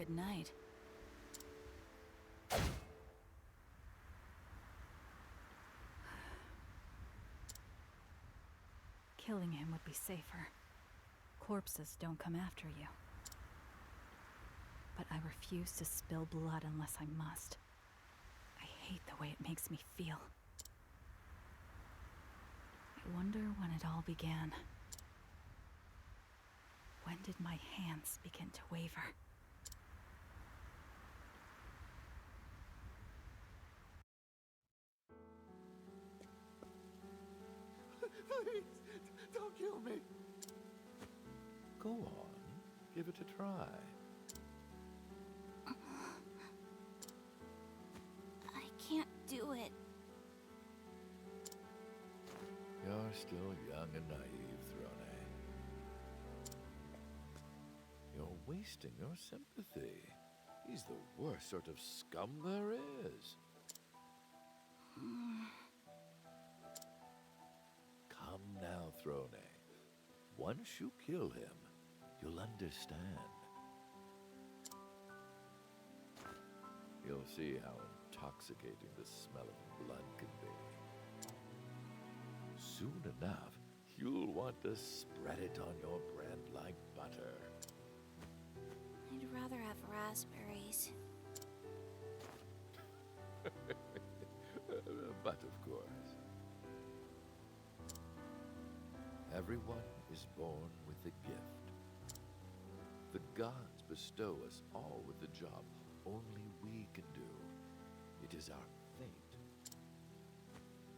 good night. Killing him would be safer. Corpses don't come after you. But I refuse to spill blood unless I must. I hate the way it makes me feel. I wonder when it all began. When did my hands begin to waver? Please, don't kill me. Go on, give it a try. I can't do it. You're still young and naive, Throne. You're wasting your sympathy. He's the worst sort of scum there is. Come now, Throne. Once you kill him, you'll understand. You'll see how intoxicating the smell of blood can be. Soon enough, you'll want to spread it on your bread like butter. I'd rather have raspberries. But of course, everyone is born with a gift. The gods bestow us all with a job only we can do. It is our fate.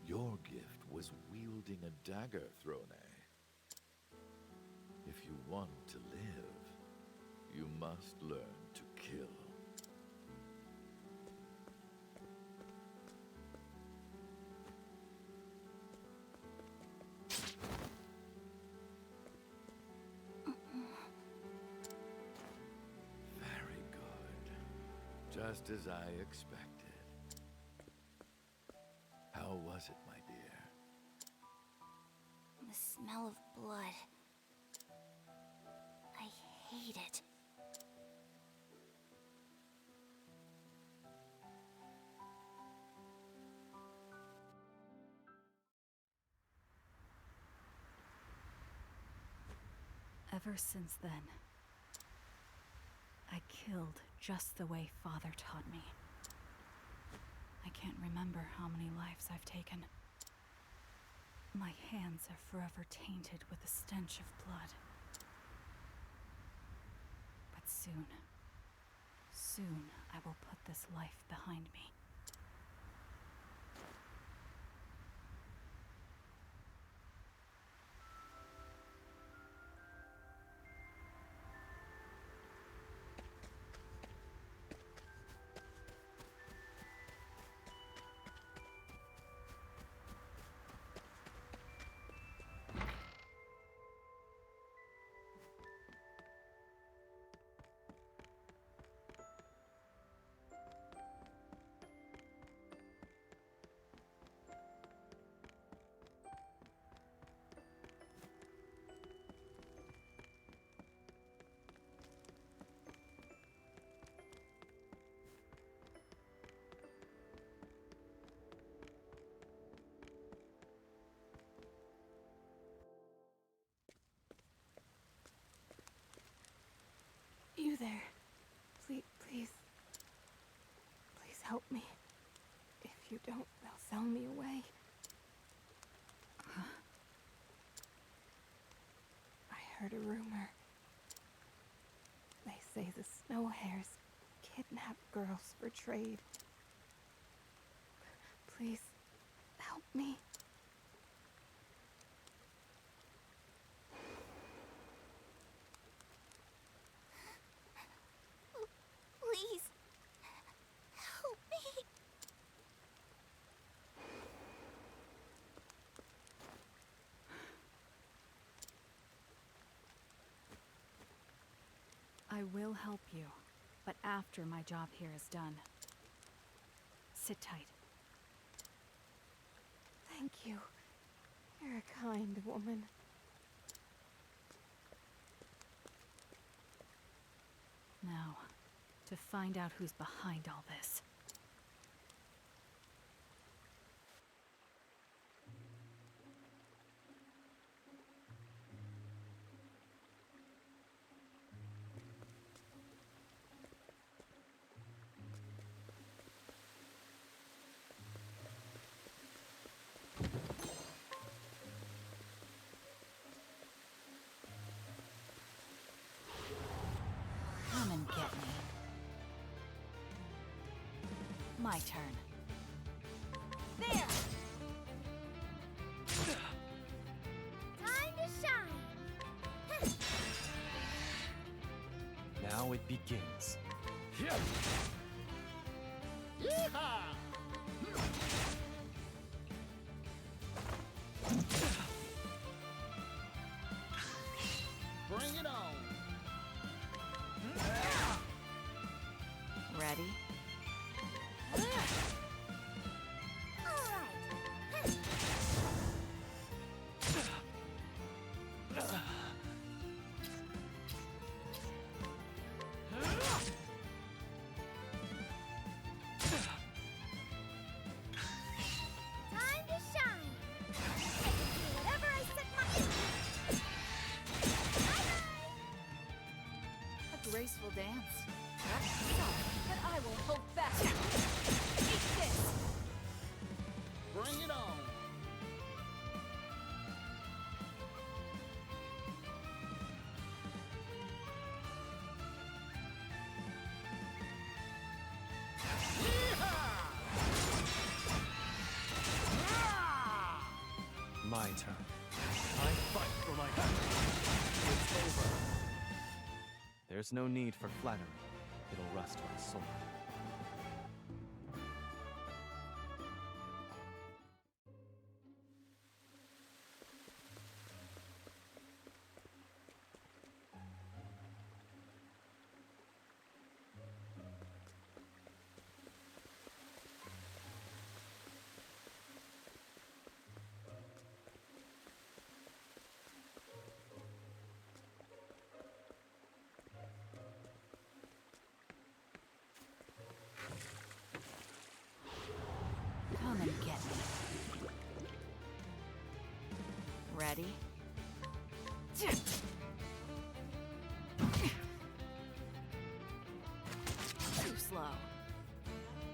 Your gift was wielding a dagger, Throne. If you want to live, you must learn to kill. Very good. Just as I expected. How was it, my dear? The smell of blood. I hate it. Ever since then, I killed just the way Father taught me. I can't remember how many lives I've taken. My hands are forever tainted with the stench of blood. But soon I will put this life behind me. You there. Please help me. If you don't, they'll sell me away. I heard a rumor. They say the Snow Hares kidnap girls for trade. Please, help me. Please, help me. I will help you, but after my job here is done. Sit tight. Thank you. You're a kind woman. Now, to find out who's behind all this. Come and get me. My turn. There! Time to shine! Now it begins. Bring it on. Ready? Alright. Time to shine! I can do whatever I set my... Bye-bye! A graceful dance. That's something that I will hold back. Eat this! Bring it on. My turn. I fight for my It's over. There's no need for flattery. It'll rust my sword. Come and get me. Ready? Too slow.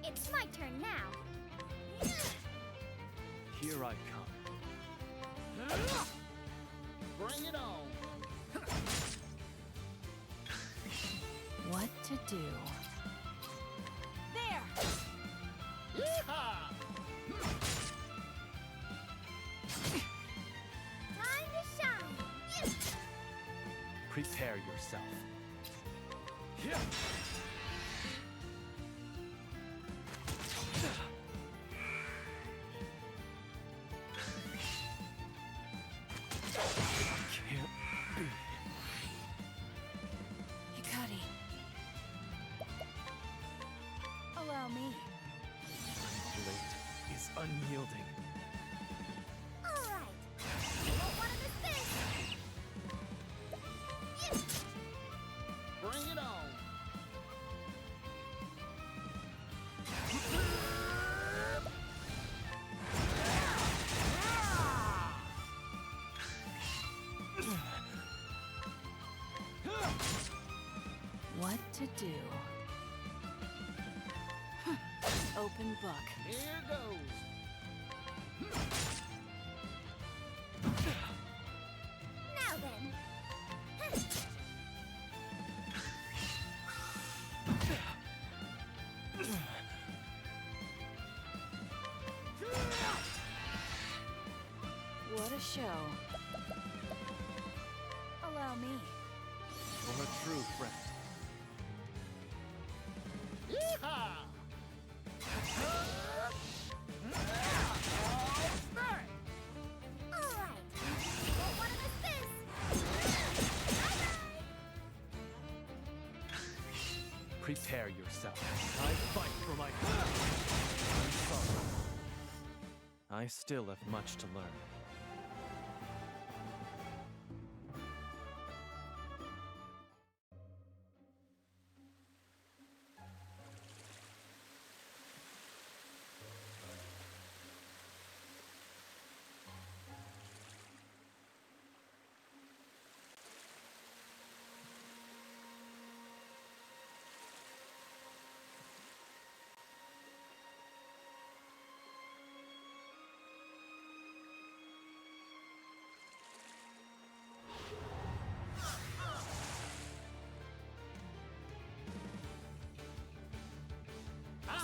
It's my turn now. Here I come. Bring it on. What to do? There! Yeehaw! Time to shine! Prepare yourself. Can't be. Hikari. Allow me. Blade is unyielding. Alright. Won't want to miss this! Bring it on. What to do? Open book. Here goes. Now then. What a show. Allow me. For a true friend. Yeehaw! Alright. Won't want to miss this! Bye-bye! Prepare yourself. I fight for my I'm sorry. I still have much to learn.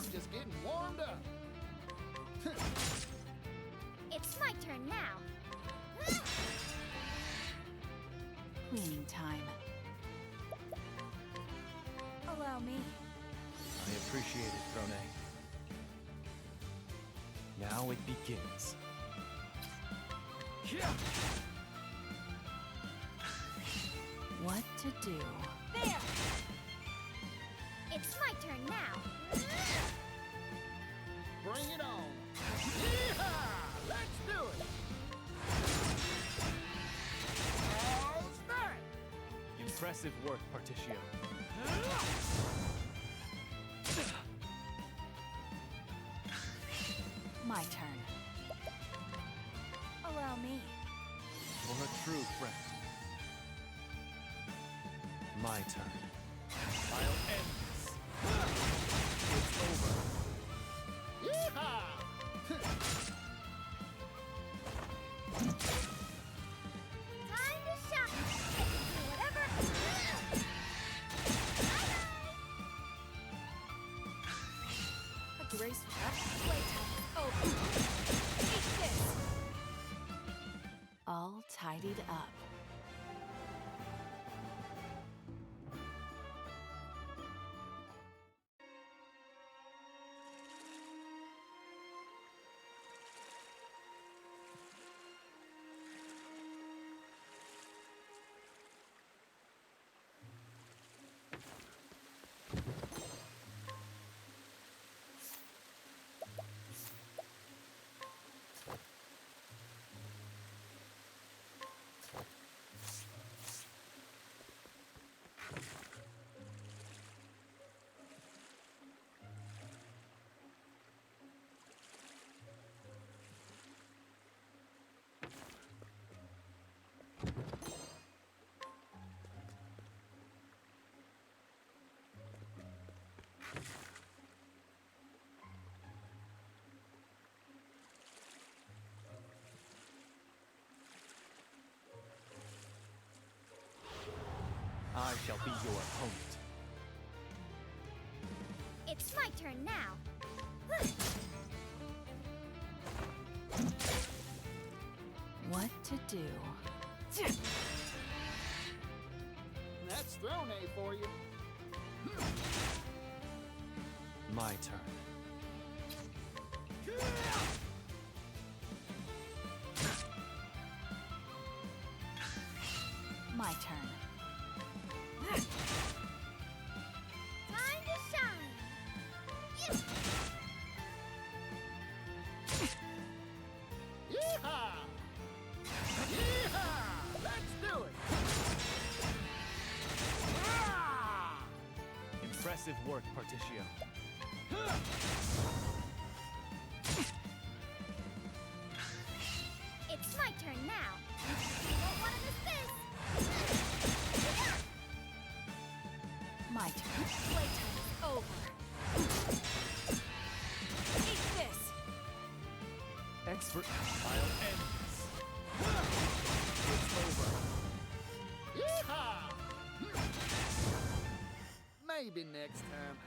I'm just getting warmed up. It's my turn now. Cleaning time. Allow me. I appreciate it, Throne. Now it begins. What to do? There! It's my turn now. Bring it on. Yeehaw! Let's do it. Oh, snap! Impressive work, Particio. My turn. Allow me. For a true friend. My turn. I'll end this. It's over. Yeehaw! Time to shine. Do whatever. A graceful playtime is over. Eat this. All tidied up. I shall be your opponent. It's my turn now. What to do? That's Throne for you. My turn. My turn. Time to shine. Yeehaw! Yeehaw! Let's do it. Ah! Impressive work, Particio. It's my turn now. Don't want to miss this. My turn. Playtime is over. Eat this. Expert. I'll end this. It's over. Yeehaw! Maybe next time.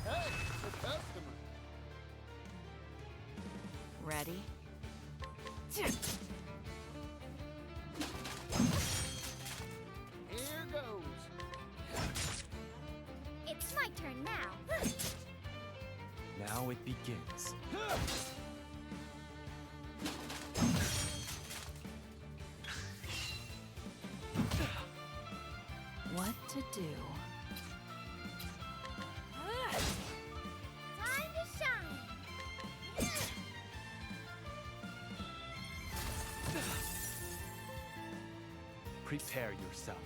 Hey, the customer. Ready? Here goes. It's my turn now. Now it begins. What to do? Time to shine. Prepare yourself.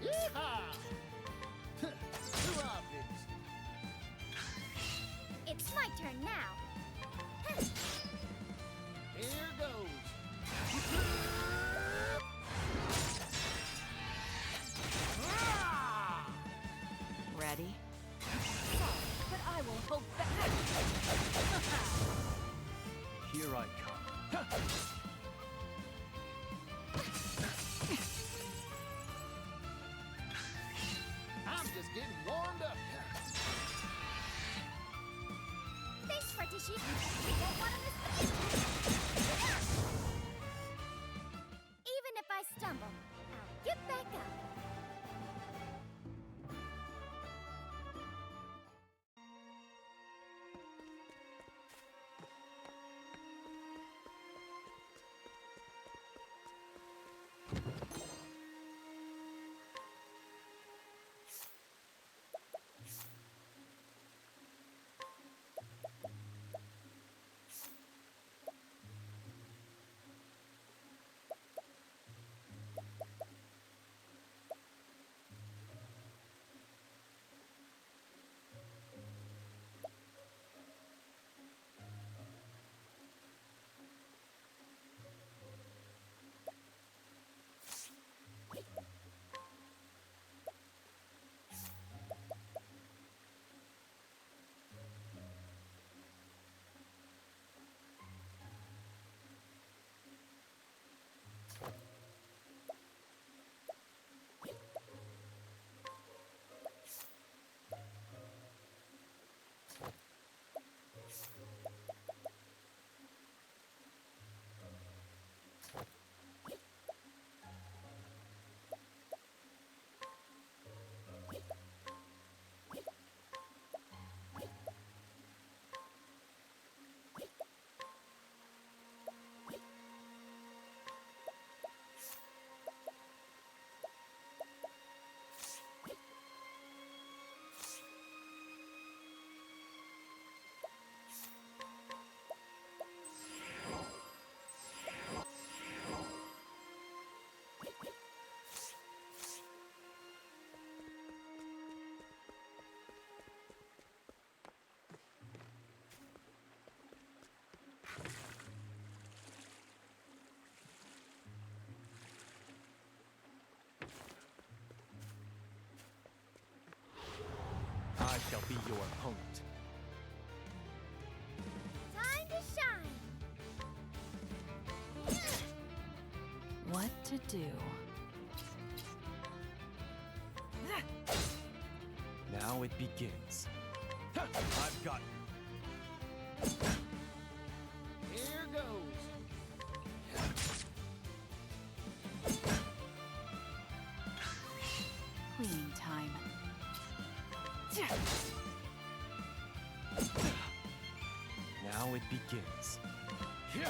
Yeehaw! Too obvious. It's my turn now. Here goes. Ready? But I will hold back. Here I come. I'm just getting warmed up. Thanks, Partishi. Don't want to miss this. Even if I stumble, I'll get back up. I shall be your opponent. Time to shine. What to do? Now it begins. I've got Here goes. Cleaning time. Now it begins. You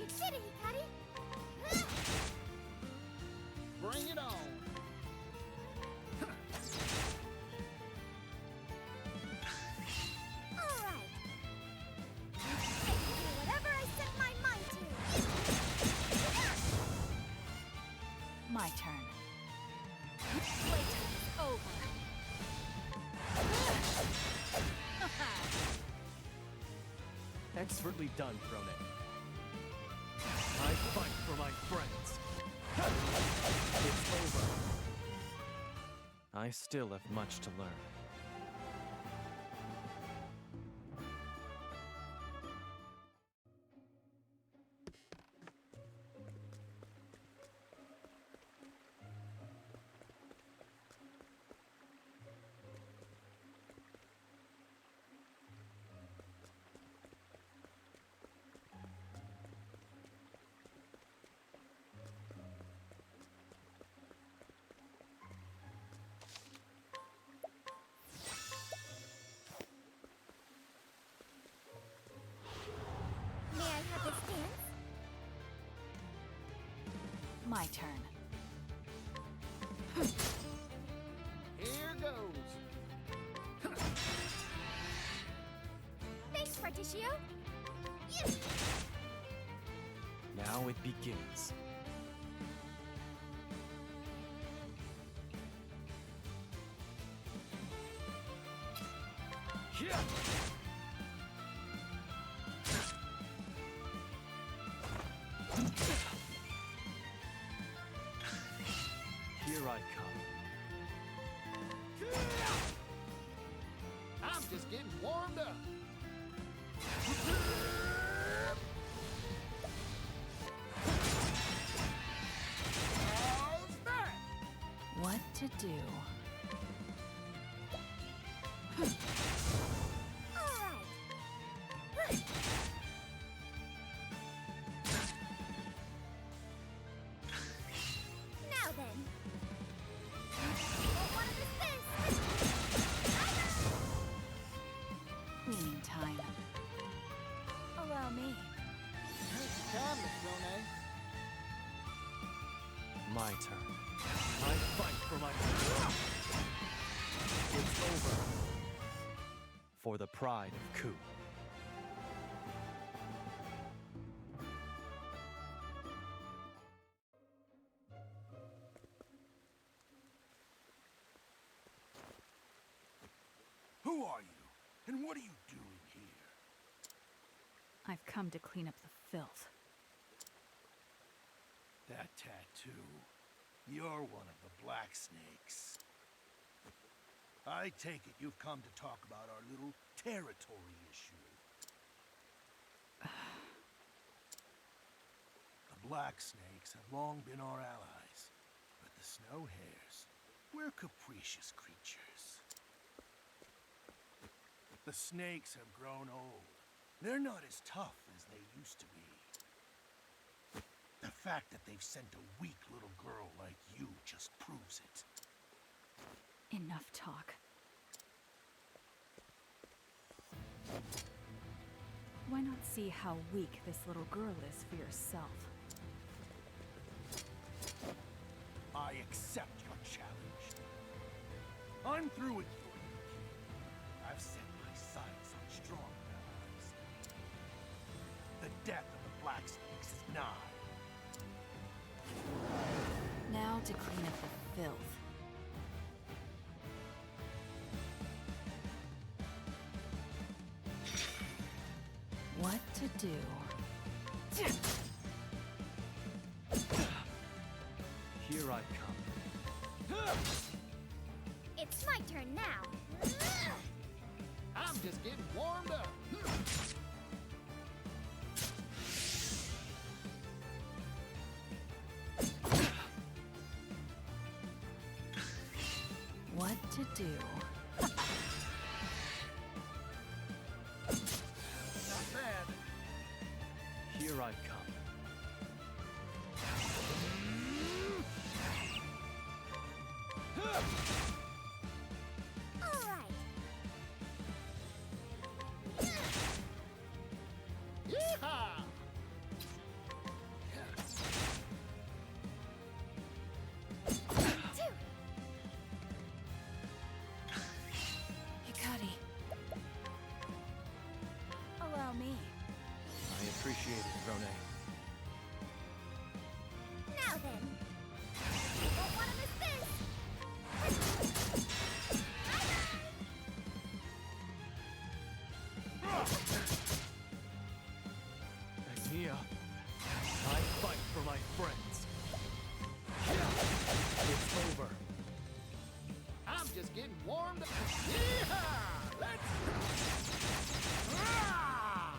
did it, Hikari. Bring it on. All right. I can do whatever I set my mind to. My turn. Playtime is over. Expertly done, Krone. I fight for my friends. It's over. I still have much to learn. May I have this dance? My turn. Here goes. Thanks, Particio. Now it begins. Here I come. I'm just getting warmed up. How's that? What to do? Alright. Now then. Won't wanna miss this. Cleaning time. Allow me. Come, Miss Rone. My turn. I fight for my... It's over. For the pride of Ku. Who are you? And what are you doing here? I've come to clean up the filth. That tattoo. You're one of the Black Snakes. I take it you've come to talk about our little territory issue. The Black Snakes have long been our allies, but the Snow Hares, we're capricious creatures. The snakes have grown old. They're not as tough as they used to be. The fact that they've sent a weak little girl like you just proves it. Enough talk. Why not see how weak this little girl is for yourself? I accept your challenge. I'm through with you, kid. I've set my sights on strong allies. The death of the Black Snakes is nigh. Now to clean up the filth. What to do? Here I come. It's my turn now. I'm just getting warmed up. What to do? Not bad. Here I come. Alright. Yeehaw! Hikari. Allow me. I appreciate it, Rone. Now then. Won't wanna miss this. Agnia, I fight for my friends. It's over. I'm just getting warmed up. Yeehaw! Let's go! Ah!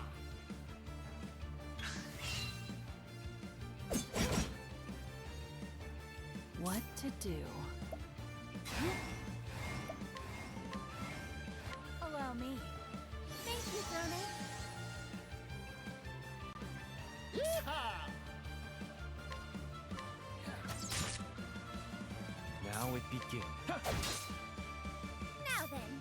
What to do? Allow me. Thank you, Rone. Yeehaw! Now it begins. Now then.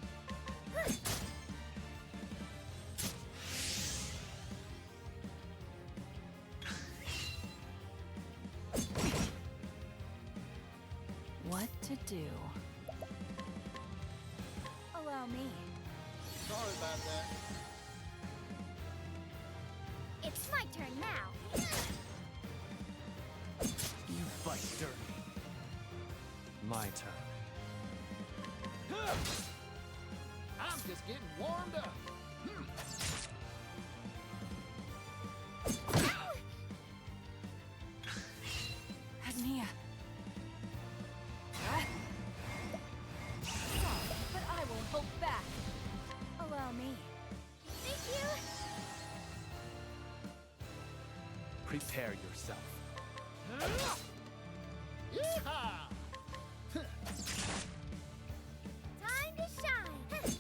What to do? Allow me. Sorry about that. It's my turn now. You fight dirty. My turn. I'm just getting warmed up. Agnia. Sorry, but I won't hold back. Allow me. Thank you. Prepare yourself. Yeehaw! Time to shine.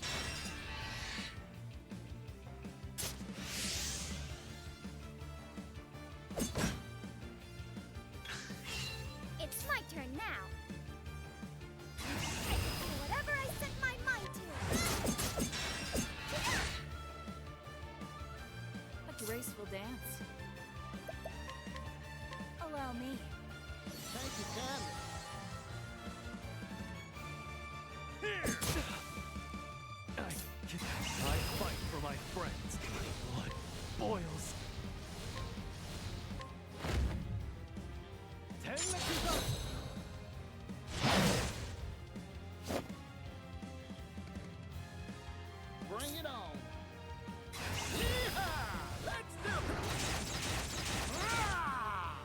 It's my turn now. I can do whatever I set my mind to. A graceful dance. Allow me. Thank you kindly. I fight for my friends. My blood boils. Bring it on. Yeehaw! Let's do it! Ah!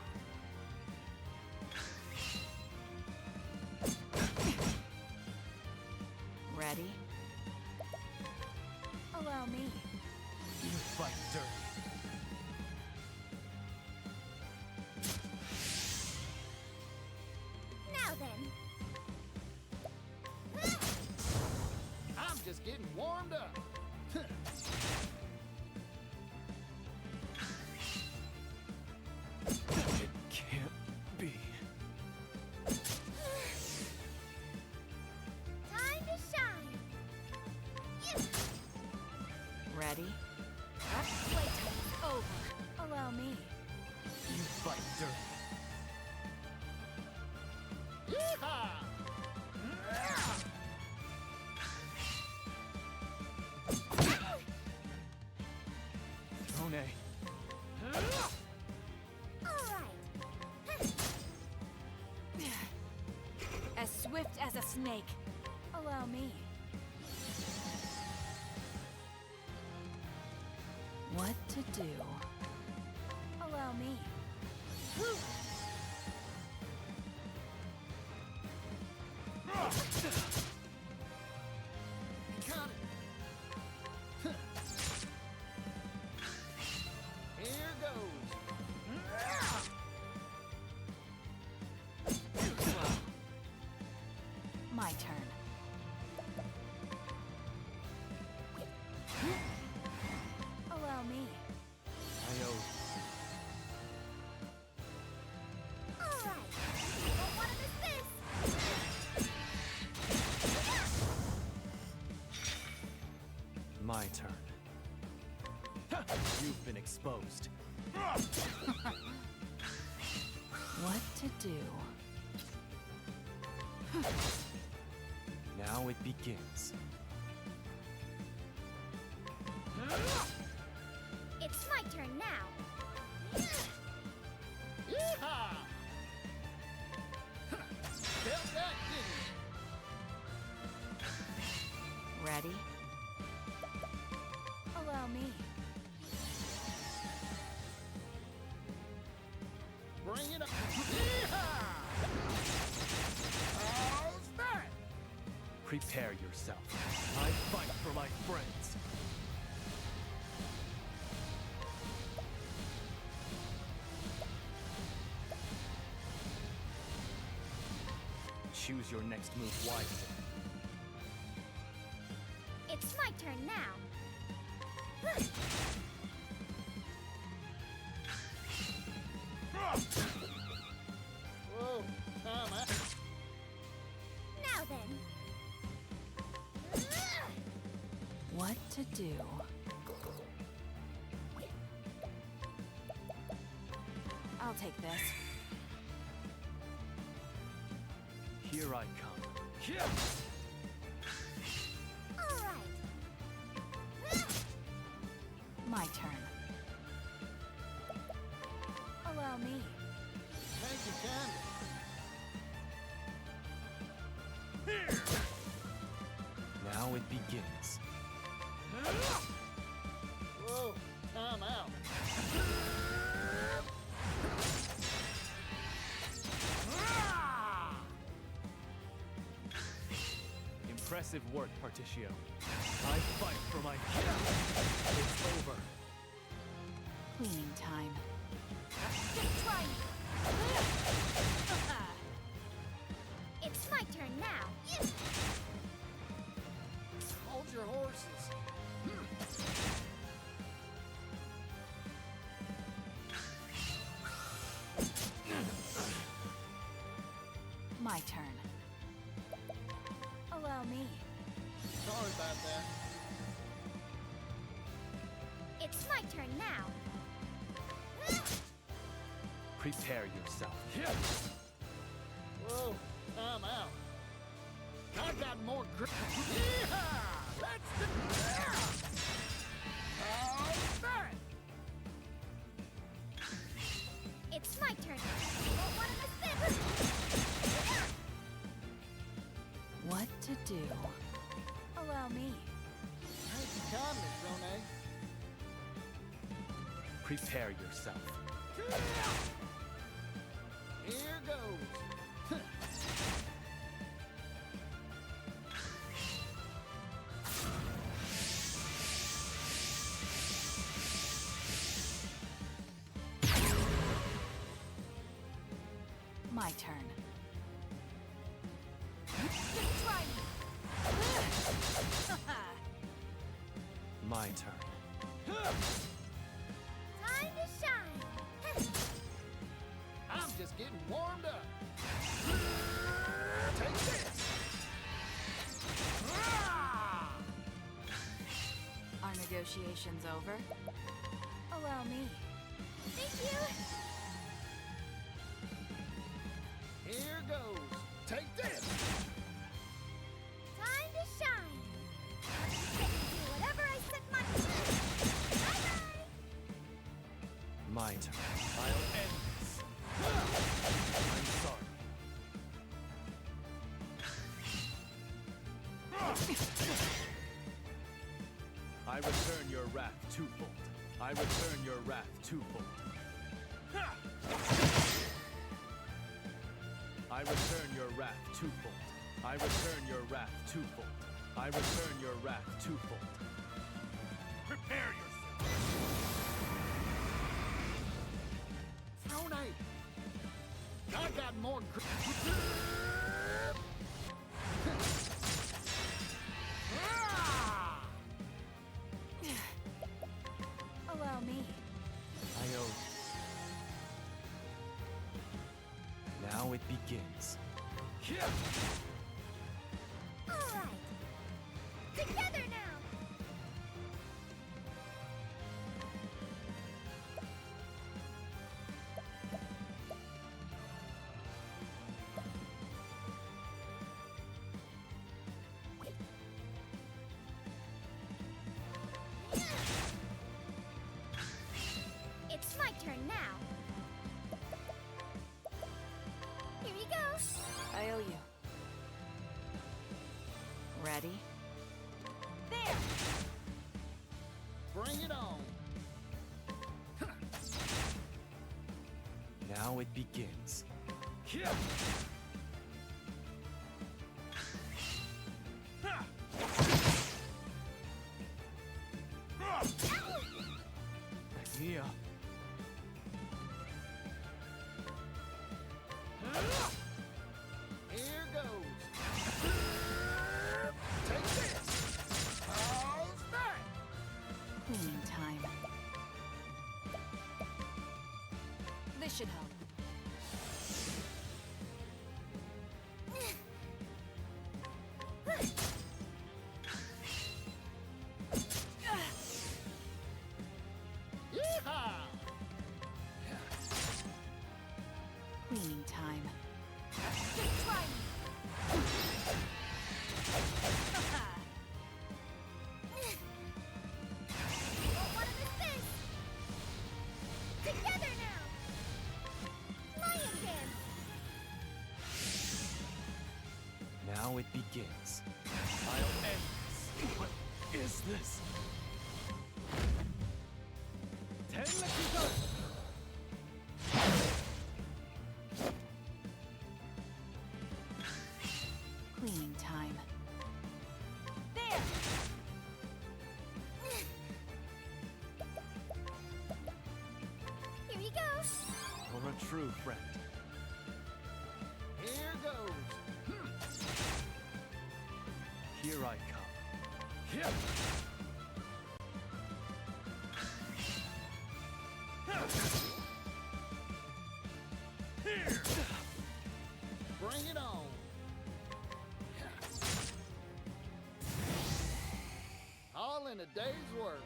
Ready? Allow me. You fight dirty. Now then. I'm just getting warmed up. It can't be. Time to shine. Ready? Playtime's over. Allow me. You fight dirty. Yeehaw! Drone. All right. As swift as a snake. Allow me. What to do? Allow me. Got it. Here goes. My turn. Allow me. I owe All right. Don't want to miss this. my turn. You've been exposed. What to do? Now it begins. It's my turn now. Yeehaw! Felt that, didn't Ready? Allow me. you? Bring it up. Yeehaw! How's that? Prepare yourself. I fight for my friends. Choose your next move wisely. It's my turn now. Whoa, time out. Now then. What to do? I'll take this. Here I come. All right. My turn. Allow me. Thank you, Candy. Here! Now it begins. Whoa, time out. Impressive work, Particio. I fight for my It's over. Cleaning time. Just try me. It's my turn now. Hold your horses. My turn. Allow me. Sorry about that. It's my turn now. Prepare yourself. Whoa, time out. I got more grip. Yeehaw! Let's do all that! It's my turn. Won't want to miss this. What to do? Allow me. Thank you kindly, Rone. Prepare yourself. Here goes. My turn. Just try me. My turn. Time to shine. I'm just getting warmed up. Take this. Are negotiations over? Allow me. Thank you. Here goes. Take this. Time to shine. Do whatever I set my Bye-bye. My turn. I'll end this. I'm sorry. I return your wrath twofold. I return your wrath twofold. I return your wrath twofold. I return your wrath twofold. I return your wrath twofold. Prepare yourself. Rone, I got more grip. Allow me. I owe you. Now it begins. All right. Together now. It's my turn now. Here you go. I owe you. Ready? There. Bring it on. Now it begins. Mia. Here goes. Take this. How's that? Cleaning time. This should help. Yeehaw! Cleaning time. Just try me. Won't want to miss this. Together now. begins. I'll end this. What is this? Cleaning time. There! Here you go! For a true friend. Here goes. Here I come. Here. Here. Bring it on. All in a day's work.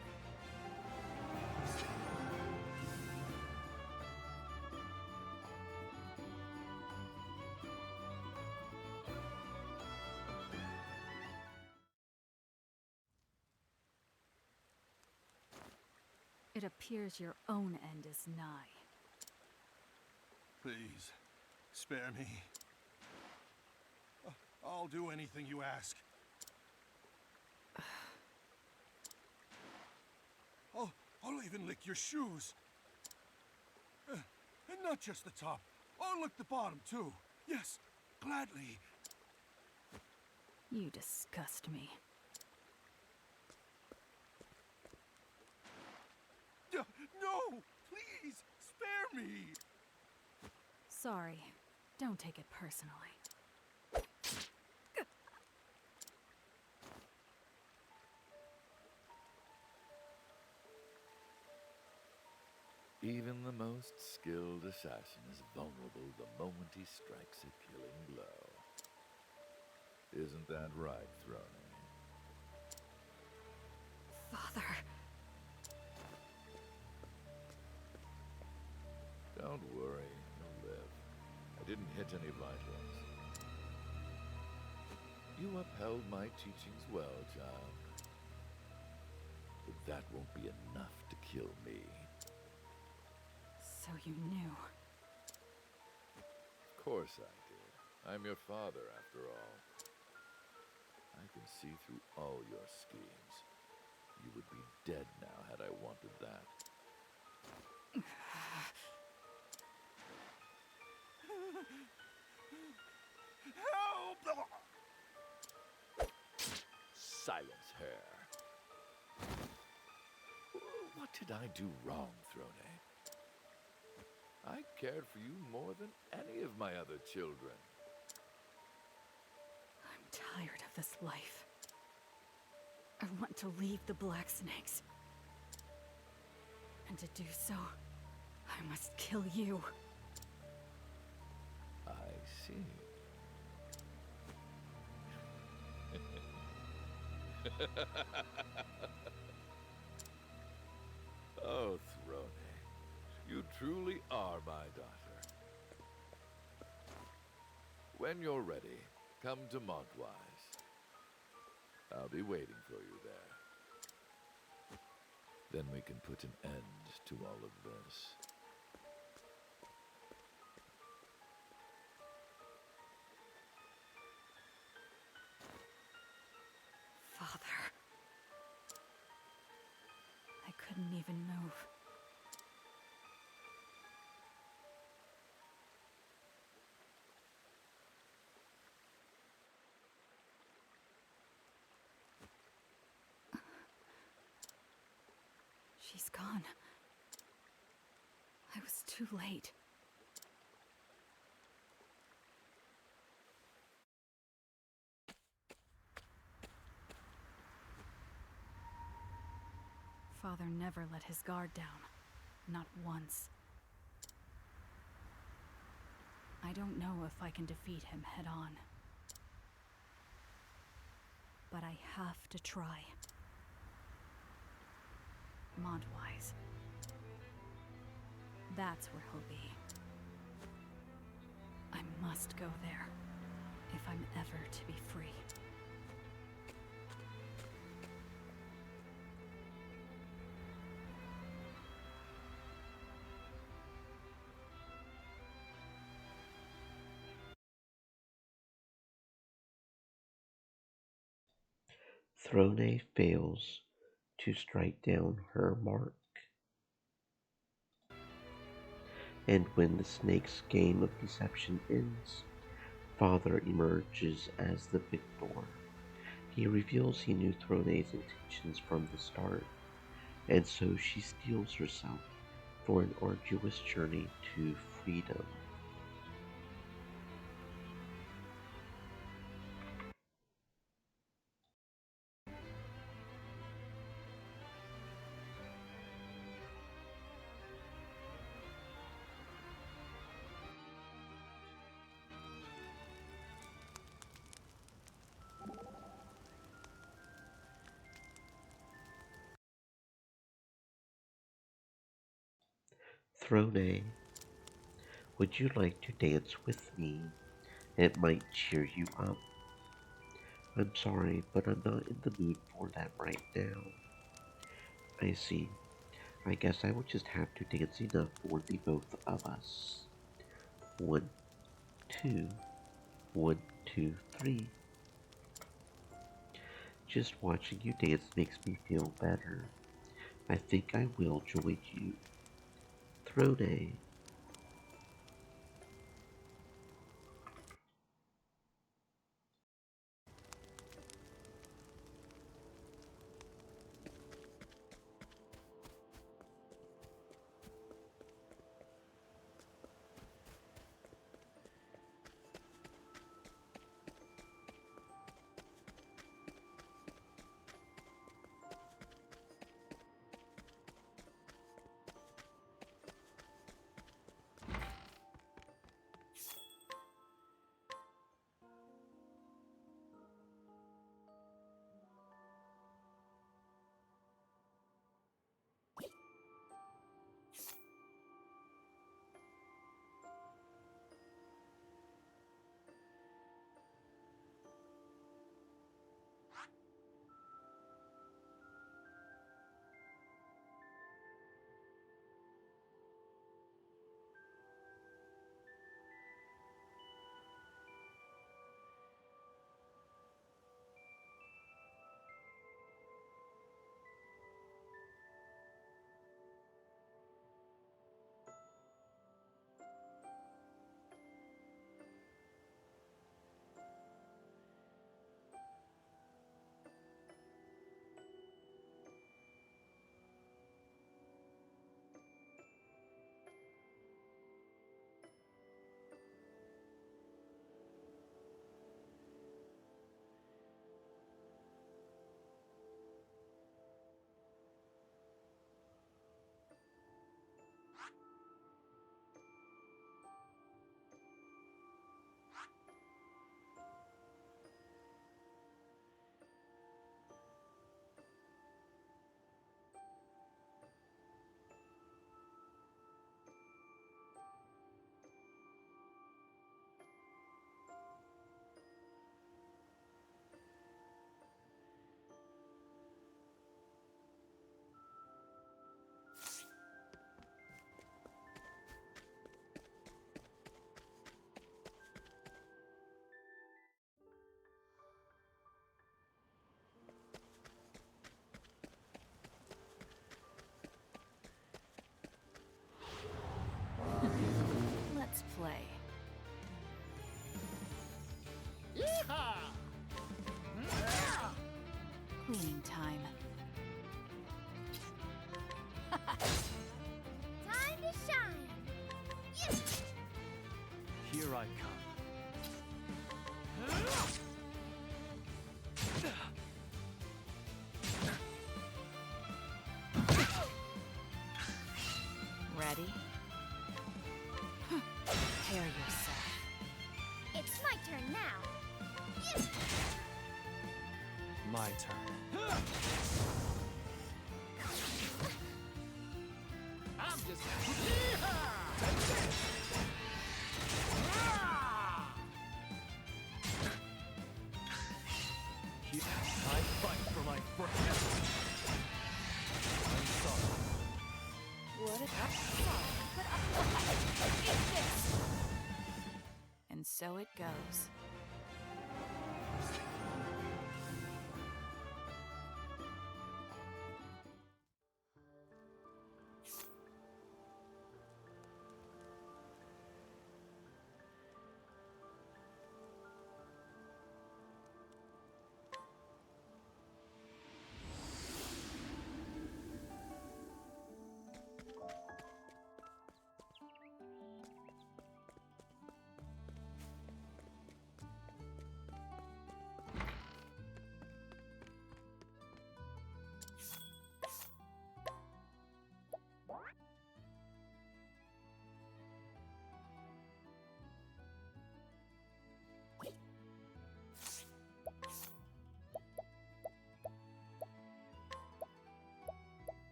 It appears your own end is nigh. Please, spare me. I'll do anything you ask. I'll even lick your shoes. And not just the top. I'll lick the bottom, too. Yes, gladly. You disgust me. No! Please, spare me! Sorry. Don't take it personally. Even the most skilled assassin is vulnerable the moment he strikes a killing blow. Isn't that right, Throne? Father. Don't worry, you'll live. I didn't hit any vitals. You upheld my teachings well, child. But that won't be enough to kill me. So you knew. Of course I did. I'm your father, after all. I can see through all your schemes. You would be dead now had I wanted that. Help! Silence her. What did I do wrong, Throne? I cared for you more than any of my other children. I'm tired of this life. I want to leave the Black Snakes. And to do so, I must kill you. I see. Oh, Throne, you truly are my daughter. When you're ready, come to Montwise. I'll be waiting for you there. Then we can put an end to all of this. Father. I couldn't even move. She's gone. I was too late. Father never let his guard down. Not once. I don't know if I can defeat him head on. But I have to try. Montwise. That's where he'll be. I must go there, if I'm ever to be free. Throne fails to strike down her mark. And when the snake's game of deception ends, Father emerges as the victor. He reveals he knew Throne's intentions from the start, and so she steels herself for an arduous journey to freedom. Throne, would you like to dance with me? It might cheer you up. I'm sorry, but I'm not in the mood for that right now. I see. I guess I will just have to dance enough for the both of us. 1, 2, 1, 2, 3. Just watching you dance makes me feel better. I think I will join you. Throne. Let's play. Cleaning time. Time to shine. Here I come. Ready? Prepare yourself. It's my turn now. My turn. I'm just... I fight for my friends. I'm sorry. What if but eat this! And so it goes.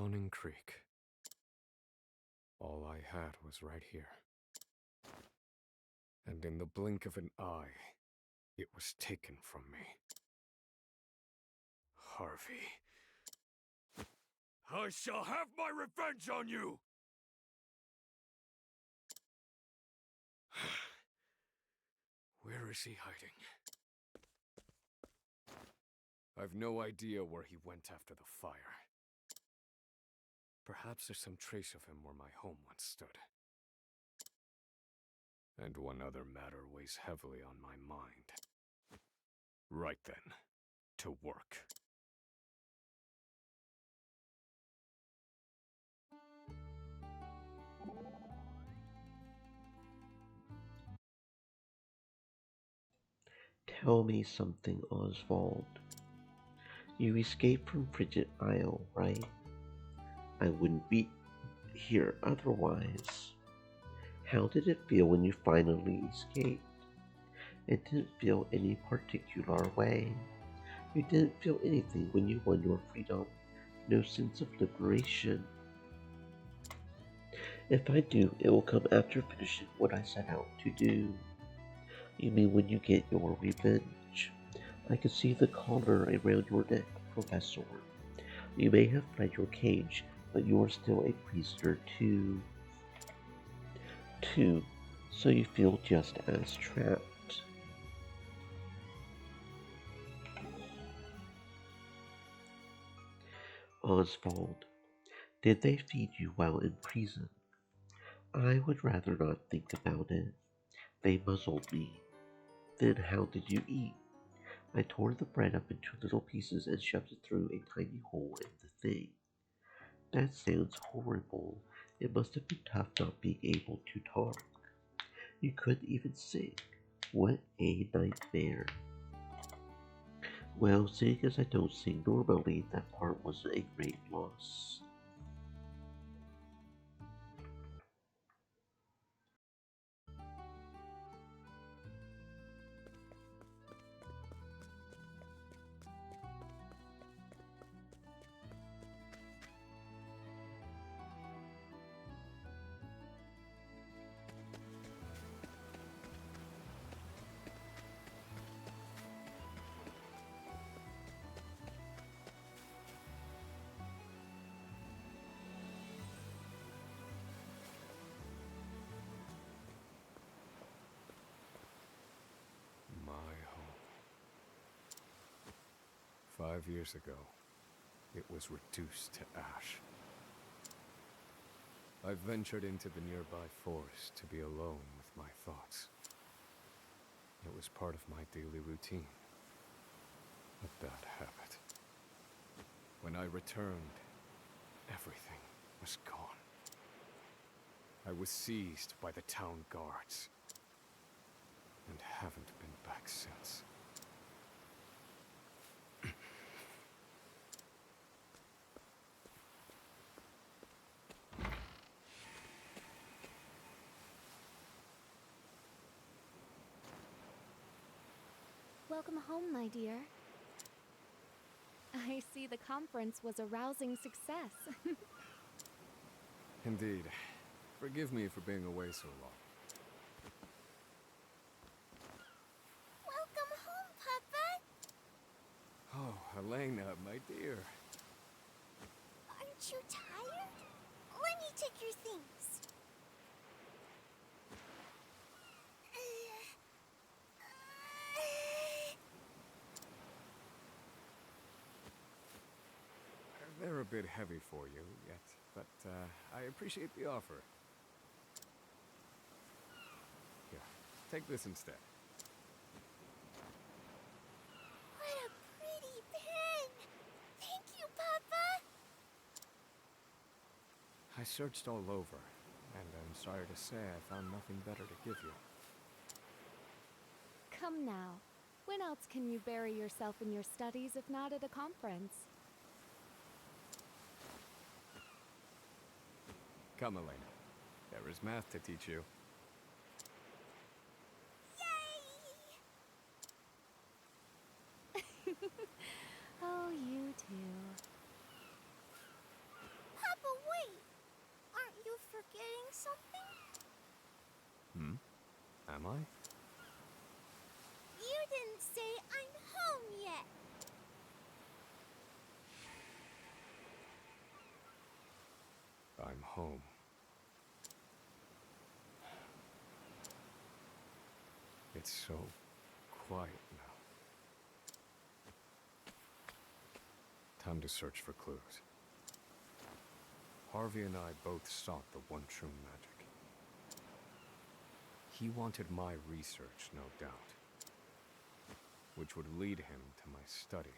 Yawning Creek. All I had was right here. And in the blink of an eye, it was taken from me. Harvey. I shall have my revenge on you! Where is he hiding? I've no idea where he went after the fire. Perhaps there's some trace of him where my home once stood. And one other matter weighs heavily on my mind. Right then, to work. Tell me something, Oswald. You escaped from Frigid Isle, right? I wouldn't be here otherwise. How did it feel when you finally escaped? It didn't feel any particular way. You didn't feel anything when you won your freedom. No sense of liberation. If I do, it will come after finishing what I set out to do. You mean when you get your revenge? I could see the collar around your neck, Professor. You may have fled your cage, but you are still a prisoner too. So you feel just as trapped. Oswald, did they feed you while in prison? I would rather not think about it. They muzzled me. Then how did you eat? I tore the bread up into little pieces and shoved it through a tiny hole in the thing. That sounds horrible. It must have been tough not being able to talk. You couldn't even sing. What a nightmare. Well, seeing as I don't sing normally, that part was a great loss. My home. 5 years ago, it was reduced to ash. I ventured into the nearby forest to be alone with my thoughts. It was part of my daily routine. A bad habit. When I returned, everything was gone. I was seized by the town guards, and haven't been back since. Welcome home, my dear. I see the conference was a rousing success. Indeed. Forgive me for being away so long. Welcome home, Papa! Oh, Elena, my dear. Aren't you tired? Let me take your things. They're a bit heavy for you yet, but I appreciate the offer. Here, take this instead. What a pretty pen! Thank you, Papa! I searched all over, and I'm sorry to say I found nothing better to give you. Come now. When else can you bury yourself in your studies if not at a conference? Come, Elena. There is math to teach you. Yay! Oh, you too. am I? You didn't say I'm home yet. I'm home. It's so quiet now. Time to search for clues. Harvey and I both sought the one true magic. He wanted my research, no doubt, which would lead him to my study.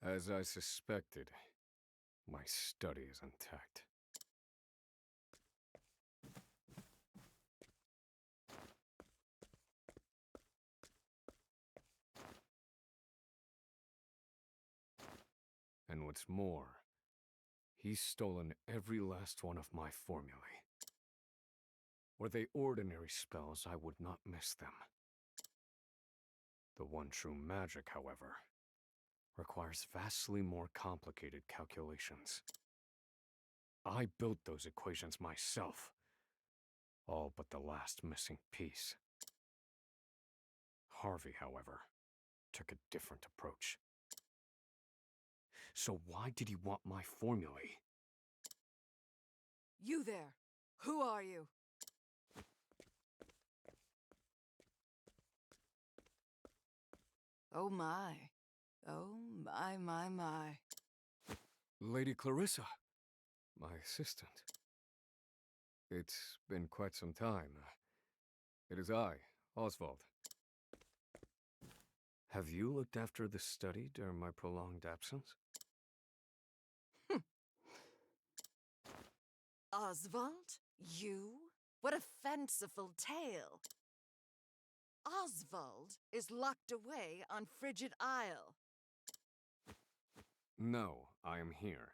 As I suspected, my study is intact. And what's more, he's stolen every last one of my formulae. Were they ordinary spells, I would not miss them. The one true magic, however, requires vastly more complicated calculations. I built those equations myself, all but the last missing piece. Harvey, however, took a different approach. So why did he want my formulae? You there! Who are you? Oh my. Oh my. Lady Clarissa, my assistant. It's been quite some time. It is I, Oswald. Have you looked after the study during my prolonged absence? Oswald? You? What a fanciful tale. Oswald is locked away on Frigid Isle. No, I am here.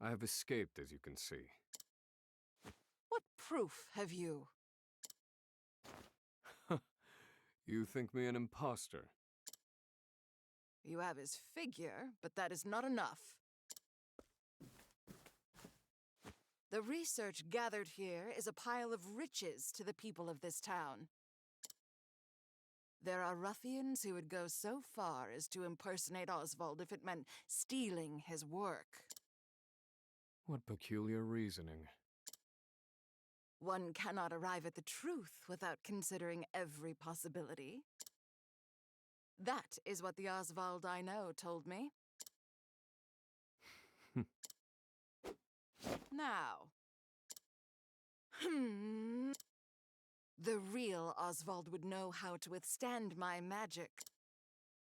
I have escaped, as you can see. What proof have you? You think me an imposter? You have his figure, but that is not enough. The research gathered here is a pile of riches to the people of this town. There are ruffians who would go so far as to impersonate Oswald if it meant stealing his work. What peculiar reasoning. One cannot arrive at the truth without considering every possibility. That is what the Oswald I know told me. Now. The real Oswald would know how to withstand my magic.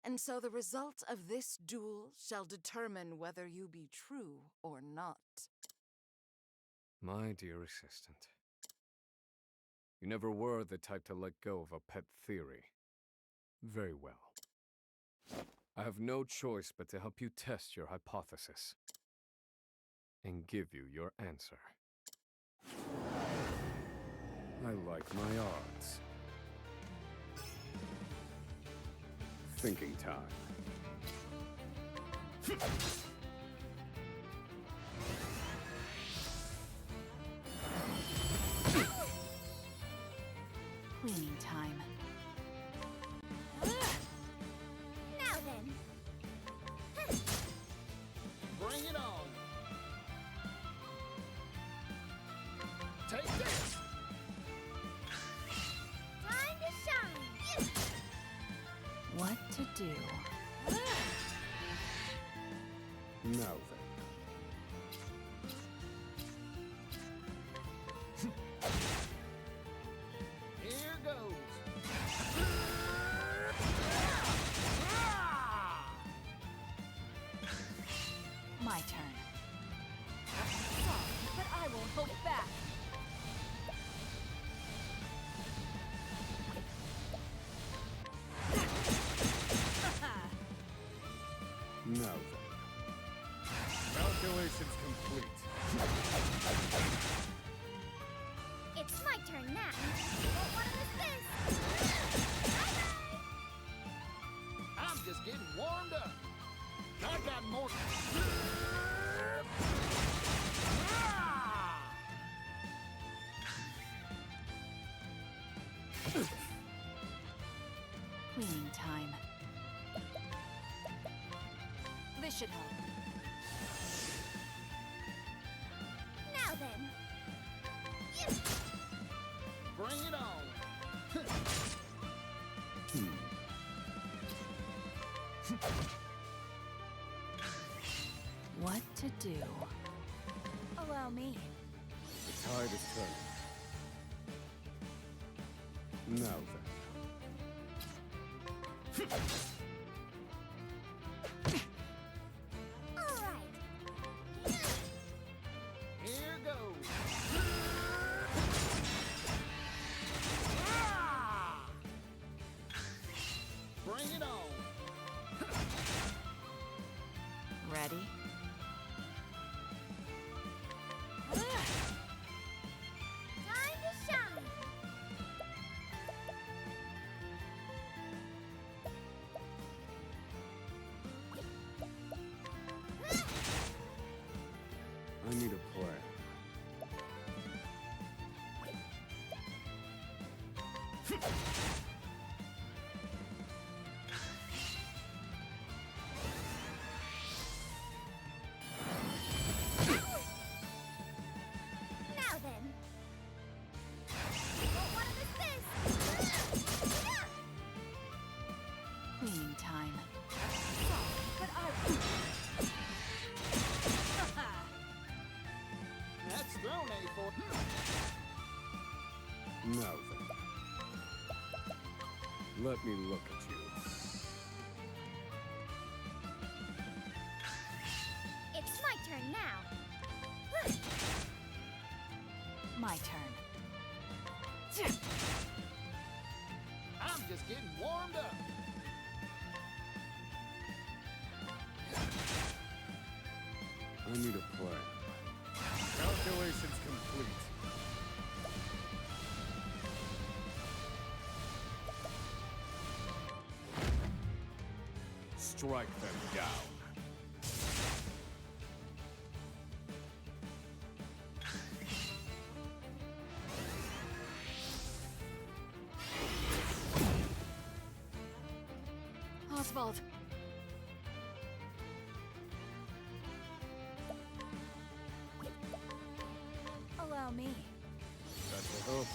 And so the result of this duel shall determine whether you be true or not. My dear assistant. You never were the type to let go of a pet theory. Very well. I have no choice but to help you test your hypothesis. And give you your answer. I like my odds. Thinking time. Cleaning time. Now then. Bring it on. Take this. Time to shine. What to do? Now then. Here My turn. Sorry, but I won't hold back. Now then. Calculations complete. It's my turn now. What one of this? Bye-bye! I'm just getting warmed up. I got more. Cleaning time. This should help. Now then. Bring it on. What to do? Allow me. The tide is turning. Now then. All right. Here goes. Bring it on. Ready? Time to shine. I need a plan. Now then. What one of this? Cleaning time. Sorry, but That's thrown A for. Now then. Let me look at you. It's my turn now. My turn. I'm just getting warmed up. I need a plan. Calculations complete. Strike them down. Oswald. Allow me. That will help.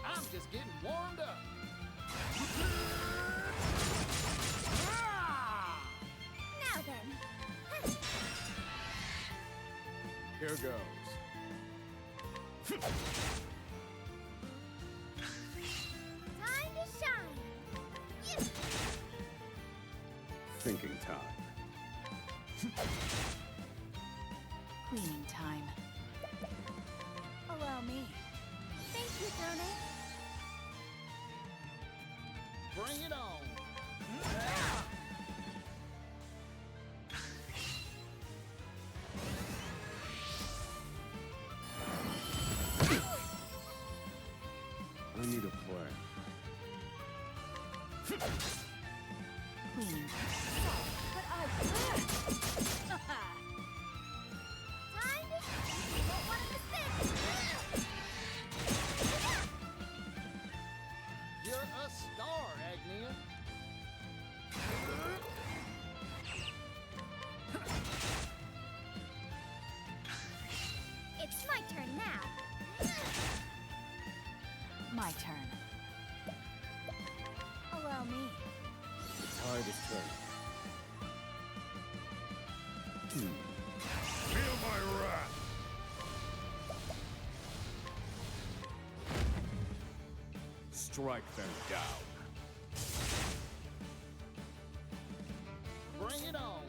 I'm just getting warmed up. Now then. Here goes. Time to shine. Thinking time. Cleaning time. Allow me. Thank you, Drone. Bring it on. I need a plan. Cleaning. But Time to what one of the You're a star, Agnia. It's my turn now. My turn. Allow me. The tide is turning. Feel my wrath! strike them down. Bring it on.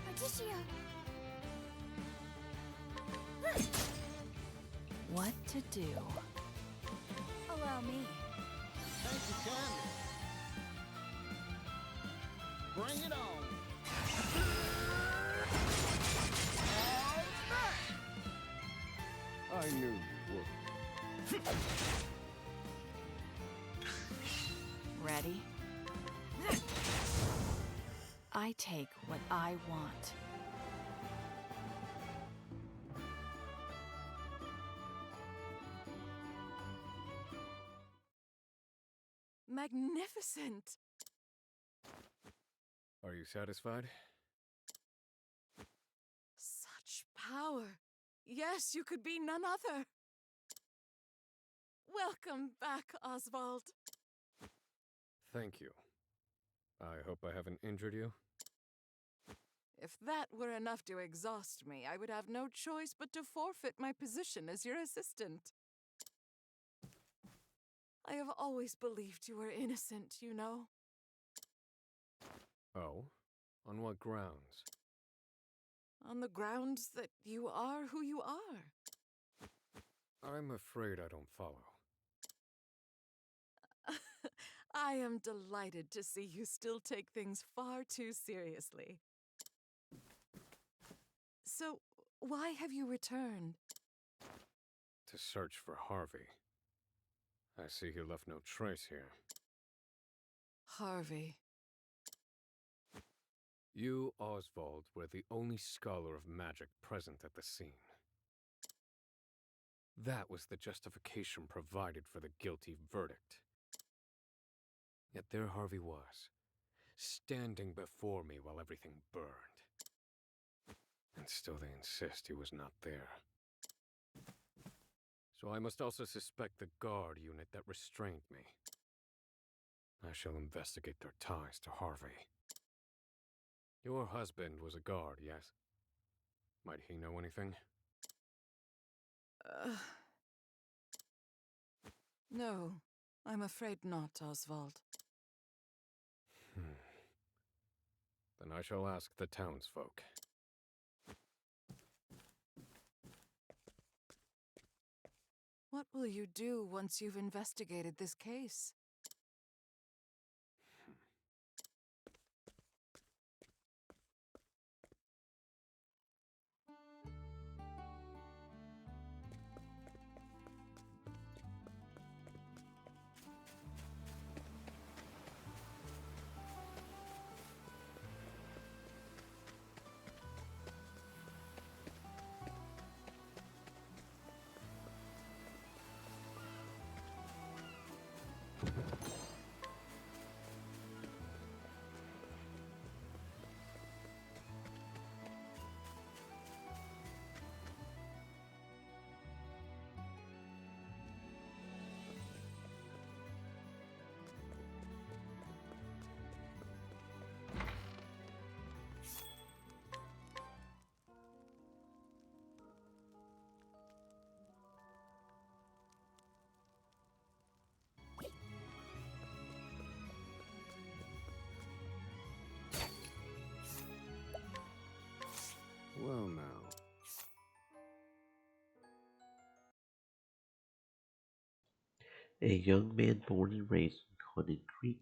Patricia! What to do? Allow me. Thank you kindly. Bring it on. I knew you would. Ready? I take what I want. Magnificent! Are you satisfied? Such power! Yes, you could be none other! Welcome back, Oswald. Thank you. I hope I haven't injured you. If that were enough to exhaust me, I would have no choice but to forfeit my position as your assistant. I have always believed you were innocent, you know. Oh? On what grounds? On the grounds that you are who you are. I'm afraid I don't follow. I am delighted to see you still take things far too seriously. So, why have you returned? To search for Harvey. I see he left no trace here. Harvey. You, Oswald, were the only scholar of magic present at the scene. That was the justification provided for the guilty verdict. Yet there Harvey was, standing before me while everything burned. And still they insist he was not there. So I must also suspect the guard unit that restrained me. I shall investigate their ties to Harvey. Your husband was a guard, yes? Might he know anything? No, I'm afraid not, Oswald. Then I shall ask the townsfolk. What will you do once you've investigated this case? Well now. A young man born and raised in Conan Creek,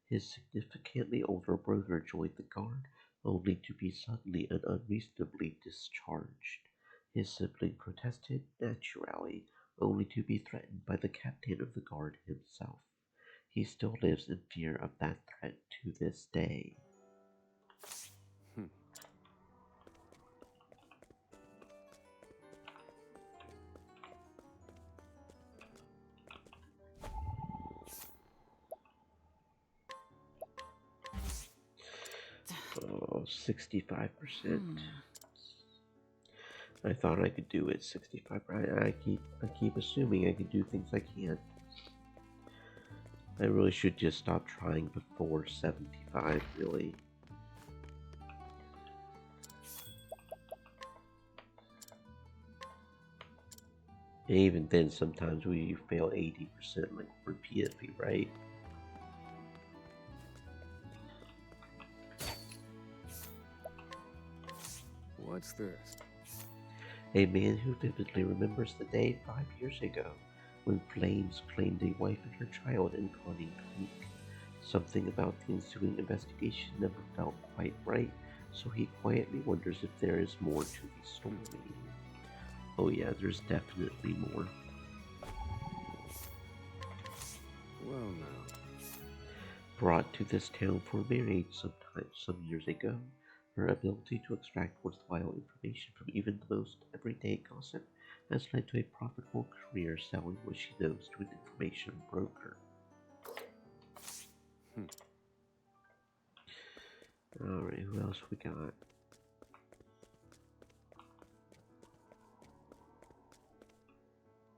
his significantly older brother joined the guard, only to be suddenly and unreasonably discharged. His sibling protested, naturally, only to be threatened by the captain of the guard himself. He still lives in fear of that threat to this day. 65%. I thought I could do it 65. I keep assuming I can do things I can't. I really should just stop trying before 75, really. And even then, sometimes we fail 80% like repeatedly, right? What's this? A man who vividly remembers the day 5 years ago when flames claimed a wife and her child in Conning Creek. Something about the ensuing investigation never felt quite right, so he quietly wonders if there is more to the story. Oh yeah, there's definitely more. Well, now. Brought to this town for marriage some years ago, her ability to extract worthwhile information from even the most everyday gossip has led to a profitable career selling what she knows to an information broker. Hmm. Alright, who else we got?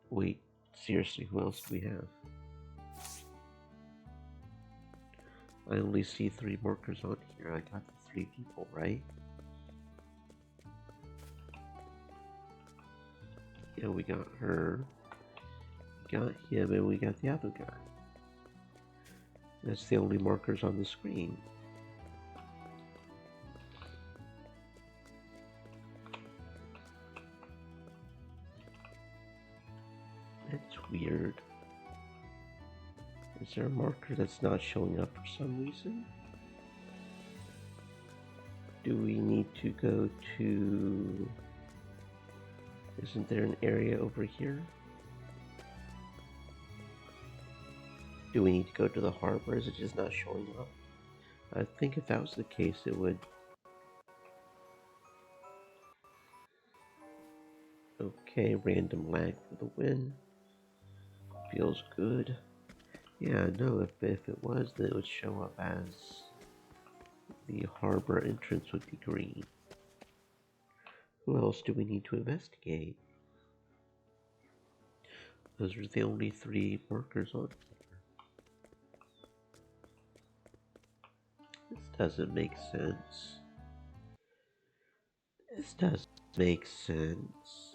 Wait, seriously, who else do we have? I only see 3 markers on here. I got the 3 people, right? Yeah, we got her, we got him, and we got the other guy. That's the only markers on the screen. That's weird. Is there a marker that's not showing up for some reason? Do we need to go to... Isn't there an area over here? Do we need to go to the harbor? Is it just not showing up? I think if that was the case, it would... Okay, random lag for the win. Feels good. Yeah, no, if it was, then it would show up as the harbor entrance would be green. Who else do we need to investigate? Those are the only 3 markers on here. This doesn't make sense. This doesn't make sense.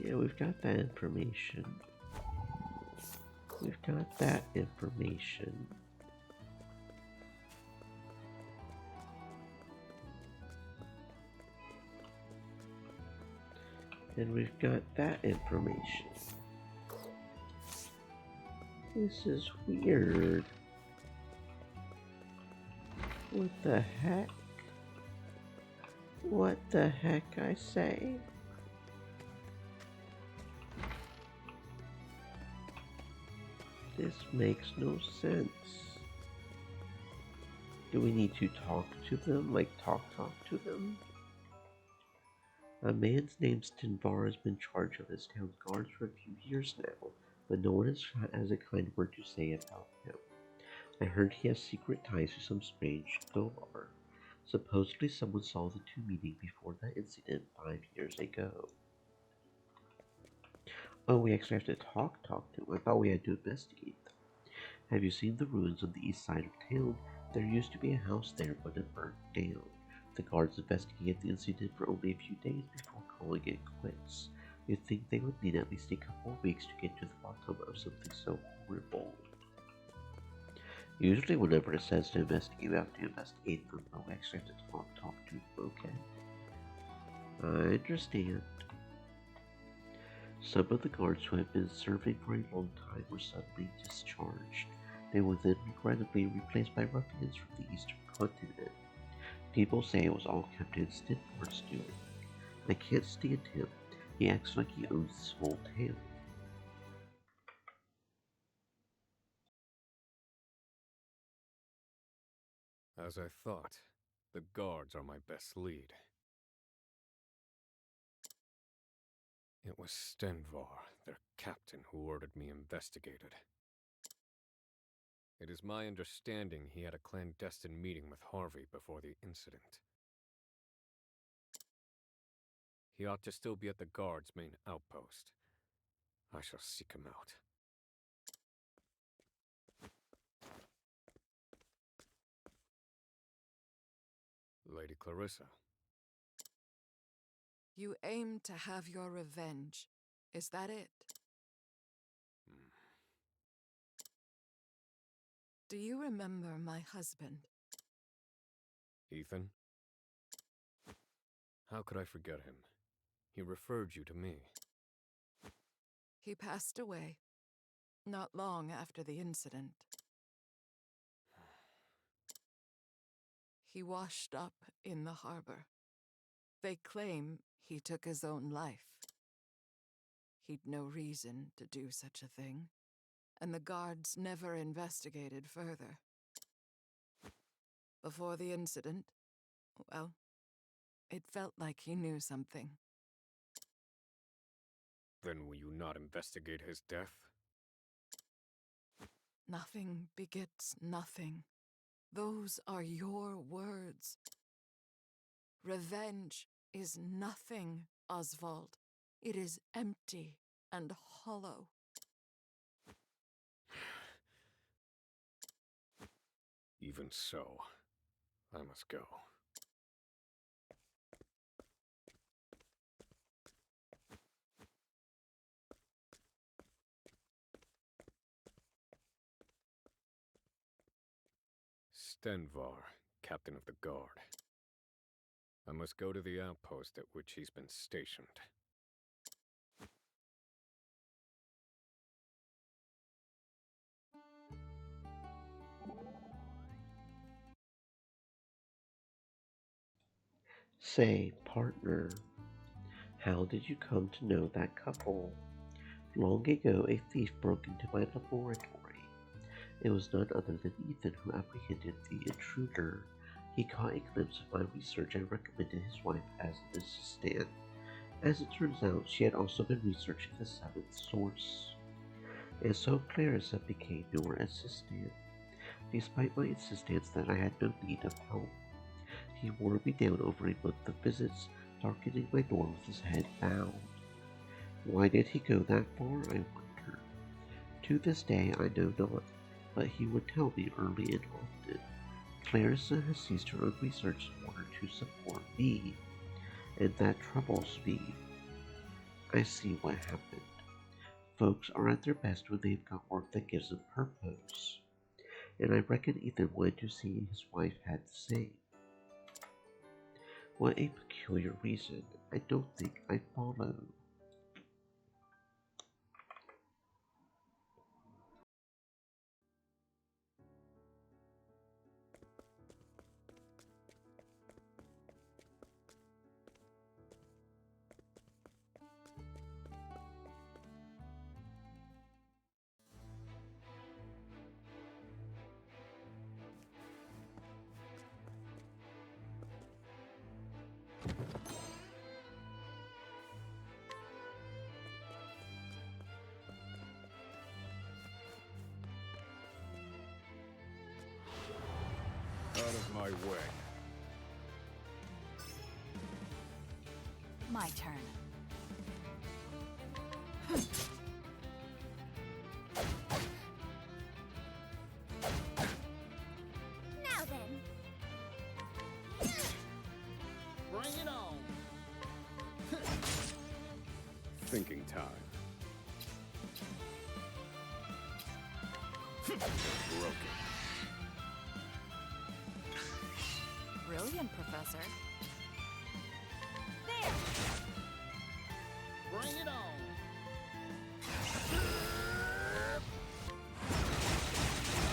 Yeah, we've got that information. We've got that information. And we've got that information. This is weird. What the heck? What the heck, I say? This makes no sense. Do we need to talk to them? Like, talk to them? A man's named Stinvar has been in charge of this town's guards for a few years now, but no one has a kind word to say about him. I heard he has secret ties to some strange Golar. Supposedly someone saw the 2 meeting before that incident 5 years ago. Oh, we actually have to talk to him. I thought we had to investigate them. Have you seen the ruins on the east side of town? There used to be a house there, but it burned down. The guards investigated the incident for only a few days before calling it quits. You'd think they would need at least a couple of weeks to get to the bottom of something so horrible. Usually whenever it says to investigate, we have to investigate them, but we actually have to talk to them, okay? I understand. Some of the guards who had been serving for a long time were suddenly discharged. They were then regrettably replaced by ruffians from the eastern continent. People say it was all Captain Stinfar's doing. I can't stand him. He acts like he owns this whole town. As I thought, the guards are my best lead. It was Stenvar, their captain, who ordered me investigated. It is my understanding he had a clandestine meeting with Harvey before the incident. He ought to still be at the guard's main outpost. I shall seek him out. Lady Clarissa. You aim to have your revenge. Is that it? Hmm. Do you remember my husband? Ethan? How could I forget him? He referred you to me. He passed away not long after the incident. He washed up in the harbor. They claim he took his own life. He'd no reason to do such a thing, and the guards never investigated further. Before the incident, well, it felt like he knew something. Then will you not investigate his death? Nothing begets nothing. Those are your words. Revenge is nothing, Oswald. It is empty and hollow. Even so, I must go. Stenvar, captain of the guard. I must go to the outpost at which he's been stationed. Say, partner, how did you come to know that couple? Long ago, a thief broke into my laboratory. It was none other than Ethan who apprehended the intruder. He caught a glimpse of my research and recommended his wife as an assistant. As it turns out, she had also been researching the seventh source. And so Clarissa became your assistant. Despite my insistence that I had no need of help, he wore me down over a month of visits, darkening my door with his head bowed. Why did he go that far, I wonder? To this day I know not, but he would tell me early and often. Clarissa has ceased her own research in order to support me, and that troubles me. I see what happened. Folks are at their best when they've got work that gives them purpose, and I reckon Ethan wanted to see his wife had the same. What a peculiar reason. I don't think I follow. Out of my way. My turn. Now then. Bring it on. Thinking time. Broken. Brilliant, Professor. There. Bring it on.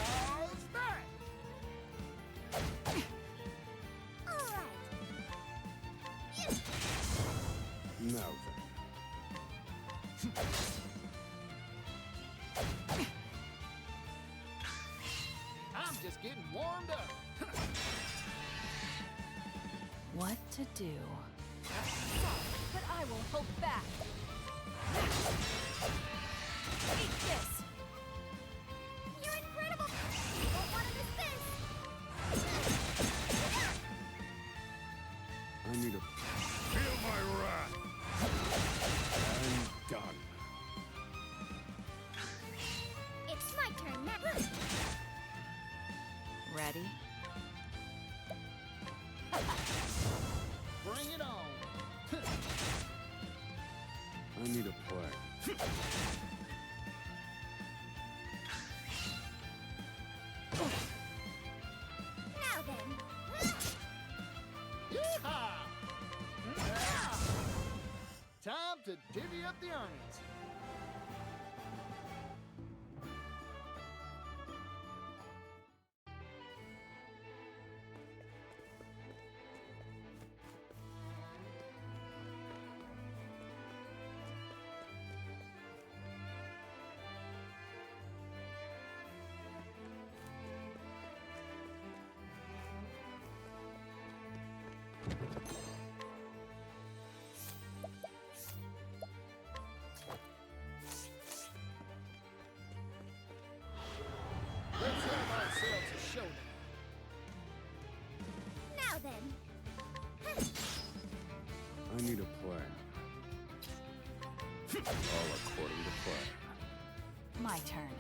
How's that? All right. Now then. I'm just getting warmed up. What to do? But I won't hold back. Eat this. You're incredible. You won't want to miss this. I need a... Feel my wrath! I'm done. It's my turn now. Ready? Bring it on. I need a plan. Now then. Yeehaw! Time to divvy up the earnings. Let's have ourselves a showdown. Now then. I need a plan. All according to plan. My turn.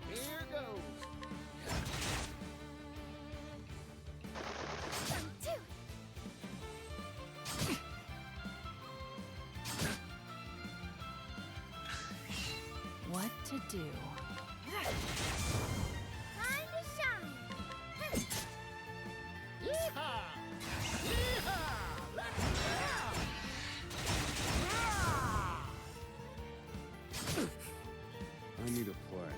Here goes. 1, 2. What to do? Time to shine. Yeehaw! Yeehaw! Let's go! I need a plan.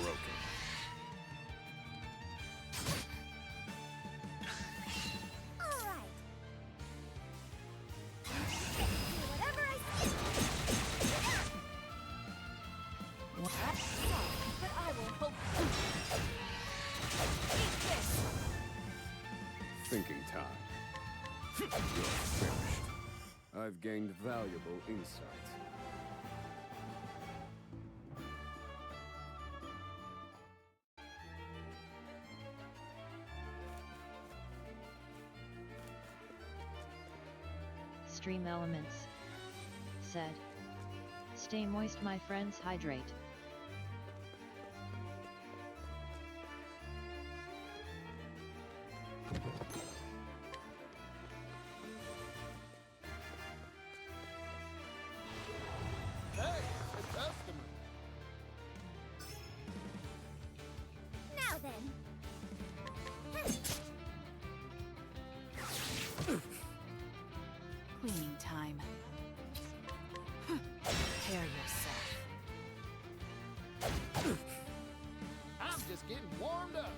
Broken. All right. Do whatever I say. What? But I will hope. Eat this! Thinking time. You're finished. I've gained valuable insight. Stream elements. Said. Stay moist, my friends, hydrate. Hey, a customer. Now then. Cleaning time. Prepare yourself. I'm just getting warmed up.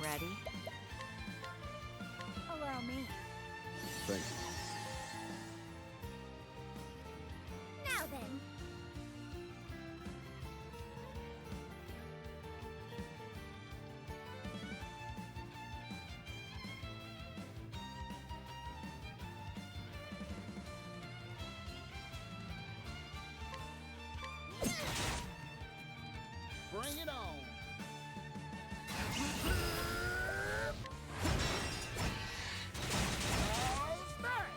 Ready? Allow me. Thank you. Now then. Bring it on. How's that?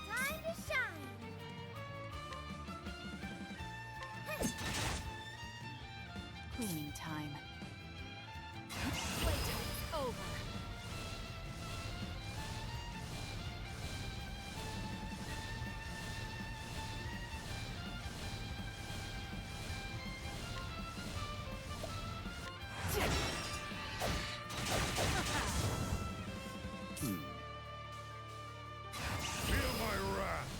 Time to shine. Cleaning time. Playtime's over. Feel my wrath.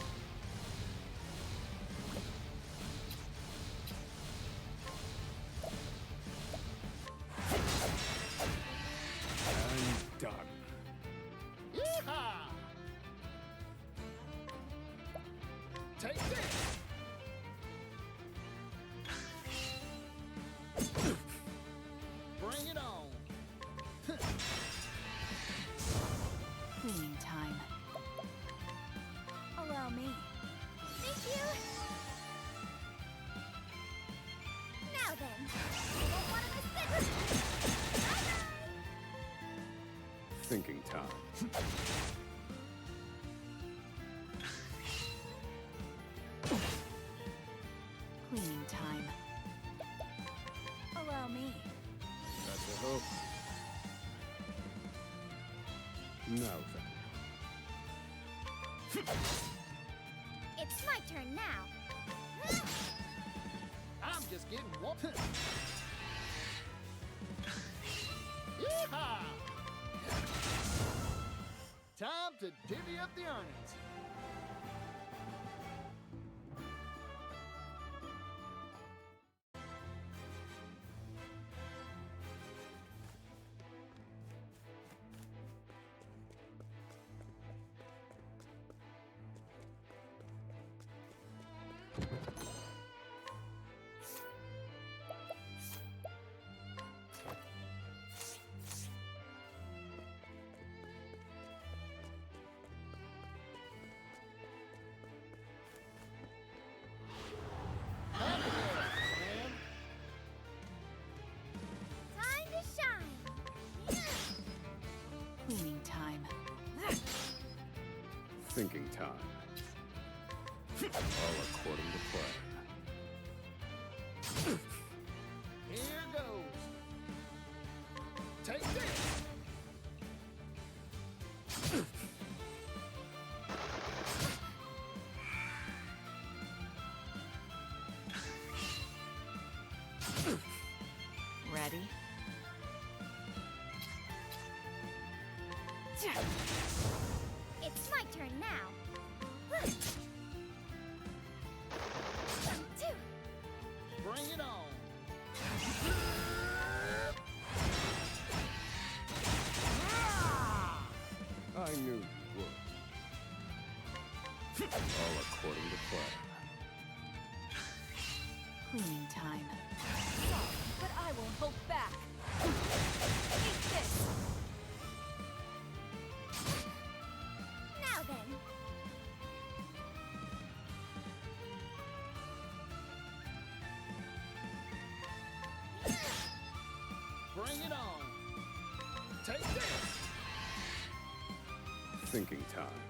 Now then, you won't want to miss this! Bye-bye! Thinking time. Cleaning time. Allow me. That's a hope. Now then. It's my turn now. I'm just getting warm. Yeehaw! Time to divvy up the earnings. Time to shine. Cleaning time. Thinking time. All according to plan. Here goes. Take this. Ready? It's my turn now. One, two. Bring it on. I knew you would. All according to plan. Cleaning time. Sorry, but I won't hold back. Eat this! Now then. Bring it on. Take this. Thinking time.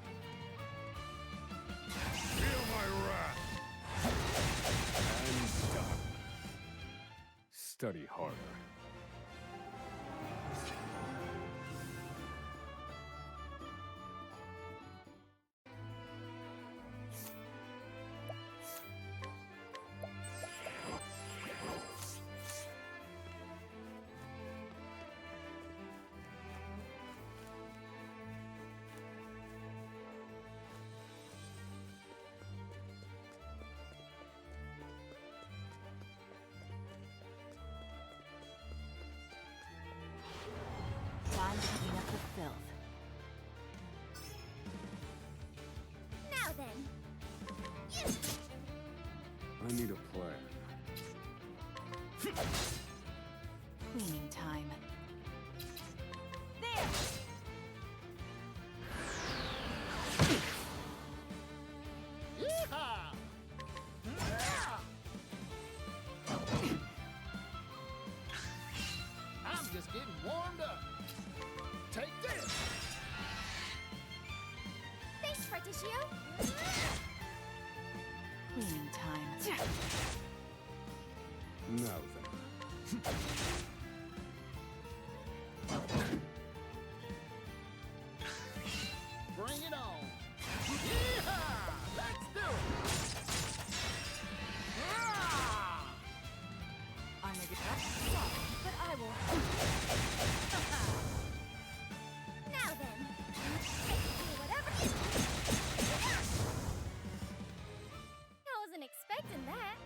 Feel my wrath. And done. Study harder. Time to clean up the filth. Now then. I need a plan. Cleaning time. There! Yeehaw! I'm just getting warmed up. Take this. Thanks, Particio. Cleaning time. Now then. Bring it on. Yeehaw! Let's do it. Ah! I'm a good sorry, but I will. Now then. I can do whatever. I wasn't expecting that.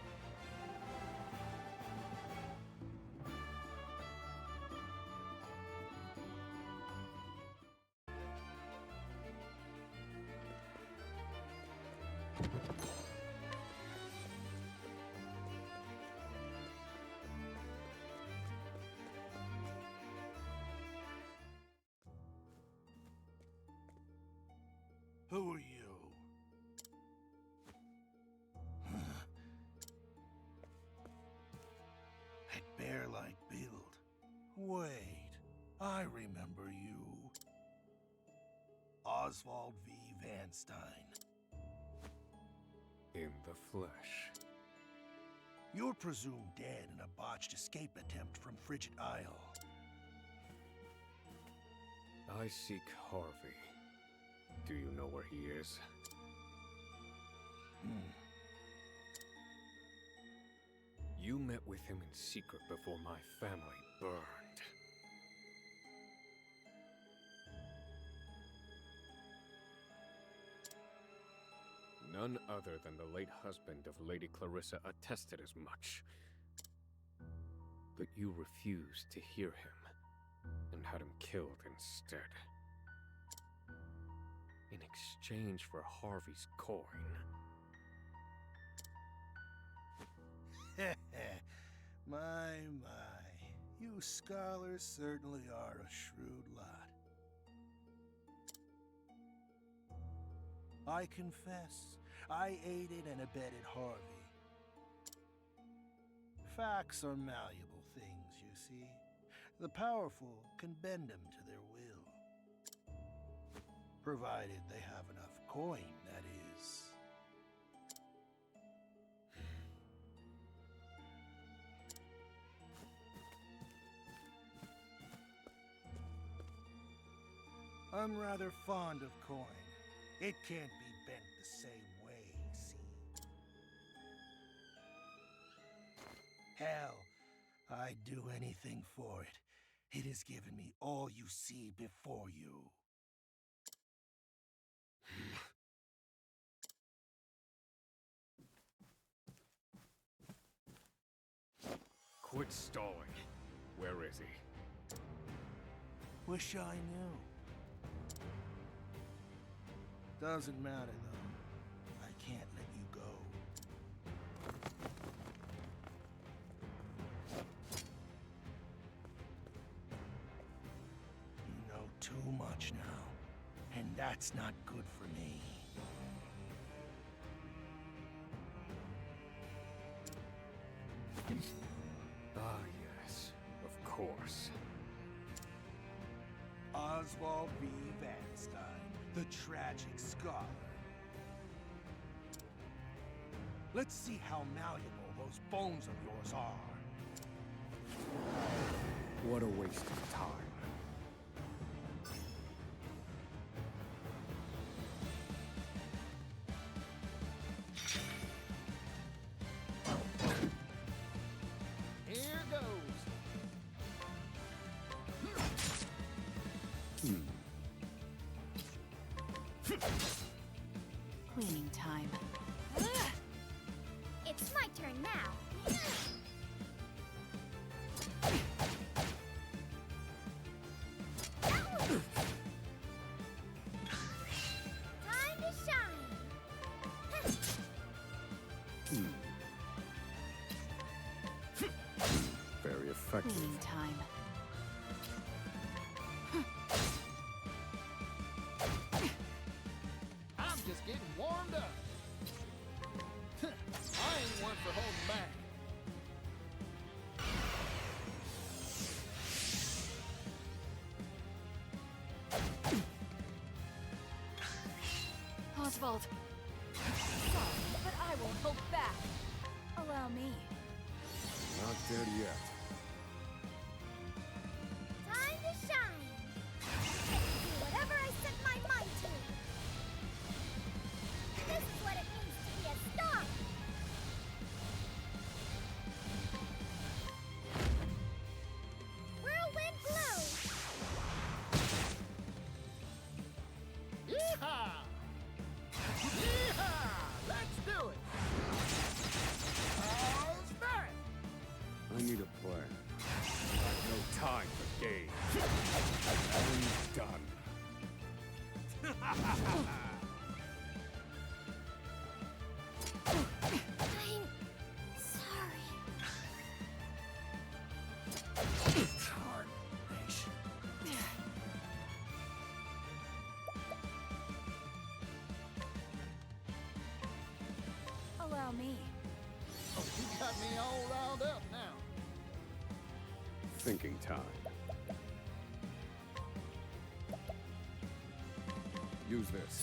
Who are you? Wait, I remember you. Oswald V. Van Stein. In the flesh. You're presumed dead in a botched escape attempt from Frigid Isle. I seek Harvey. Do you know where he is? You met with him in secret before my family burned. None other than the late husband of Lady Clarissa attested as much. But you refused to hear him, and had him killed instead. In exchange for Harvey's coin. My. You scholars certainly are a shrewd lot. I confess, I aided and abetted Harvey. Facts are malleable things, you see. The powerful can bend them to their will. Provided they have enough coin, that is. I'm rather fond of coin. It can't be bent the same way, see? Hell, I'd do anything for it. It has given me all you see before you. Quit stalling. Where is he? Wish I knew. Doesn't matter, though. I can't let you go. You know too much now, and that's not good for me. Ah, yes, of course. Oswald V. Van Stein, the tragic scholar. Let's see how malleable those bones of yours are. What a waste of time. Here goes. Cleaning time. It's my turn now. Time to shine. Very effective. Cleaning time. I'm just getting warmed up. I ain't one for holding back. Oswald. Sorry, but I won't hold back. Allow me. Not dead yet. Time to shine. Do whatever I set my mind to. This is what it means to be a star. Whirlwind blows. Yeehaw! Yeehaw! Let's do it! How's that? I need a plan. I've no time for games. I'm done. I'm sorry. Tarnation. Allow me. Oh, you got me all riled up now. Thinking time. Use this.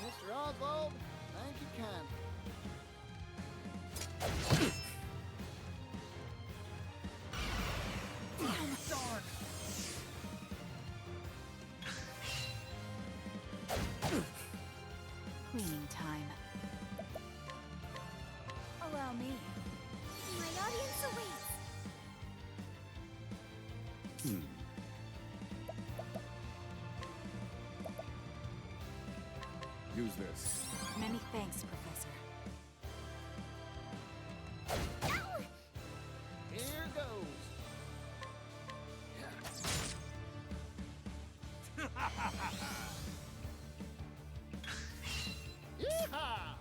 Mr. Oswald, thank you kindly. Darn! Cleaning time. Allow me. My audience awaits. Use this. Many thanks, Professor. Ow! Here goes. Yeehaw!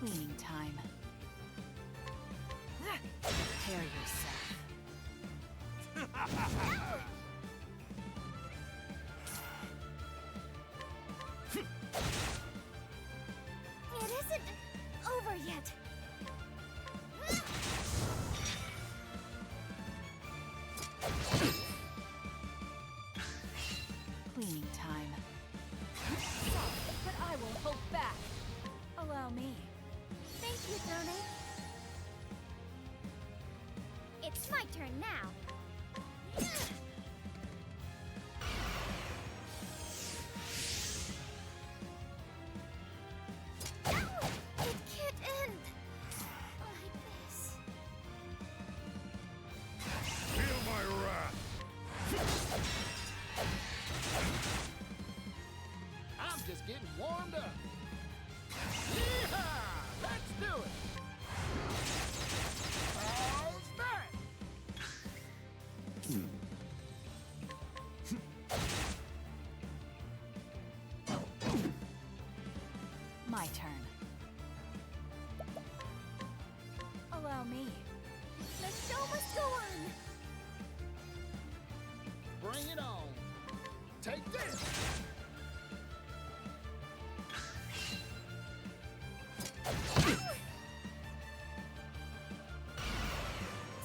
Cleaning time. Prepare yourself. It isn't over yet. Cleaning time. Sorry, but I won't hold back. Allow me. Thank you, Tony. It's my turn now. Ow! It can't end like this. Feel my wrath. I'm just getting warmed up. Yeehaw! Let's do it. How's that? My turn. Allow me. The show must go on. Bring it on. Take this.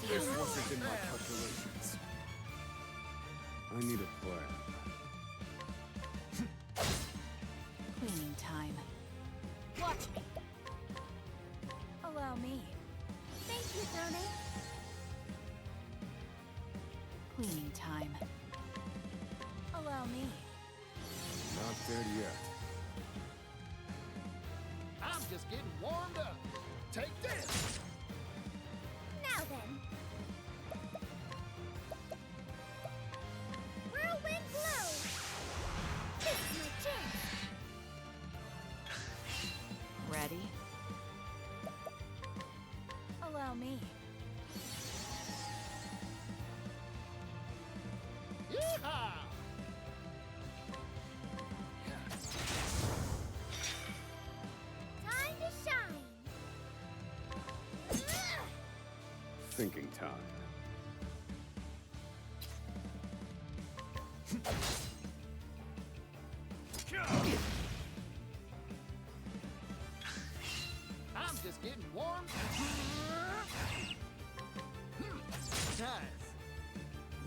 This wasn't in my calculations. I need a plan. Cleaning time. Watch me. Allow me. Thank you, Tony. Cleaning time. Allow me. Not dead yet. I'm just getting warmed up. Take this. Now then. Whirlwind blow. This is my chance. Ready? Allow me. Yeehaw! Time to shine. Thinking time. I'm just getting warmed. Nice.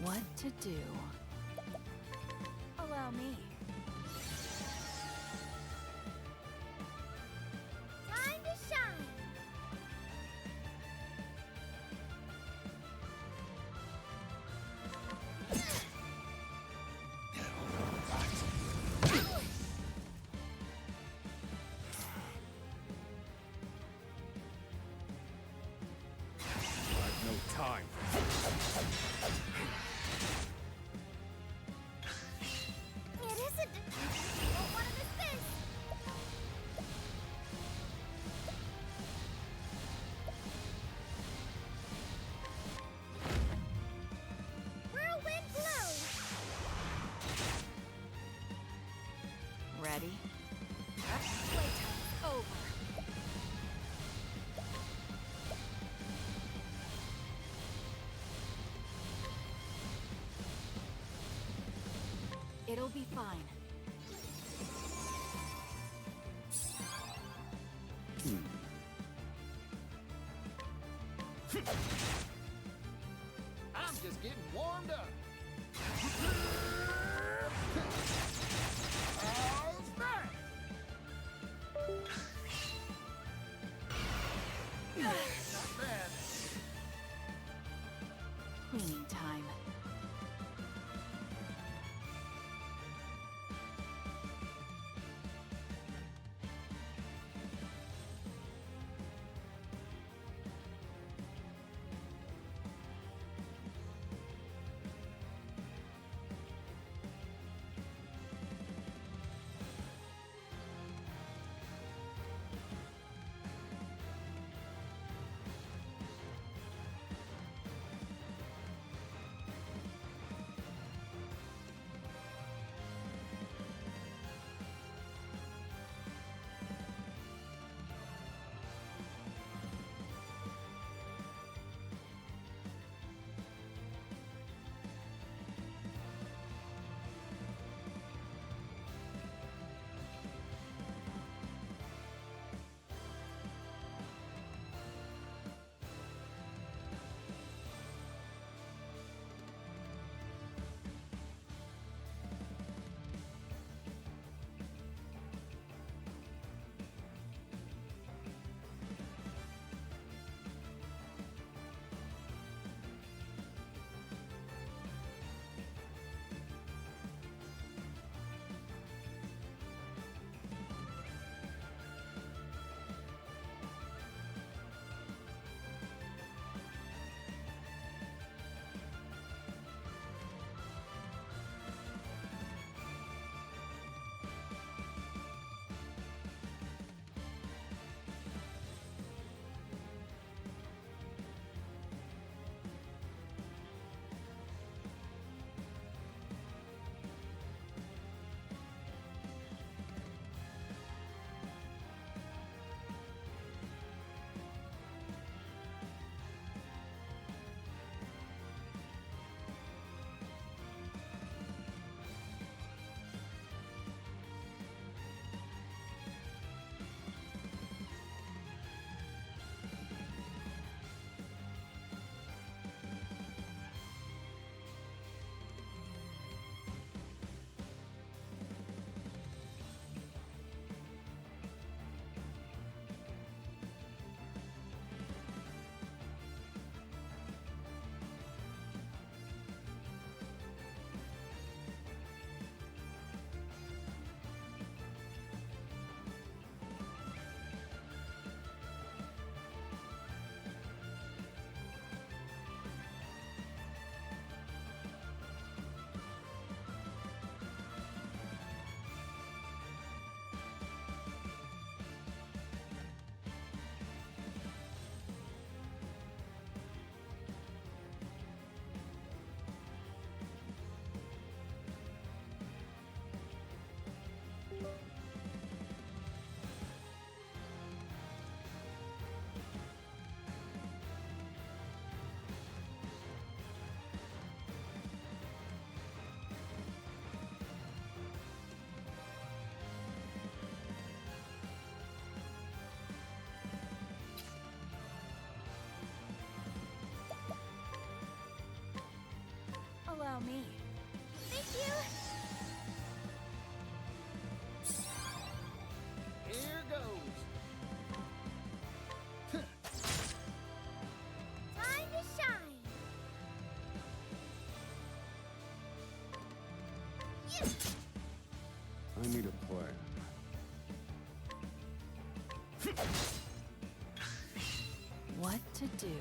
What to do? Allow me. Time to shine. I've no time. It isn't. Won't want to miss this. Whirlwind blow. Ready? Playtime's over. It'll be fine. I'm just getting warmed up. Allow me. Thank you. Here goes. Time to shine. Yes. I need a plan. What to do?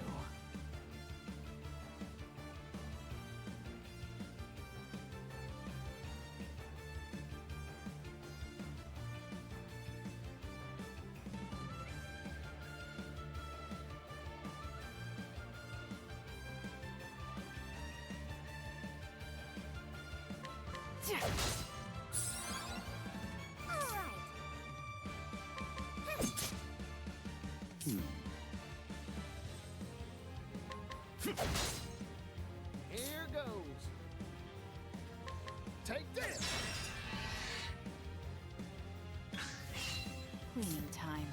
All right. Here goes. Take this. Cleaning time.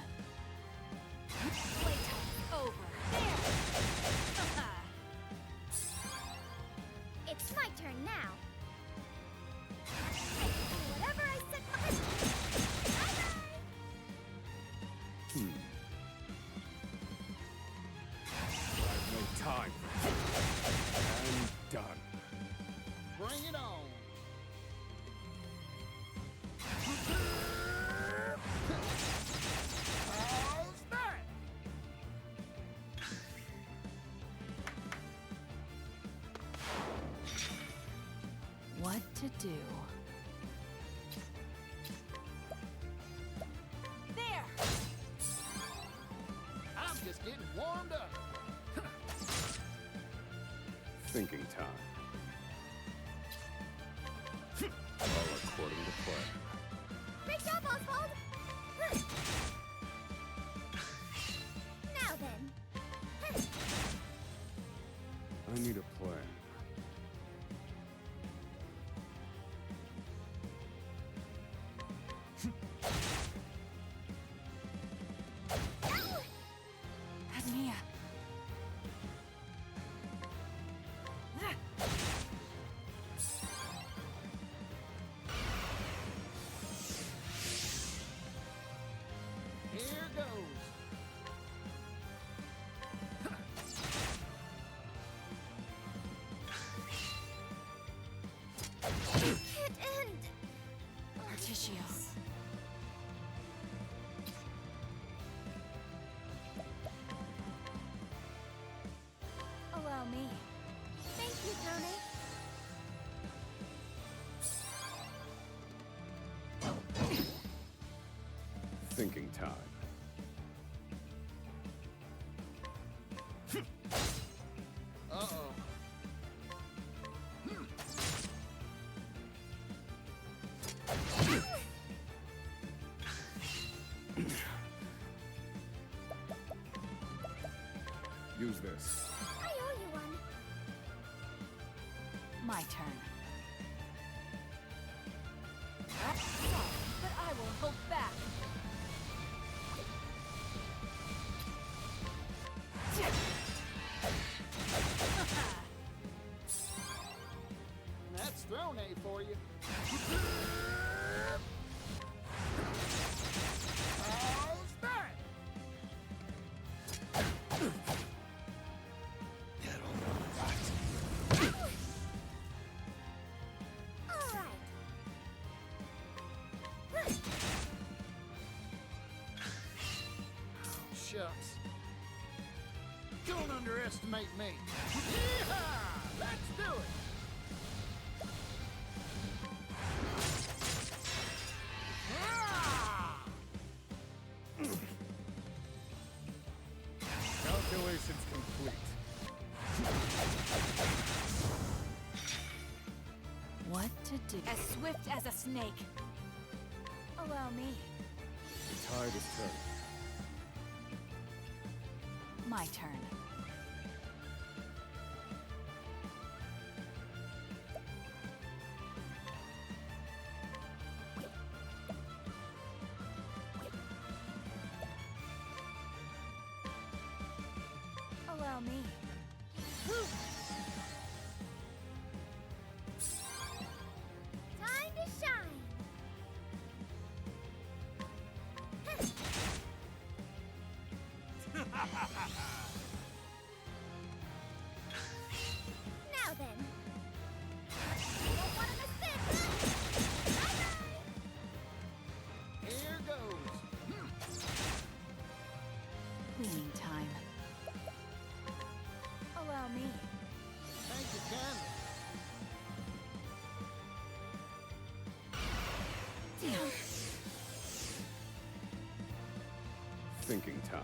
Playtime's over. There! It's my turn now. Whatever I set my... Bye-bye! I've no time for this. And done. Bring it on. How's that? What to do? There! I'm just getting warmed up. Thinking time. All according to plan. Great job, Oswald! Now then. I need a plan. Admia. Here goes. Can't end. Articio. Allow me. Thank you, Tony. Thinking time. Uh-oh. Use this. I owe you one. My turn. That's soft, but I will hold back. That's Throne A for you. How's that? All right. Shucks. Don't underestimate me. Yeehaw! Let's do it! Ah! Calculations complete. What to do? As swift as a snake. Allow me. The tide is turning. My turn. Allow me. Now then. Don't want to miss this. Bye-bye. Here goes. Cleaning time. Allow me. Thank you, Ken. Thinking time.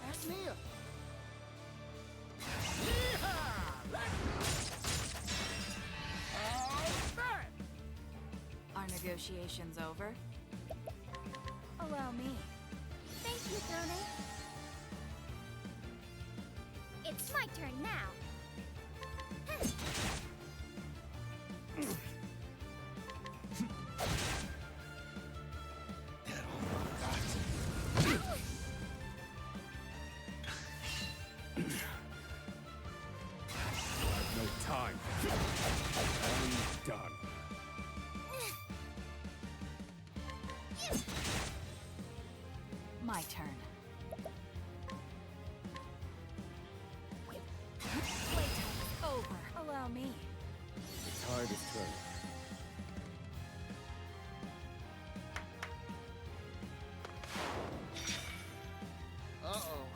That's Mia. Yeehaw! All right. Are negotiations over? Allow me. Thank you, Throne. It's my turn now. I've no time. I'm done. My turn. Playtime is over. Allow me. The tide is turning. Uh-oh.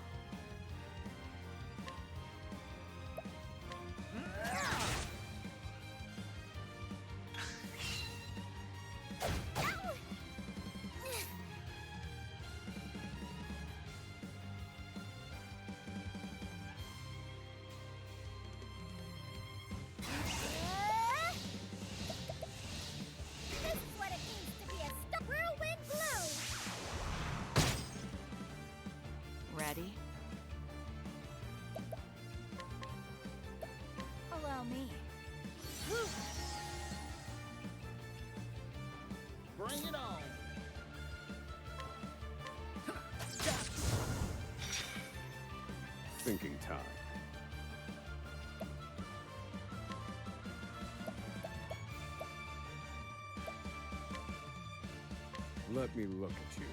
This is what it means to be a whirlwind blow. Ready? Allow me. Bring it on. Thinking time. Let me look at you.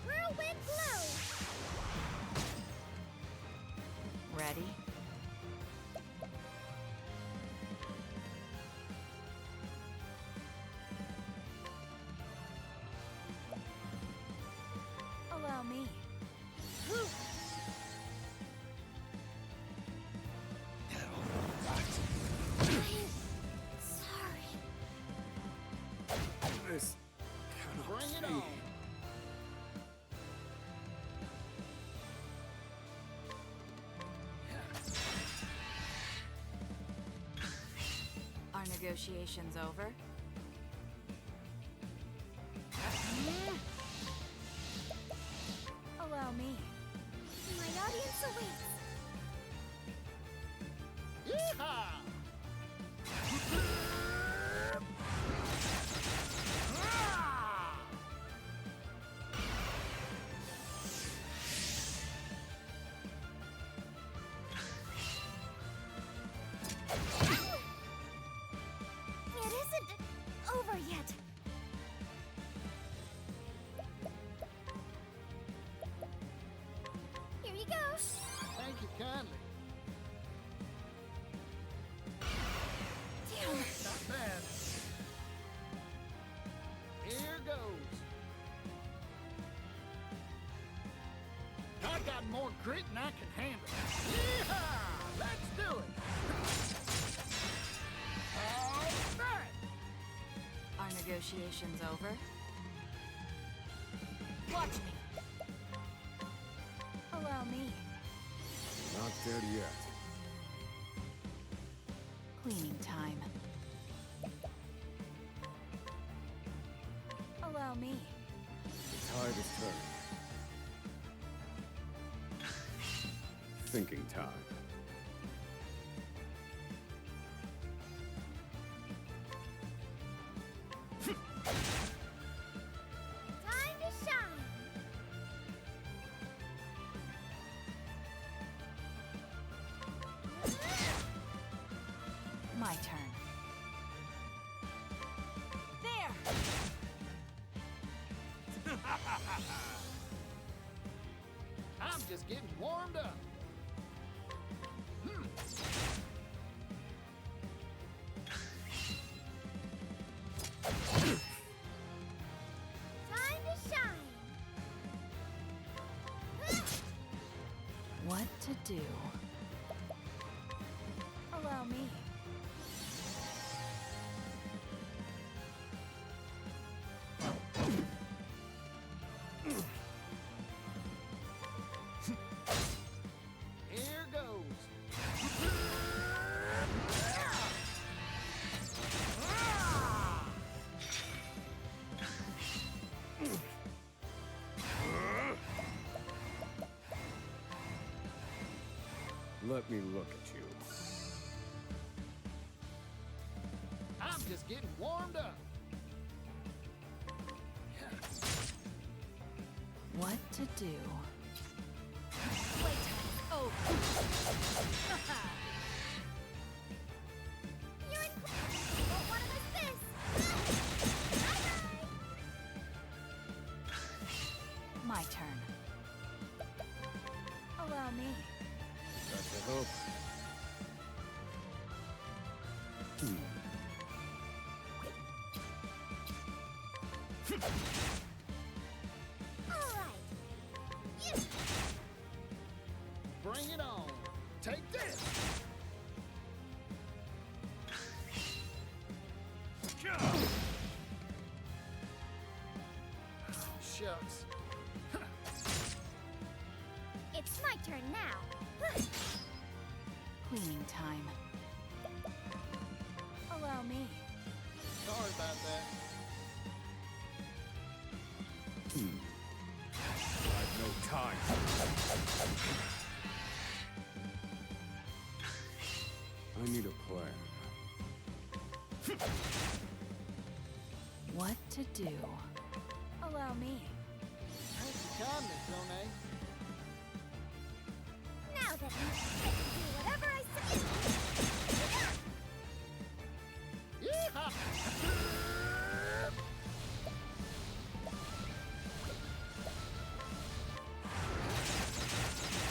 Whirlwind blow. Ready? Allow me. Sorry. This cannot Bring it be. on. Are negotiations over? Allow me. My audience awaits. Yeehaw! It isn't over yet. Here you go. Thank you kindly. Not bad. Here goes. I got more grit than I can handle. Yeehaw! Let's do it. All right. Are negotiations over? Watch me. Allow me. Not dead yet. Cleaning time. Allow me. The tide is turning. Thinking time. just getting warmed up. Time to shine. What to do? Allow me. Here goes. Let me look at you. I'm just getting warmed up. What to do? Playtime's over. You're in. Won't want to miss this. Bye-bye. My turn. Allow me. Got to hope. All right. You. Bring it on. Take this. Shucks. It's my turn now. Cleaning time. Allow me. Sorry about that. I've no time. I need a plan. What to do? Allow me. Thanks for kindness, Zone. Now that you can do whatever I say. Yeehaw!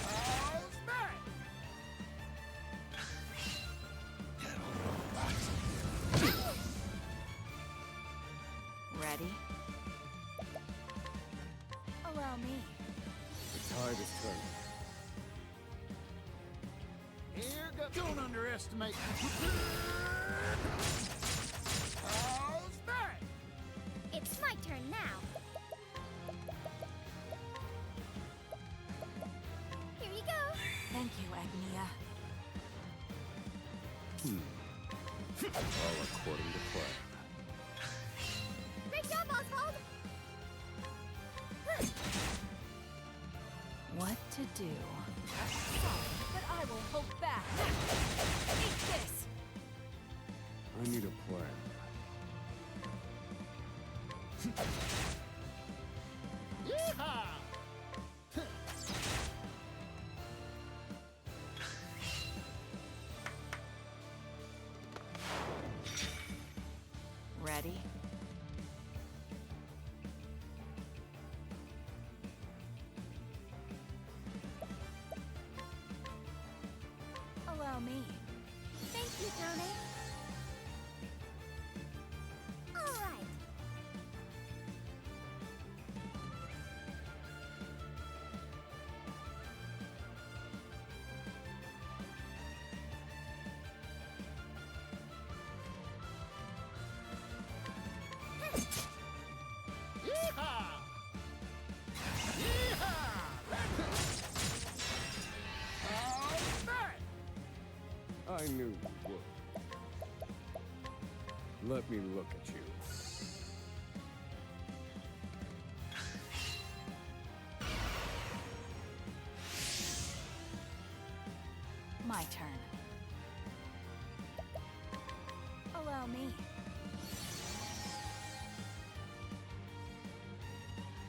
How's that? Ready? Allow me. The tide is turning. Here goes. Don't underestimate. How's that? It's my turn now. Here you go. Thank you, Agnia. All according to plan. Great job, Oswald. What to do? But I will hold back. Eat this! I need a plan. Yeehaw! Ready? Allow me. Thank you, Tony. All right. Yeehaw! Yeehaw! How's that? I knew you would. Let me look at you. My turn. Allow me.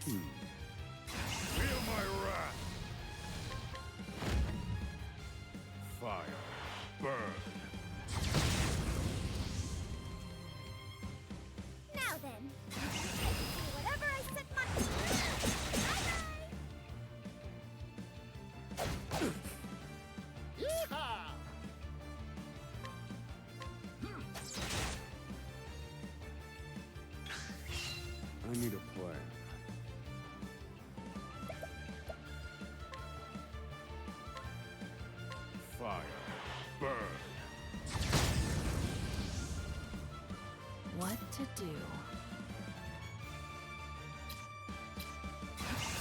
Feel my wrath! Fire, burn! Now then, I can do whatever I set my. Bye-bye. I need a plan. Fire. Burn. What to do?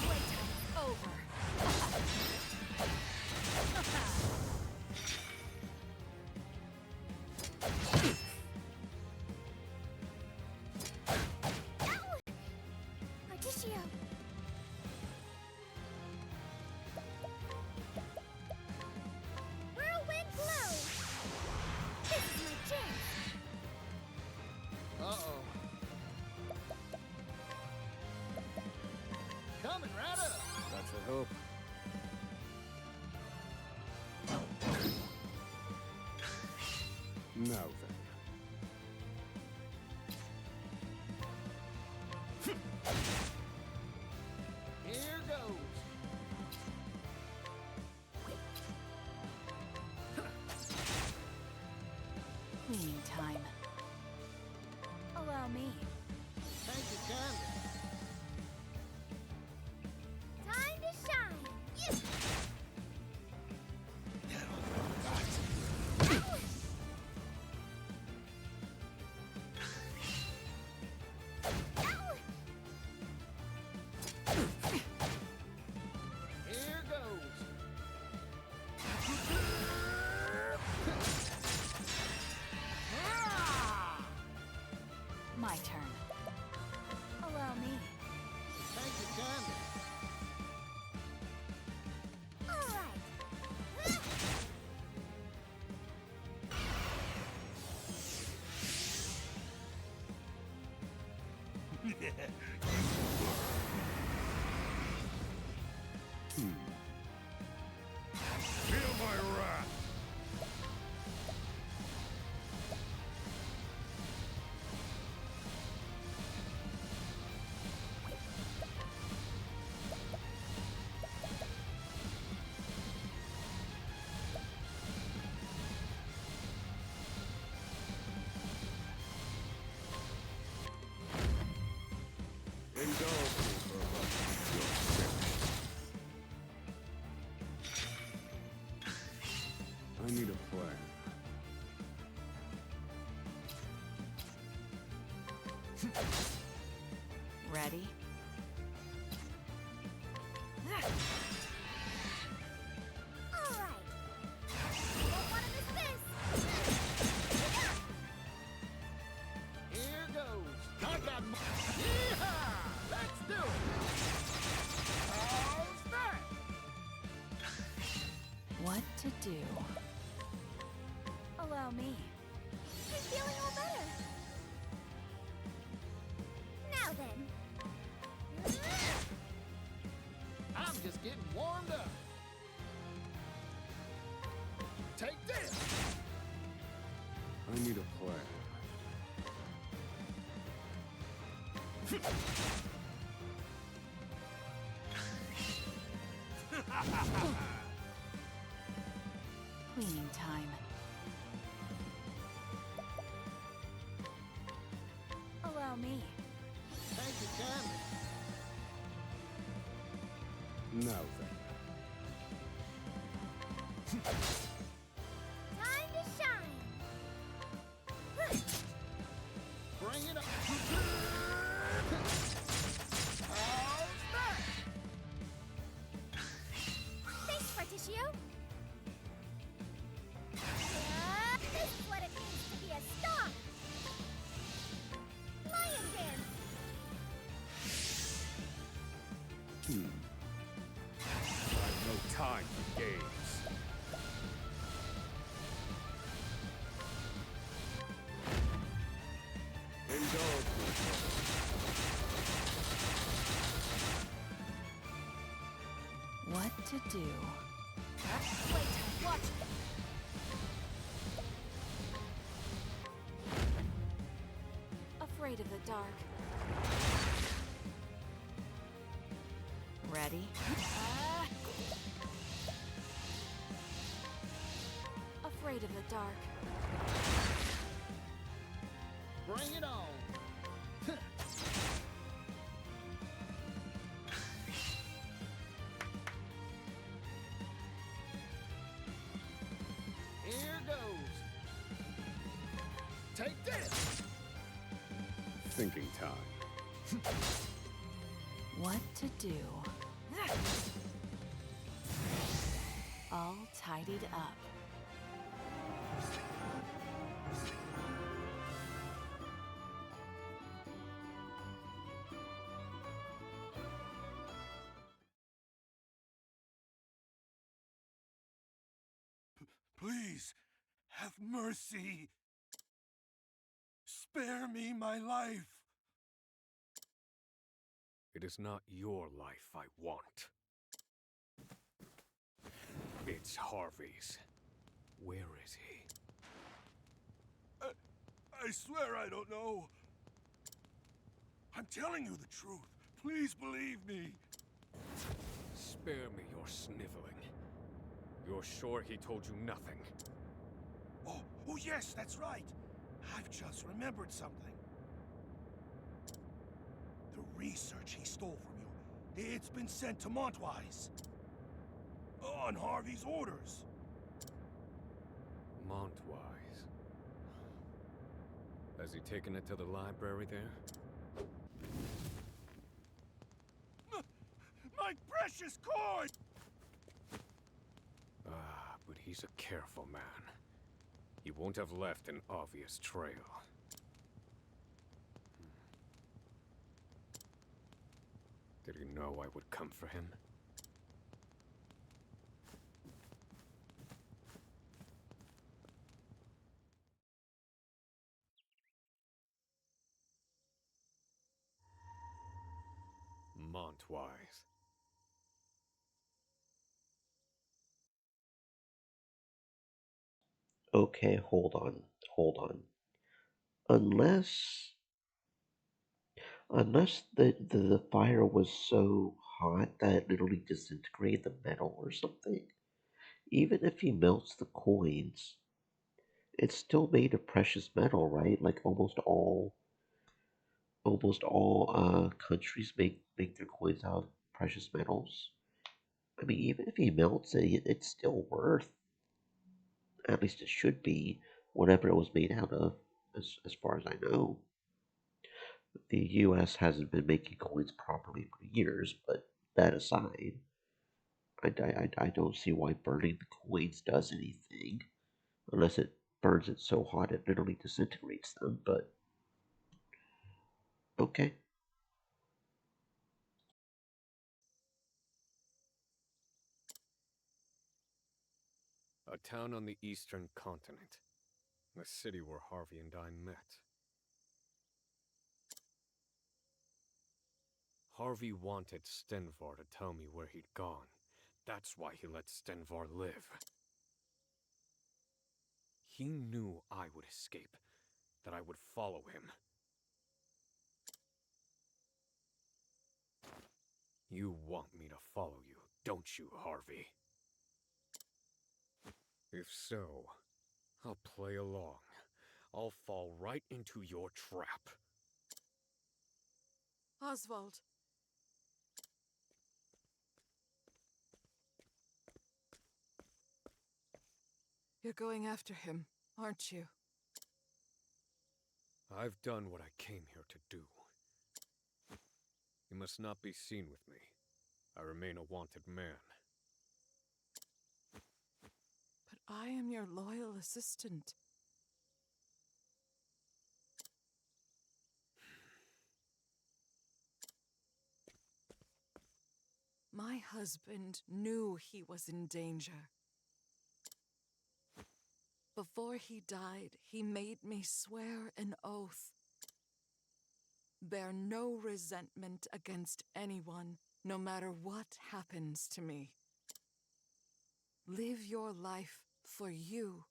Playtime's over. Ow! Articio. Whirlwind blow. This is my chance. Uh-oh. Coming right up. That's a hope. Now then. Here goes. Cleaning time. Allow me. Thank you kindly. Time to shine. Yes. Ow! Here goes. My turn. Allow me. Thank you kindly. All right. Feel my wrath. Indulge me for a moment. I need a plan. Ready? All right. Won't want to miss this. Here goes. I got more. Yeehaw! Let's do it. How's that? What to do? Allow me. I'm feeling all better. Now then. I'm just getting warmed up. Take this. I need a plan. Cleaning time. Allow me. Thank you kindly. Now then. Time to shine. Bring it up. How's that? Thanks, Particio. This is what it means to be a star. Lion dance. I've no time for games. Indulge me. What to do? Wait, watch. Afraid of the dark. Ready? Afraid of the dark. Bring it on. Take this! Thinking time. What to do? All tidied up. Please, have mercy. Spare me my life. It is not your life I want. It's Harvey's. Where is he? I swear I don't know. I'm telling you the truth. Please believe me. Spare me your sniveling. You're sure he told you nothing? Oh yes, that's right. I've just remembered something. The research he stole from you, it's been sent to Montwise. On Harvey's orders. Montwise. Has he taken it to the library there? My precious coin! Ah, but he's a careful man. He won't have left an obvious trail. Did he know I would come for him? Montwise. Okay, hold on. Hold on. Unless the fire was so hot that it literally disintegrated the metal or something. Even if he melts the coins, it's still made of precious metal, right? Like almost all countries make their coins out of precious metals. I mean, even if he melts it, it's still worth. At least it should be whatever it was made out of, as far as I know. The U.S. hasn't been making coins properly for years, but that aside, I don't see why burning the coins does anything, unless it burns it so hot it literally disintegrates them, but okay. A town on the eastern continent. The city where Harvey and I met. Harvey wanted Stenvar to tell me where he'd gone. That's why he let Stenvar live. He knew I would escape, that I would follow him. You want me to follow you, don't you, Harvey? If so, I'll play along. I'll fall right into your trap. Oswald. You're going after him, aren't you? I've done what I came here to do. You must not be seen with me. I remain a wanted man. But I am your loyal assistant. My husband knew he was in danger. Before he died, he made me swear an oath. Bear no resentment against anyone, no matter what happens to me. Live your life for you.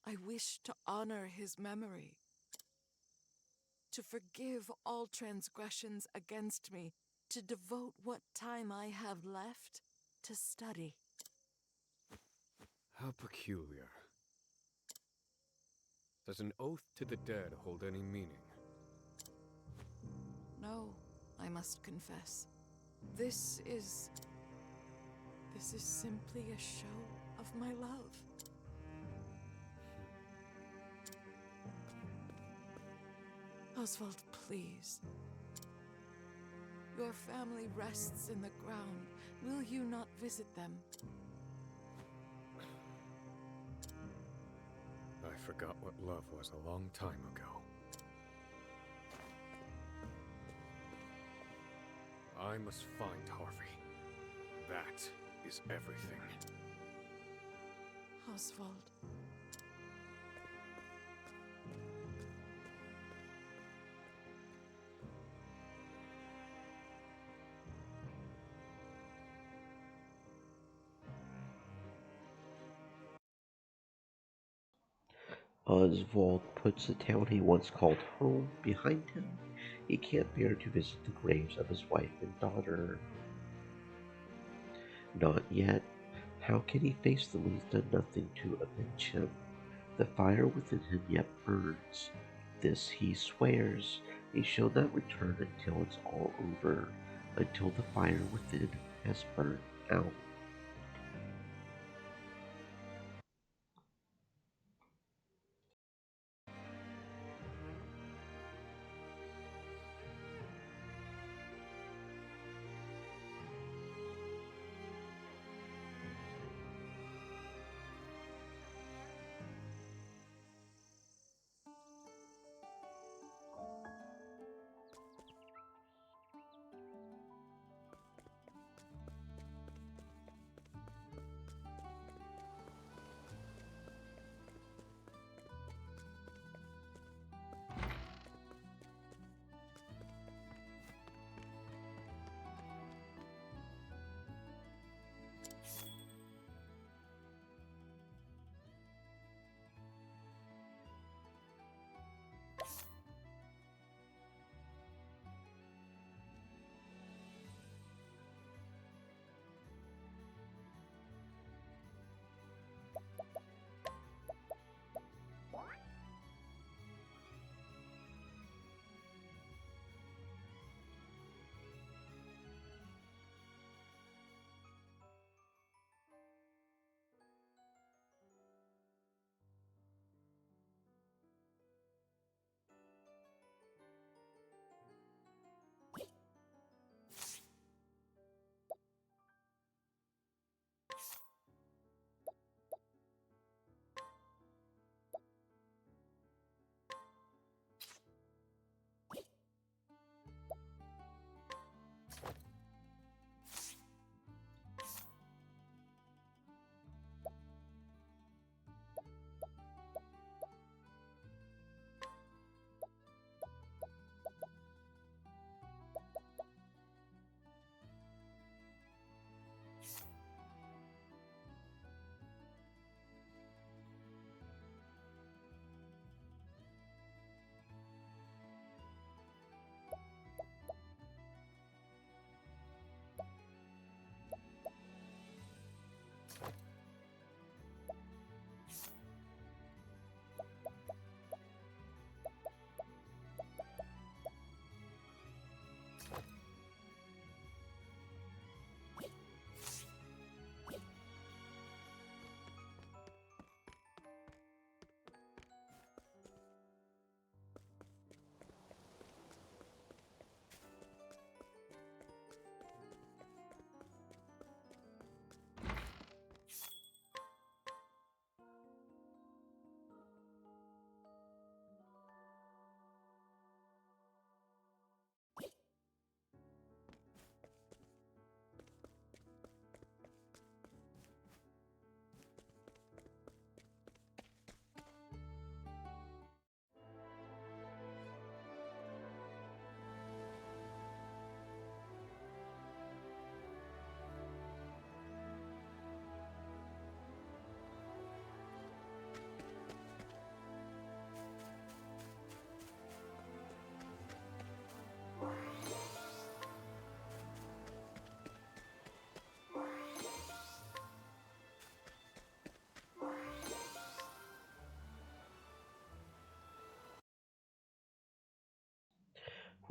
I wish to honor his memory, to forgive all transgressions against me, to devote what time I have left to study. How peculiar. Does an oath to the dead hold any meaning? No, I must confess. This is simply a show of my love. Oswald, please. Your family rests in the ground. Will you not visit them? I forgot what love was a long time ago. I must find Harvey. That is everything. Oswald. Oswald puts the town he once called home behind him. He can't bear to visit the graves of his wife and daughter. Not yet. How can he face them when he's done nothing to avenge him? The fire within him yet burns. This he swears. He shall not return until it's all over, until the fire within has burnt out.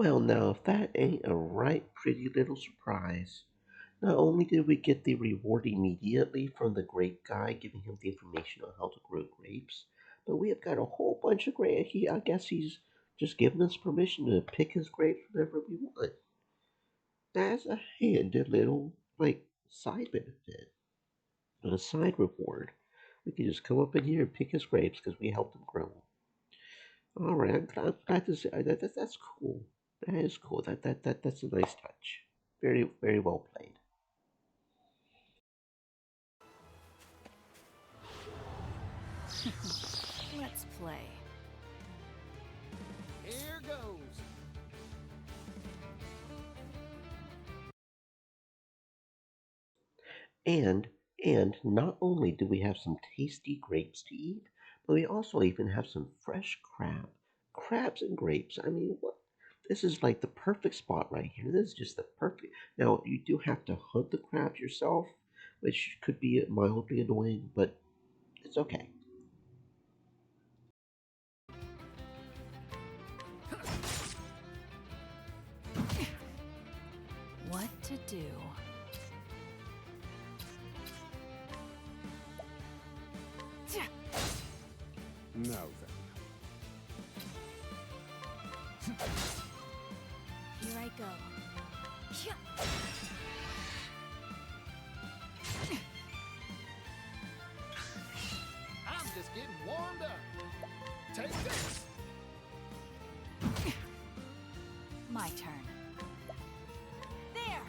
Well, now, if that ain't a right pretty little surprise. Not only did we get the reward immediately from the grape guy giving him the information on how to grow grapes, but we have got a whole bunch of grapes. I guess he's just giving us permission to pick his grapes whenever we want. That's a handy little, like, side benefit and a side reward. We can just come up in here and pick his grapes because we helped him grow. All right, I'm glad to say that's cool. That is cool. That's a nice touch. Very well played. Let's play. Here goes. And and not only do we have some tasty grapes to eat, but we also even have some fresh crabs and grapes. I mean, what? This is like the perfect spot right here. This is just the perfect. Now you do have to hunt the crabs yourself, which could be mildly annoying, but it's okay. What to do? Now then. Here I go. I'm just getting warmed up. Take this. My turn. There!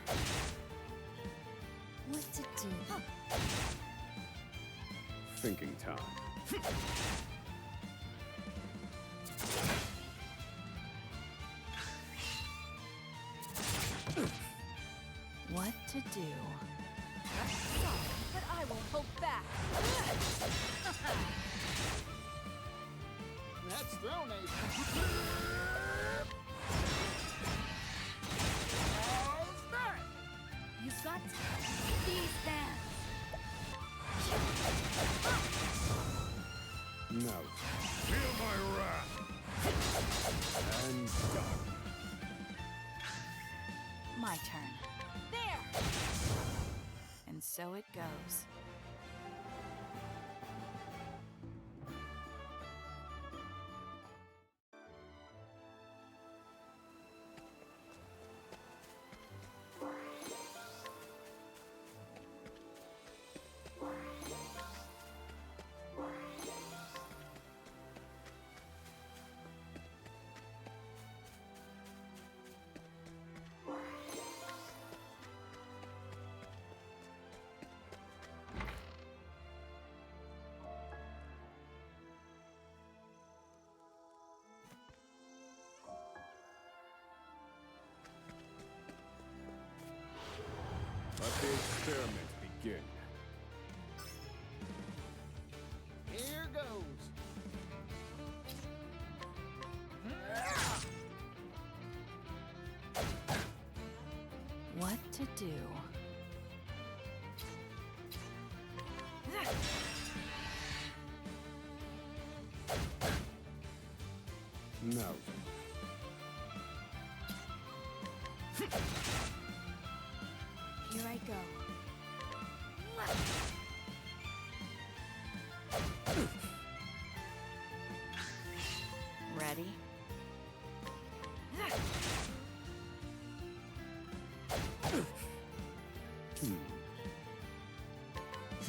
What to do? Thinking time. What to do? Sorry, but I won't hold back. That's thrown a. How's that? You've got these bands. Now, feel my wrath. And done. My turn. There! And so it goes. Let the experiment begin. Here goes. What to do? Now Here I go. Ready?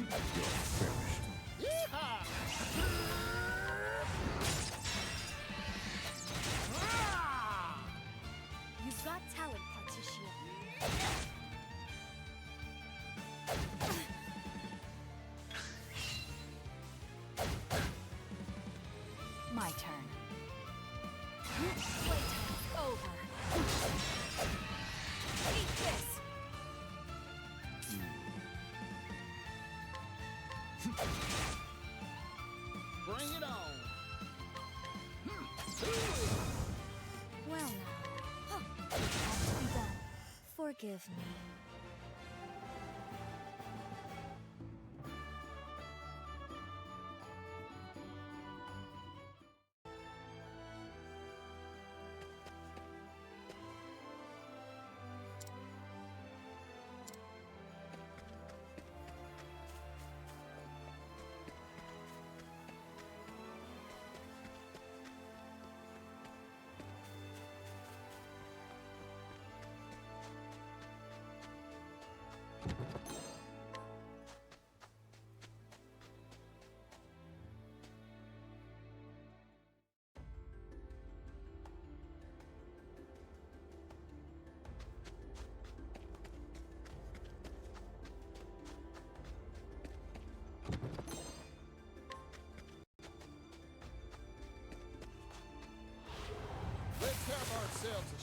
you're finished. Yeehaw! You've got talent, Partition. My turn. Playtime's over. Eat this! Bring it on. Well now. It has to be done. Forgive me.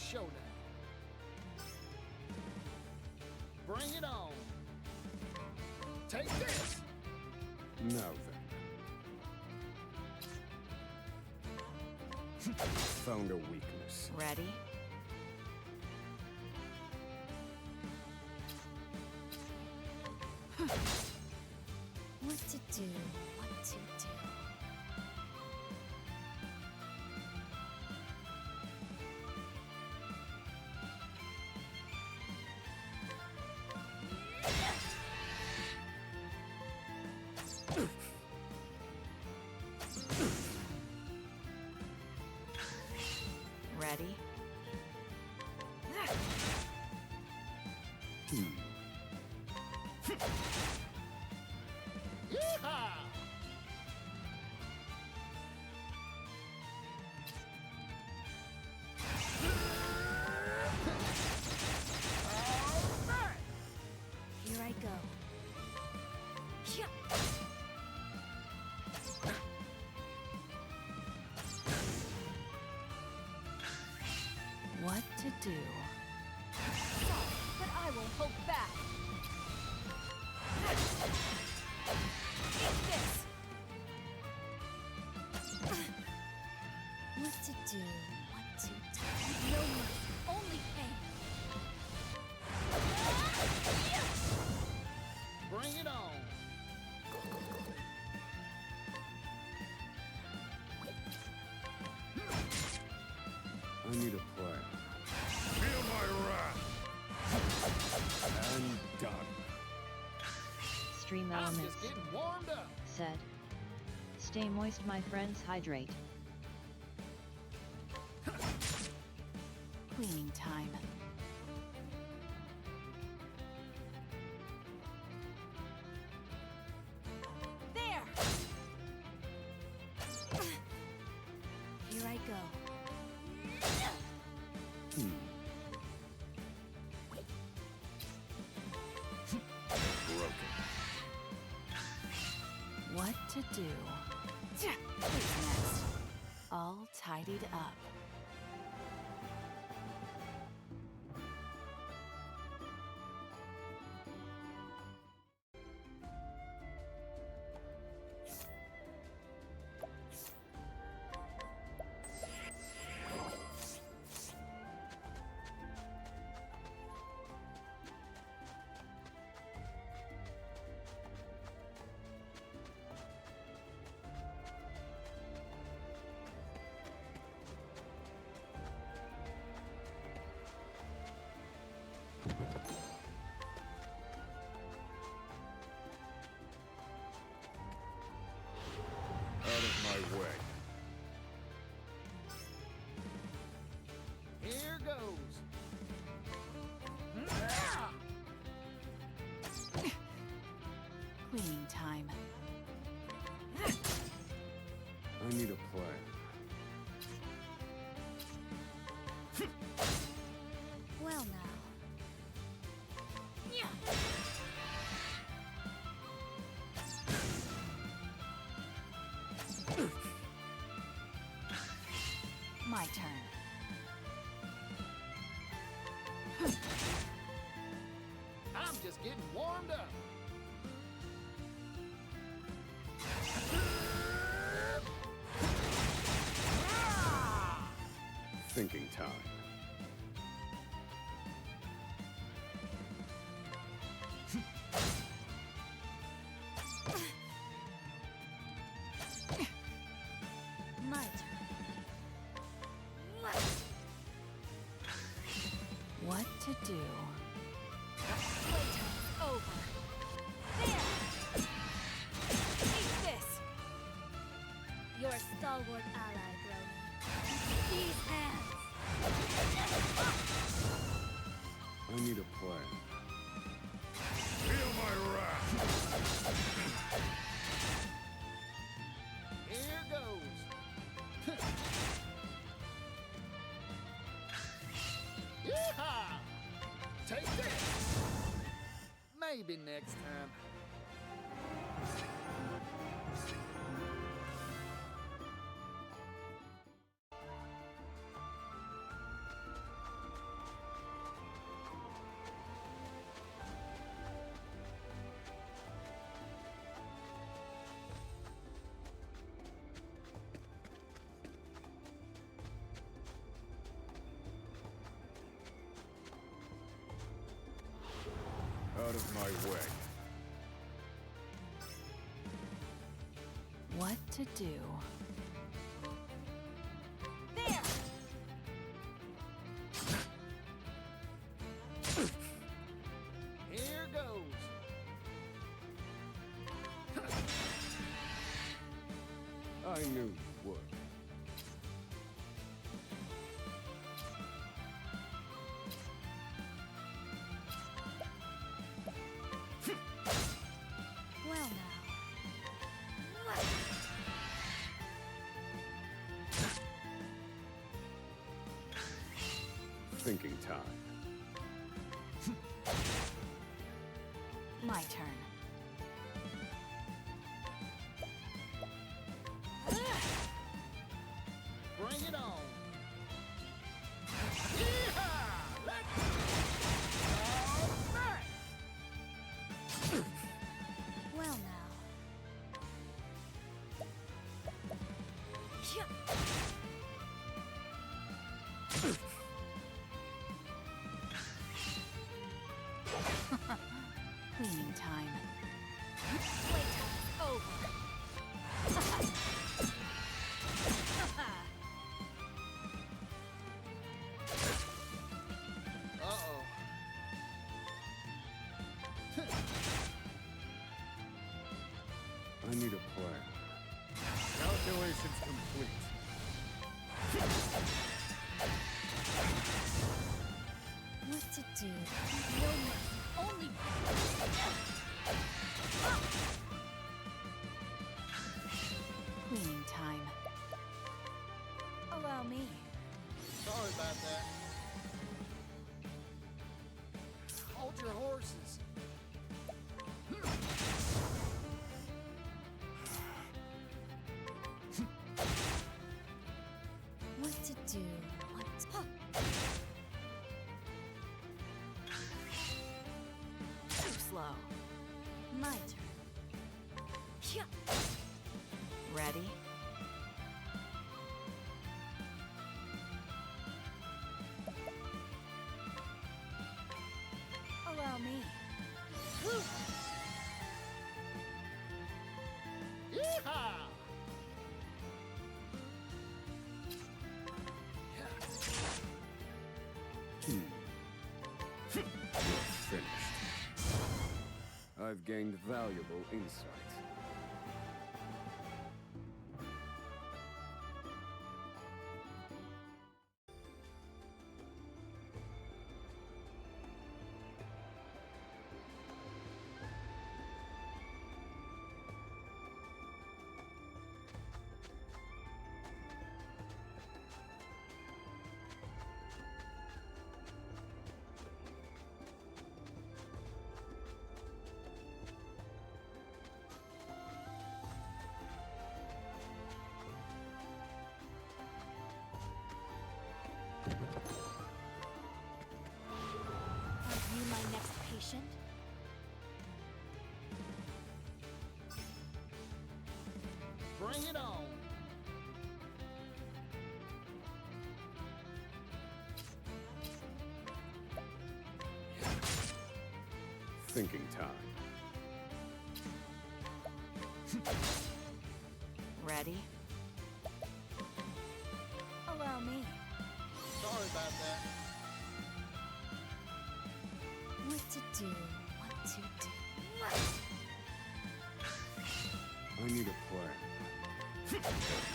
showdown. Bring it on. Take this. Now then. Found a weakness. Ready? What to do? What to do? Ready? Yeehaw! All right. Here I go. Yeah. What to do? But I won't hold back. Eat this. What to do? What to do? No mercy, only pain. Bring it on. I need a plan. Feel my wrath. And done. Stream I'm elements just getting warmed up. said. Stay moist, my friends, hydrate. Cleaning time. There. Here I go. Broken. What to do? Who's next? All tidied up. Out of my way. Here goes. Cleaning time. I need a plan. Well now. My turn. I'm just getting warmed up. Thinking time. My turn. What to do? Playtime's over. There! Eat this! You're a stalwart ally, Brony. These hands! I need a plan. Feel my wrath. Here goes. Yeehaw! Take this. Maybe next time. out of my way. What to do? There! Here goes. I knew you would. Well now. Thinking time. My turn. Bring it on. Yeehaw! Let's all right. Well now. Cleaning time. Playtime's over. Uh-oh. I need a plan. Calculations complete. What to do? No mercy. Only. Cleaning time. Allow me. Sorry about that. Hold your horses. What to do? What? Too slow. My turn. Ready? Allow me. Yeehaw! You're finished. I've gained valuable insight. Are you my next patient? Bring it on. Thinking time. Ready? Allow me. Sorry about that. What to do? What to do? I need a plan.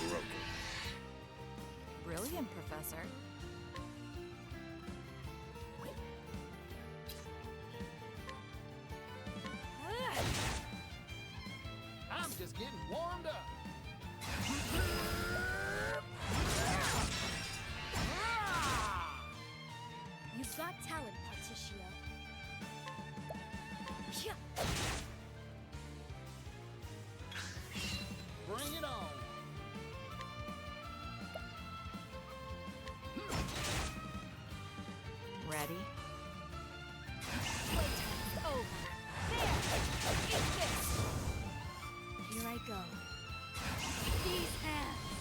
Broken. Brilliant, Professor. I'm just getting warmed up. You've got talent, Particio. Bring it on. Ready? Playtime's over. There! Eat this! Here I go. These hands!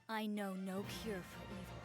I know no cure for evil.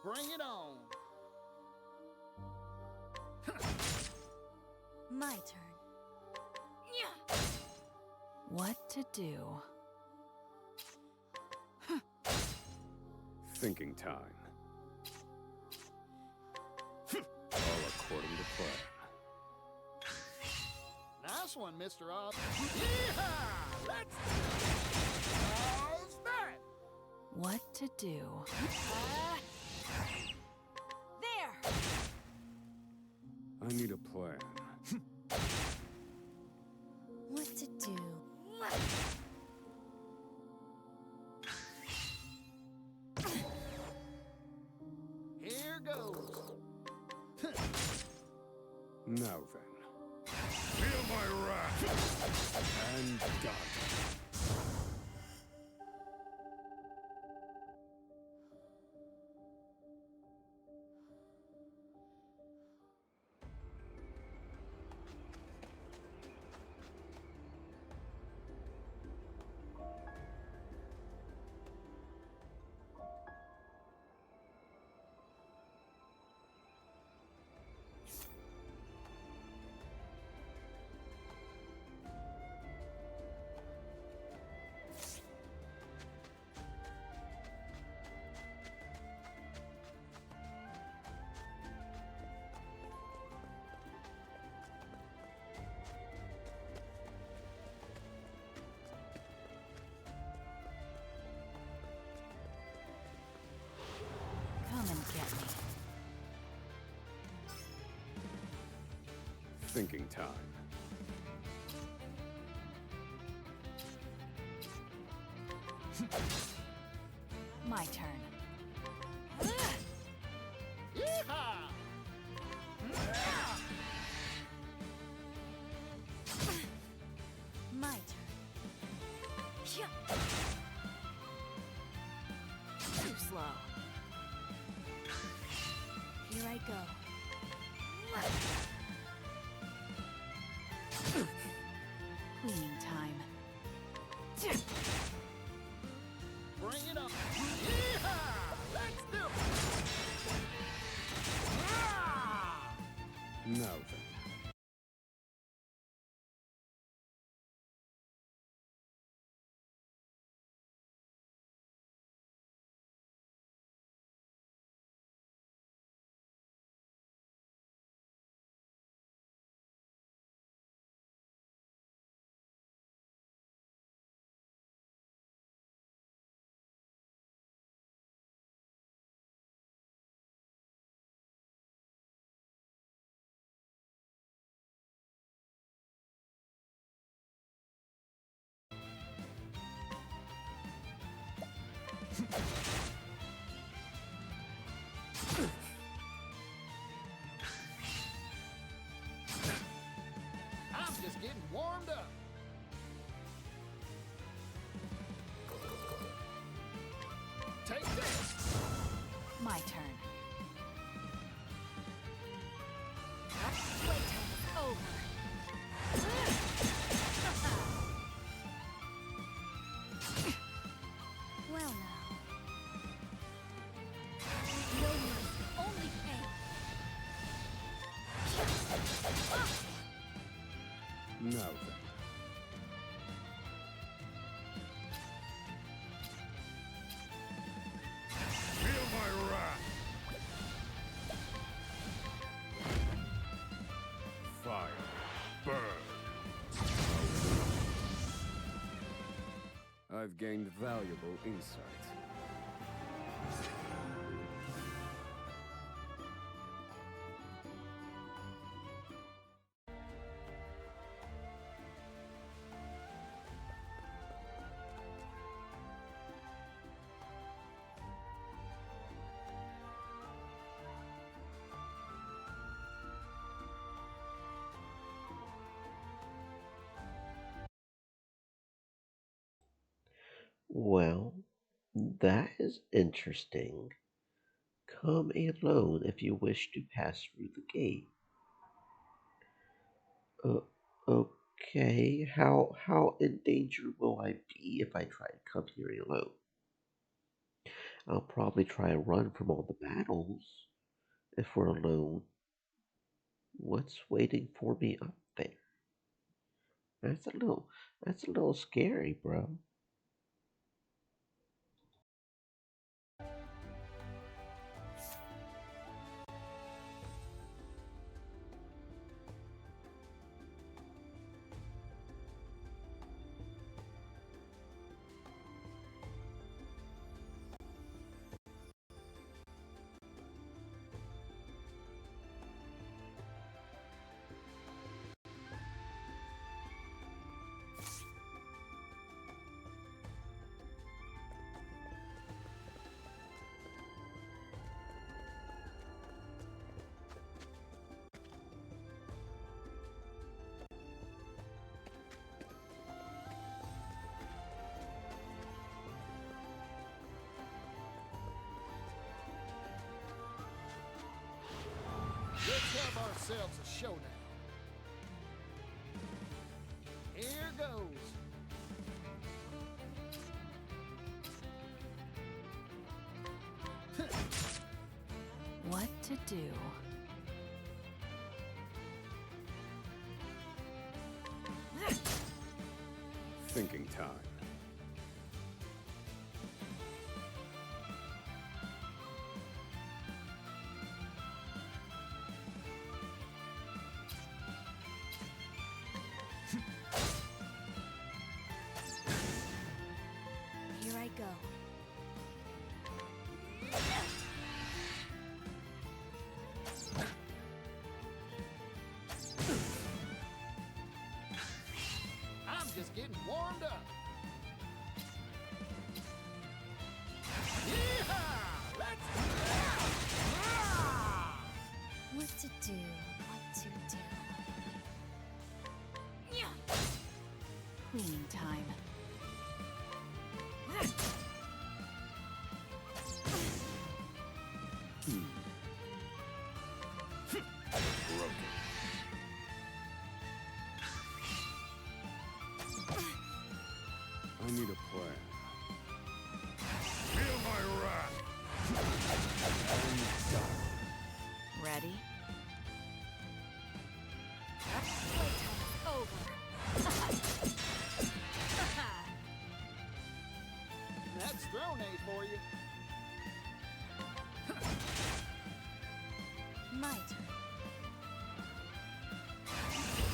Bring it on. My turn. What to do? Thinking time. All according to plan. Nice one, Mr. Oz. Yeehaw! Let's How's that? What to do? There! I need a plan. What to do? Here goes. Now then. Feel my wrath! And done. Come and get me. Thinking time. My turn. Yeehaw! My turn. Too slow. Here I go. Cleaning time. Bring it on. Yeehaw! Let's do it. Ah! Now then. I'm just getting warmed up. Take this. My turn. Playtime is over. Well now. No mercy, only pain. Now then. Feel my wrath! Fire. Burn. I've gained valuable insight. Well, that is interesting. Come alone if you wish to pass through the gate. Uh, okay. How in danger will I be if I try to come here alone? I'll probably try and run from all the battles if we're alone. What's waiting for me up there? That's a little scary, bro. Let's have ourselves a showdown. Here goes. What to do? Thinking time. Here I go. I'm just getting warmed up. Yeehaw! Let's What to do? What to do? Cleaning time. I need a plan. Feel my wrath. Ready? Playtime's over. That's throne aid for you. My turn.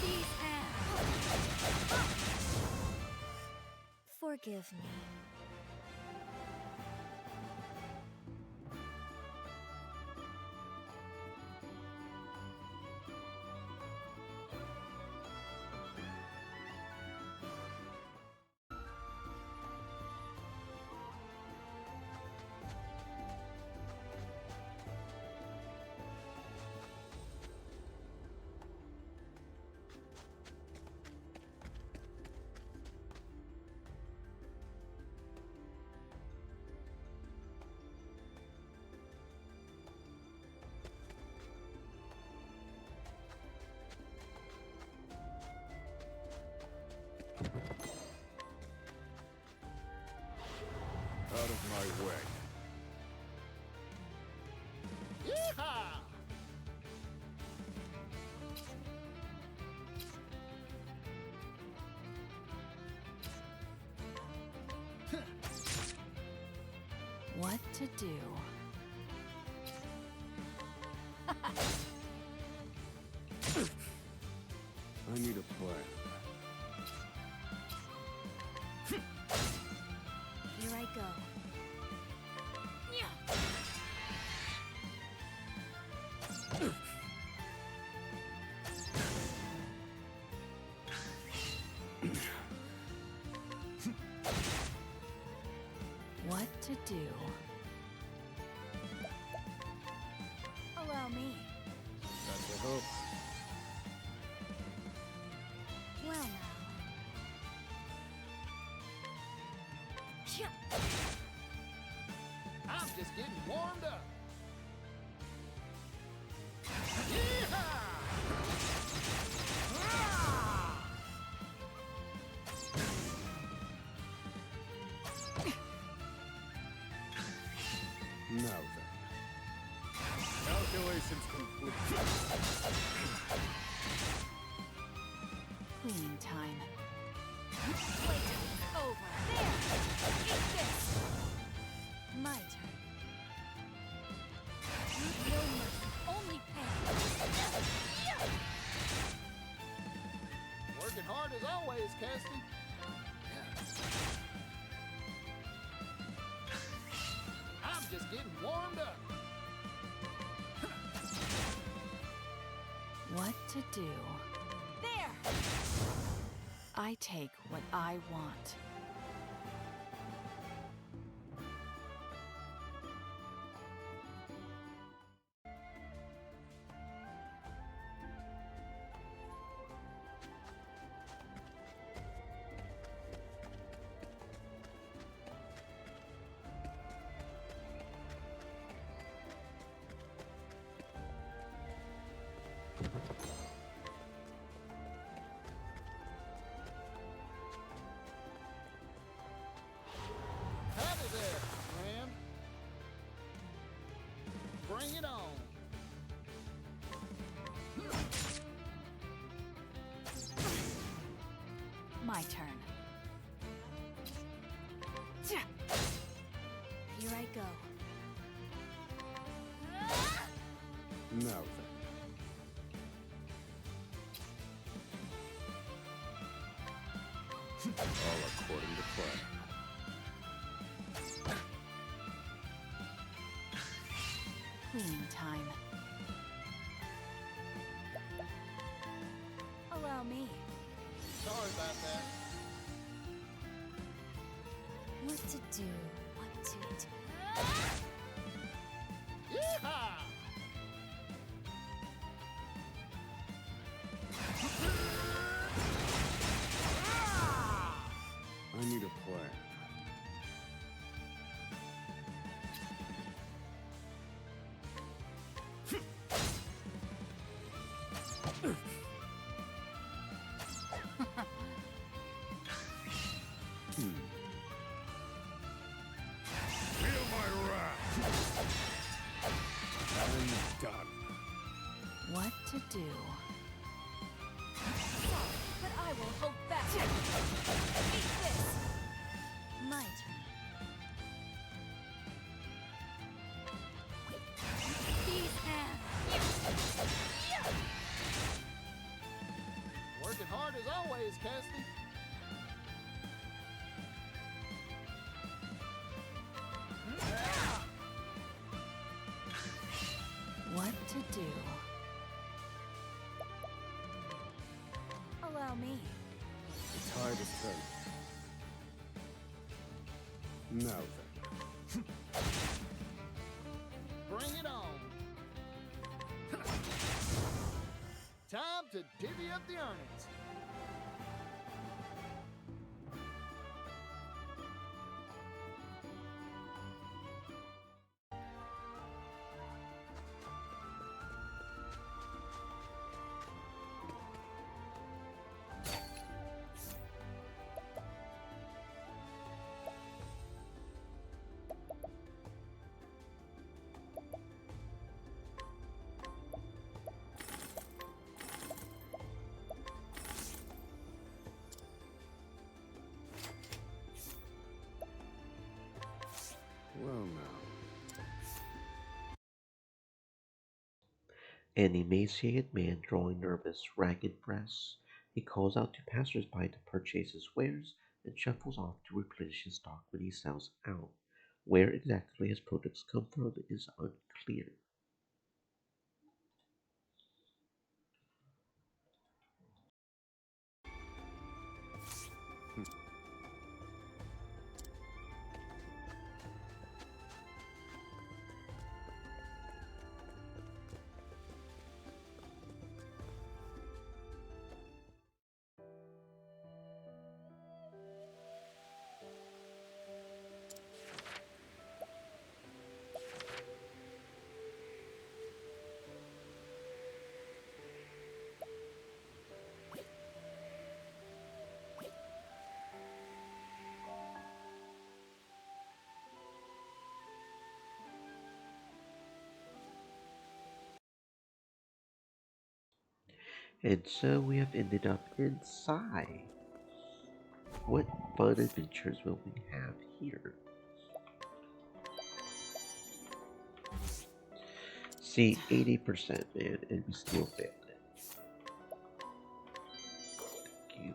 These hands. Forgive me. Out of my way. Yeehaw! What to do? I need a plan. Here I go. What to do? Allow me. That's a hope. Well now. I'm just getting warmed up. Yeehaw! Now then. Calculations complete. Cleaning time. Playtime's over. There! Eat this! My turn. No mercy, only pain. Working hard as always, Cassie. I'm just getting warmed up. What to do? There! I take what I want. Howdy there, friend. Bring it on. My turn. Here I go. Now then. All according to plan. Cleaning time. Allow me. Sorry about that. What to do? What to do? Yeehaw! I need a plan. Feel my wrath. I'm done. What to do? But I will hold back. Eat this. My turn. These hands. Working hard as always, Cassie. What to do? Allow me. The tide is turning. Now then. Bring it on. Time to divvy up the earnings. Well now. An emaciated man drawing nervous, ragged breaths. He calls out to passers-by to purchase his wares and shuffles off to replenish his stock when he sells out. Where exactly his products come from is unclear. And so we have ended up inside. What fun adventures will we have here? See, 80%, man, and we still failed it. Thank you.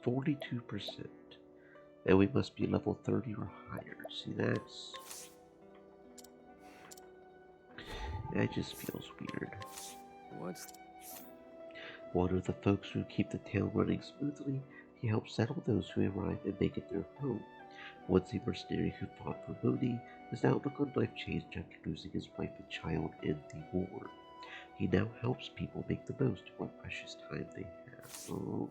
42%. And we must be level 30 or higher. See, that just feels weird. What's... One of the folks who keep the town running smoothly, he helps settle those who arrive and make it their home. Once a mercenary who fought for Modi, his outlook on life changed after losing his wife and child in the war. He now helps people make the most of what precious time they have. Oh.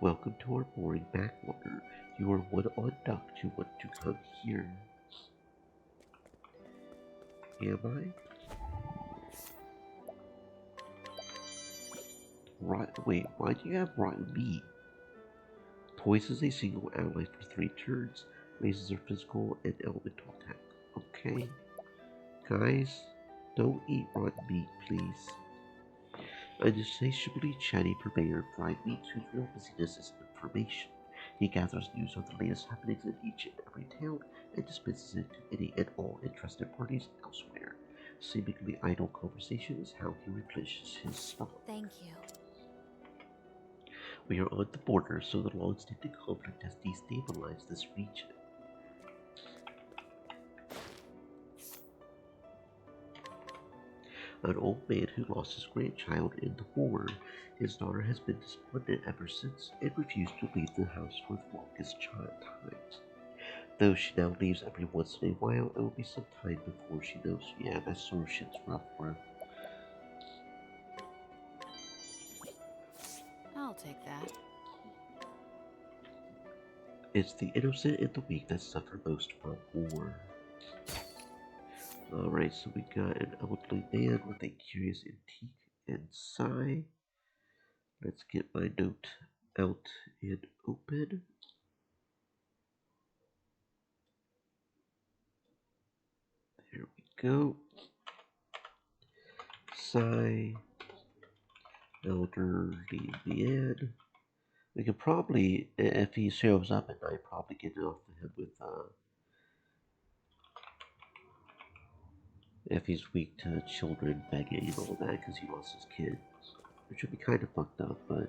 Welcome to our boring backwater. You are one odd duck who want to come here. Am I? Wait, why do you have rotten meat? Poisons a single ally for 3 turns, raises their physical and elemental attack. Okay. Guys, don't eat rotten meat, please. An insatiably chatty purveyor of fried meats whose real busyness is information. He gathers news of the latest happenings in each and every town and dispenses it to any and all interested parties elsewhere. Seemingly idle conversation is how he replenishes his stock. Thank you. We are on the border, so the long-standing conflict has destabilized this region. An old man who lost his grandchild in the war. His daughter has been despondent ever since and refused to leave the house for the longest times. Though she now leaves every once in a while, it will be some time before she knows. Yeah, that sort of shit's rough, bro. I'll take that. It's the innocent and the weak that suffer most from war. Alright, so we got an elderly man with a curious antique and sigh. Let's get my note out and open. There we go. Sigh. Elderly man. We could probably, if he shows up at night, probably get it off of him with, if he's weak to children begging and all that, because he lost his kid. Which would be kind of fucked up, but...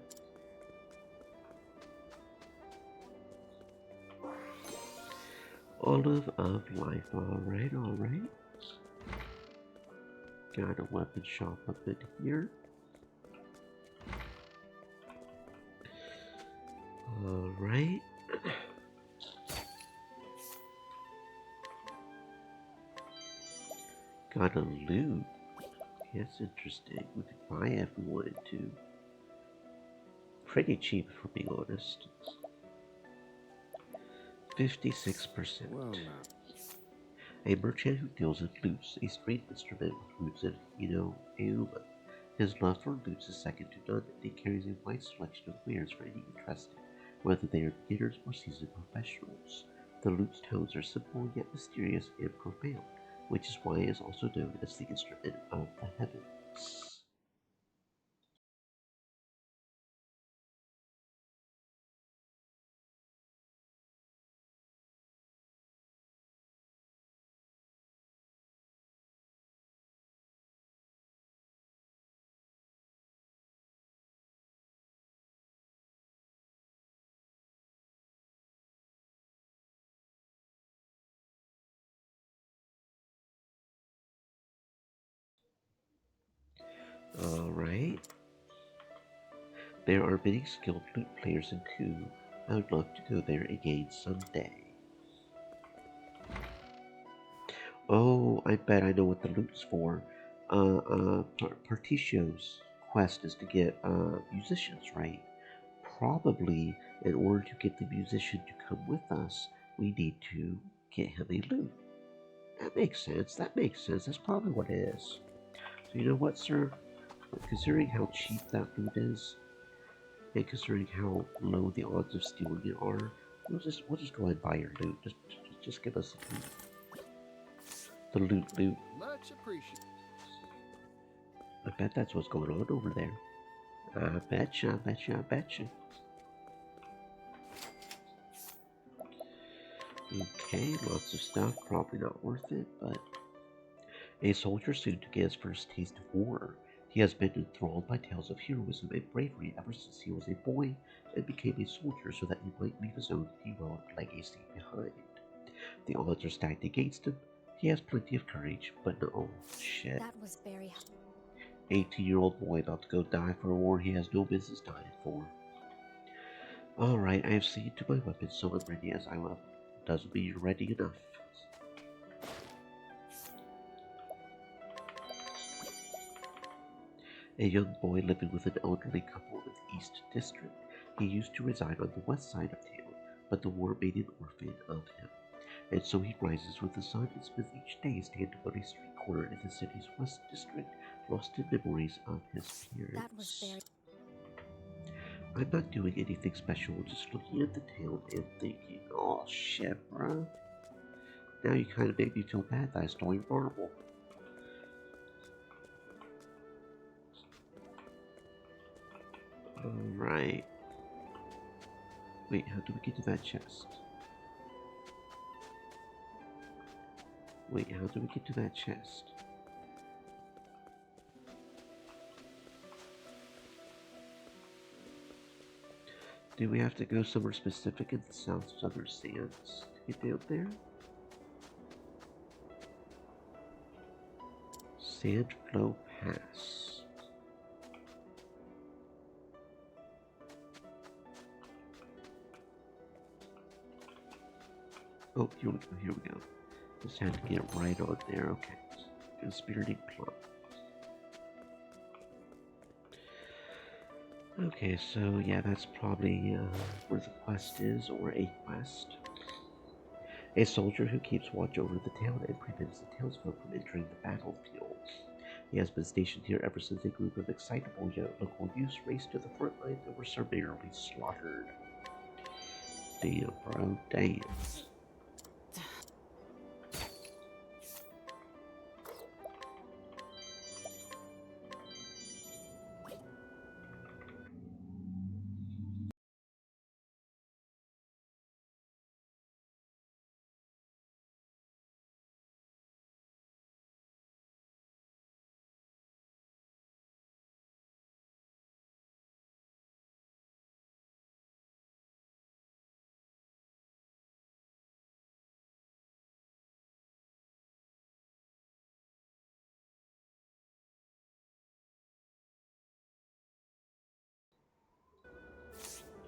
Olive of life, alright. Got a weapon shop up in here. Alright. Got a loot. That's interesting. We could buy it if we wanted to. Pretty cheap, if we're being honest. 56%. Well, now. A merchant who deals in lutes, a stringed instrument with roots in Auma. His love for lutes is second to none, and he carries a wide selection of wares for any interested, whether they are beginners or seasoned professionals. The lute's tones are simple yet mysterious and profound, which is why it is also known as the instrument of the heavens. Alright. There are many skilled lute players in Ku. I would love to go there again someday. Oh, I bet I know what the lute's for. Particcio's quest is to get musicians, right? Probably, in order to get the musician to come with us, we need to get him a lute. That makes sense. That's probably what it is. So you know what, sir? Considering how cheap that lute is, and considering how low the odds of stealing it are, we'll just go ahead and buy your loot. Just give us the loot. Much appreciated. I bet that's what's going on over there. I betcha, I betcha, I betcha. Okay, lots of stuff, probably not worth it, but a soldier soon to get his first taste of war. He has been enthralled by tales of heroism and bravery ever since he was a boy and became a soldier so that he might leave his own heroic legacy behind. The odds are stacked against him. He has plenty of courage, but no shit. That was very 18-year-old boy about to go die for a war he has no business dying for. Alright, I have seen to my weapons, so I'm ready as I will. Doesn't mean you're ready enough. A young boy living with an elderly couple in the East District. He used to reside on the west side of town, but the war made an orphan of him. And so he rises with the sun and spends each day standing on a street corner in the city's West District, lost in memories of his parents. That was very. I'm not doing anything special, just looking at the town and thinking, oh shit, bruh. Now you kind of make me feel bad that I stole your marble. Alright. Wait, how do we get to that chest? Wait, how do we get to that chest? Do we have to go somewhere specific in the South Southern Sands to get down there? Sandflow Pass. Oh, here we go, here we go. Just had to get right on there, okay. Conspirating plot. Okay, so yeah, that's probably where the quest is, or a quest. A soldier who keeps watch over the town and prevents the townsfolk from entering the battlefield. He has been stationed here ever since a group of excitable young local youths raced to the front lines and were summarily slaughtered. Damn, bro, damn.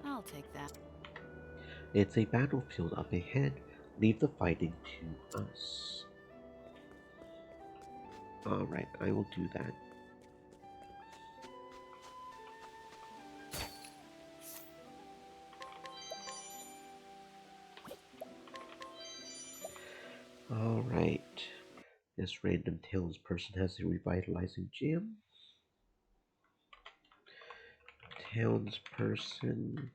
I'll take that. It's a battlefield up ahead. Leave the fighting to us. Alright, I will do that. Alright. This random townsperson has a revitalizing gem. Townsperson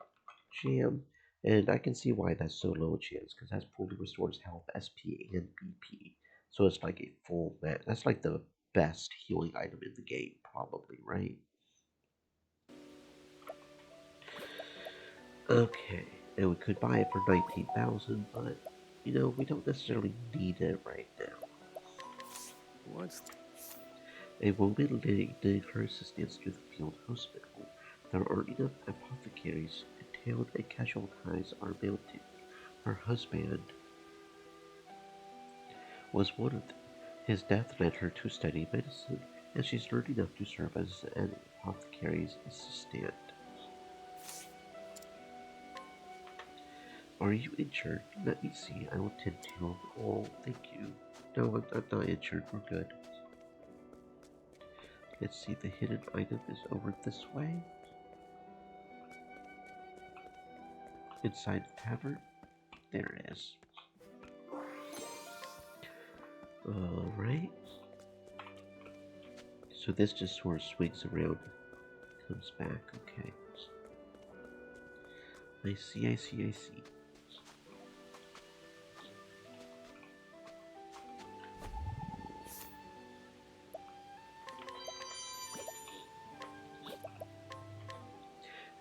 gem. And I can see why that's so low a chance, because that fully restores health, SP, and BP. So it's like a full mat. That's like the best healing item in the game, probably, right? Okay, and we could buy it for 19,000, but you know, we don't necessarily need it right now. What's A woman needing her assistance to the field hospital. There aren't enough apothecaries in town and casualties are mounting. Her husband was one of them. His death led her to study medicine, and she's learned enough to serve as an apothecary's assistant. Are you injured? Let me see. I will tend to you. Oh, thank you. No, I'm not injured. We're good. Let's see. The hidden item is over this way. Inside the tavern. There it is. Alright. So this just sort of swings around. Comes back. Okay. I see, I see, I see.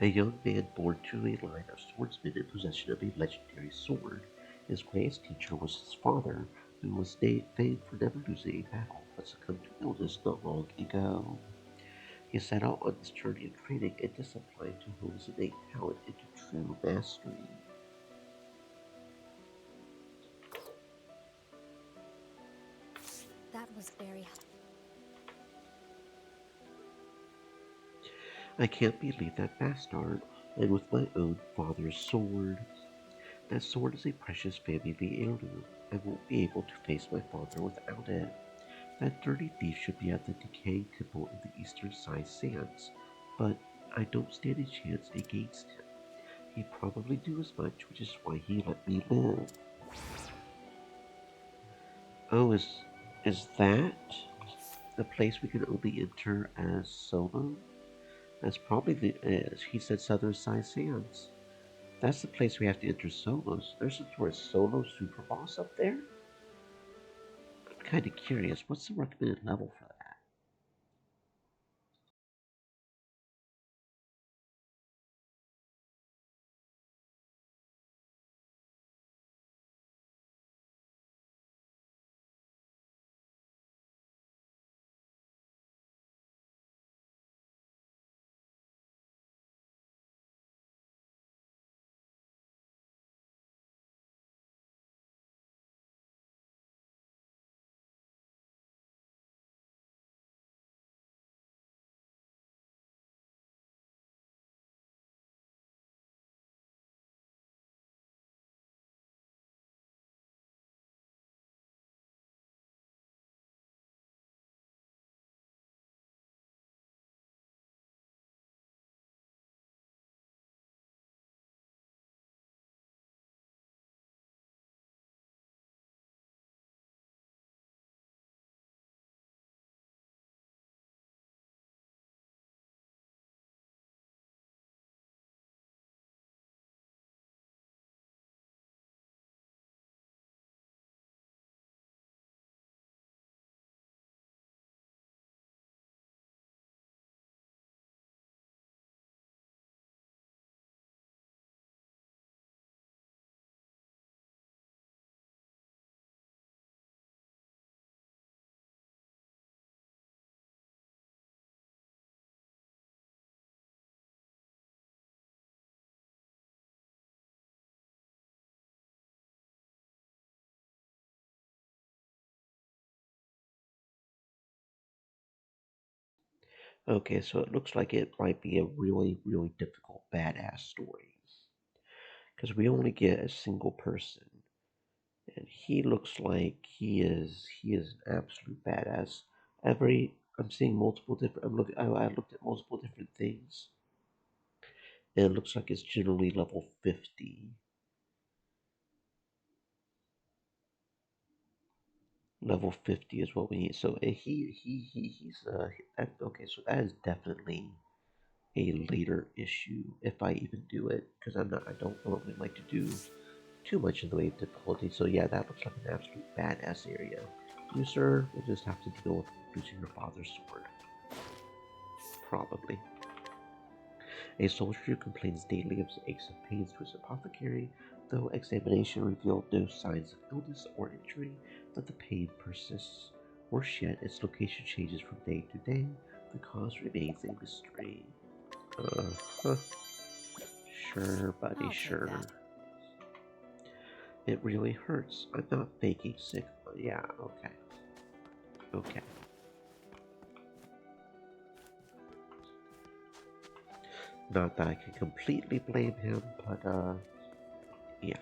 A young man born to a line of swordsmen in possession of a legendary sword. His greatest teacher was his father, who was famed for never losing a battle, but succumbed to illness not long ago. He set out on this journey of training and discipline to hone his innate talent into true mastery. That was very. I can't believe that bastard, and with my own father's sword. That sword is a precious family heirloom. I won't be able to face my father without it. That dirty thief should be at the decaying temple in the eastern side sands, but I don't stand a chance against him. He'd probably do as much, which is why he let me live. Oh, is that a place we can only enter as solo? That's probably he said southern side sands. That's the place we have to enter solos. There's some sort of solo super boss up there? I'm kind of curious. What's the recommended level for that? Okay, so it looks like it might be a really, really difficult badass story. Because we only get a single person. And he looks like he is an absolute badass. I'm seeing multiple different I looked at multiple different things. And it looks like it's generally level 50. Level 50 is what we need. So okay, so that is definitely a later issue if I even do it, because I don't normally like to do too much in the way of difficulty. So yeah, that looks like an absolute badass area. You sir will just have to deal with losing your father's sword. Probably. A soldier who complains daily of aches and pains to his apothecary, though examination revealed no signs of illness or injury, but the pain persists. Worse yet, its location changes from day to day. The cause remains a mystery. Huh. Sure, buddy, I'll take sure. that. It really hurts. I'm not faking sick. Yeah, okay. Okay. Not that I can completely blame him, but, yeah.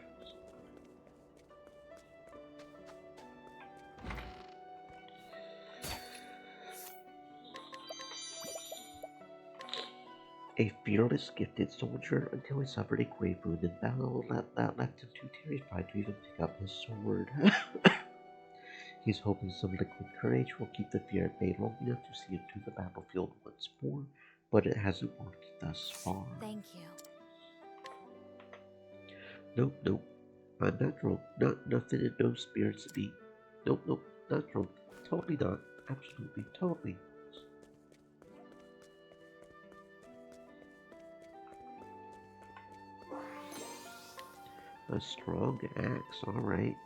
A fearless, gifted soldier until he suffered a grave wound in battle that left him too terrified to even pick up his sword. He's hoping some liquid courage will keep the fear at bay long enough to see him to the battlefield once more, but it hasn't worked thus far. Thank you. Nope, nope. I'm not drunk. Nothing and no spirits in me. Nope, nope. Not drunk. Totally not. Absolutely, totally. A strong axe, alright.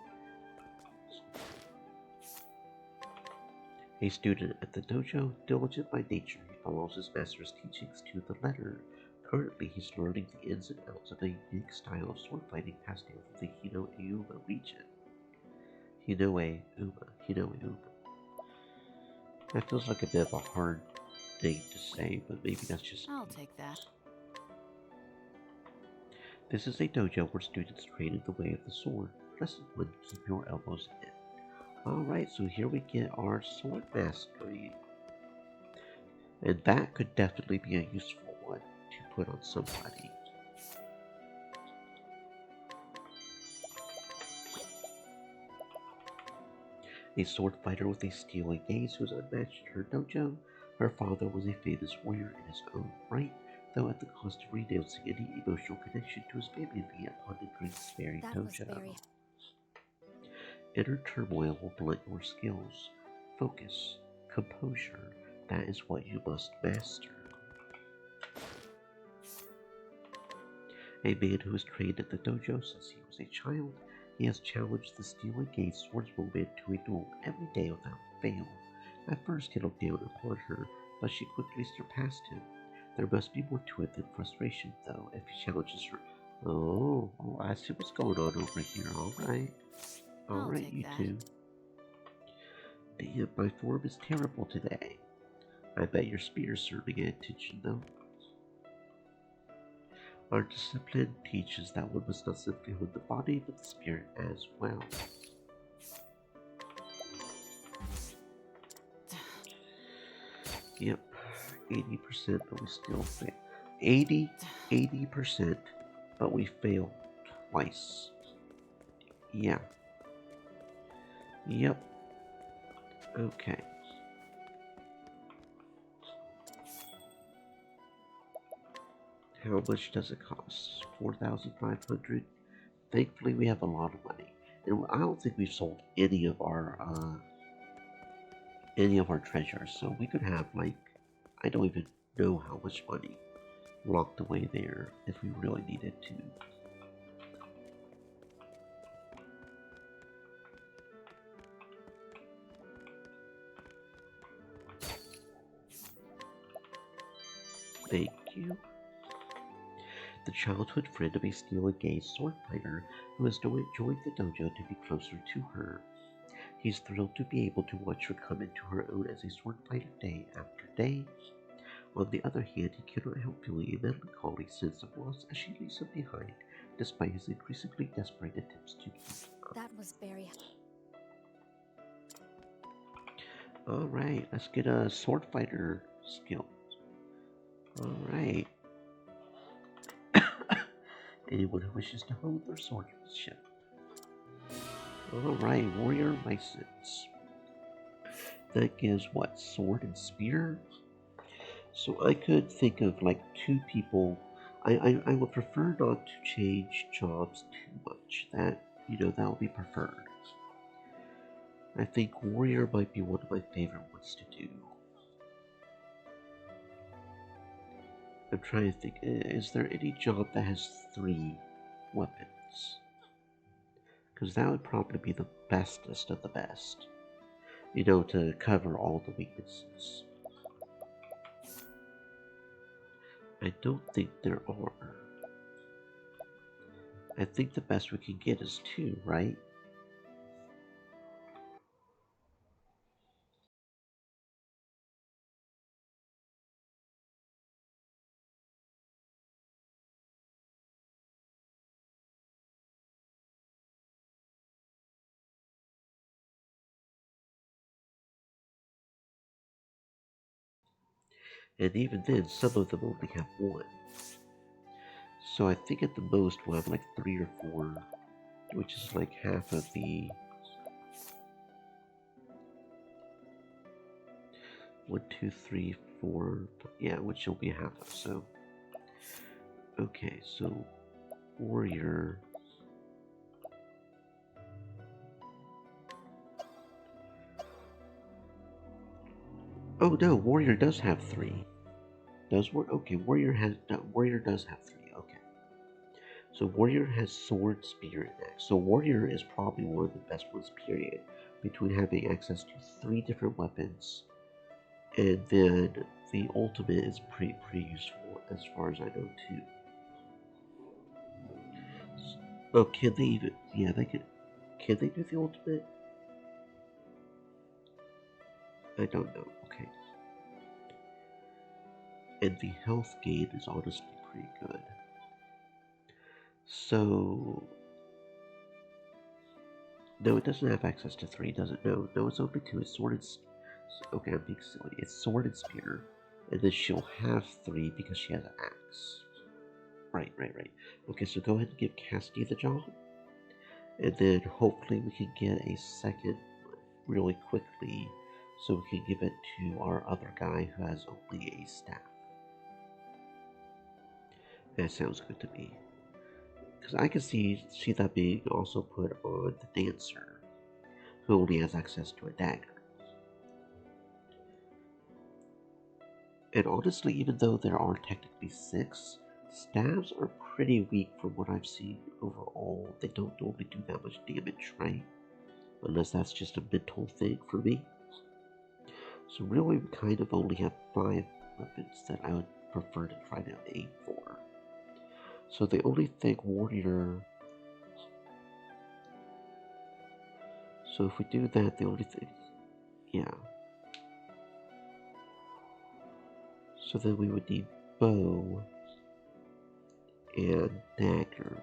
A student at the dojo, diligent by nature, he follows his master's teachings to the letter. Currently, he's learning the ins and outs of a unique style of sword fighting passed down from the Hinoe-Uma region. Hinoe-Uma. That feels like a bit of a hard thing to say, but maybe that's just I'll take that. This is a dojo where students train in the way of the sword. Lesson 1, keep your elbows in. Alright, so here we get our sword mastery. And that could definitely be a useful one to put on somebody. A sword fighter with a steely gaze who is unmatched in her dojo. Her father was a famous warrior in his own right, though at the cost of renouncing any emotional connection to his family via upon entering this very dojo. Inner turmoil will blunt your skills. Focus, composure, that is what you must master. A man who has trained at the dojo since he was a child, he has challenged the steel-engaged swordswoman to a duel every day without fail. At first he looked down upon her, but she quickly surpassed him. There must be more to it than frustration, though, if he challenges her. Oh, I see what's going on over here, alright. Alright, you two. Damn, my form is terrible today. I bet your spear is serving attention, though. Our discipline teaches that one must not simply hold the body, but the spirit as well. Yep, 80%, but we still fail. 80%, but we fail twice. Yeah. Yep. Okay. How much does it cost? 4,500. Thankfully, we have a lot of money, and I don't think we've sold any of our treasures. So we could have like, I don't even know how much money locked away there if we really needed to. Thank you. The childhood friend of a steel-engaged sword fighter who has joined the dojo to be closer to her. He's thrilled to be able to watch her come into her own as a sword fighter day after day. On the other hand, he cannot help feeling a melancholy sense of loss as she leaves him behind, despite his increasingly desperate attempts to keep up. That was very... Alright, let's get a sword fighter skill. Alright. Anyone who wishes to hone their swordsmanship. Alright, warrior license. That gives what? Sword and spear? So I could think of like two people. I would prefer not to change jobs too much. That would be preferred. I think warrior might be one of my favorite ones to do. I'm trying to think, is there any job that has 3 weapons? Because that would probably be the bestest of the best. To cover all the weaknesses. I don't think there are. I think the best we can get is 2, right? And even then, some of them only have 1. So I think at the most we'll have like 3 or 4, which is like half of the... 1, 2, 3, 4, yeah, which will be half of, so... Okay, so... Warrior... Oh no, Warrior does have 3. Okay, Warrior does have 3, okay. So warrior has sword, spear, and axe. So warrior is probably one of the best ones, period. Between having access to 3 different weapons, and then the ultimate is pretty useful as far as I know too. Oh, can they even? Yeah, they can. Can they do the ultimate? I don't know. Okay. And the health gain is honestly pretty good. So no, it doesn't have access to 3, does it? No, it's only 2. It's sword and okay, I'm being silly. It's sword and spear, and then she'll have 3 because she has an axe. Right. Okay, so go ahead and give Cassidy the job, and then hopefully we can get a second really quickly, so we can give it to our other guy who has only a staff. That sounds good to me. Because I can see that being also put on the dancer, who only has access to a dagger. And honestly, even though there are technically 6, staves are pretty weak from what I've seen overall. They don't normally do that much damage, right? Unless that's just a mental thing for me. So really, we kind of only have 5 weapons that I would prefer to try to aim for. So the only thing warrior... So if we do that, the only thing... Yeah. So then we would need bow and dagger.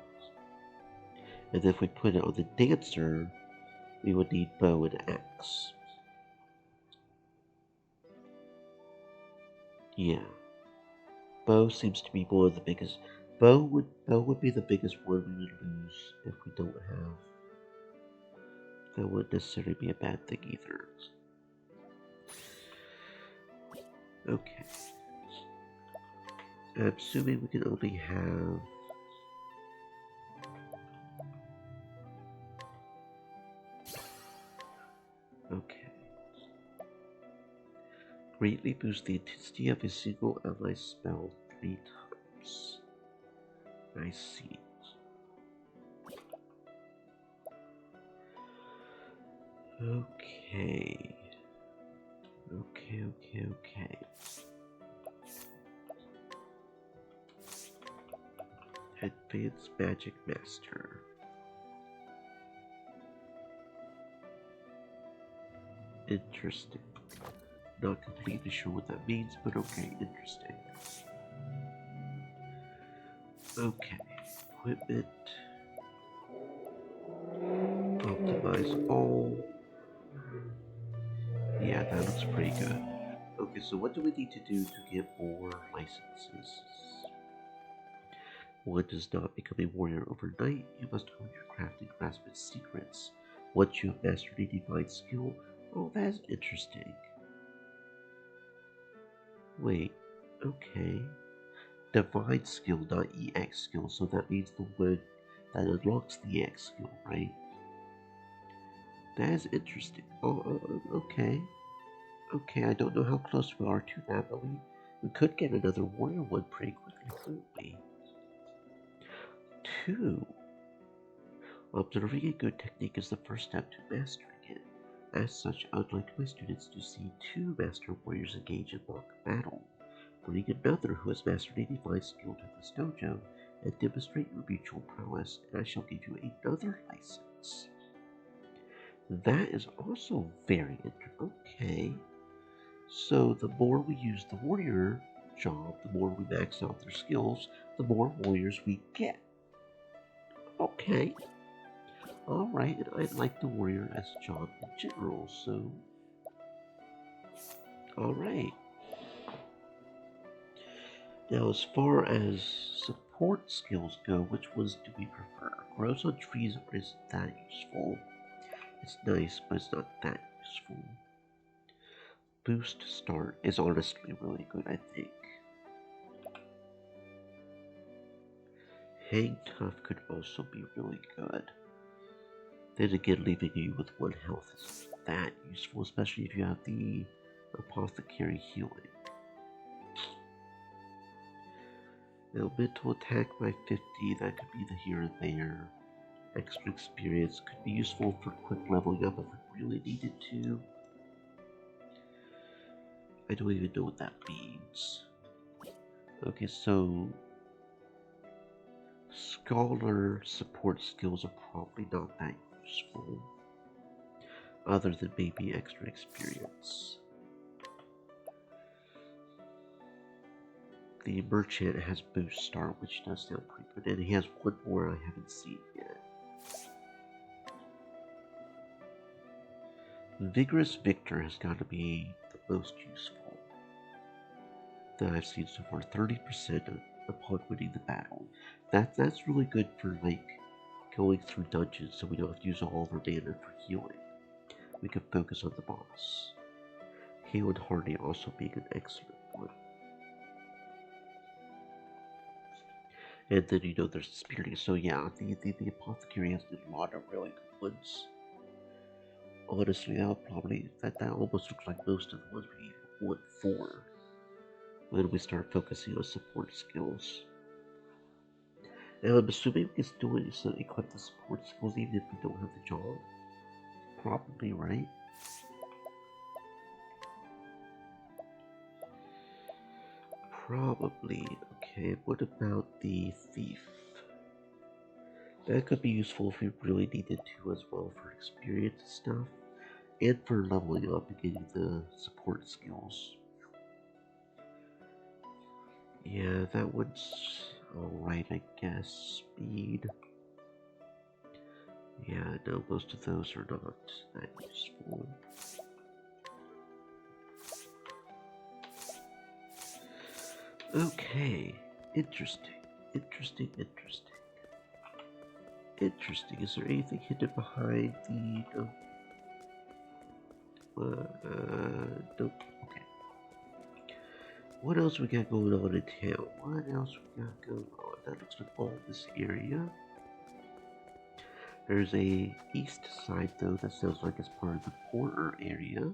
And if we put it on the dancer, we would need bow and axe. Yeah. Bow seems to be one of the biggest. Bow would be the biggest one we would lose if we don't have. That wouldn't necessarily be a bad thing either. Okay. I'm assuming we can only have... Okay. Greatly boost the intensity of a single ally spell 3 times. I see. Okay. Okay. Advanced Magic Master. Interesting. Not completely sure what that means, but okay, interesting. Okay, equipment. Optimize all. Yeah, that looks pretty good. Okay, so what do we need to do to get more licenses? One does not become a warrior overnight. You must hone your craft and grasp its secrets. Once you have mastered a divine skill, oh, that's interesting. Wait, okay. Divine skill, not EX skill, so that means the one that unlocks the EX skill, right? That is interesting. Okay. Okay, I don't know how close we are to that, but we could get another warrior one pretty quickly, couldn't we? 2. Observing a good technique is the first step to mastering it. As such, I would like my students to see 2 master warriors engage in mock battle. Bring another who has mastered a divine skill to this dojo and demonstrate your mutual prowess, and I shall give you another license. That is also very interesting. Okay. So the more we use the warrior job, the more we max out their skills, the more warriors we get. Okay. Alright, and I like the warrior as a job in general, so... Alright. Now, as far as support skills go, which ones do we prefer? Grows on trees isn't that useful. It's nice, but it's not that useful. Boost start is honestly really good, I think. Hang tough could also be really good. Then again, leaving you with 1 health is that useful, especially if you have the apothecary healing. Now, mental attack by 50, that could be the here and there. Extra experience could be useful for quick leveling up if we really needed to. I don't even know what that means. Okay, so scholar support skills are probably not that useful, other than maybe extra experience. The merchant has boost star, which does sound pretty good, and he has one more I haven't seen yet. Vigorous Victor has got to be the most useful that I've seen so far. 30% upon winning the battle. That's really good for like going through dungeons, so we don't have to use all of our mana for healing. We can focus on the boss. Hale and Hardy also being an excellent one. And then there's the Spiriting. So yeah, the Apothecary has a lot of really good ones. Honestly, that almost looks like most of the ones we want for when we start focusing on support skills. Now I'm assuming we can still equip the support skills even if we don't have the job. Probably, right? Probably. Okay, what about the Thief? That could be useful if we really needed to as well for experience and stuff. And for leveling up and getting the support skills. Yeah, that one's alright, I guess. Speed. Yeah, no, most of those are not that useful. Okay, interesting. Interesting. Is there anything hidden behind the... Nope. Okay. What else we got going on in town? What else we got going on? That looks like all this area. There's a east side though that sounds like it's part of the Porter area.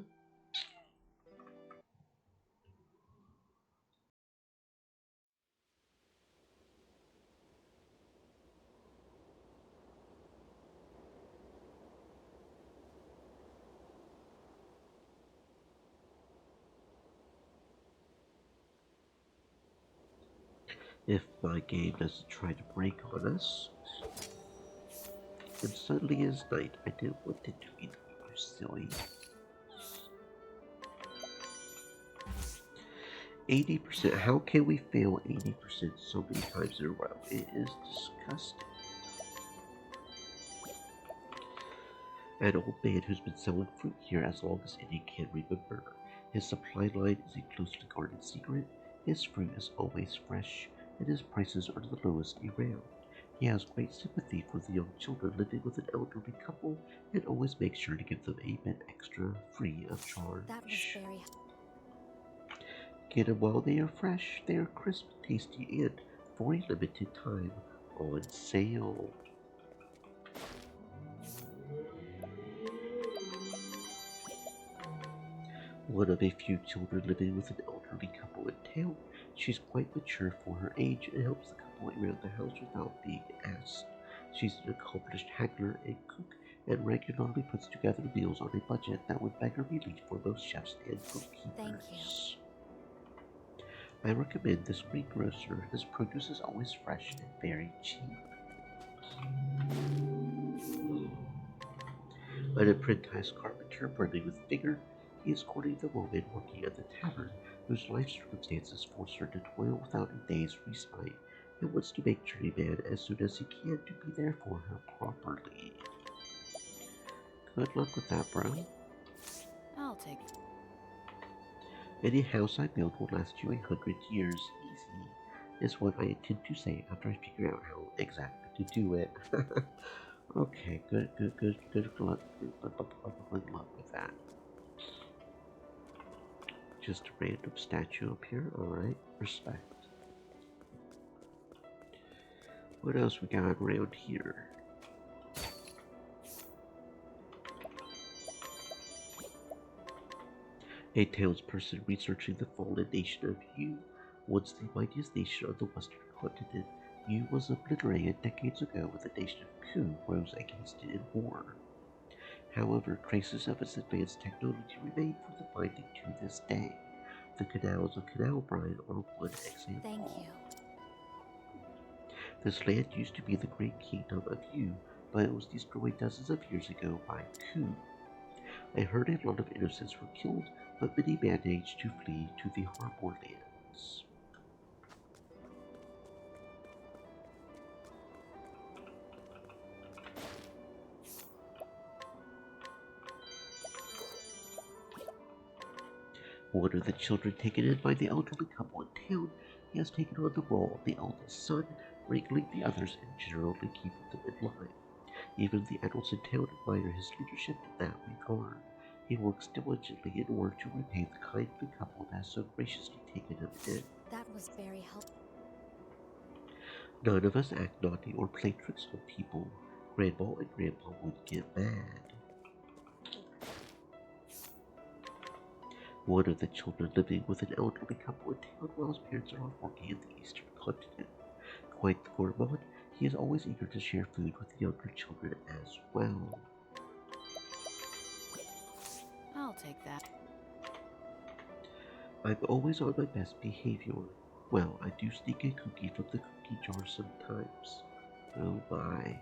If my game doesn't try to break on us. And suddenly it's night. I didn't want it to be you silly. 80%. How can we fail 80% so many times in a row? It is disgusting. An old man who's been selling fruit here as long as any can remember. His supply line is a close to garden secret. His fruit is always fresh, and his prices are the lowest around. He has great sympathy for the young children living with an elderly couple and always makes sure to give them a bit extra free of charge. That was very... Get them while they are fresh. They are crisp, tasty, and for a limited time on sale. One of a few children living with an elderly couple in town. She's quite mature for her age and helps the couple around the house without being asked. She's an accomplished haggler and cook and regularly puts together meals on a budget that would beggar relief for most chefs and bookkeepers. Thank you. I recommend this greengrocer. His produce is always fresh and very cheap. An apprenticed carpenter burning with vigor, he is courting the woman working at the tavern, whose life circumstances force her to toil without a day's respite, and wants to make journeyman as soon as he can to be there for her properly. Good luck with that, bro. I'll take it. Any house I build will last you 100 years, easy, is what I intend to say after I figure out how exactly to do it. Okay, good luck with that. Just a random statue up here, alright, respect. What else we got around here? A townsperson researching the fallen nation of Yu, once the mightiest nation on the western continent, Yu was obliterated decades ago when the nation of Ku rose against it in war. However, traces of its advanced technology remain for the finding to this day. The canals of Canal Brine are one example. Thank you. This land used to be the great kingdom of Yu, but it was destroyed dozens of years ago by Ku. I heard a lot of innocents were killed, but many managed to flee to the harbor lands. One of the children taken in by the elderly couple in town, he has taken on the role of the eldest son, wrangling the others and generally keeping them in line. Even the adults in town admire his leadership in that regard. He works diligently in order to repay the kindly couple that has so graciously taken him in. That was very helpful. None of us act naughty or play tricks on people. Grandma and Grandpa would get mad. One of the children living with an elderly couple in town while his parents are off working in the eastern continent. Quite the gourmand, he is always eager to share food with the younger children as well. I'll take that. I'm always on my best behavior. Well, I do sneak a cookie from the cookie jar sometimes. Oh my.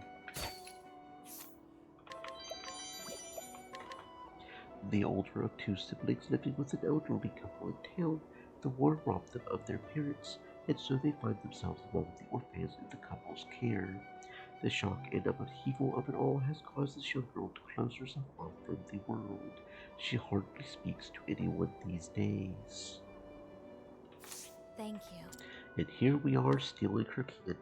The older of two siblings living with an elderly couple in town, the war robbed them of their parents, and so they find themselves among the orphans in the couple's care. The shock and upheaval of it all has caused this young girl to close herself off from the world. She hardly speaks to anyone these days. Thank you. And here we are stealing her candy.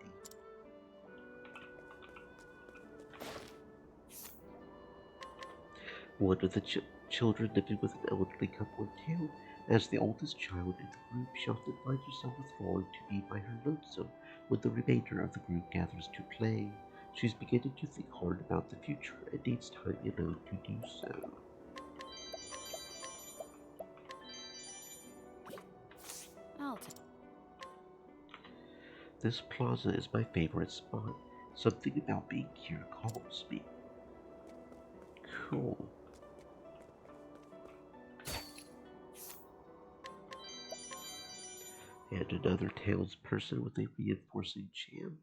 One of the children living with an elderly couple in town, as the oldest child in the group, she often finds herself withdrawing to be by her lonesome when the remainder of the group gathers to play. She's beginning to think hard about the future and needs time alone to do so. I'll take. This plaza is my favorite spot. Something about being here calms me. Cool. And another townsperson with a reinforcing jam.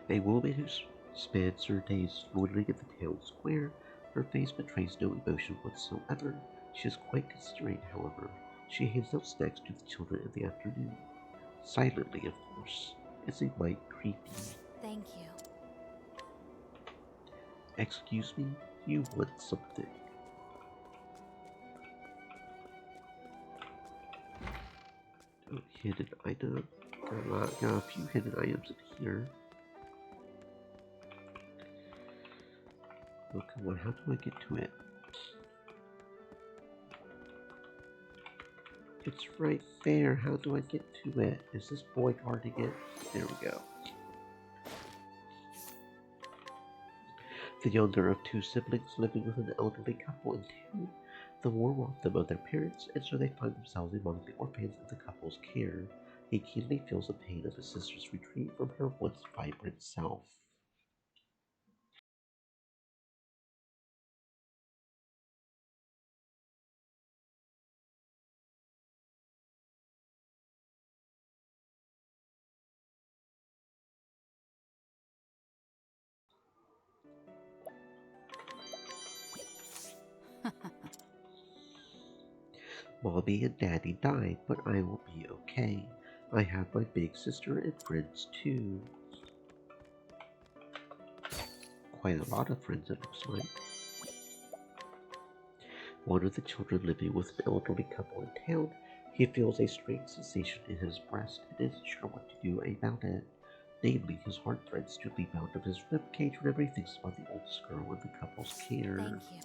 A woman who spends her days loitering at the town square. Her face betrays no emotion whatsoever. She is quite considerate, however. She hands out snacks to the children in the afternoon. Silently, of course. It's a mite creepy. Thank you. Excuse me, you want something? Oh, hidden item. Got a few hidden items in here. Oh, come on, how do I get to it? It's right there. How do I get to it? Is this boy guarding it? There we go. The younger of two siblings living with an elderly couple in town. The war robbed them of their parents, and so they find themselves among the orphans in the couple's care. He keenly feels the pain of his sister's retreat from her once vibrant self. Mommy and Daddy died, but I will be okay. I have my big sister and friends too. Quite a lot of friends, it looks like. One of the children living with an elderly couple in town, he feels a strange sensation in his breast and isn't sure what to do about it. Namely, his heart threatens to leap out of his ribcage whenever he thinks about the oldest girl in the couple's care. Thank you.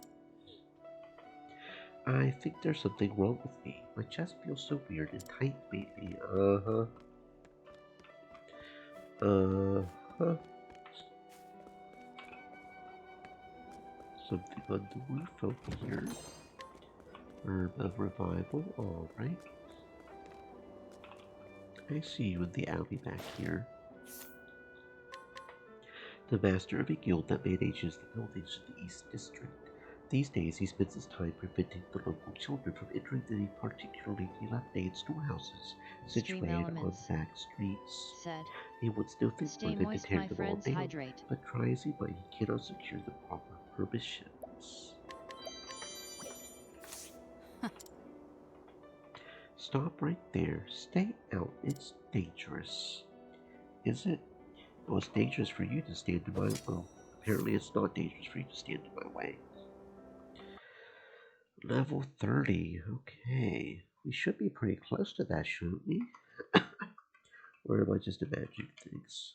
I think there's something wrong with me. My chest feels so weird and tight lately. Something on the roof over here. Herb of revival, alright. I see you in the alley back here. The master of a guild that manages the buildings in the East District. These days he spends his time preventing the local children from entering the particularly dilapidated storehouses situated on back streets. Said. He would still think Stay more than to moist, tear my them all friends, down, hydrate. but try as he might, he cannot secure the proper permissions. Stop right there. Stay out. It's dangerous. Is it? Well, it's dangerous for you to stand in my way. Well, apparently it's not dangerous for you to stand in my way. Level 30. Okay. We should be pretty close to that, shouldn't we? Or am I just imagining things?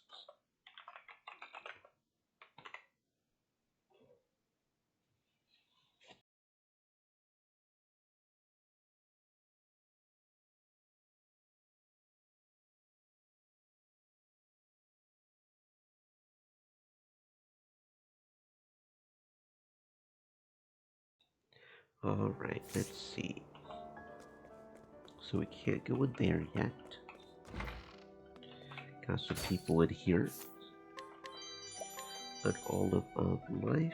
Alright, let's see. So we can't go in there yet. Got some people in here. An olive of life.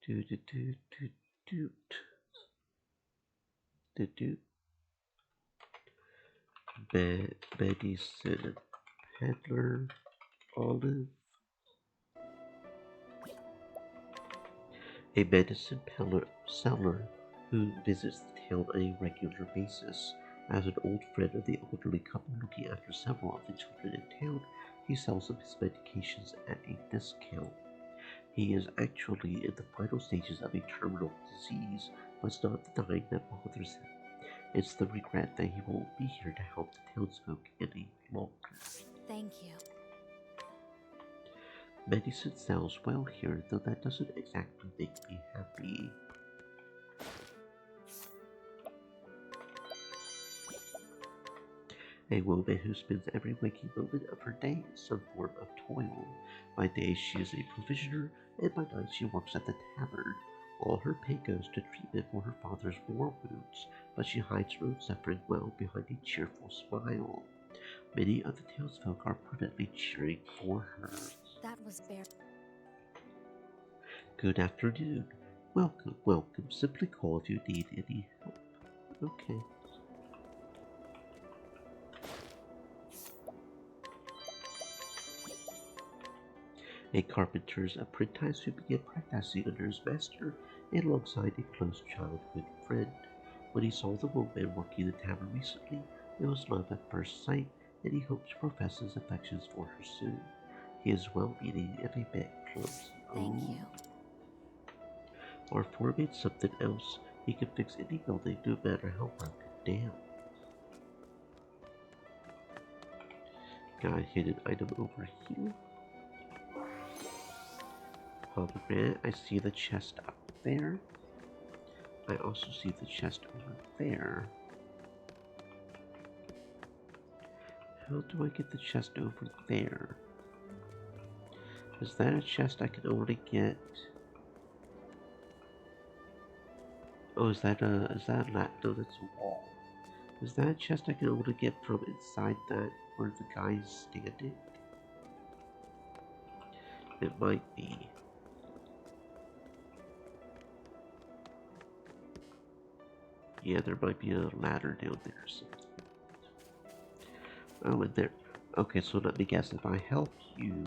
Do do do do do do do. Medicine peddler olive. A medicine seller who visits the town on a regular basis. As an old friend of the elderly couple looking after several of the children in town, he sells them his medications at a discount. He is actually in the final stages of a terminal disease, but it's not the dying that bothers him. It's the regret that he won't be here to help the townsfolk any longer. Thank you. Medicine sells well here, though that doesn't exactly make me happy. A woman who spends every waking moment of her day in some form of toil. By day she is a provisioner, and by night she works at the tavern. All her pay goes to treatment for her father's war wounds, but she hides her own suffering well behind a cheerful smile. Many of the townsfolk are prudently cheering for her. That was very... Good afternoon. Welcome, welcome. Simply call if you need any help. Okay. A carpenter's apprentice who began practicing under his master alongside a close childhood friend. When he saw the woman working the tavern recently, it was love at first sight, and he hoped to profess his affections for her soon. He is well-meaning if a bit clumsy. Thank you. Our foreman something else. He can fix any building no matter how broken down. Got a hidden item over here. Pomegranate, I see the chest up there. I also see the chest over there. How do I get the chest over there? Is that a chest I can only get? Oh, is that a no, that's a wall. Is that a chest I can only get from inside that where the guy is standing? It might be. Yeah, there might be a ladder down there or something. Oh, and there. Okay, so let me guess. If I help you,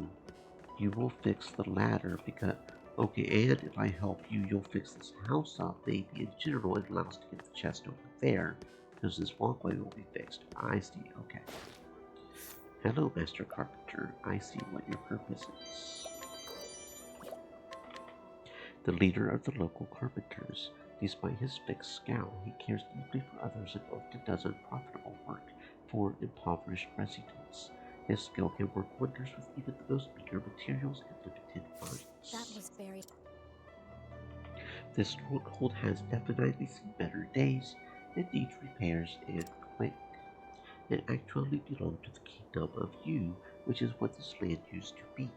you will fix the ladder because... Okay, and if I help you, you'll fix this house up. Maybe in general, it allows us to get the chest over there because this walkway will be fixed. I see. Okay. Hello, Master Carpenter. I see what your purpose is. The leader of the local carpenters. Despite his fixed scowl, he cares deeply for others and often does unprofitable work for impoverished residents. His skill can work wonders with even the most meager materials and limited funds. That was very... This stronghold has definitely seen better days. It needs repairs and quick. It actually belonged to the kingdom of Yu, which is what this land used to be.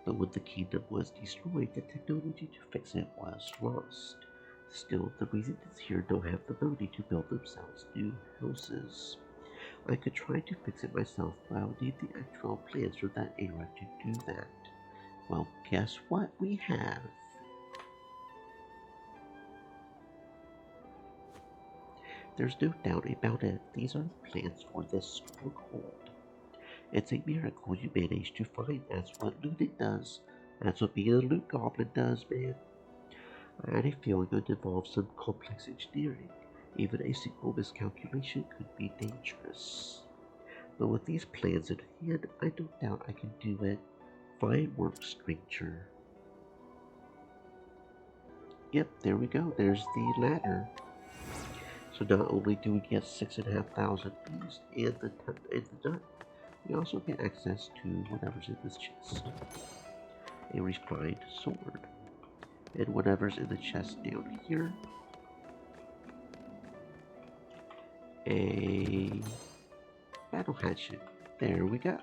But when the kingdom was destroyed, the technology to fix it was lost. Still, the residents here don't have the ability to build themselves new houses. I could try to fix it myself, but I would need the actual plans from that era to do that. Well, guess what we have? There's no doubt about it, these are the plans for this stronghold. It's a miracle you managed to find. That's what looting does. That's what being a loot goblin does, man. I had a feeling it involved some complex engineering. Even a single miscalculation could be dangerous. But with these plans in hand, I don't doubt I can do it. Fine work, stranger. Yep, there we go. There's the ladder. So not only do we get 6,500 bees and the nut, we also get access to whatever's in this chest. A refined sword. And whatever's in the chest down here. A battle hatchet. There we go.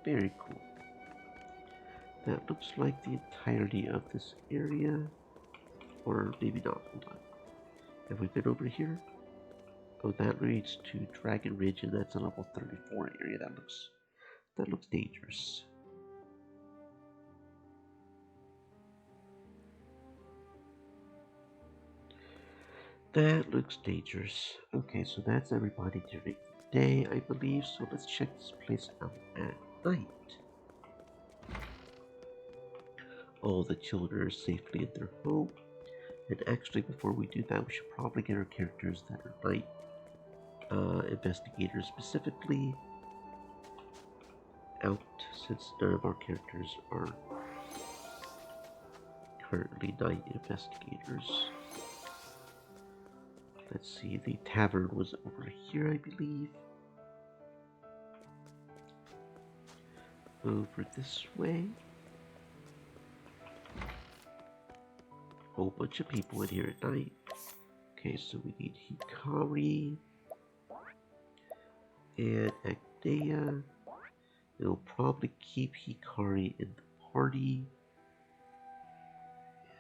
Very cool. That looks like the entirety of this area. Or maybe not. Hold on. Have we been over here? Oh, that leads to Dragon Ridge, and that's a level 34 area. That looks dangerous. That looks dangerous. Okay, so that's everybody during the day, I believe. So let's check this place out at night. All the children are safely in their home. And actually, before we do that, we should probably get our characters that are night investigators specifically out, since none of our characters are currently night investigators. Let's see, the tavern was over here, I believe. Over this way. Whole bunch of people in here at night. Okay, so we need Hikari and Agdea. It'll probably keep Hikari in the party,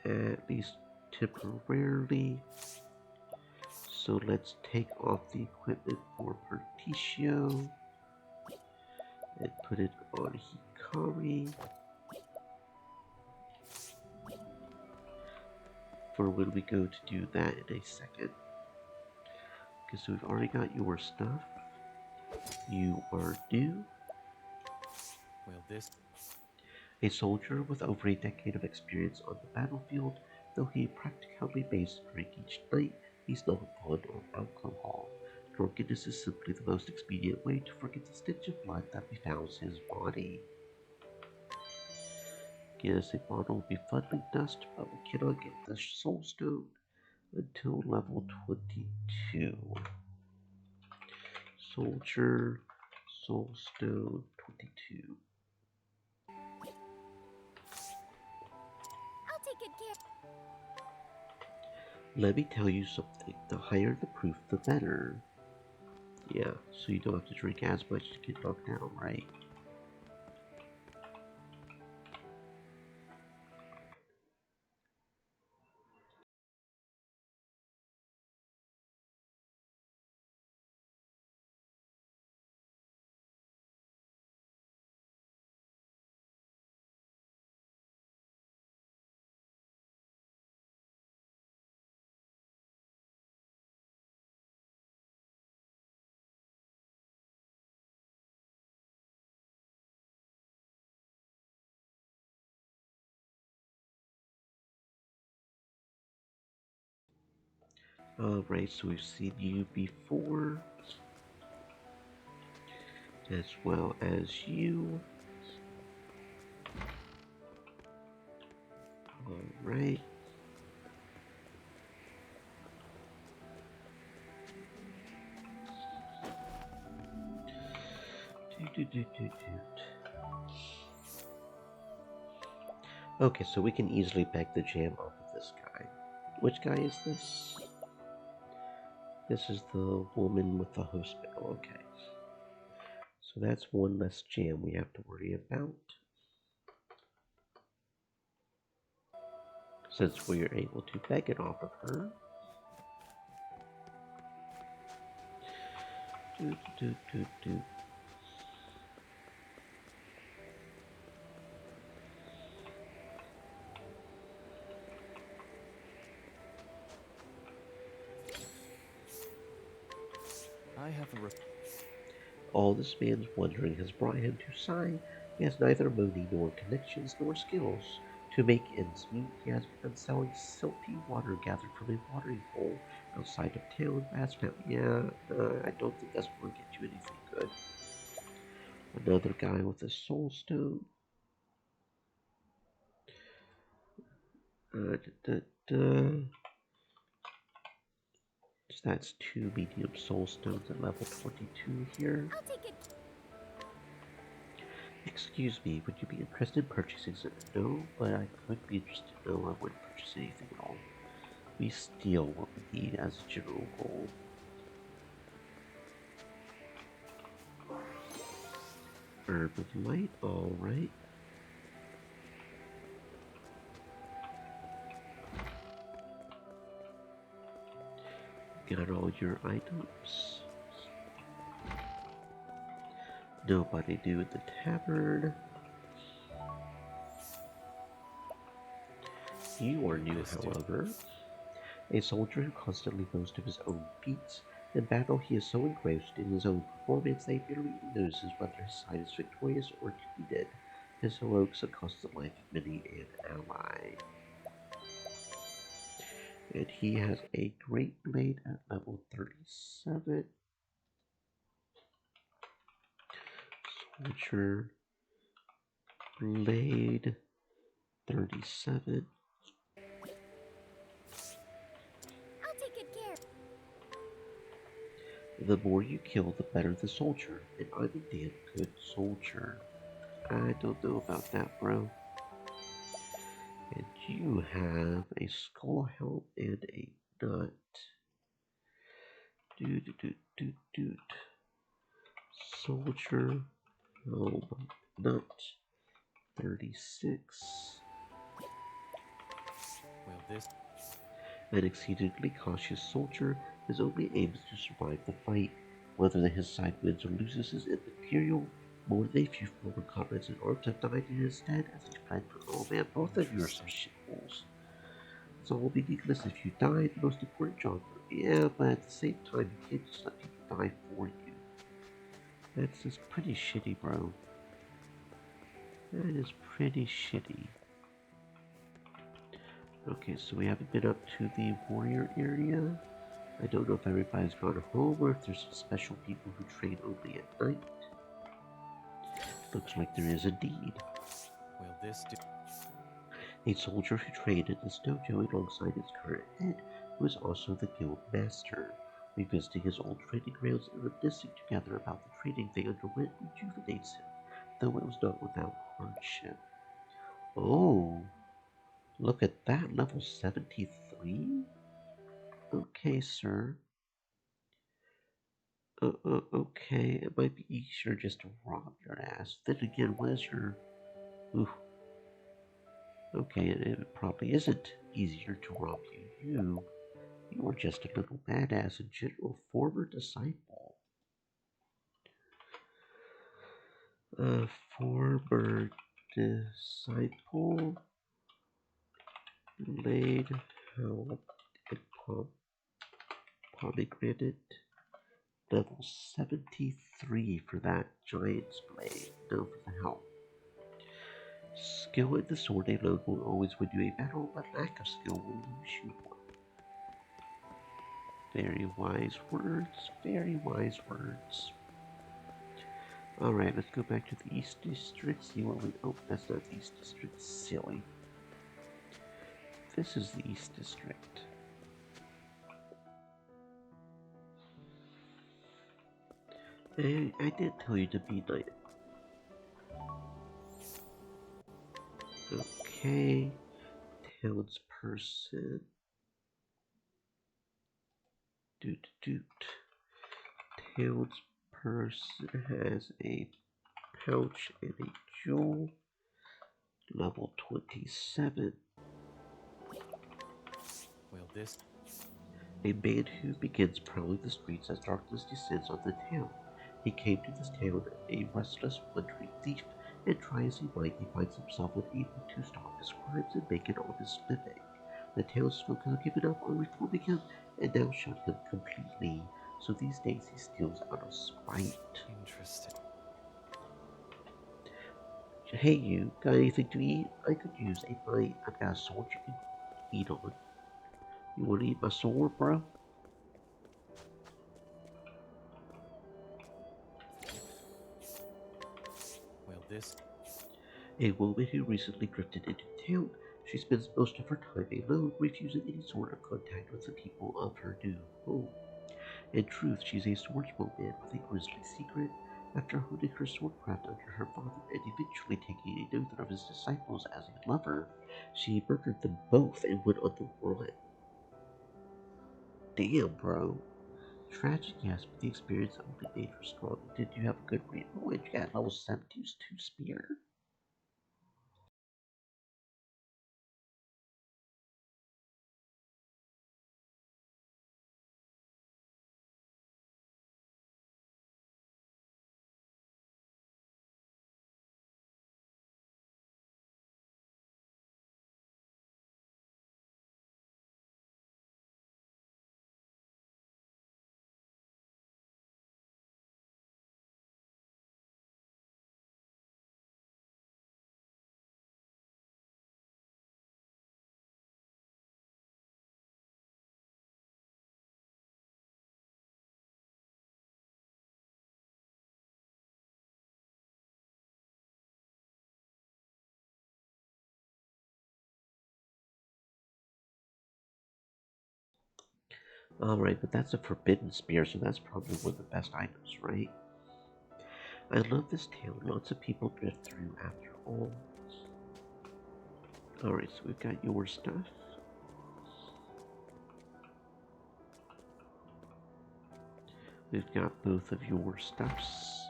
at least temporarily. So let's take off the equipment for Perticio and put it on Hikari for when we go to do that in a second. Okay, so we've already got your stuff. You are due. Will this... A soldier with over a decade of experience on the battlefield, though he practically makes a drink each night, he's not fond of alcohol. Drunkenness is simply the most expedient way to forget the stench of blood that befouls his body. Yes, a bottle will be fuddling dust, but we cannot get the soul stone until level 22. Soldier, soul stone 22. I'll take good care. Let me tell you something, the higher the proof, the better. Yeah, so you don't have to drink as much to get knocked down, right? Alright, so we've seen you before, as well as you. Alright. Okay, so we can easily beg the jam off of this guy. Which guy is this? This is the woman with the hospital, okay. So that's one less jam we have to worry about. since we are able to beg it off of her. Do, do, do, do. I have a All this man's wondering has brought him to Sai. He has neither money nor connections nor skills. To make ends meet, he has begun selling silty water gathered from a watering hole outside of town. I don't think that's going to get you anything good. Another guy with a soul stone. Da, da, da. So that's 2 medium soul stones at level 22 here. I'll take it. Excuse me, would you be interested in purchasing some? No, but I could be interested. No, I wouldn't purchase anything at all. We steal what we need as a general goal. Herb of Light, alright. Got all your items. Nobody new at the tavern. You are new, however. A soldier who constantly boasts of his own feats. In battle, he is so engrossed in his own performance that he barely notices whether his side is victorious or defeated. His heroics have cost the life of many an ally. And he has a Great Blade at level 37. Soldier Blade 37. I'll take good care. The more you kill, the better the soldier. And I'm a damn good soldier. I don't know about that, bro. And you have a skull helm and a nut. Doot. Soldier helm nut 36. Well, this. An exceedingly cautious soldier, his only aim is to survive the fight. Whether his side wins or loses is immaterial. More than a few former comrades in arms have died in his stead as he fled for oh man, both of you are some shitholes. It's all meaningless if you die, the most important job. Yeah, but at the same time, you can't just let people die for you. That's just pretty shitty, bro. That is pretty shitty. Okay, so we haven't been up to the warrior area. I don't know if everybody's gone home or if there's some special people who train only at night. Looks like there is indeed. Will this do? A soldier who trained at this dojo alongside its current head, who is also the guild master. Revisiting his old training grounds and reminiscing together about the training they underwent rejuvenates him, though it was not without hardship. Oh, look at that, level 73? Okay, sir. Okay, it might be easier just to rob your ass. Then again, what is your... Ooh. Okay, it probably isn't easier to rob you. You are just a little badass and general former disciple. Former disciple laid help and pomegranate. Level 73 for that giant's blade. No, for the help. Skill in the sword alone will always win you a battle, but lack of skill will lose you one. Very wise words, very wise words. Alright, let's go back to the East District, see what we... Oh, that's not the East District, silly. This is the East District. Hey, I didn't tell you to be nice. Okay, townsperson. Doot. Townsperson has a pouch and a jewel. Level 27. Will this... A man who begins prowling the streets as darkness descends on the town. He came to this town a restless, wandering thief, and try as he might, he finds himself unable to stop his crimes and make an honest living. The townsfolk have given up on reforming him and now shun him completely, so these days he steals out of spite. Interesting. Hey you, got anything to eat? I could use a bite. I've got a sword you can eat on. You wanna eat my sword, bro? Will this... A woman who recently drifted into town. She spends most of her time alone, refusing any sort of contact with the people of her new home. In truth, she's a swordswoman with a grisly secret. After honing her swordcraft under her father and eventually taking a note of his disciples as a lover, she murdered them both and went on the run. Damn, bro. Tragic, yes, but the experience only made her stronger. Did you have a good read? Oh, and you got level 72 spear. Alright, but that's a forbidden spear, so that's probably one of the best items, right? I love this town. Lots of people drift through after all. Alright, so we've got your stuff. We've got both of your stuffs.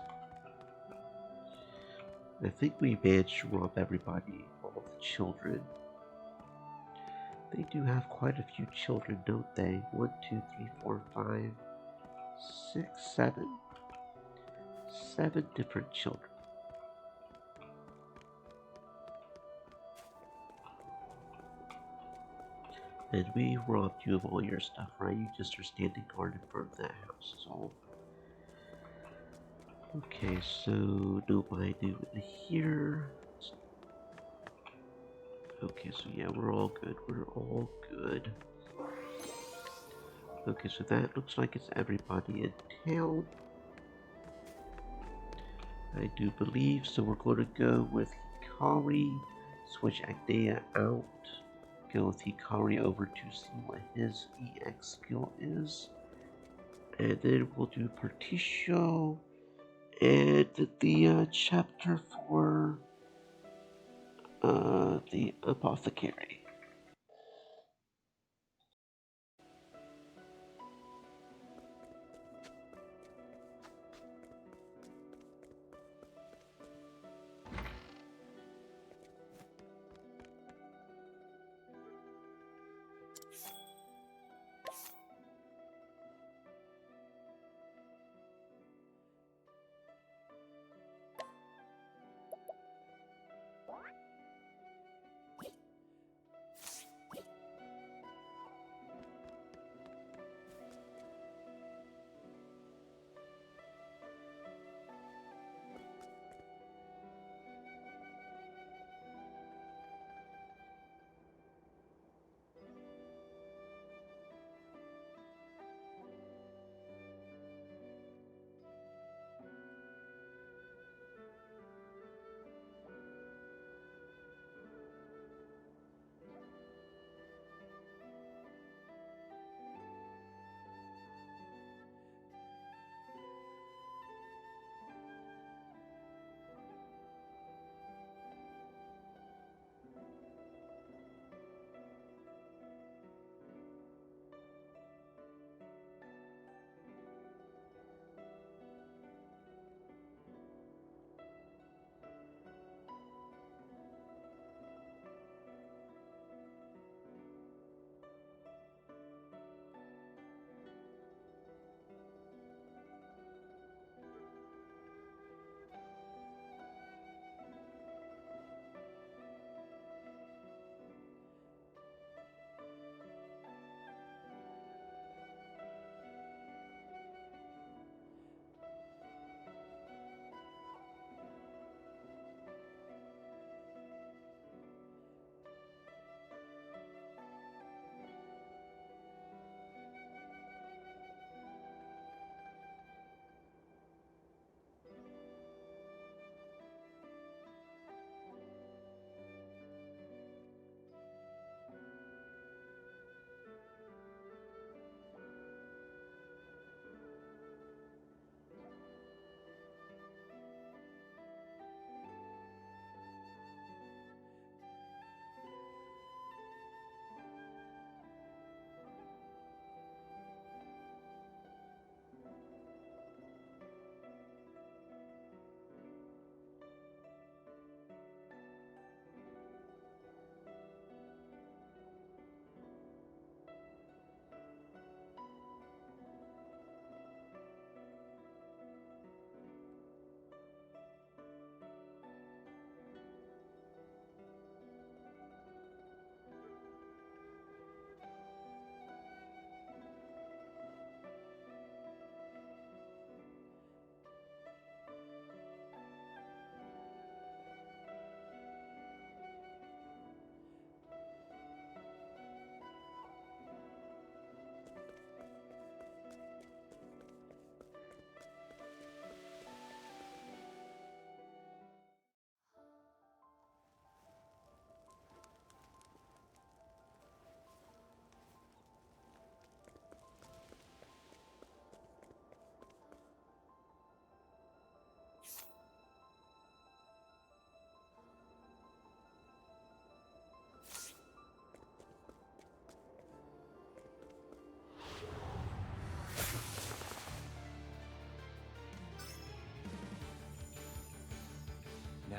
I think we managed to rob everybody, all of the children. They do have quite a few children, don't they? 1, 2, 3, 4, 5, 6, 7. 7 different children. And we robbed you of all your stuff, right? You just are standing guard in front of that house is all. Okay, so nobody do it here. Okay, so yeah, we're all good. We're all good. Okay, so that looks like it's everybody in town. I do believe, so we're going to go with Hikari, switch Agdea out, go with Hikari over to see what his EX skill is, and then we'll do Particio, and the chapter for the Apothecary.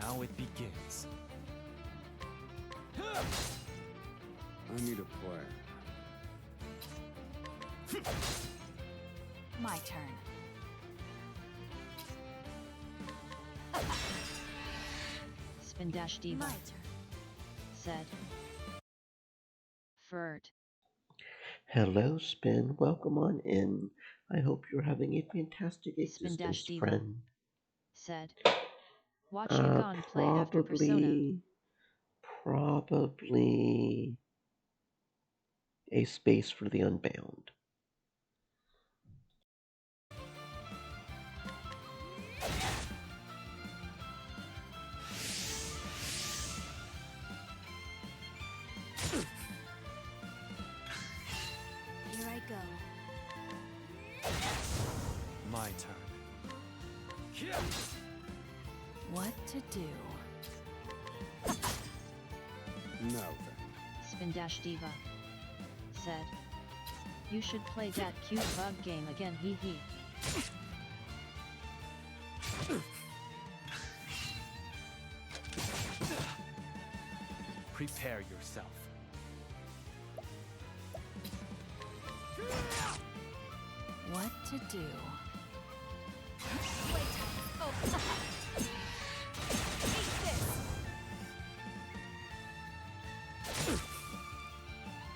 Now it begins. I need a plan. My turn. Spin dash diva. My turn. Said. Furt. Hello, Spin. Welcome on in. I hope you're having a fantastic Spin dash existence, diva. friend. Said. Watch Yukon play after Persona. Probably a space for the unbound. Here I go. My turn. What to do? Now then. Spin dash diva. Said. You should play that cute bug game again, hee hee. Prepare yourself. What to do?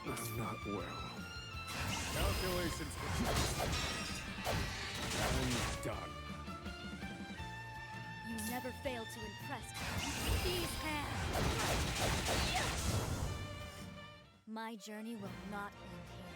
I'm not well. Calculations. I'm done. You never fail to impress me. These hands. My journey will not end here.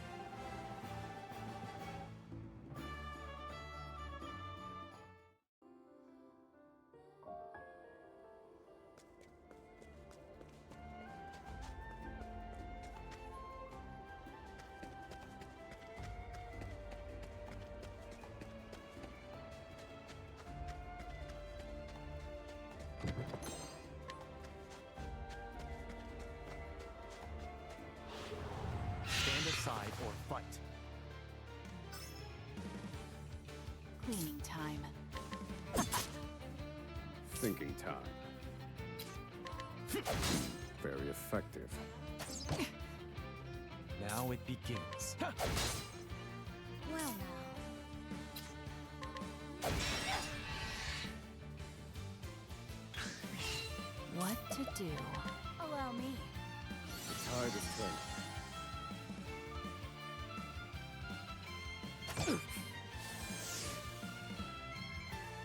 Stand aside or fight. Cleaning time. Thinking time. Very effective. Now it begins. Well now. What to do? Allow me. The tide is turning.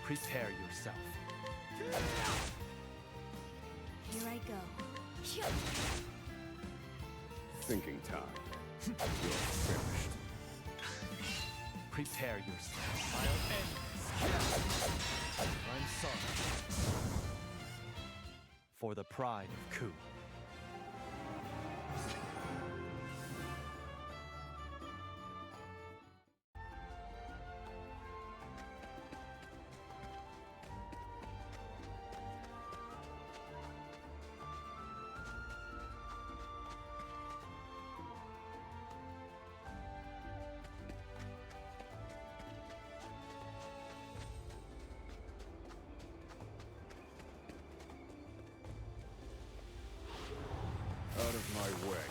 Prepare yourself. Here I go. Thinking time. You're finished. Prepare yourself. I'll end this. I'm sorry. For the pride of Ku. Out of my way.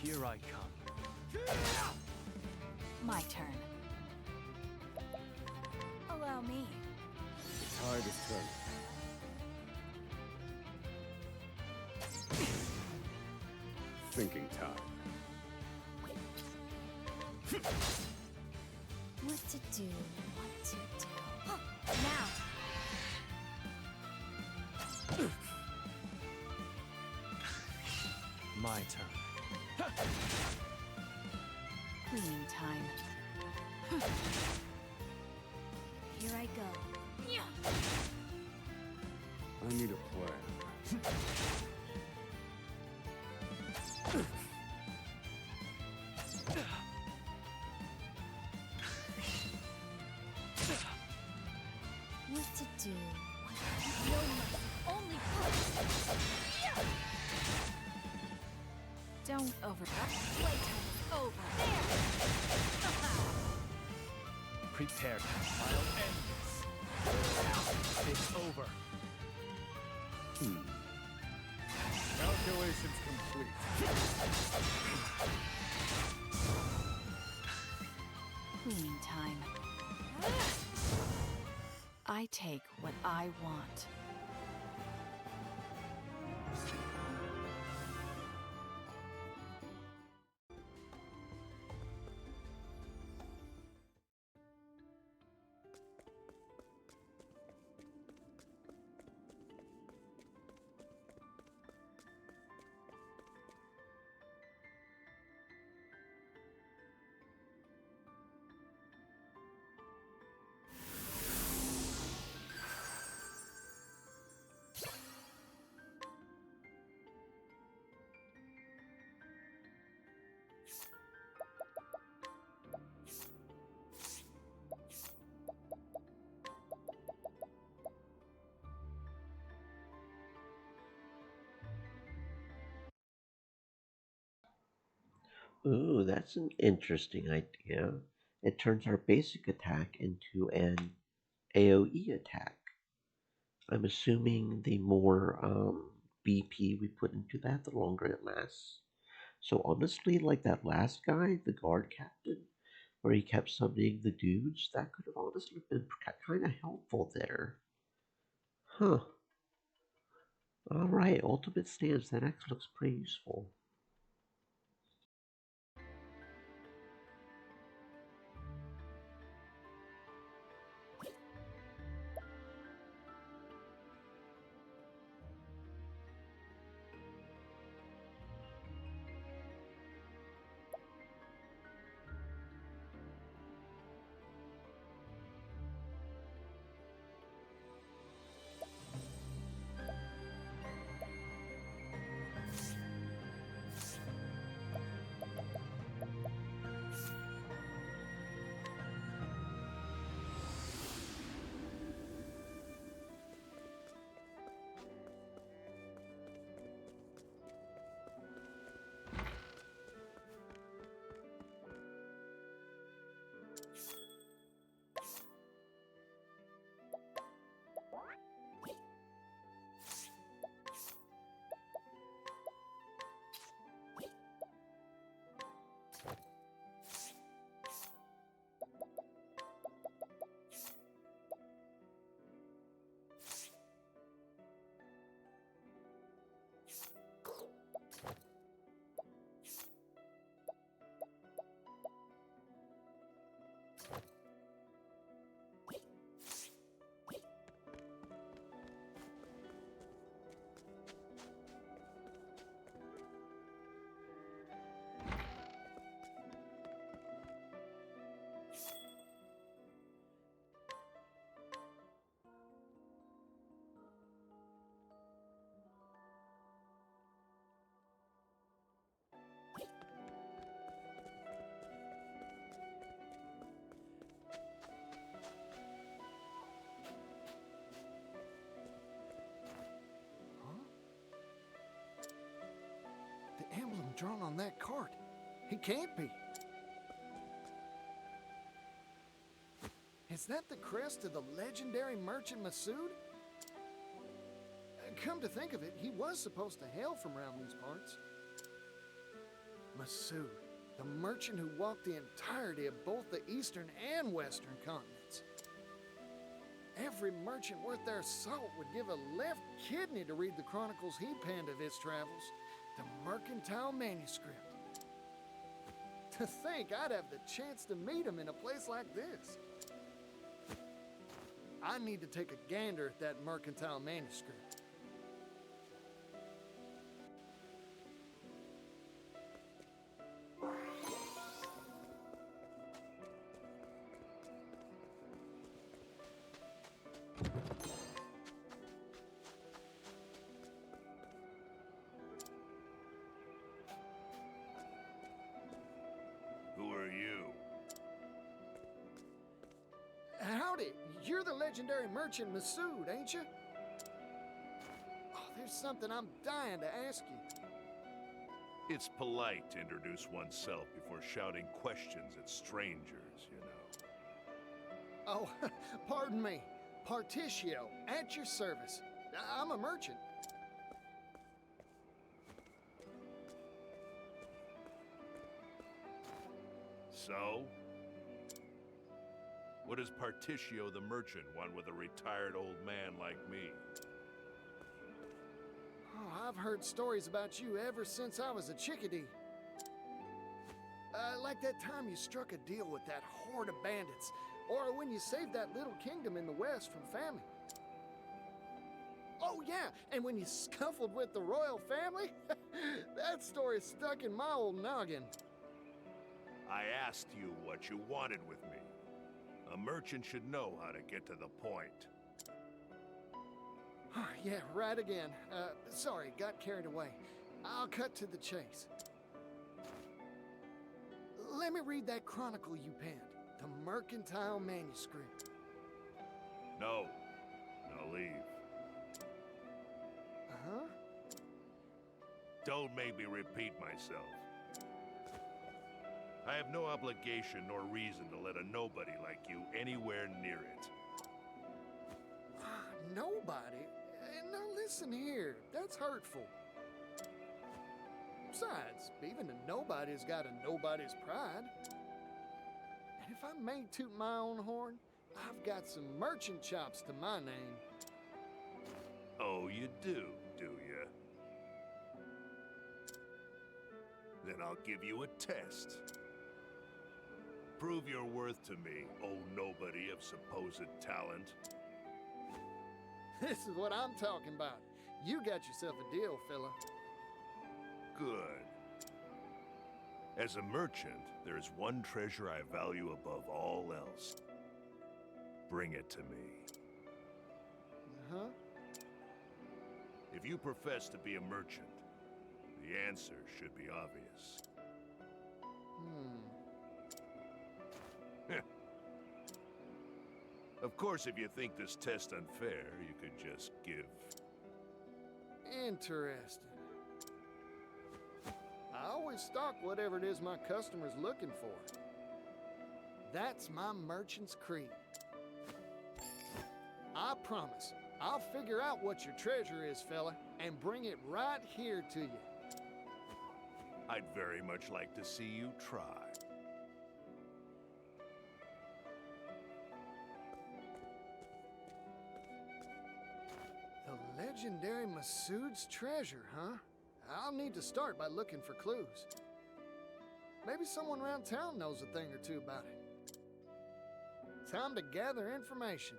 Here I come. My turn. Allow me. The tide is turning. Thinking time. What to do? What to do? Now. My turn. Cleaning time. Here I go. I need a plan. What to do? What to do? No mercy. Only push. Don't over. Playtime is over. There. Prepare. I'll end this. It's over. Calculations complete. Cleaning time. I take what I want. Ooh, that's an interesting idea. It turns our basic attack into an AoE attack. I'm assuming the more BP we put into that, the longer it lasts. So honestly, like that last guy, the guard captain, where he kept summoning the dudes, that could have honestly been kind of helpful there. Huh. Alright, ultimate stance. That actually looks pretty useful. The emblem drawn on that card. He can't be. Is that the crest of the legendary merchant Masood? Come to think of it, he was supposed to hail from around these parts. Masood, the merchant who walked the entirety of both the eastern and western continents. Every merchant worth their salt would give a left kidney to read the chronicles he penned of his travels, the mercantile manuscript. To think I'd have the chance to meet him in a place like this. I need to take a gander at that mercantile manuscript. Who are you? Howdy, you're the legendary merchant Masood, ain't you? Oh, there's something I'm dying to ask you. It's polite to introduce oneself before shouting questions at strangers, you know. Oh, pardon me. Particio, at your service. I'm a merchant. So? What does Particio the merchant want with a retired old man like me? Oh, I've heard stories about you ever since I was a chickadee. Like that time you struck a deal with that horde of bandits, or when you saved that little kingdom in the west from famine. Oh yeah, and when you scuffled with the royal family? That story stuck in my old noggin. I asked you what you wanted with me. A merchant should know how to get to the point. Yeah, right again. Sorry, got carried away. I'll cut to the chase. Let me read that chronicle you penned, the mercantile manuscript. No. Now leave. Uh-huh? Don't make me repeat myself. I have no obligation nor reason to let a nobody like you anywhere near it. Nobody? Now listen here, that's hurtful. Besides, even a nobody's got a nobody's pride. And if I may toot my own horn, I've got some merchant chops to my name. Oh, you do you? Then I'll give you a test. Prove your worth to me, oh nobody of supposed talent. This is what I'm talking about. You got yourself a deal, fella. Good. As a merchant, there's one treasure I value above all else. Bring it to me. Uh-huh. If you profess to be a merchant, the answer should be obvious. Of course, if you think this test unfair, you could just give. Interesting. I always stock whatever it is my customer's looking for. That's my merchant's creed. I promise, I'll figure out what your treasure is, fella, and bring it right here to you. I'd very much like to see you try. The legendary Masood's treasure, huh? I'll need to start by looking for clues. Maybe someone around town knows a thing or two about it. Time to gather information.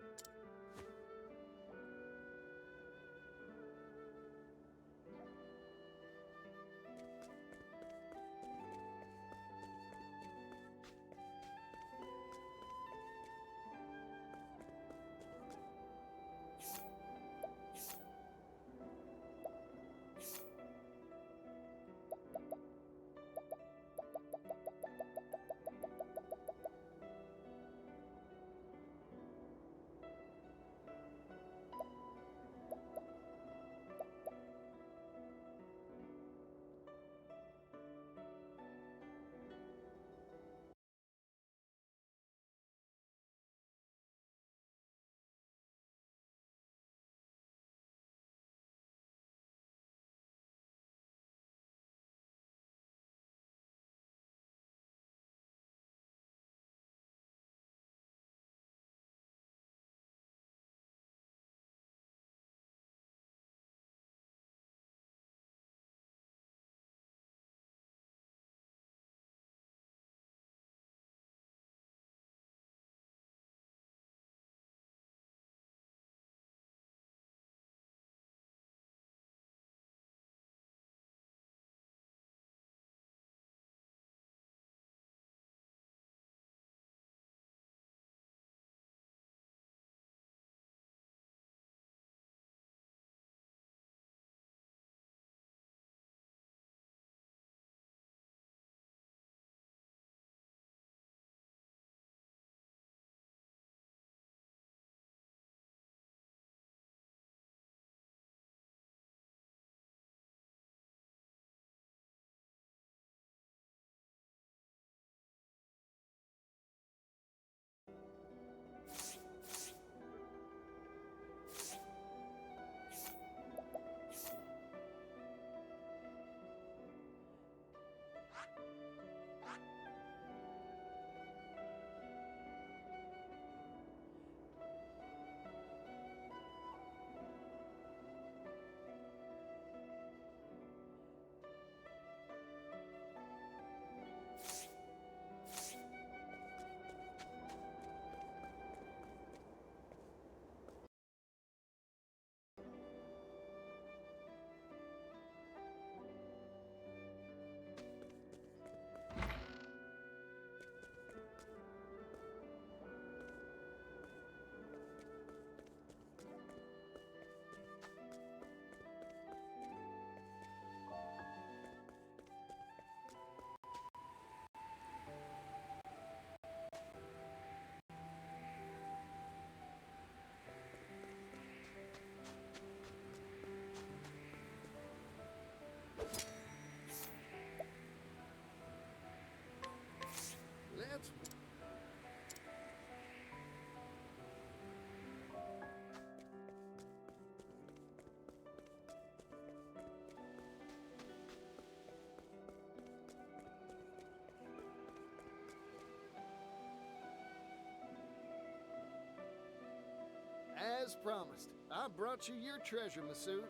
As promised, I brought you your treasure, Masood.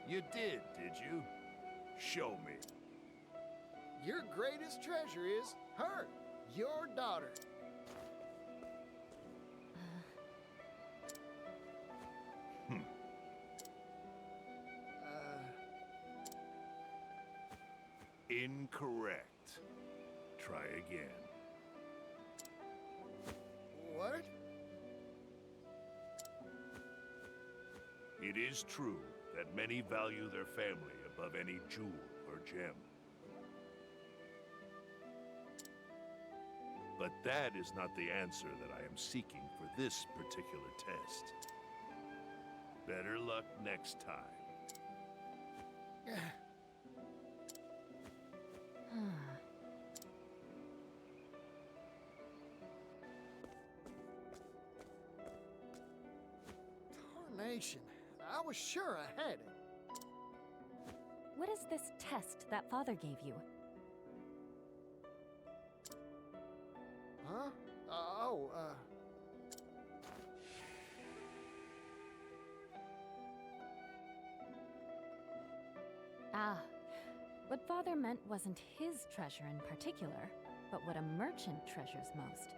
You did you? Show me. Your greatest treasure is her, your daughter. Incorrect. Try again. What? It is true that many value their family above any jewel or gem. But that is not the answer that I am seeking for this particular test. Better luck next time. Tarnation. I was sure I had it. What is this test that Father gave you? Huh? Ah, what Father meant wasn't his treasure in particular, but what a merchant treasures most.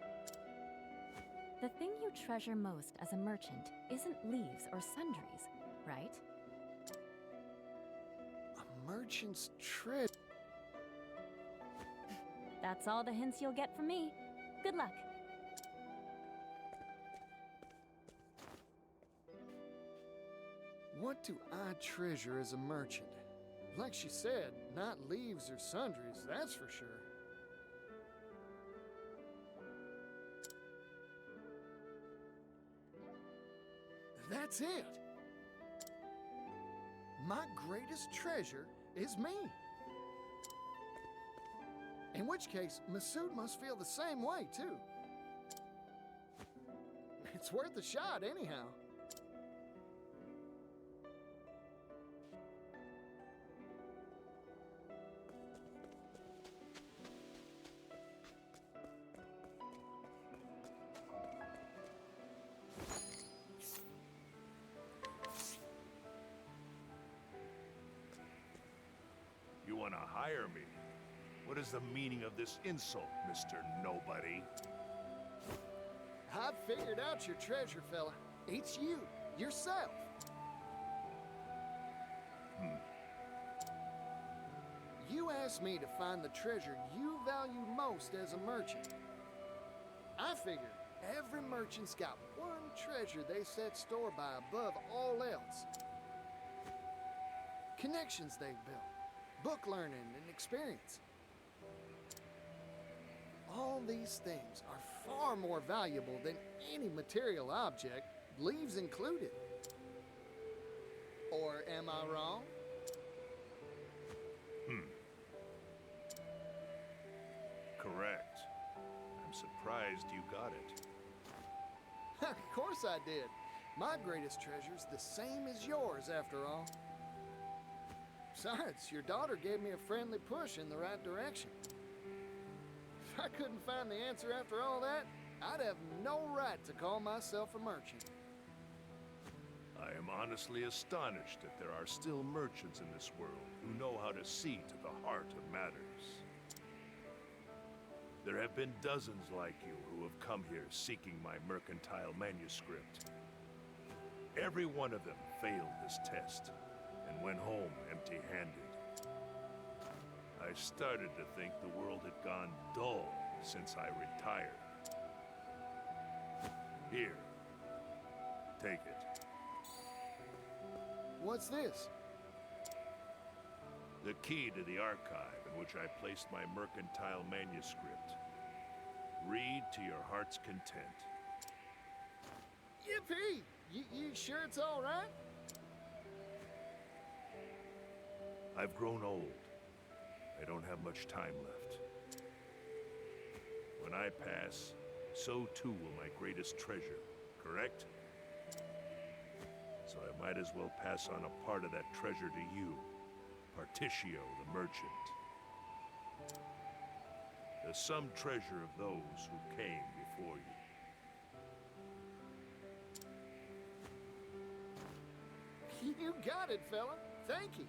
The thing you treasure most as a merchant isn't leaves or sundries, right? A merchant's treasure. That's all the hints you'll get from me. Good luck. What do I treasure as a merchant? Like she said, not leaves or sundries, that's for sure. That's it. My greatest treasure is me. In which case, Masood must feel the same way, too. It's worth a shot, anyhow. You want to hire me? What is the meaning of this insult, Mr. Nobody? I've figured out your treasure, fella. It's you, yourself. You asked me to find the treasure you value most as a merchant. I figured every merchant's got one treasure they set store by above all else. Connections they've built, book learning and experience. All these things are far more valuable than any material object, leaves included. Or am I wrong? Correct. I'm surprised you got it. Of course I did. My greatest treasure's the same as yours, after all. Besides, your daughter gave me a friendly push in the right direction. If I couldn't find the answer after all that, I'd have no right to call myself a merchant. I am honestly astonished that there are still merchants in this world who know how to see to the heart of matters. There have been dozens like you who have come here seeking my mercantile manuscript. Every one of them failed this test and went home empty-handed. I started to think the world had gone dull since I retired. Here, take it. What's this? The key to the archive in which I placed my mercantile manuscript. Read to your heart's content. Yippee! You sure it's all right? I've grown old. I don't have much time left. When I pass, so too will my greatest treasure, correct? So I might as well pass on a part of that treasure to you, Particio the merchant. There's some treasure of those who came before you. You got it, fella. Thank you.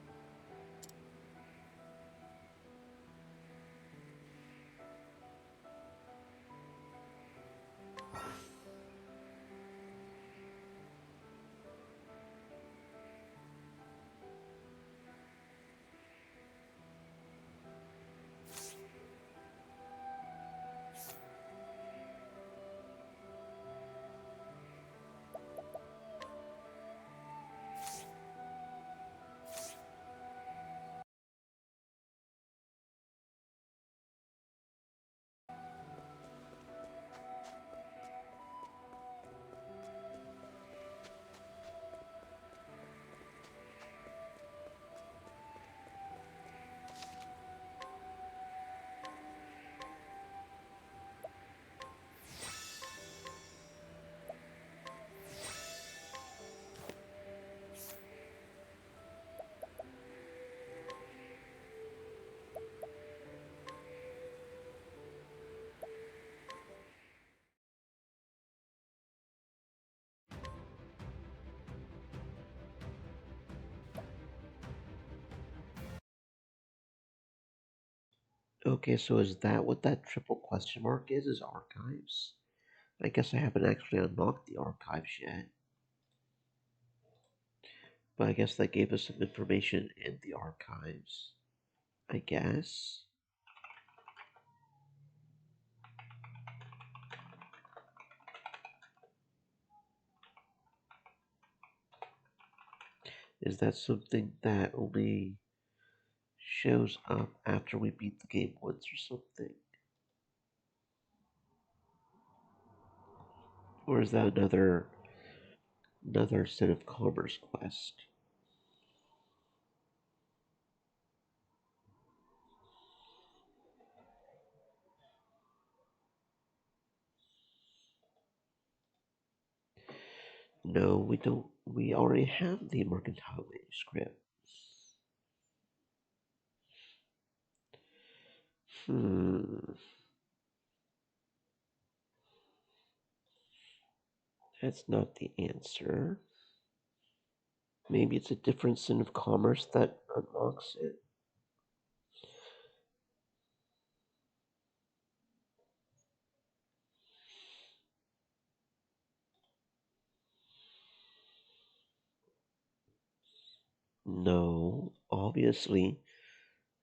Okay, so is that what that triple question mark is? Is archives? I guess I haven't actually unlocked the archives yet. But I guess that gave us some information in the archives. I guess. Is that something that only shows up after we beat the game once or something? Or is that another set of commerce quest? No, we don't. We already have the mercantile manuscript. Hmm. That's not the answer. Maybe it's a different sin of commerce that unlocks it. No, obviously,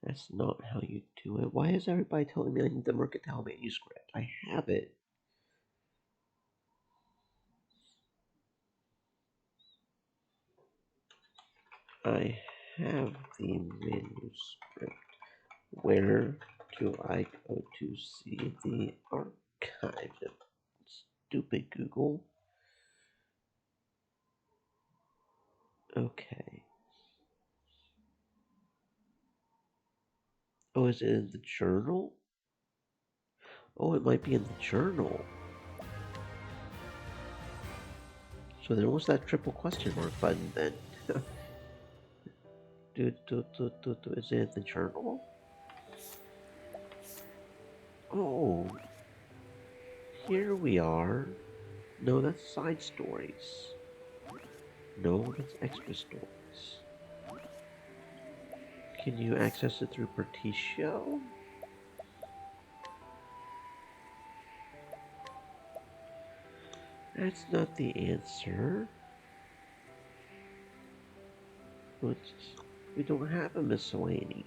that's not how you do it. Why is everybody telling me I need the mercantile manuscript? I have it. I have the manuscript. Where do I go to see the archive? Stupid Google. Okay. Oh, is it in the journal? Oh, it might be in the journal. So there was that triple question mark button then. Is it in the journal? Oh, here we are. No, that's side stories. No, that's extra stories. Can you access it through Berticio? That's not the answer. We don't have a miscellany.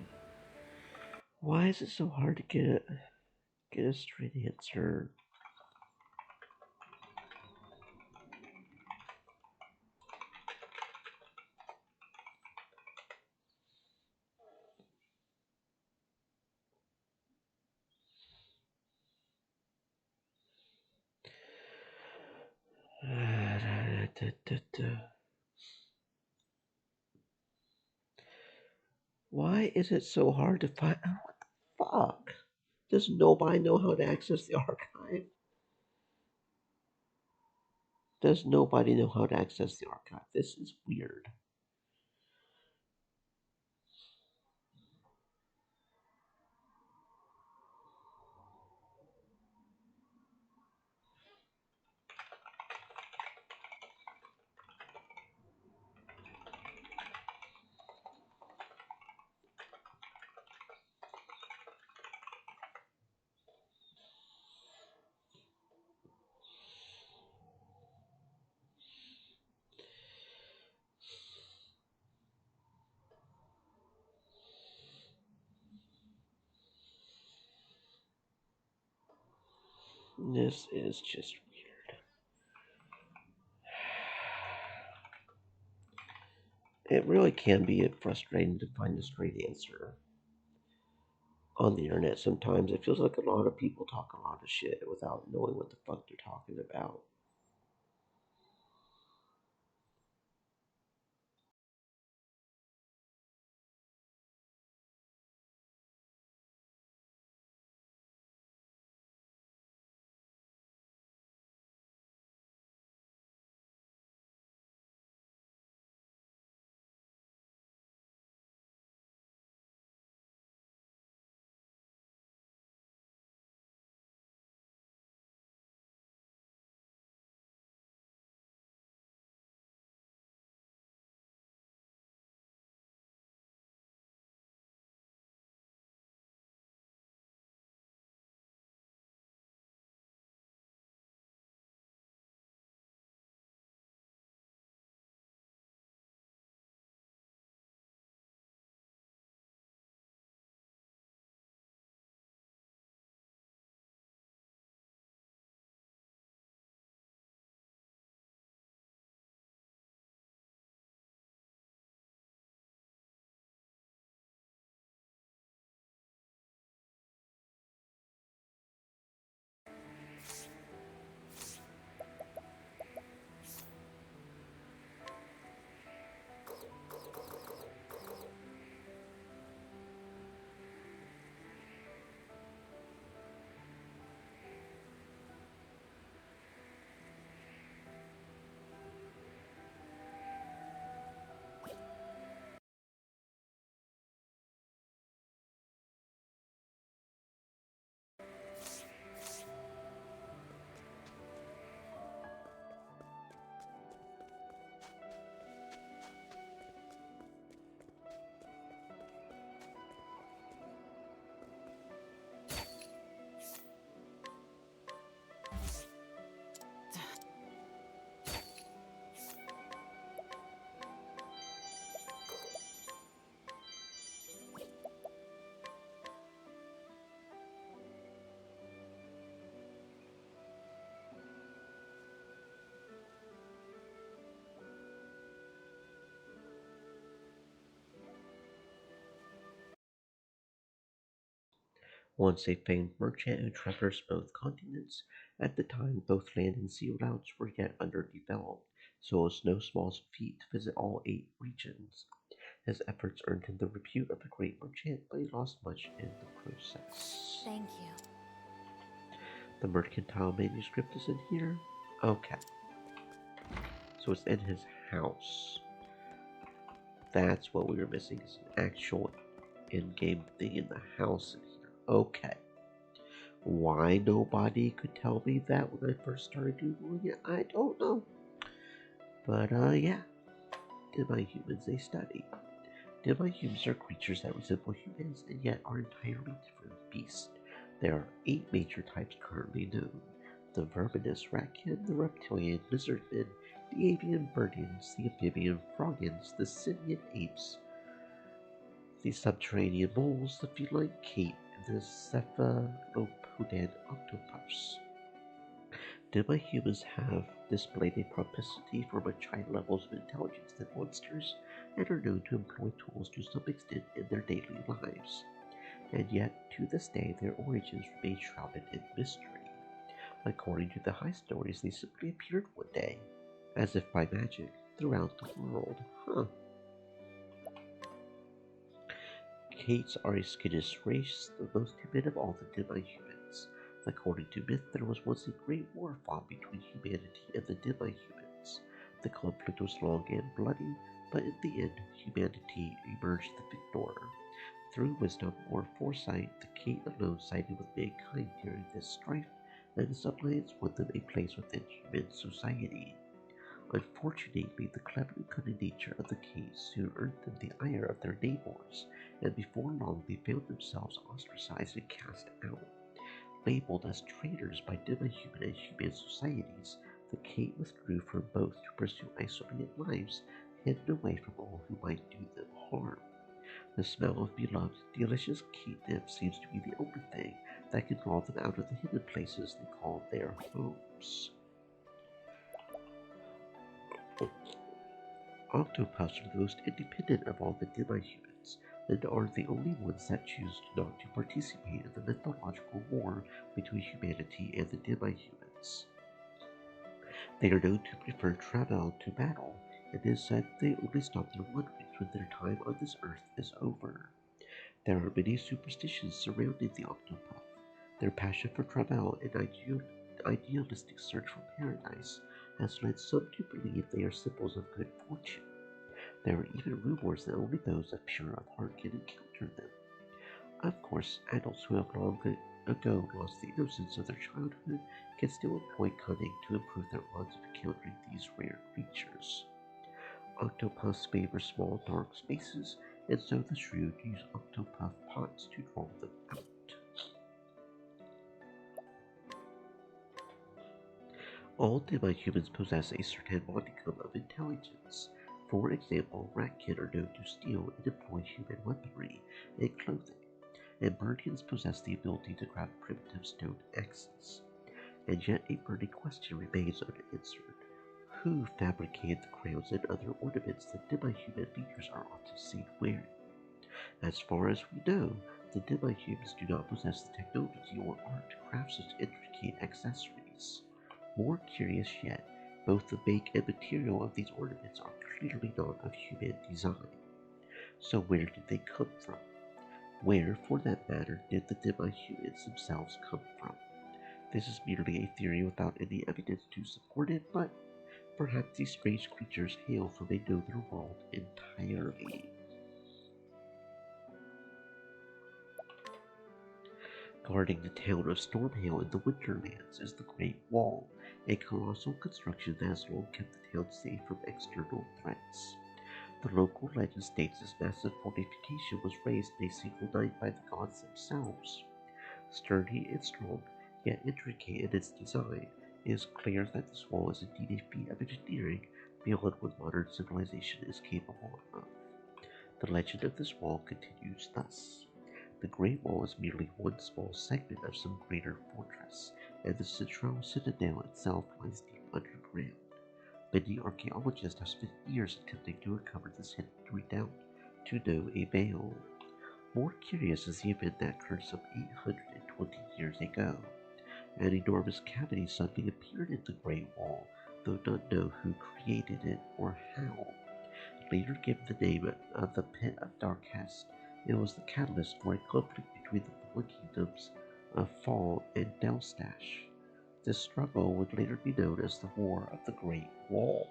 Why is it so hard to get a straight answer? Why is it so hard to find? Oh, what the fuck? Does nobody know how to access the archive? Does nobody know how to access the archive? This is weird. This is just weird. It really can be frustrating to find a straight answer on the internet sometimes. It feels like a lot of people talk a lot of shit without knowing what the fuck they're talking about. Once a famed merchant who traversed both continents, at the time both land and sea routes were yet underdeveloped, so it was no small feat to visit all 8 regions. His efforts earned him the repute of a great merchant, but he lost much in the process. Thank you. The mercantile manuscript is in here? Okay. So it's in his house. That's what we were missing, is an actual in-game thing in the house in here. Okay. Why nobody could tell me that when I first started Googling it, I don't know. But yeah, demi-humans they study. Demi-humans are creatures that resemble humans and yet are entirely different beasts. There are 8 major types currently known: the verminous ratkin, the reptilian lizardmen, the avian birdians, the amphibian frogins, the simian apes, the subterranean moles, the feline kate, and the cephalopodan octopus. Demi-humans have displayed a propensity for much higher levels of intelligence than monsters, and are known to employ tools to some extent in their daily lives. And yet, to this day, their origins remain shrouded in mystery. According to the high stories, they simply appeared one day, as if by magic, throughout the world. Huh. Kates are a skittish race, the most timid of all the demi-humans. According to myth, there was once a great war fought between humanity and the demi-humans. The conflict was long and bloody, but in the end, humanity emerged the victor. Through wisdom or foresight, the Kate alone sided with mankind during this strife, and this alliance won them a place within human society. Unfortunately, the clever and cunning nature of the Kate soon earned them the ire of their neighbors, and before long they found themselves ostracized and cast out. Labeled as traitors by demi-human and human societies, the Kate withdrew from both to pursue isolated lives, hidden away from all who might do them harm. The smell of beloved, delicious catnip seems to be the only thing that can draw them out of the hidden places they call their homes. Octopuses are the most independent of all the demi-humans, and are the only ones that choose not to participate in the mythological war between humanity and the demi-humans. They are known to prefer travel to battle, and it is said they only stop their wanderings when their time on this earth is over. There are many superstitions surrounding the Octopath. Their passion for travel and idealistic search for paradise has led some to believe they are symbols of good fortune. There are even rumors that only those of pure of heart can encounter them. Of course, adults who have long ago lost the innocence of their childhood can still employ cunning to improve their odds of encountering these rare creatures. Octopuses favor small, dark spaces, and so the shrewd use octopuff pots to draw them out. All demi-humans possess a certain modicum of intelligence. For example, ratkin are known to steal and employ human weaponry and clothing, and Birdians possess the ability to craft primitive stone axes. And yet a burning question remains unanswered. Who fabricated the crowns and other ornaments that demi-human leaders are often seen wearing? As far as we know, the demi-humans do not possess the technology or art to craft such intricate accessories. More curious yet, both the make and material of these ornaments are clearly not of human design. So where did they come from? Where, for that matter, did the demi-humans themselves come from? This is merely a theory without any evidence to support it, but perhaps these strange creatures hail from another world entirely. Guarding the town of Stormhail in the Winterlands is the Great Wall, a colossal construction that has long kept the town safe from external threats. The local legend states this massive fortification was raised in a single night by the gods themselves. Sturdy and strong, yet intricate in its design, it is clear that this wall is indeed a feat of engineering beyond what modern civilization is capable of. The legend of this wall continues thus. The Great Wall is merely one small segment of some greater fortress, and the central citadel itself lies deep underground. Many archaeologists have spent years attempting to recover this hidden redoubt, to no avail. More curious is the event that occurred some 820 years ago. An enormous cavity suddenly appeared in the Great Wall, though none know who created it or how. Later given the name of the Pit of Darkest, it was the catalyst for a conflict between the fallen kingdoms of Fall and Delstash. This struggle would later be known as the War of the Great Wall.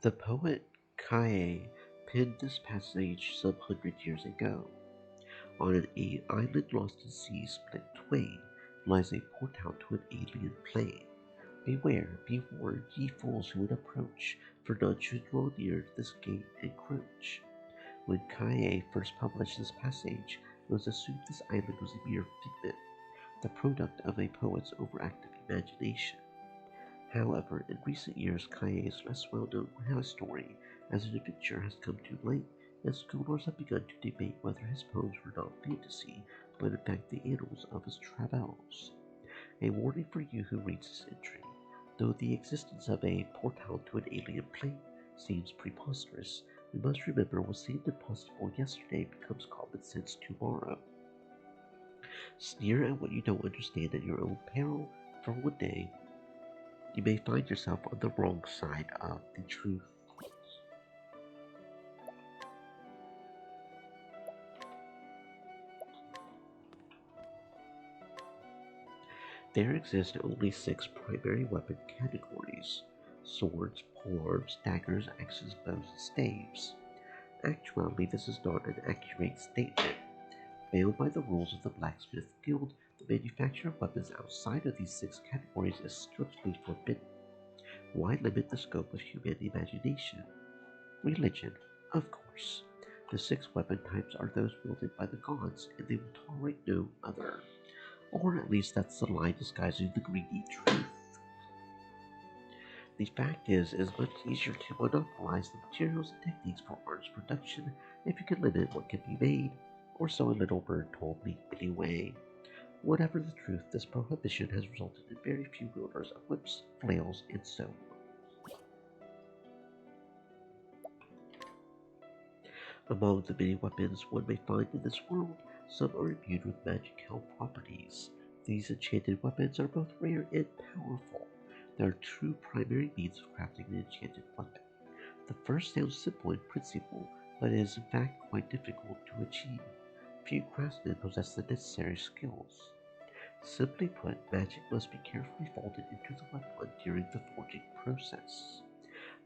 The poet Kaye penned this passage some 100 years ago. On an island lost in sea split twain lies a portal to an alien plane. Beware, be warned, ye fools who would approach, for none should draw near this gate and crouch. When Kaye first published this passage, it was assumed this island was a mere figment, the product of a poet's overactive imagination. However, in recent years, Kaye is less well known for his story, as an adventure has come to light, and scholars have begun to debate whether his poems were not fantasy, but in fact the annals of his travels. A warning for you who reads this entry. Though the existence of a portal to an alien plane seems preposterous, we must remember what seemed impossible yesterday becomes common sense tomorrow. Sneer at what you don't understand at your own peril, for one day you may find yourself on the wrong side of the truth. There exist only 6 primary weapon categories: swords, polearms, daggers, axes, bows, and staves. Actually, this is not an accurate statement. Bound by the rules of the Blacksmith Guild, the manufacture of weapons outside of these 6 categories is strictly forbidden. Why limit the scope of human imagination? Religion, of course. The 6 weapon types are those wielded by the gods, and they will tolerate no other. Or at least that's the lie disguising the greedy truth. The fact is, it is much easier to monopolize the materials and techniques for arms production if you can limit what can be made, or so a little bird told me anyway. Whatever the truth, this prohibition has resulted in very few wielders of whips, flails, and so on. Among the many weapons one may find in this world, some are imbued with magical properties. These enchanted weapons are both rare and powerful. There are 2 primary means of crafting an enchanted weapon. The first sounds simple in principle, but it is in fact quite difficult to achieve. Few craftsmen possess the necessary skills. Simply put, magic must be carefully folded into the weapon during the forging process.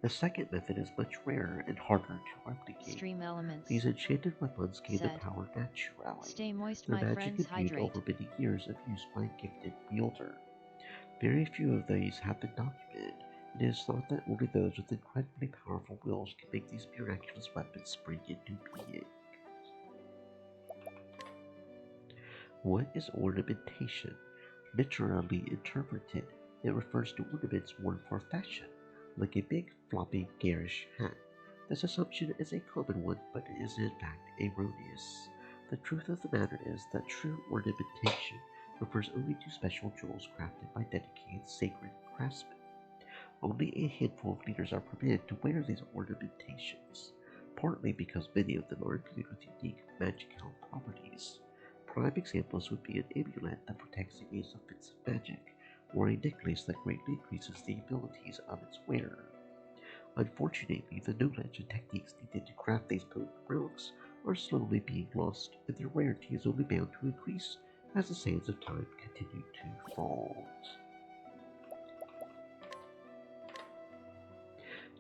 The second method is much rarer and harder to replicate. Stream Elements These enchanted weapons gain said, their power naturally. Stay moist, Their my magic friends, imbued hydrate. over many years of use by a gifted wielder. Very few of these have been documented. It is thought that only those with incredibly powerful wills can make these miraculous weapons spring into being. What is ornamentation? Literally interpreted, it refers to ornaments worn for fashion, like a big, floppy, garish hat. This assumption is a common one, but it is in fact erroneous. The truth of the matter is that true ornamentation refers only to special jewels crafted by dedicated sacred craftsmen. Only a handful of leaders are permitted to wear these ornamentations, partly because many of them are imbued with unique magical properties. Prime examples would be an amulet that protects against offensive magic, or a necklace that greatly increases the abilities of its wearer. Unfortunately, the knowledge and techniques needed to craft these potent relics are slowly being lost, and their rarity is only bound to increase as the sands of time continue to fall.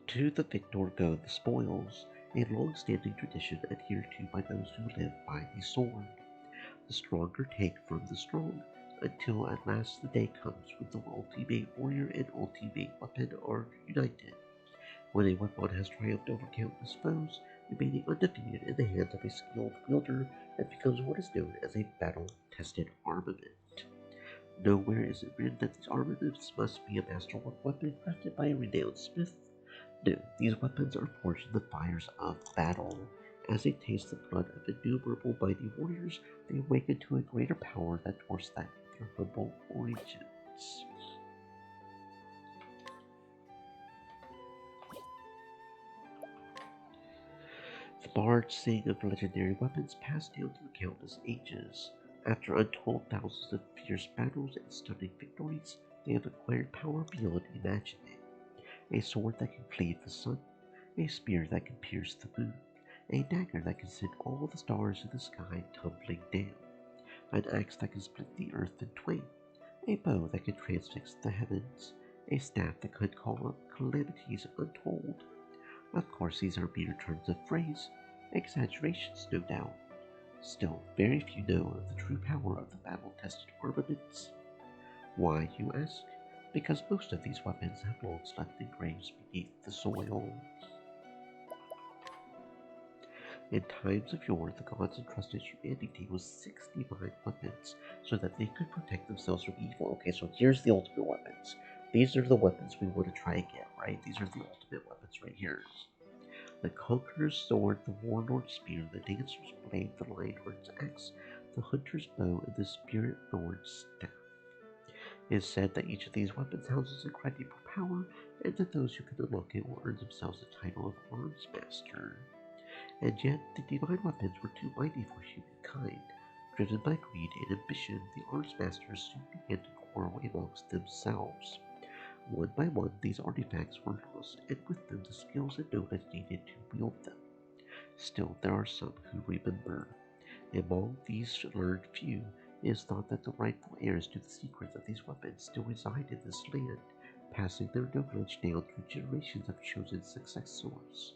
To the victor go the spoils, a long-standing tradition adhered to by those who live by the sword. The stronger take from the strong, until at last the day comes when the ultimate warrior and ultimate weapon are united. When a weapon has triumphed over countless foes, remaining undefeated in the hands of a skilled wielder, it becomes what is known as a battle-tested armament. Nowhere is it written that these armaments must be a masterwork weapon crafted by a renowned smith. No, these weapons are forged in the fires of battle. As they taste the blood of innumerable mighty warriors, they awaken to a greater power that dwarfs that of their humble origins. The bards sing of legendary weapons passed down through countless ages. After untold thousands of fierce battles and stunning victories, they have acquired power beyond imagining. A sword that can cleave the sun, a spear that can pierce the moon, a dagger that can send all the stars in the sky tumbling down, an axe that can split the earth in twain, a bow that can transfix the heavens, a staff that could call up calamities untold. Of course, these are mere turns of phrase, exaggerations no doubt. Still, very few know of the true power of the battle-tested armaments. Why, you ask? Because most of these weapons have long slept in graves beneath the soil. In times of yore, the gods entrusted humanity with 69 weapons so that they could protect themselves from evil. Okay, so here's the ultimate weapons. These are the weapons we want to try and get, right? These are the ultimate weapons right here. The conqueror's sword, the warlord's spear, the dancer's blade, the lionheart's axe, the hunter's bow, and the spirit lord's staff. It is said that each of these weapons houses incredible power, and that those who can unlock it will earn themselves the title of Arms Master. And yet, the divine weapons were too mighty for humankind. Driven by greed and ambition, the Arms Masters soon began to quarrel amongst themselves. One by one, these artifacts were lost, and with them the skills and knowledge needed to wield them. Still, there are some who remember. Among these learned few, it is thought that the rightful heirs to the secrets of these weapons still reside in this land, passing their knowledge down through generations of chosen successors.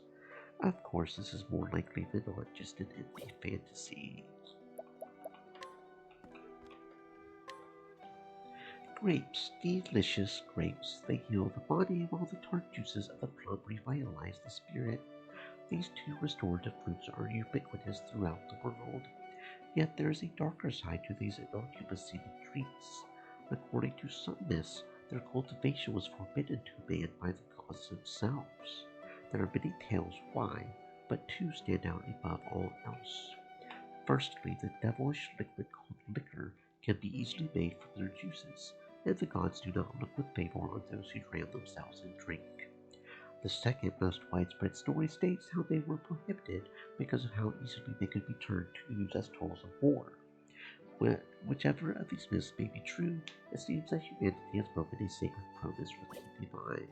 Of course, this is more likely than not just an empty fantasy. Grapes, delicious grapes. They heal the body while the tart juices of the plum revitalize the spirit. These two restorative fruits are ubiquitous throughout the world. Yet there is a darker side to these innocuous seeming treats. According to some myths, their cultivation was forbidden to man by the gods themselves. There are many tales why, but two stand out above all else. Firstly, the devilish liquid called liquor can be easily made from their juices, and the gods do not look with favor on those who drown themselves in drink. The second most widespread story states how they were prohibited because of how easily they could be turned to use as tools of war. Whichever of these myths may be true, it seems that humanity has broken a sacred promise with the divine,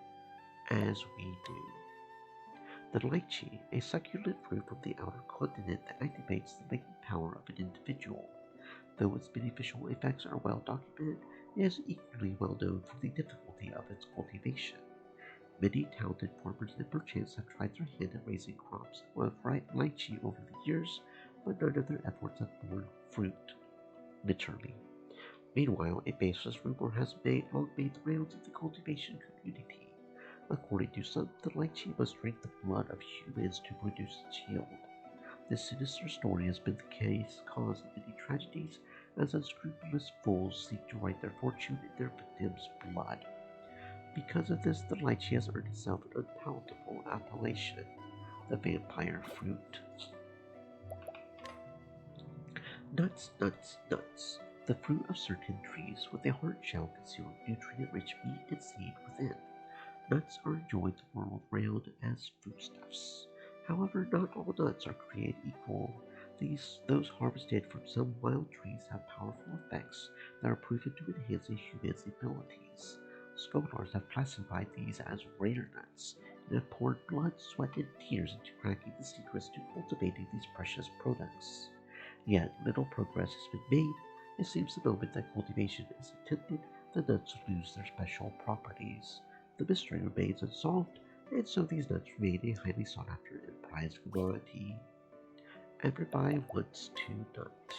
as we do. The lychee, a succulent fruit from the outer continent that activates the latent power of an individual. Though its beneficial effects are well documented, it is equally well known for the difficulty of its cultivation. Many talented farmers and merchants have tried their hand at raising crops of ripe lychee over the years, but none of their efforts have borne fruit, literally. Meanwhile, a baseless rumor has long made the rounds of the cultivation community. According to some, the lychee must drink the blood of humans to produce its yield. This sinister story has been the cause of many tragedies, as unscrupulous fools seek to write their fortune in their victims' blood. Because of this, the lychee has earned itself an unpalatable appellation, the vampire fruit. Nuts, nuts, nuts. The fruit of certain trees with a hard shell concealing nutrient-rich meat and seed within. Nuts are enjoyed the world round as foodstuffs. However, not all nuts are created equal. Those harvested from some wild trees have powerful effects that are proven to enhance a human's abilities. Scholars have classified these as rare nuts and have poured blood, sweat, and tears into cracking the secrets to cultivating these precious products. Yet little progress has been made. It seems the moment that cultivation is attempted, the nuts lose their special properties. The mystery remains unsolved, and so these nuts remain a highly sought after and prized commodity. Everybody wants to nut.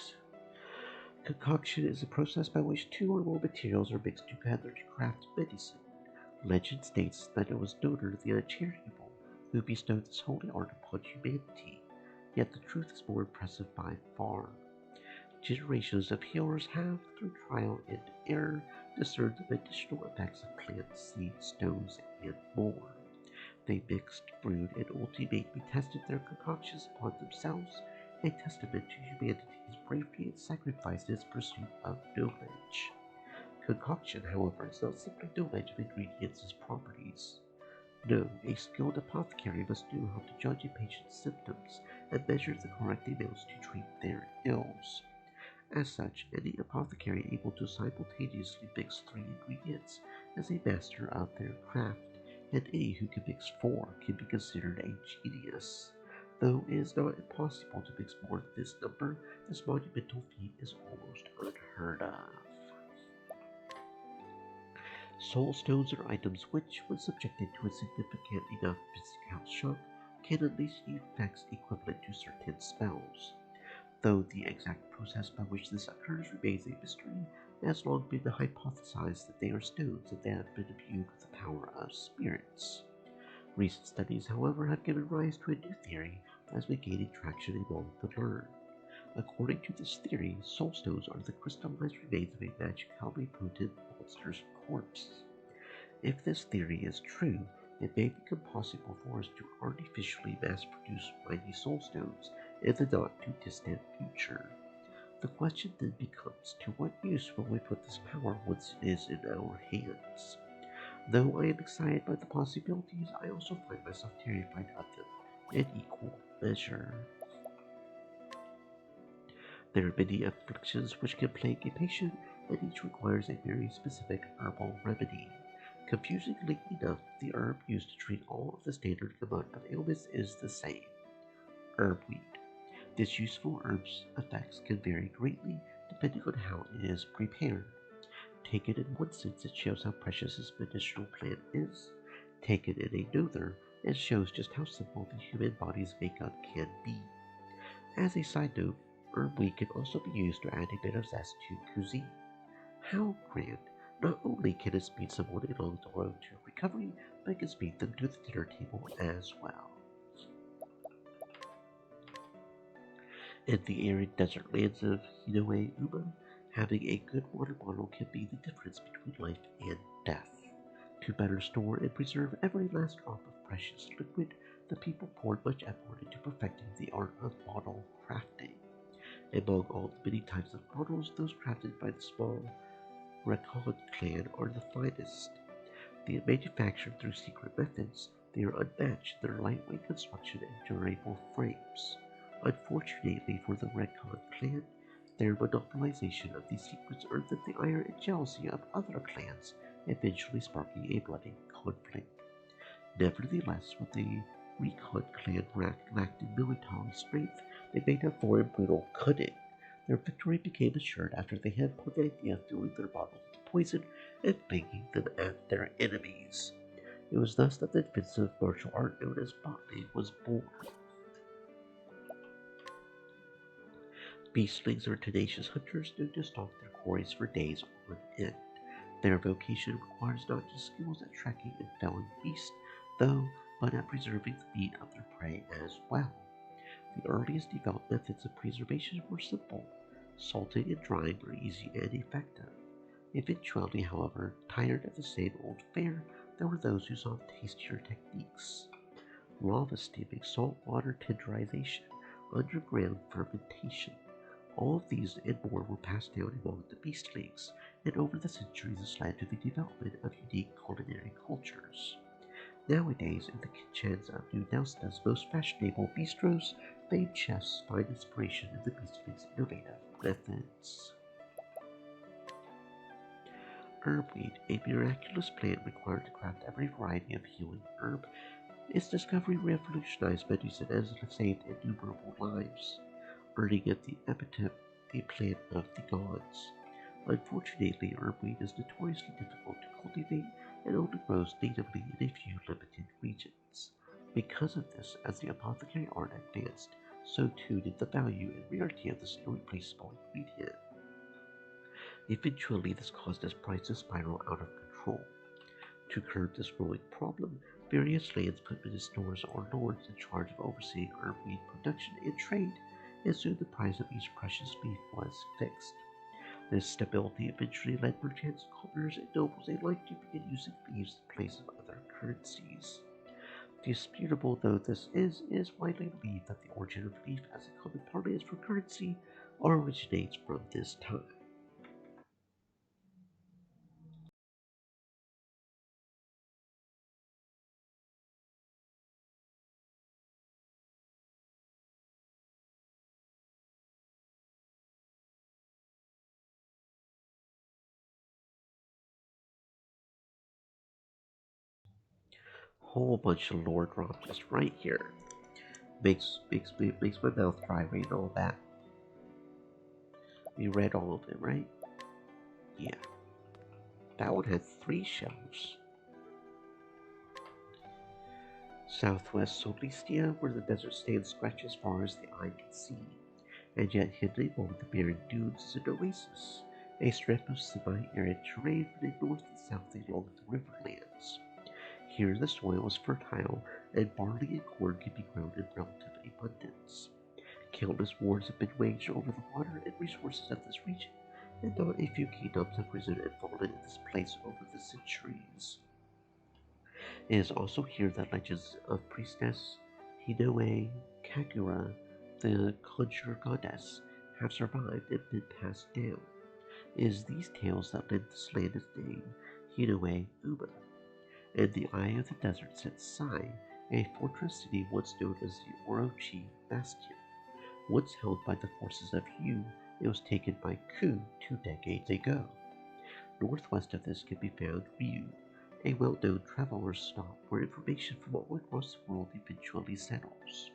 Concoction is a process by which two or more materials are mixed together to craft medicine. Legend states that it was Donor the Uncharitable who bestowed this holy art upon humanity, yet the truth is more impressive by far. Generations of healers have, through trial and error, discerned the medicinal effects of plants, seeds, stones, and more. They mixed, brewed, and ultimately tested their concoctions upon themselves, a testament to humanity's bravery and sacrifice in its pursuit of knowledge. Concoction, however, is not simply knowledge of ingredients' properties. No, a skilled apothecary must know how to judge a patient's symptoms and measure the correct amounts to treat their ills. As such, any apothecary able to simultaneously mix 3 ingredients is a master of their craft, and any who can mix 4 can be considered a genius. Though it is not impossible to mix more than this number, this monumental feat is almost unheard of. Soul stones are items which, when subjected to a significant enough physical shock, can unleash effects equivalent to certain spells. Though the exact process by which this occurs remains a mystery, it has long been hypothesized that they are stones and they have been imbued with the power of spirits. Recent studies, however, have given rise to a new theory that has been gaining traction among the learned. According to this theory, soul stones are the crystallized remains of a magically potent monster's corpse. If this theory is true, it may become possible for us to artificially mass-produce mighty soul stones in the not-too-distant future. The question then becomes, to what use will we put this power once it is in our hands? Though I am excited by the possibilities, I also find myself terrified of them in equal measure. There are many afflictions which can plague a patient, and each requires a very specific herbal remedy. Confusingly enough, the herb used to treat all of the standard amount of ailments is the same: herbweed. This useful herb's effects can vary greatly depending on how it is prepared. Taken in one sense, it shows how precious this medicinal plant is. Taken in another, it shows just how simple the human body's makeup can be. As a side note, herbweed can also be used to add a bit of zest to cuisine. How grand! Not only can it speed someone along the road to recovery, but it can speed them to the dinner table as well. In the arid desert lands of Hinoe Uma, having a good water bottle can be the difference between life and death. To better store and preserve every last drop of precious liquid, the people poured much effort into perfecting the art of bottle crafting. Among all the many types of bottles, those crafted by the small Rakon clan are the finest. They are manufactured through secret methods. They are unmatched in their lightweight construction and durable frames. Unfortunately for the Rakon clan, their monopolization of these secrets earned them the ire and jealousy of other clans, eventually sparking a bloody conflict. Nevertheless, with the Recon clan lacked in military strength, they made up for in brutal cunning. Their victory became assured after they had put the idea of filling their bottles with poison and flinging them at their enemies. It was thus that the defensive martial art known as botany was born. Beastlings are tenacious hunters known to stalk their quarries for days on end. Their vocation requires not just skills at tracking and felling beasts, though, but at preserving the meat of their prey as well. The earliest developed methods of preservation were simple. Salting and drying were easy and effective. Eventually, however, tired of the same old fare, there were those who sought tastier techniques. Lava steaming, saltwater tenderization, underground fermentation. All of these and more were passed down among the beastlings, and over the centuries this led to the development of unique culinary cultures. Nowadays, in the kitchens of New Delsta's most fashionable bistros, famed chefs find inspiration in the beastling's innovative methods. Herbweed, a miraculous plant required to craft every variety of healing herb, its discovery revolutionized medicine as it saved innumerable lives, earning it the epithet, the plant of the gods. Unfortunately, herbweed is notoriously difficult to cultivate and only grows natively in a few limited regions. Because of this, as the apothecary art advanced, so too did the value and rarity of this irreplaceable ingredient. Eventually, this caused its price to spiral out of control. To curb this growing problem, various lands put ministers or lords in charge of overseeing herbweed production and trade, and soon the price of each precious leaf was fixed. This stability eventually led merchants, commoners, and nobles alike to begin using leaves in place of other currencies. Disputable though this is, it is widely believed that the origin of leaf as a common parlance for currency originates from this time. Whole bunch of lore dropped just right here. Makes my mouth dry reading all that. We read all of it, right? Yeah. That one had 3 shelves. Southwest Solistia, where the desert stands stretch as far as the eye can see, and yet hidden among the barren dunes is an oasis, a strip of semi-arid terrain running north and south along the riverlands. Here the soil is fertile, and barley and corn can be grown in relative abundance. Countless wars have been waged over the water and resources of this region, and not a few kingdoms have risen and fallen in this place over the centuries. It is also here that legends of priestess Hinoe Kagura, the conjure goddess, have survived and been passed down. It is these tales that lend this land its name, Hinoe Uma. In the eye of the desert sits Sai, a fortress city once known as the Orochi Bastion. Once held by the forces of Yu, it was taken by Ku 2 decades ago. Northwest of this can be found Ryu, a well-known traveler's stop where information from all across the world eventually settles.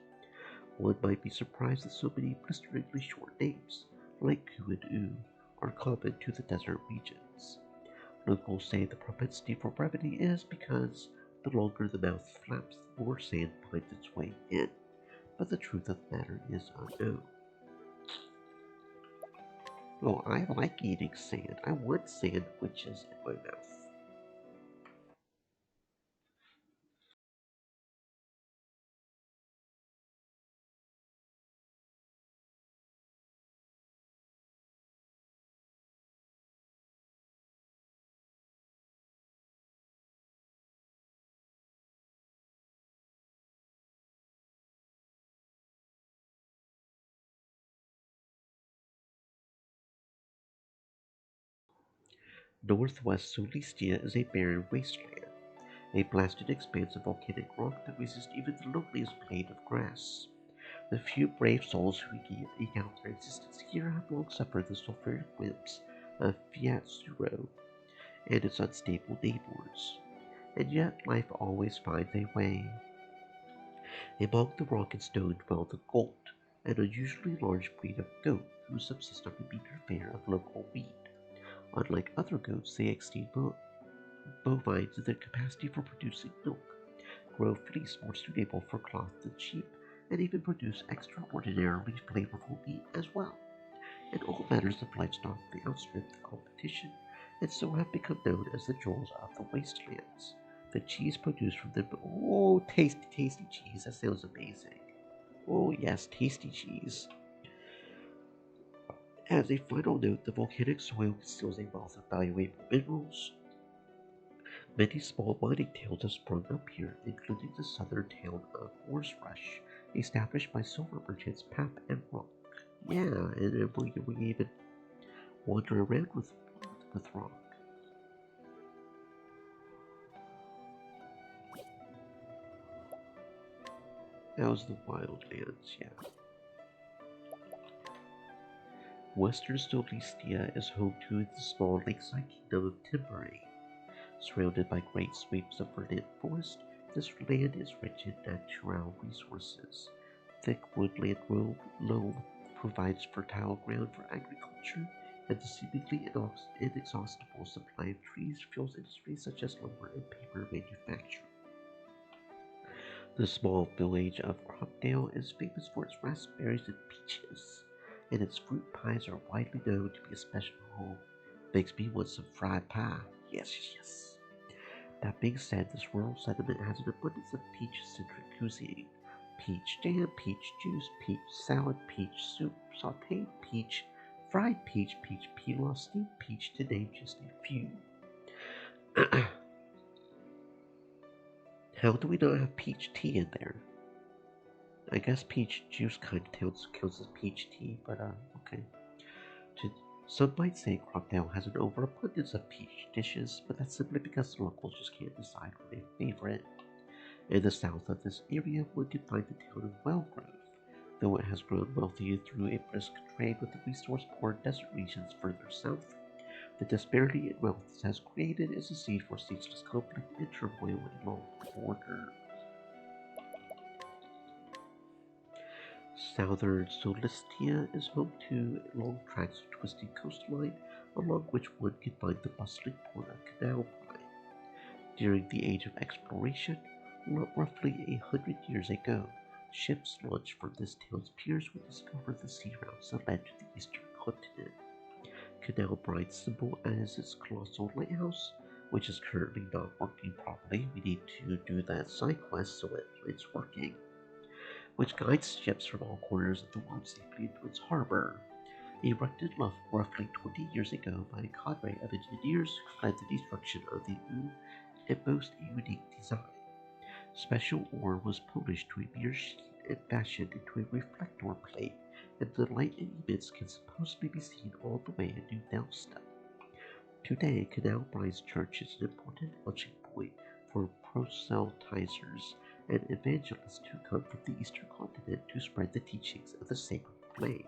One might be surprised that so many blisteringly short names, like Ku and U, are common to the desert regions. Locals say the propensity for brevity is because the longer the mouth flaps, the more sand finds its way in, but the truth of the matter is unknown. Well, I like eating sand. I want sandwiches in my mouth. Northwest Solistia is a barren wasteland, a blasted expanse of volcanic rock that resists even the loneliest blade of grass. The few brave souls who eke out their existence here have long suffered the sulphuric whims of Fiat Zero and its unstable neighbors. And yet life always finds a way. Among the rock and stone dwell the goat, an unusually large breed of goat who subsist on the meager fare of local wheat. Unlike other goats, they exceed bovines in their capacity for producing milk, grow fleece more suitable for cloth than sheep, and even produce extraordinarily flavorful meat as well. In all matters of livestock, they outstrip the competition, and so have become known as the jewels of the wastelands. The cheese produced from them, oh, tasty, tasty cheese, that sounds amazing. Oh, yes, tasty cheese. As a final note, the volcanic soil conceals a wealth of valuable minerals. Many small mining towns have sprung up here, including the southern town of Horserush, established by silver merchants Pap and Rock. Yeah, and we even wander around with Rock. That was the Wildlands, yeah. Western Stolistia is home to the small lakeside kingdom of Timbury. Surrounded by great sweeps of verdant forest, this land is rich in natural resources. Thick woodland loam provides fertile ground for agriculture, and the seemingly inexhaustible supply of trees fuels industries such as lumber and paper manufacture. The small village of Cropdale is famous for its raspberries and peaches, and its fruit pies are widely known to be especially whole. Makes me want some fried pie. Yes, yes, yes. That being said, this rural settlement has an abundance of peach-centric cuisine. Peach jam, peach juice, peach salad, peach soup, sauteed peach, fried peach, peach pilaf, steamed peach, to name just a few. How do we not have peach tea in there? I guess peach juice kind of counts as peach tea, but okay. To, some might say Cropdale has an overabundance of peach dishes, but that's simply because the locals just can't decide what they favorite. In the south of this area, one can find the town of Wellgrove, though it has grown wealthy through a brisk trade with the resource-poor desert regions further south. The disparity in wealth this has created is a seed for ceaseless conflict and turmoil along the border. Southern Solistia is home to long tracts of twisting coastline, along which one can find the bustling port of Canal Brine. During the Age of Exploration, roughly 100 years ago, ships launched from this town's piers would discover the sea routes that led to the eastern continent. Canal Brine's symbol is its colossal lighthouse, which is currently not working properly. We need to do that side quest so it's working, which guides ships from all corners of the world safely into its harbor. Erected roughly 20 years ago by a cadre of engineers who fled the destruction of the new and most unique design. Special ore was polished to a mere sheet and fashioned into a reflector plate, and the light it emits can supposedly be seen all the way at New Delsta. Today, Canal Bride's Church is an important launching point for proselytizers and evangelists who come from the eastern continent to spread the teachings of the sacred flame.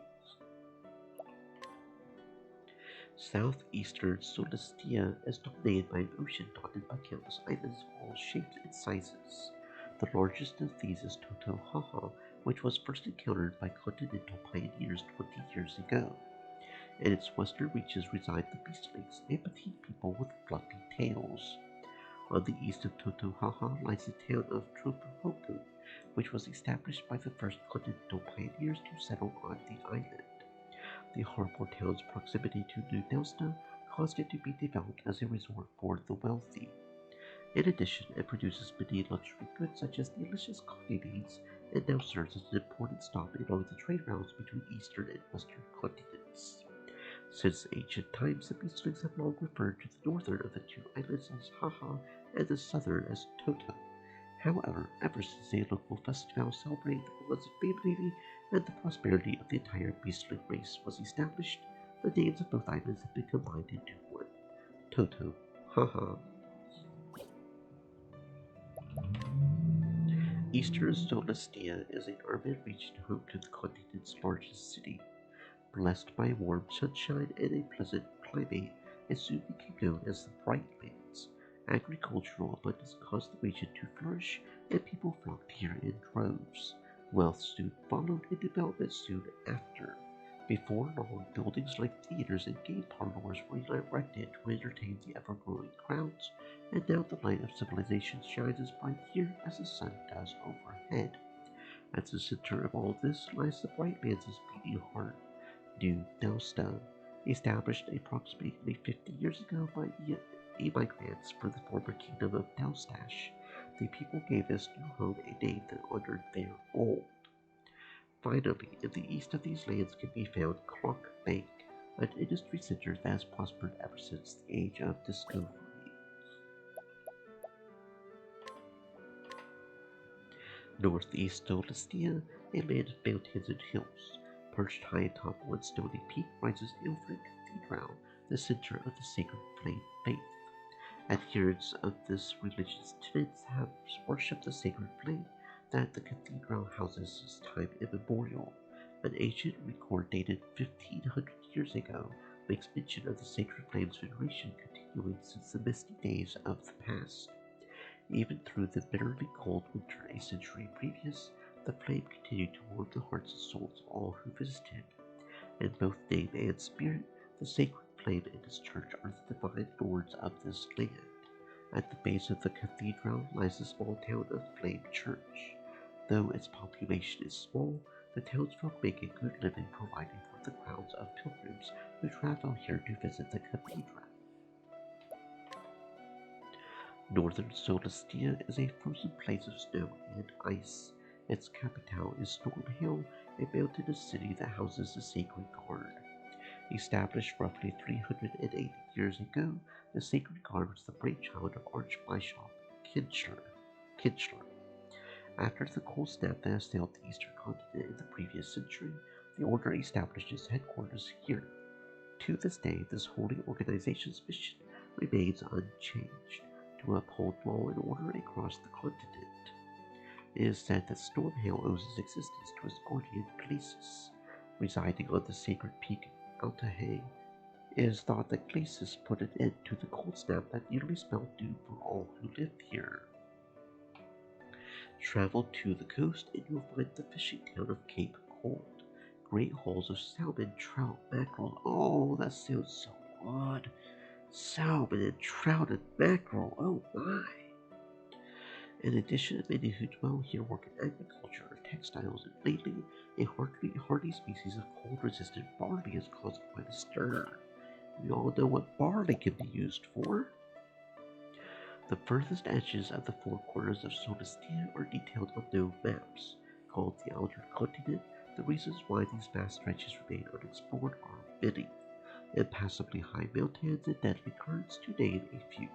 Southeastern Solistia is dominated by an ocean dotted by countless islands of all shapes and sizes. The largest of these is Totohaha, which was first encountered by continental pioneers 20 years ago. In its western reaches reside the beastlings, a petite people with fluffy tails. On the east of Totohaha lies the town of Tropohoku, which was established by the first continental pioneers to settle on the island. The harbor town's proximity to New Delsta caused it to be developed as a resort for the wealthy. In addition, it produces many luxury goods such as delicious coffee beans and now serves as an important stop along the trade routes between eastern and western continents. Since ancient times, the Beastlings have long referred to the northern of the two islands as Haha and the southern as Toto. However, ever since a local festival celebrating the gods of Baby and the prosperity of the entire Beastling race was established, the names of both islands have been combined into one. Toto. Haha. Eastern Solistia is an urban region home to the continent's largest city. Blessed by warm sunshine and a pleasant climate, it soon became known as the Bright Lands. Agricultural abundance caused the region to flourish, and people flocked here in droves. Wealth soon followed, and development soon after. Before long, buildings like theaters and game parlors were erected to entertain the ever-growing crowds, and now the light of civilization shines as bright here as the sun does overhead. At the center of all this lies the Bright Lands' beating heart, New Delsta, established approximately 50 years ago by immigrants from the former kingdom of Delstash. The people gave this new home a name that honored their old. Finally, in the east of these lands can be found Clock Bank, an industry center that has prospered ever since the age of discovery. Northeast Solistia, a land of mountains and hills. Perched high atop one stony peak rises Ilfrid Cathedral, the center of the sacred flame faith. Adherents of this religious tenet have worshipped the sacred flame that the cathedral houses since time immemorial. An ancient record dated 1500 years ago makes mention of the sacred flame's veneration continuing since the misty days of the past. Even through the bitterly cold winter a century previous, the flame continued to warm the hearts and souls of all who visited. In both name and spirit, the sacred flame and its church are the divine lords of this land. At the base of the cathedral lies the small town of Flame Church. Though its population is small, the townsfolk make a good living providing for the crowds of pilgrims who travel here to visit the cathedral. Northern Solistia is a frozen place of snow and ice. Its capital is Stormhill, a mountainous city that houses the Sacred Guard. Established roughly 380 years ago, the Sacred Guard was the brainchild of Archbishop Kinchler. After the cold snap that assailed the eastern continent in the previous century, the order established its headquarters here. To this day, this holy organization's mission remains unchanged, to uphold law and order across the continent. It is said that Stormhill owes its existence to its guardian Glacis, residing on the sacred peak Altahay. It is thought that Glacis put an end to the cold snap that nearly spelled doom for all who lived here. Travel to the coast and you'll find the fishing town of Cape Cold. Great hauls of salmon, trout, mackerel. Oh, that sounds so good. Salmon and trout and mackerel. Oh my. In addition, many who dwell here work in agriculture or textiles, and lately, a hardy species of cold-resistant barley has caused quite a stir. We all know what barley can be used for. The furthest edges of the four corners of Solistia are detailed on known maps. Called the Outer Continent, the reasons why these vast stretches remain unexplored are many. Impassably high mountains and deadly currents, to name a few.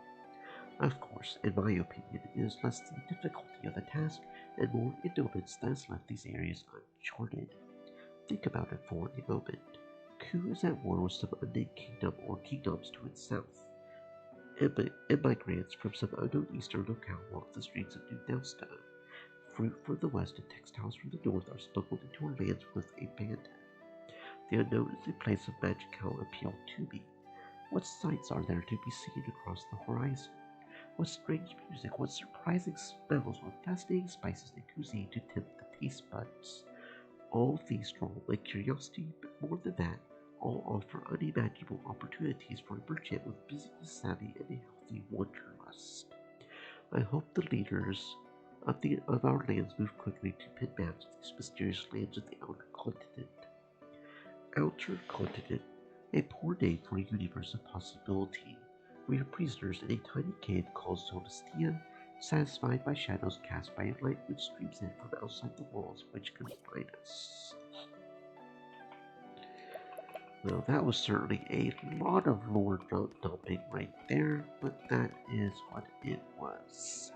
Of course, in my opinion, it is less the difficulty of the task and more indolence that has left these areas uncharted. Think about it for a moment. Ku is at war with some unnamed kingdom or kingdoms to its south. Immigrants from some unknown eastern locale walk the streets of New Delsta. Fruit from the west and textiles from the north are smuggled into our lands with abandon. The unknown is a place of magical appeal to me. What sights are there to be seen across the horizon? What strange music, what surprising smells, what fascinating spices and cuisine to tempt the taste buds. All these draw my curiosity, but more than that, all offer unimaginable opportunities for a merchant with business savvy and a healthy wanderlust. I hope the leaders of our lands move quickly to pin maps of these mysterious lands of the outer continent. outer continent, a poor day for a universe of possibility. We are prisoners in a tiny cave called Sonostia, satisfied by shadows cast by a light which streams in from outside the walls which confine us. Well, that was certainly a lot of lore dumping right there, but that is what it was.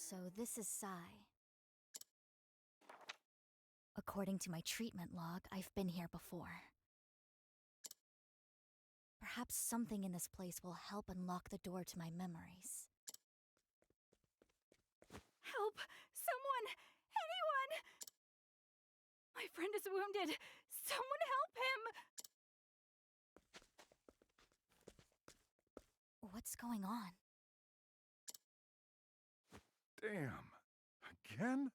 So this is Sai. According to my treatment log, I've been here before. Perhaps something in this place will help unlock the door to my memories. Help! Someone! Anyone! My friend is wounded! Someone help him! What's going on? Damn. Again?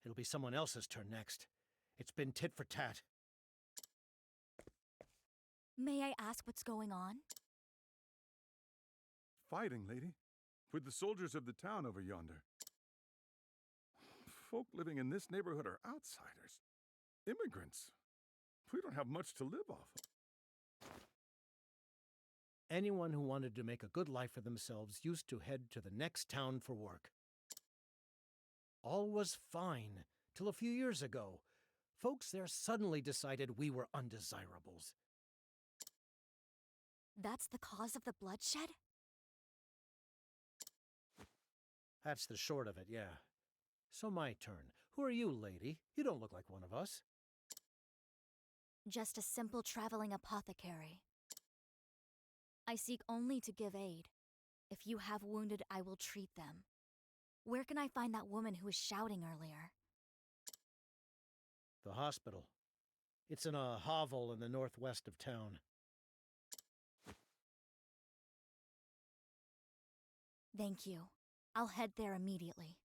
It'll be someone else's turn next. It's been tit for tat. May I ask what's going on? Fighting, lady. With the soldiers of the town over yonder. Folk living in this neighborhood are outsiders. Immigrants. We don't have much to live off of. Anyone who wanted to make a good life for themselves used to head to the next town for work. All was fine, till a few years ago. Folks there suddenly decided we were undesirables. That's the cause of the bloodshed? That's the short of it, yeah. So my turn. Who are you, lady? You don't look like one of us. Just a simple traveling apothecary. I seek only to give aid. If you have wounded, I will treat them. Where can I find that woman who was shouting earlier? The hospital. It's in a hovel in the northwest of town. Thank you. I'll head there immediately.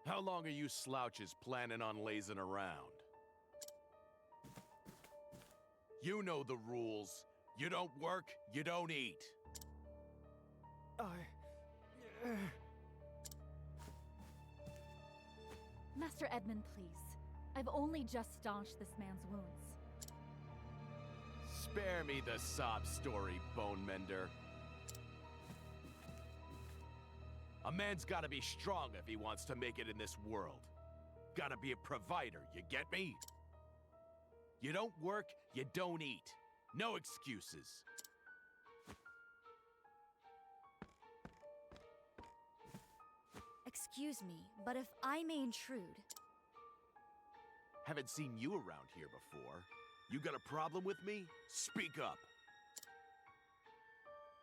How long are you slouches planning on lazing around? You know the rules. You don't work, you don't eat. Master Edmund, please. I've only just staunched this man's wounds. Spare me the sob story, Bone Mender. A man's gotta be strong if he wants to make it in this world. Gotta be a provider, you get me? You don't work, you don't eat. No excuses. Excuse me, but if I may intrude... Haven't seen you around here before. You got a problem with me? Speak up.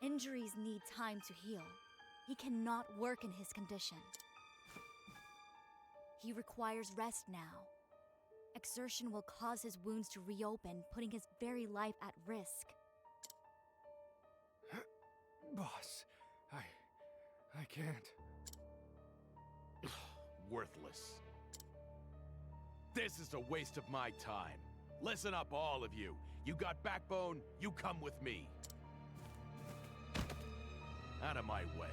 Injuries need time to heal. He cannot work in his condition. He requires rest now. Exertion will cause his wounds to reopen, putting his very life at risk. Boss, I can't. Worthless. This is a waste of my time. Listen up, all of you. You got backbone, you come with me. Out of my way.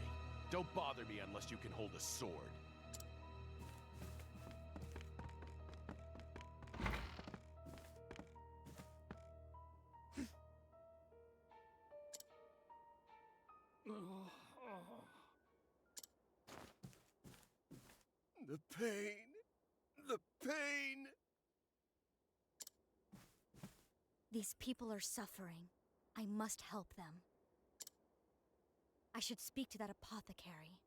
Don't bother me unless you can hold a sword. The pain, pain! These people are suffering. I must help them. I should speak to that apothecary.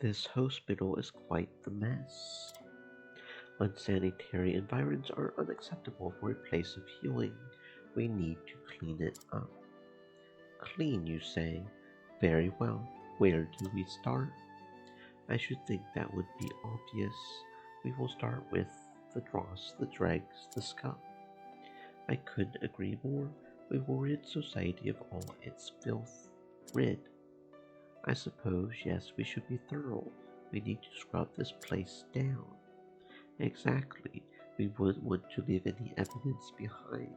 This hospital is quite the mess. Unsanitary environs are unacceptable for a place of healing. We need to clean it up. Clean, you say? Very well. Where do we start? I should think that would be obvious. We will start with the dross, the dregs, the scum. I couldn't agree more. We will rid society of all its filth. Rid. I suppose, yes, we should be thorough. We need to scrub this place down. Exactly. We wouldn't want to leave any evidence behind.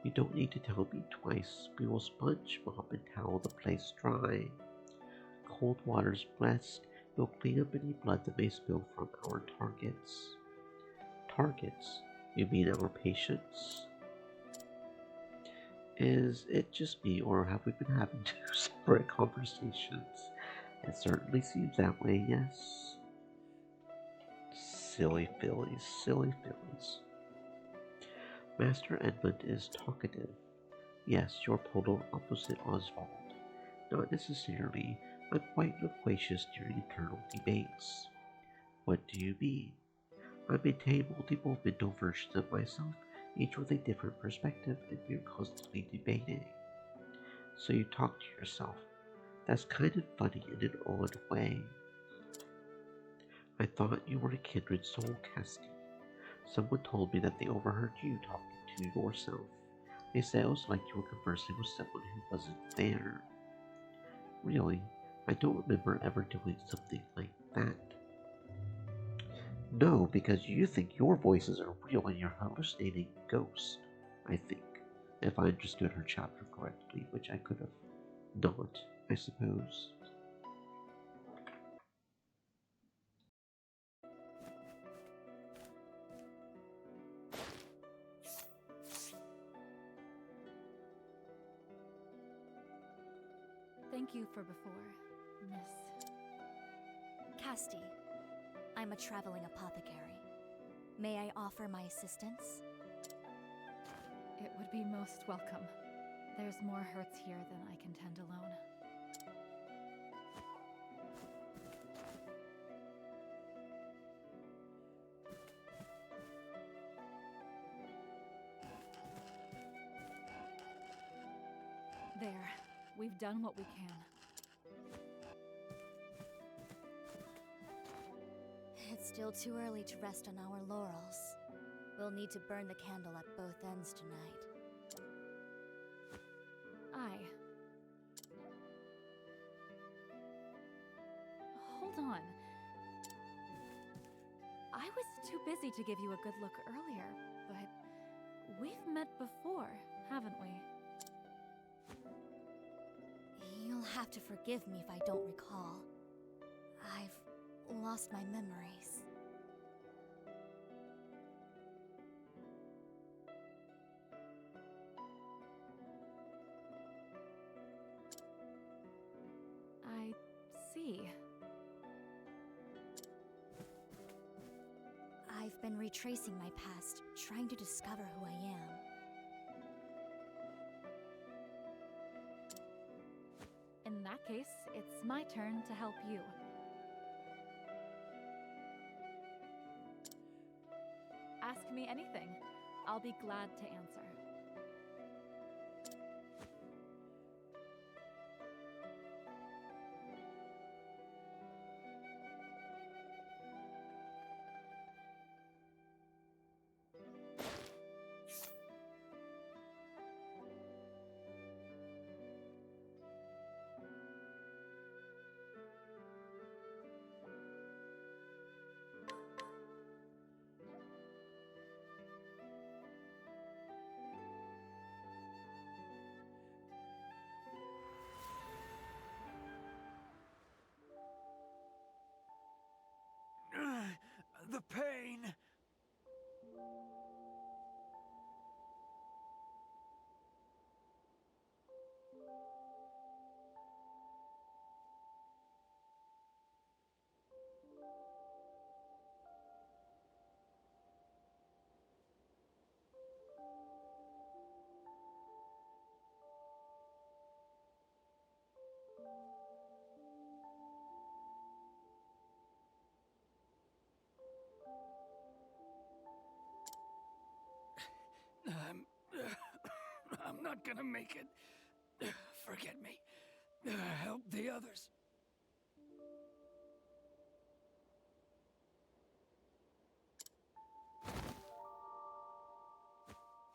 You don't need to tell me twice. We will sponge, mop, and towel the place dry. Cold water's blessed. We'll clean up any blood that may spill from our targets. Targets? You mean our patients? Is it just me, or have we been having two separate conversations? It certainly seems that way, yes. Silly fillies, silly fillies. Master Edmund is talkative. Yes, your polar opposite Oswald. Not necessarily. I'm quite loquacious during internal debates. What do you mean? I maintain multiple mental versions of myself, each with a different perspective, and we're constantly debating. So you talk to yourself. That's kind of funny in an odd way. I thought you were a kindred soul, Casti. Someone told me that they overheard you talking to yourself. They said it was like you were conversing with someone who wasn't there. Really, I don't remember ever doing something like that. No, because you think your voices are real and you're hallucinating ghosts, I think. If I understood her chapter correctly, which I could have not, I suppose. Thank you for before, Miss. Casti, I'm a traveling apothecary. May I offer my assistance? It would be most welcome. There's more hurts here than I can tend alone. There. We've done what we can. It's still too early to rest on our laurels. We'll need to burn the candle at both ends tonight. Hold on. I was too busy to give you a good look earlier, but we've met before, haven't we? You'll have to forgive me if I don't recall. I've lost my memories. I see. I've been retracing my past, trying to discover who I am. In that case, it's my turn to help you. Ask me anything. I'll be glad to answer. The pain! not gonna make it. Forget me. Help the others.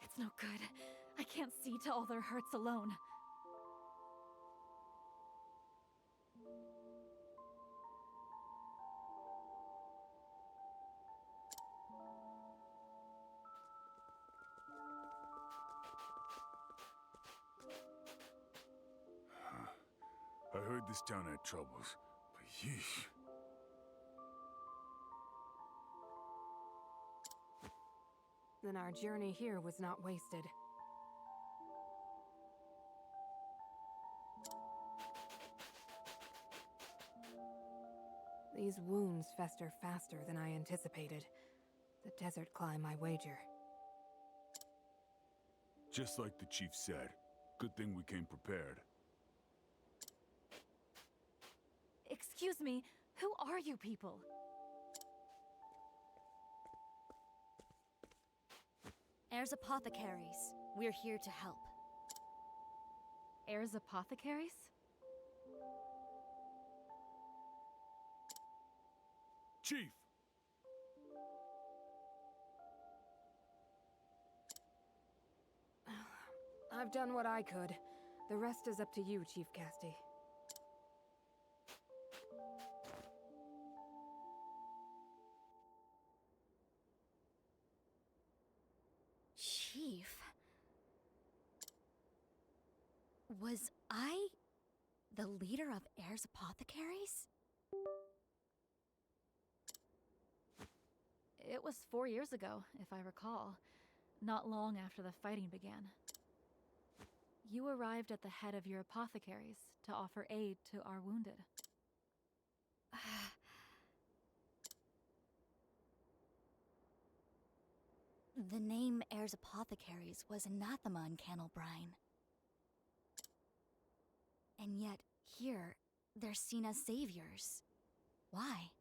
It's no good. I can't see to all their hurts alone. I heard this town had troubles, but yeesh. Then our journey here was not wasted. These wounds fester faster than I anticipated. The desert climb, I wager. Just like the chief said. Good thing we came prepared. Excuse me, who are you people? Heirs Apothecaries. We're here to help. Heirs Apothecaries? Chief! I've done what I could. The rest is up to you, Chief Casti. Chief? Was I the leader of Heirs Apothecaries? It was 4 years ago, if I recall. Not long after the fighting began. You arrived at the head of your apothecaries to offer aid to our wounded. The name Heirs Apothecaries was anathema in Candlebrine. And yet, here, they're seen as saviors. Why?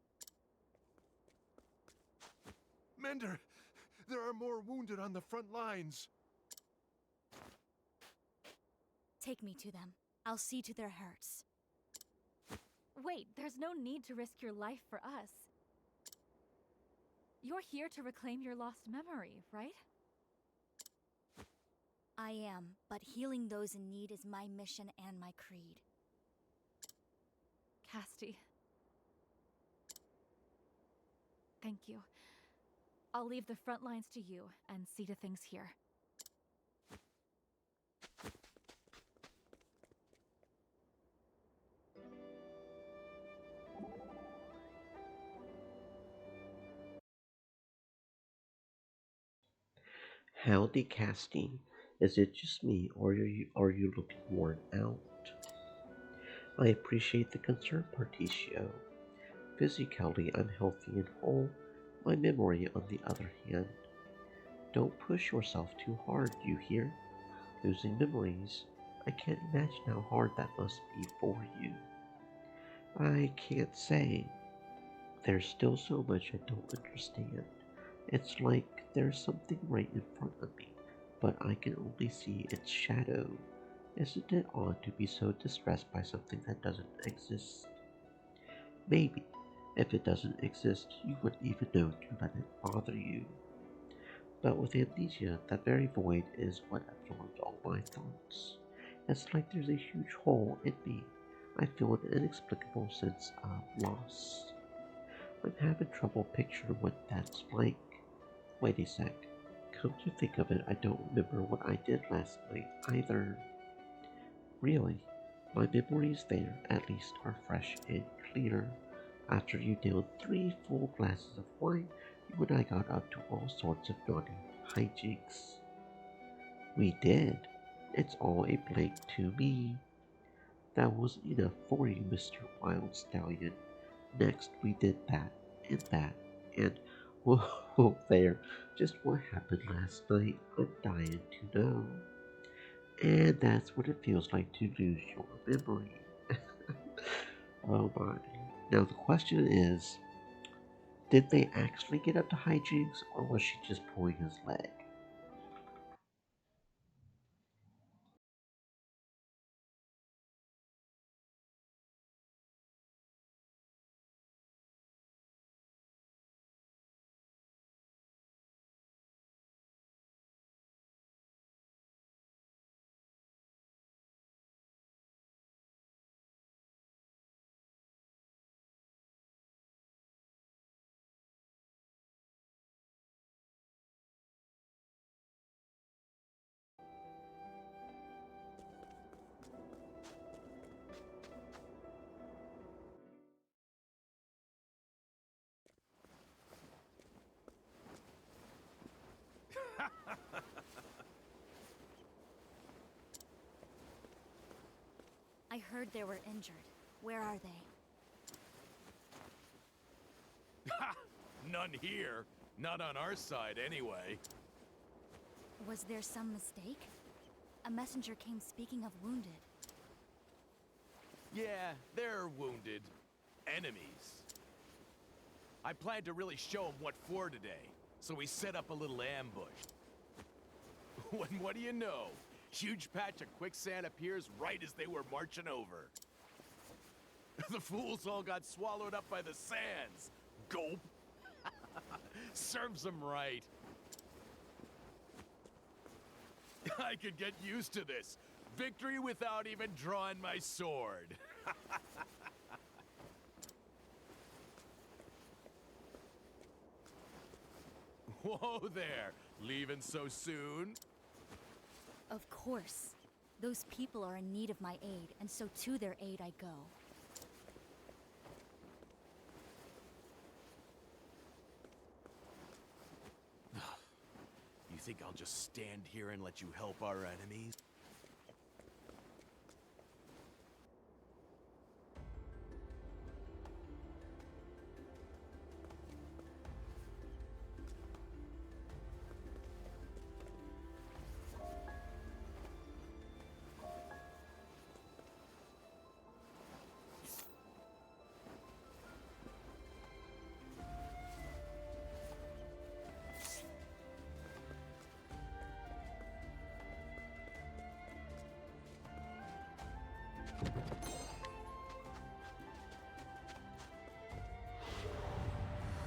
Mender, there are more wounded on the front lines. Take me to them. I'll see to their hurts. Wait, there's no need to risk your life for us. You're here to reclaim your lost memory, right? I am, but healing those in need is my mission and my creed. Casti. Thank you. I'll leave the front lines to you and see to things here. Howdy, Casting. Is it just me, or are you looking worn out? I appreciate the concern, Particio. Physically, I'm healthy and whole. My memory, on the other hand. Don't push yourself too hard, you hear? Losing memories. I can't imagine how hard that must be for you. I can't say. There's still so much I don't understand. It's like there's something right in front of me, but I can only see its shadow. Isn't it odd to be so distressed by something that doesn't exist? Maybe, if it doesn't exist, you wouldn't even know to let it bother you. But with amnesia, that very void is what absorbs all my thoughts. It's like there's a huge hole in me. I feel an inexplicable sense of loss. I'm having trouble picturing what that's like. Wait a sec. Come to think of it, I don't remember what I did last night either. Really, my memories there, at least, are fresh and clear. After you downed 3 full glasses of wine, you and I got up to all sorts of naughty hijinks. We did. It's all a blank to me. That wasn't enough for you, Mr. Wild Stallion. Next, we did that, and whoa there. Just what happened last night? I'm dying to know. And that's what it feels like to lose your memory. Oh my. Now the question is, did they actually get up to hijinks, or was she just pulling his leg? heard they were injured. Where are they? Ha! None here. Not on our side, anyway. Was there some mistake? A messenger came speaking of wounded. Yeah, they're wounded. Enemies. I planned to really show them what for today, so we set up a little ambush. When what do you know? Huge patch of quicksand appears right as they were marching over. The fools all got swallowed up by the sands. Gulp. Serves them right. I could get used to this. Victory without even drawing my sword. Whoa there. Leaving so soon? Of course. Those people are in need of my aid, and so to their aid I go. You think I'll just stand here and let you help our enemies?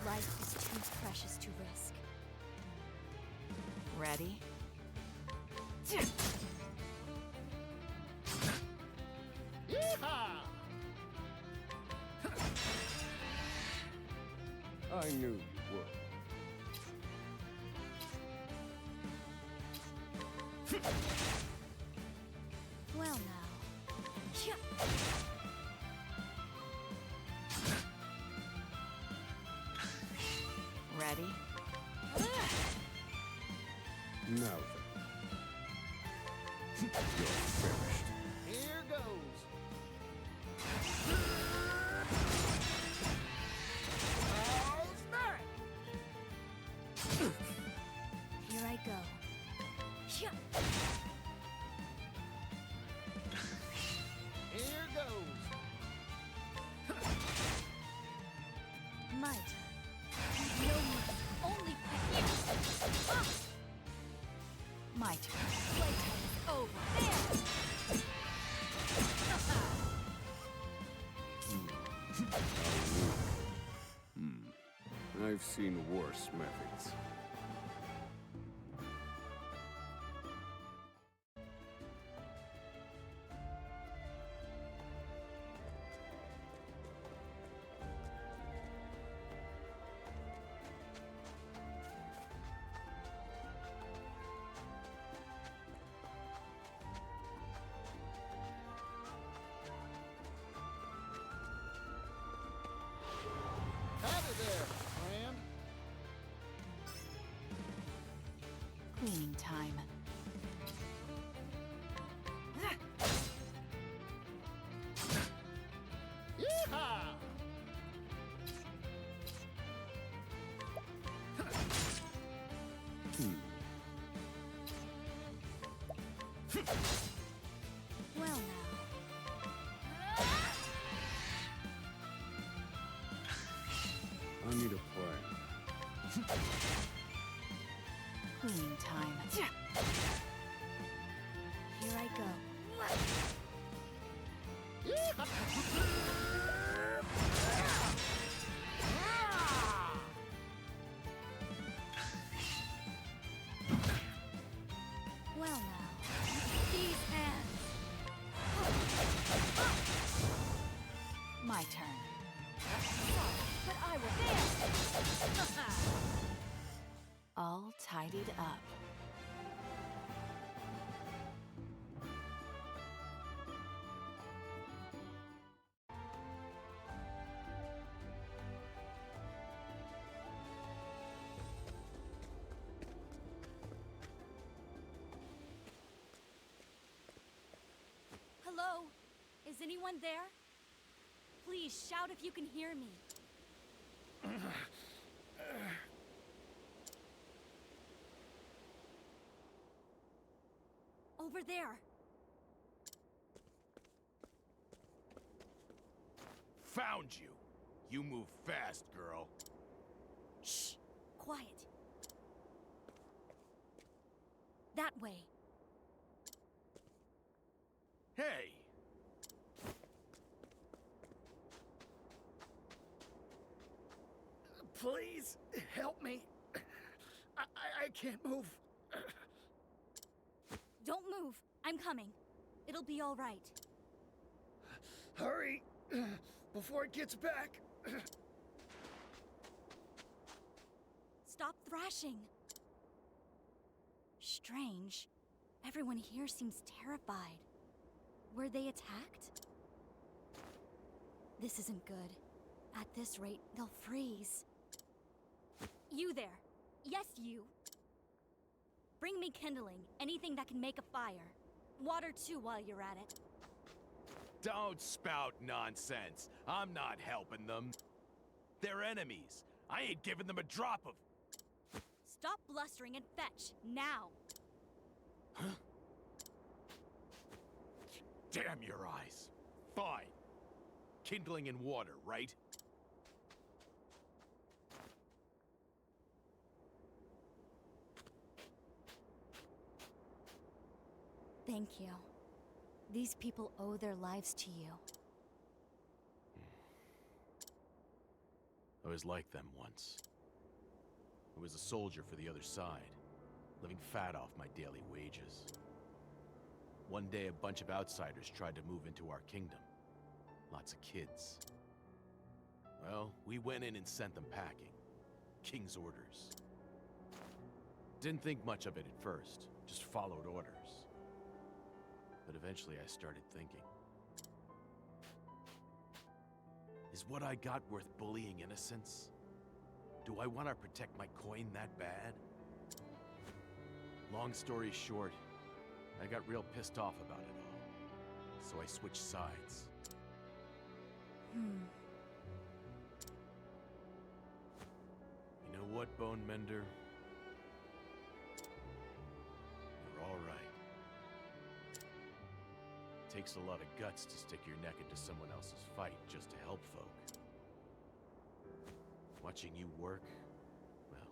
Life is too precious to risk. Ready? Yeehaw! I knew you would. Well now. Ready? Now then. You're finished. Here goes. How's that? Here I go. Here goes. Might. No mercy. Only pain. My turn. Playtime is over. I've seen worse methods. Howdy there, friend. Cleaning time. Yeehaw! Well now. I need a plan. Cleaning time. Here I go. Well now. These hands. My turn. But I will dance. All tidied up. Is anyone there? Please shout if you can hear me. Over there. Found you. You move fast, girl. Shh! Quiet. That way. Hey! Please, help me. I can't move. Don't move. I'm coming. It'll be all right. Hurry, before it gets back. Stop thrashing. Strange. Everyone here seems terrified. Were they attacked? This isn't good. At this rate, they'll freeze. You there. Yes, you. Bring me kindling, anything that can make a fire. Water too while you're at it. Don't spout nonsense. I'm not helping them. They're enemies. I ain't giving them a drop of... Stop blustering and fetch, now! Huh? Damn your eyes. Fine. Kindling and water, right? Thank you. These people owe their lives to you. I was like them once. I was a soldier for the other side, living fat off my daily wages. One day, a bunch of outsiders tried to move into our kingdom. Lots of kids. Well, we went in and sent them packing. King's orders. Didn't think much of it at first, just followed orders. But eventually I started thinking. Is what I got worth bullying innocents? Do I want to protect my coin that bad? Long story short, I got real pissed off about it all. So I switched sides. You know what, Bone Mender? You're all right. Takes a lot of guts to stick your neck into someone else's fight just to help folk. Watching you work, well,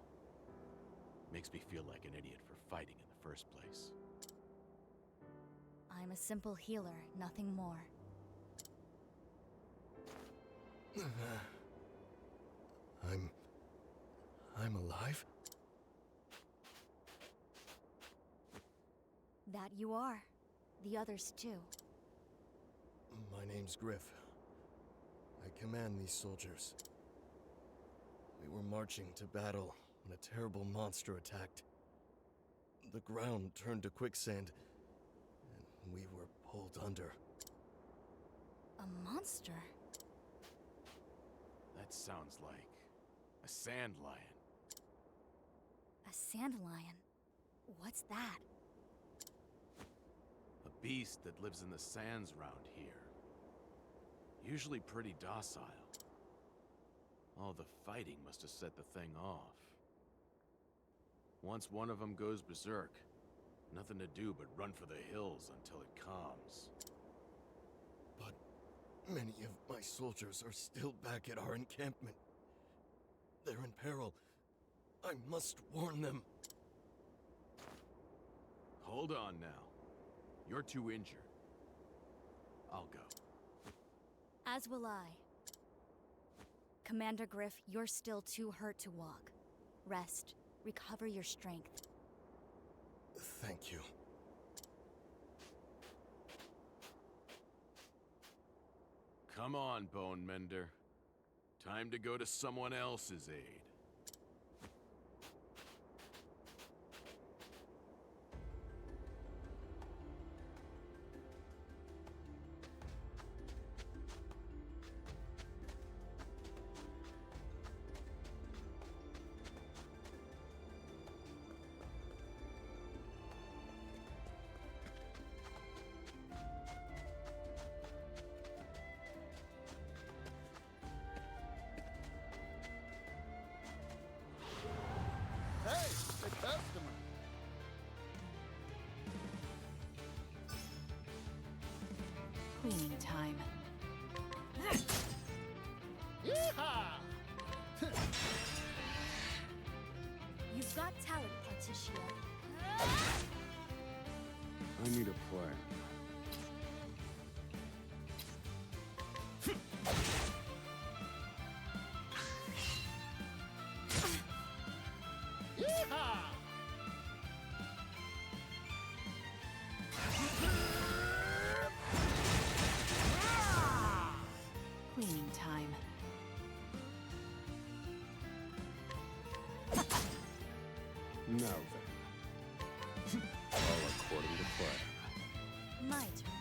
makes me feel like an idiot for fighting in the first place. I'm a simple healer, nothing more. I'm alive? That you are. The others too. My name's Griff. I command these soldiers. We were marching to battle when a terrible monster attacked. The ground turned to quicksand, and we were pulled under. A monster? That sounds like a sand lion. A sand lion? What's that? A beast that lives in the sands round here. Usually pretty docile. All the fighting must have set the thing off. Once one of them goes berserk, nothing to do but run for the hills until it calms. But many of my soldiers are still back at our encampment. They're in peril. I must warn them. Hold on now. You're too injured. I'll go. As will I. Commander Griff, you're still too hurt to walk. Rest. Recover your strength. Thank you. Come on, Bone Mender. Time to go to someone else's aid. Cleaning time. Yeehaw! You've got talent, Partitia. I need a plan. Yeehaw! Cleaning time. Now then. All according to plan. My turn.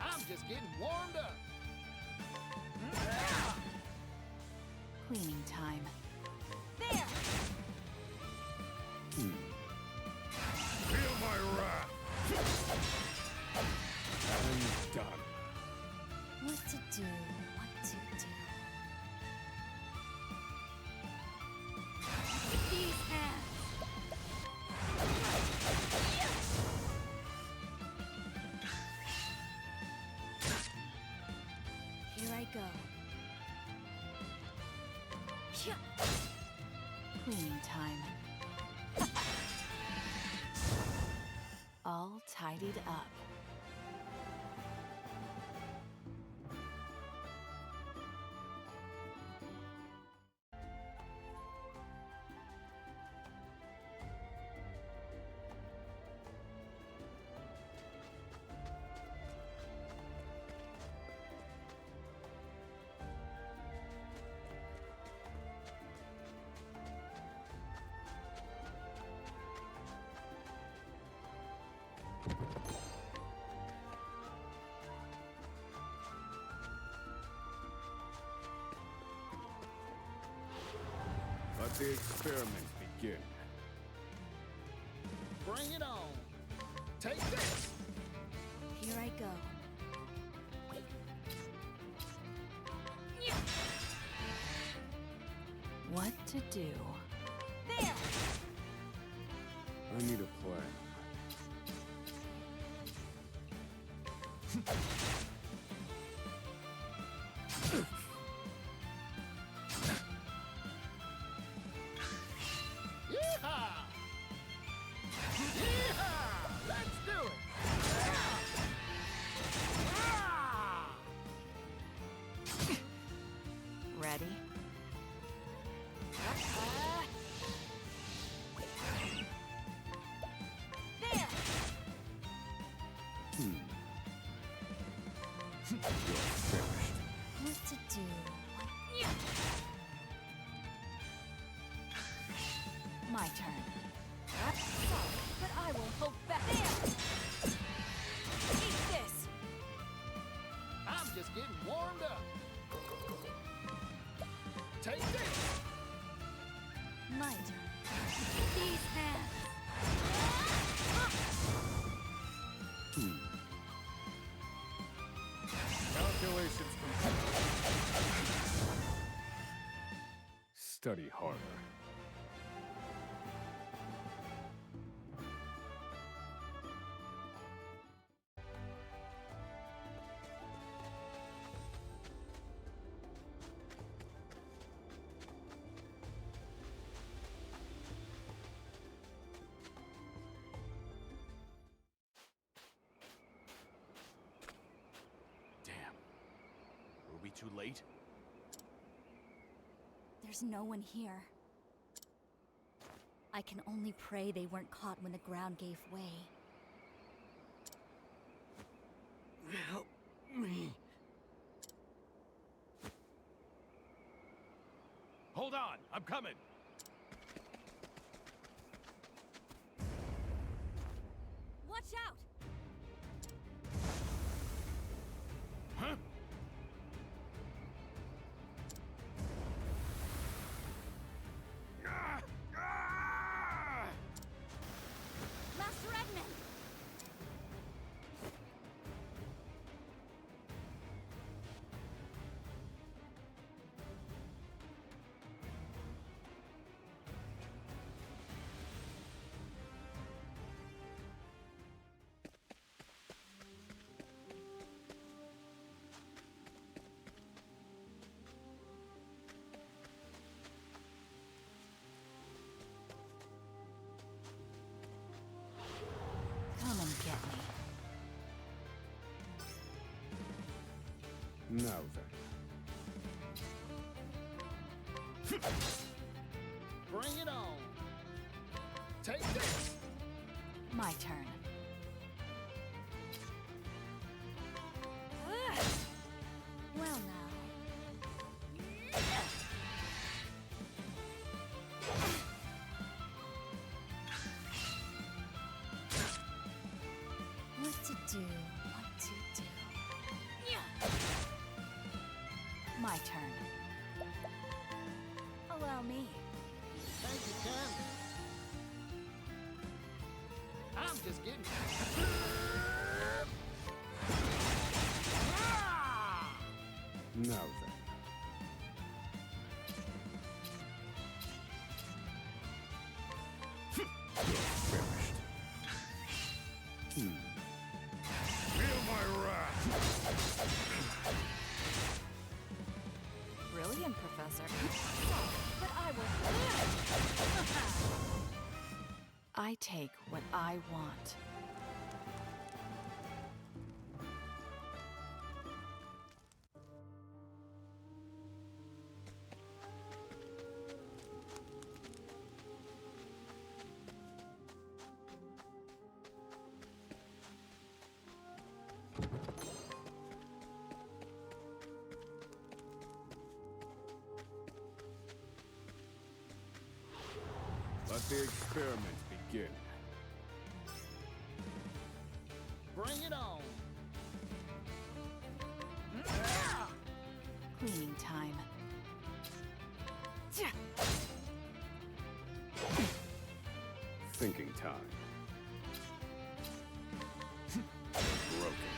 I'm just getting warmed up. Cleaning time. There! Feel my wrath! I'm done. What to do, what to do. With these hands. Here I go. Cleaning time. All tidied up. Let the experiment begin. Bring it on. Take this. Here I go. What to do? There! I need a plan. Yeehaw! Yeehaw! Let's do it! Ready? There! You're finished. What to do? My turn. That's solid, but I won't hold back. There! Eat this! I'm just getting warmed up. Take this. My turn. These hands. Calculations complete. Study harder. Damn. Were we too late? There's no one here. I can only pray they weren't caught when the ground gave way. Help me. Hold on, I'm coming. Watch out! Huh? Master Edmund! Now then. Bring it on. Take this. My turn. Well now. What to do, what to do. My turn. Allow me. Thank you, Cam. I'm just getting. Now then. You're finished. Feel my wrath! Brilliant, Professor. But I will. I take what I want. Let the experiment begin. Bring it on. Cleaning time. Thinking time. Broken.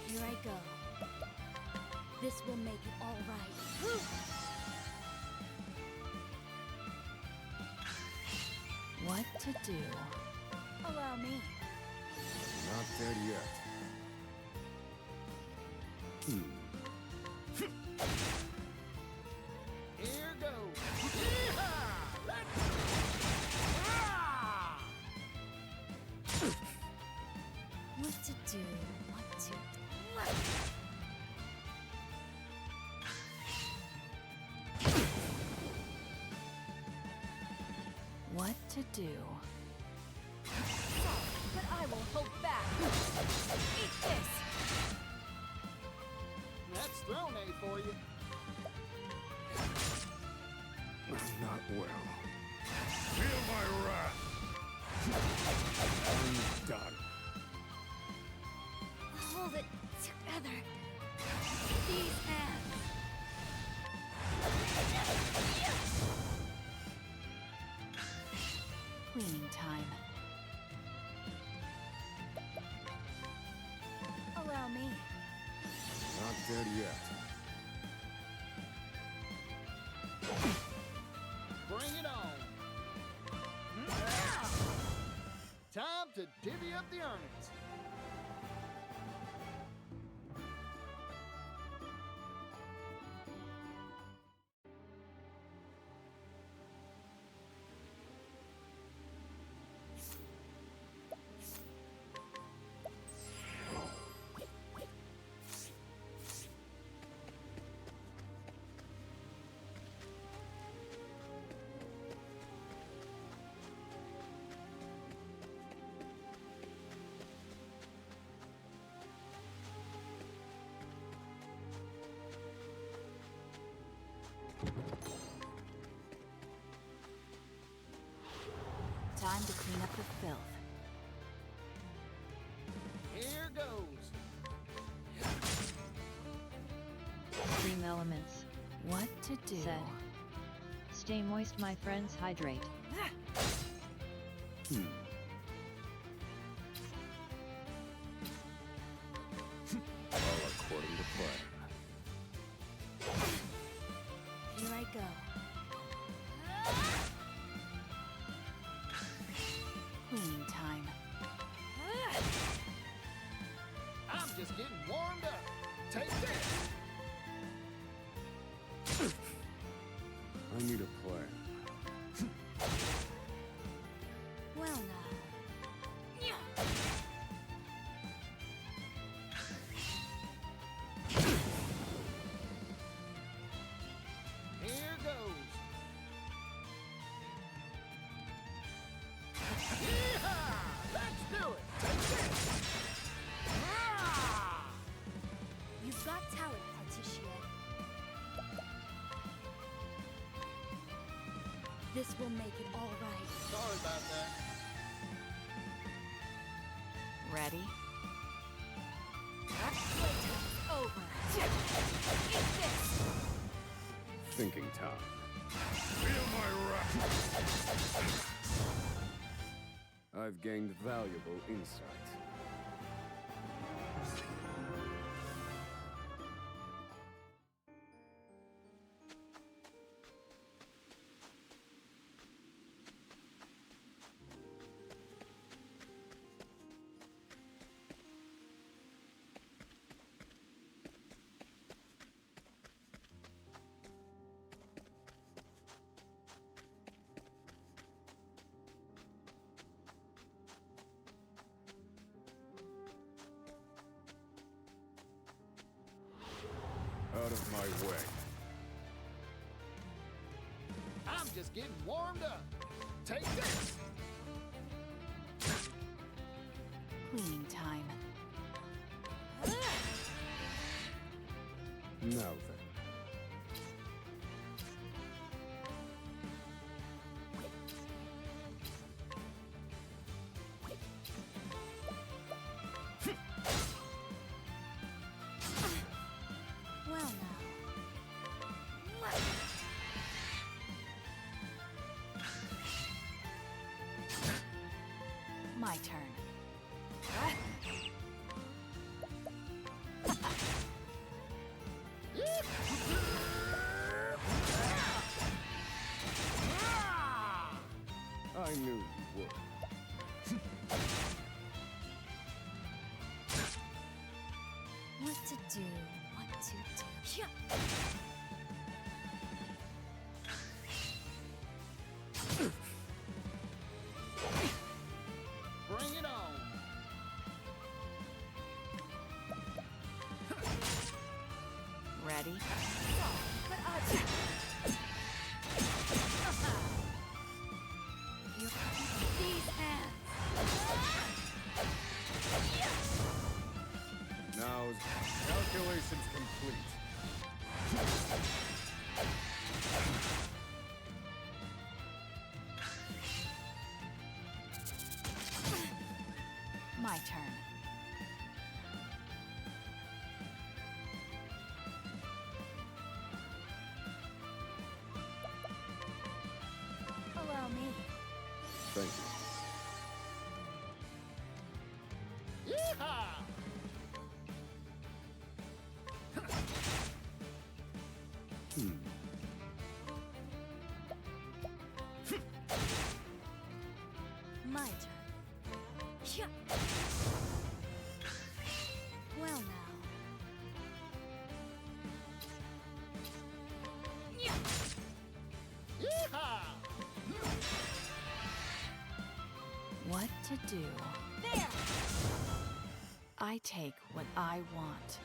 Here I go. This will make it all right. What to do? Allow me. Not dead yet. Here goes. Yeehaw! Let's go. What to do, what to What to do? But I will hold back. Eat this! That's thrown A for you. Not well. Feel my wrath! I'm done. Hold it together. These hands. Cleaning time. Allow me. Not dead yet. Bring it on. Time to divvy up the earnings. Time to clean up the filth. Here goes. Dream elements. What to do? Said. Stay moist, my friends, hydrate. All according to plan. Here I go. Cleaning time. I'm just getting warmed up. Take this. I need a plan. Well now. This will make it all right. Sorry about that. Ready? Playtime's over. Eat this! Thinking time. Feel my wrath! I've gained valuable insight. Out of my way. I'm just getting warmed up. Take this. Cleaning time. Now then. Well now. My turn. I knew you would. What to do, what to do. Yeah. Bring it on. Ready? But I... These hands. Now, calculations complete. My turn. Allow me. Thank you. Yeehaw! My turn. Yeah. Well now. Yeah. Yeehaw! What to do? There! I take what I want.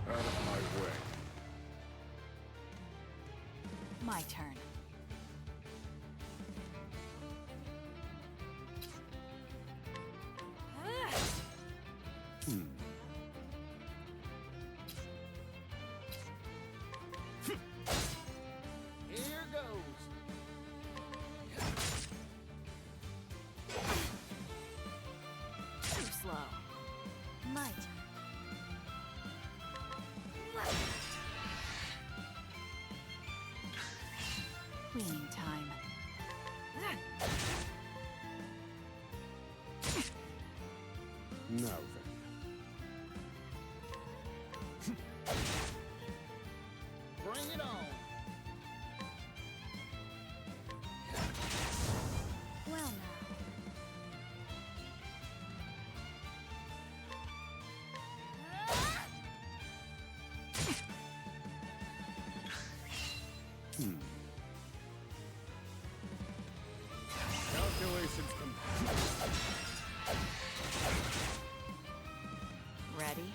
Out of my way. My turn. Here goes. Too slow. My turn. Cleaning time. Now then. Bring it on. Well Calculations complete. Ready?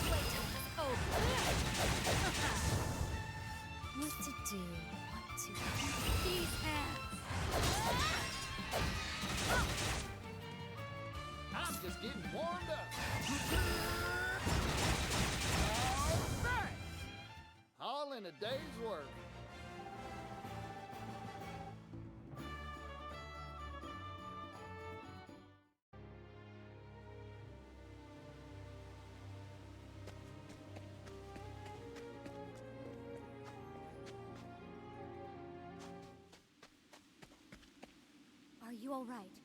Playtime over. What to do? What to do? These hands. I'm just getting warmed up. All in a day's work. Are you all right?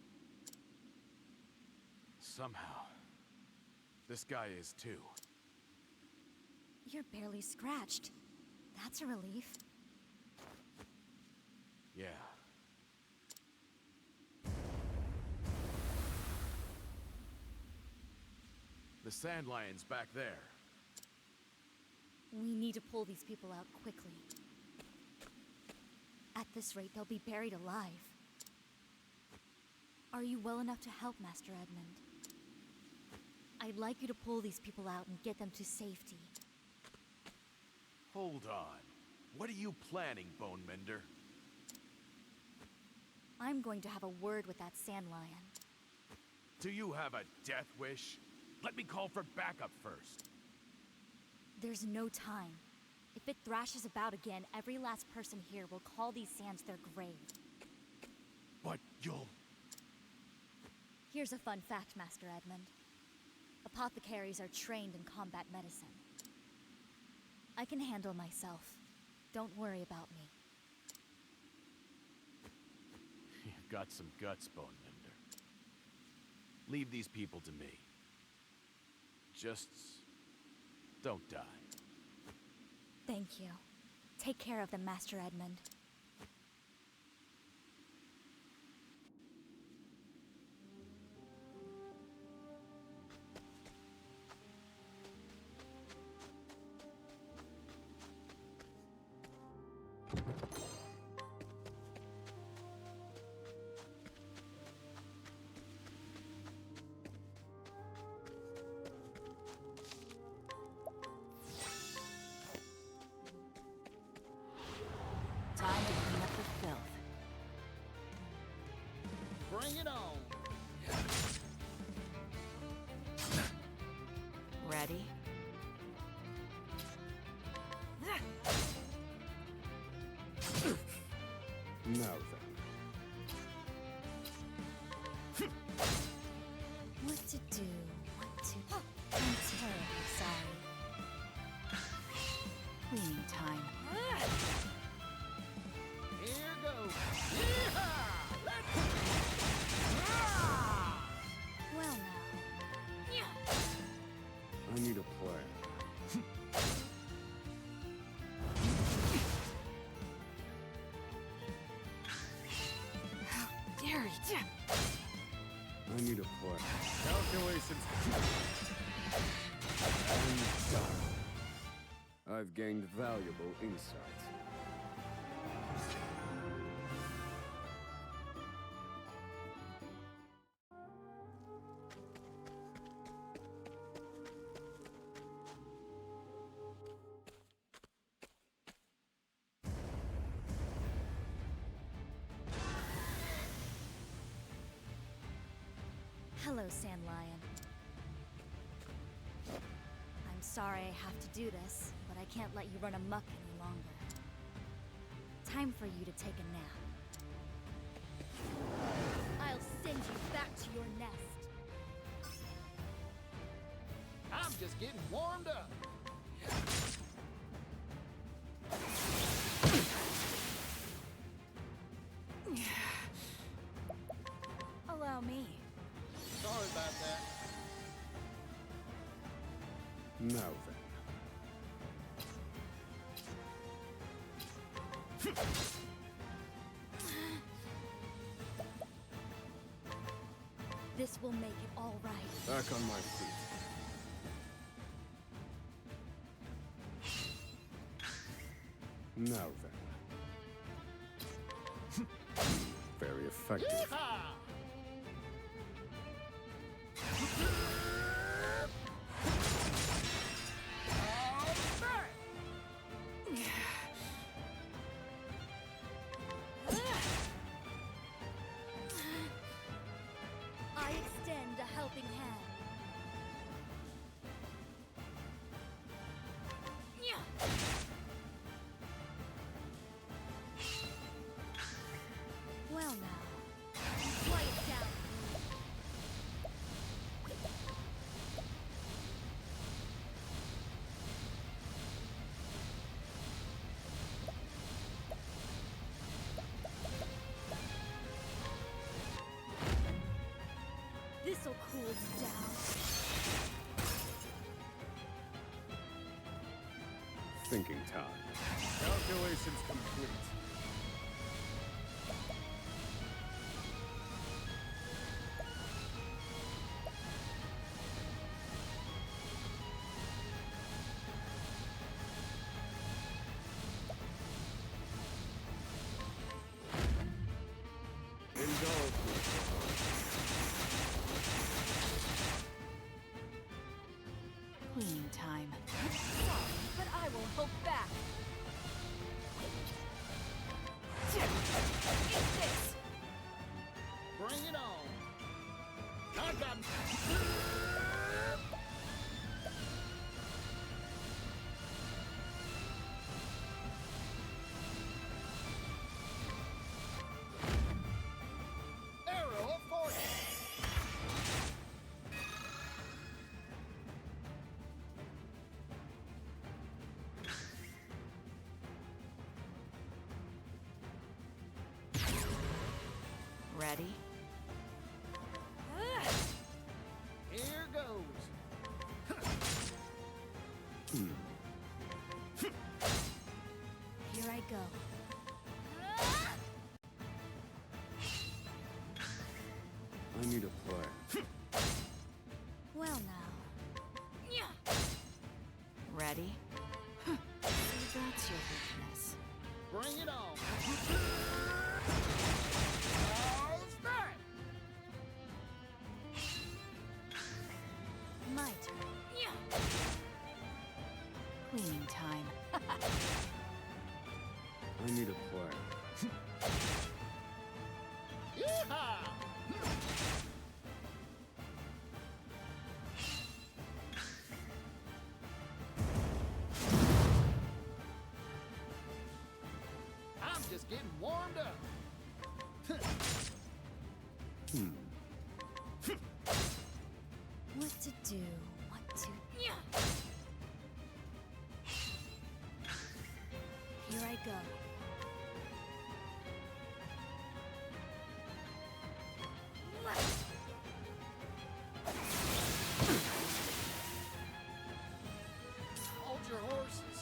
Somehow. This guy is too. You're barely scratched. That's a relief. Yeah. The sand lion's back there. We need to pull these people out quickly. At this rate, they'll be buried alive. Are you well enough to help, Master Edmund? I'd like you to pull these people out and get them to safety. Hold on. What are you planning, Bone Mender? I'm going to have a word with that sand lion. Do you have a death wish? Let me call for backup first. There's no time. If it thrashes about again, every last person here will call these sands their grave. But you'll... Here's a fun fact, Master Edmund. Apothecaries are trained in combat medicine. I can handle myself. Don't worry about me. You've got some guts, Bone Mender. Leave these people to me. Just... don't die. Thank you. Take care of them, Master Edmund. Time to clean up the filth. Bring it on. Ready? Now then. What to do? What to... I'm terribly sorry. Cleaning time. Here goes. Yeehaw! Let's... Well now. I need a plan. How dare you? I need a plan. Calculations and done. I've gained valuable insight. Hello, Sand Lion. I'm sorry I have to do this, but I can't let you run amok any longer. Time for you to take a nap. I'll send you back to your nest. I'm just getting warmed up. Allow me. Sorry about that. Now then. This will make it all right. Back on my feet. Now then. Very effective. I extend a helping hand. Well now, quiet down. This'll cool you down. Thinking time. Calculations complete. Indulge me for Cleaning time. Sorry, but I will hold back. Eat this! Bring it on. I got arrow of fortune. Ready? Here goes. Here I go. I need a play. Well now. Ready? See, that's your weakness. Bring it on. How's that? My turn. Cleaning time. I need a play. Yeehaw! I'm just getting warmed up. What to do? What to... Here I go. Hold your horses.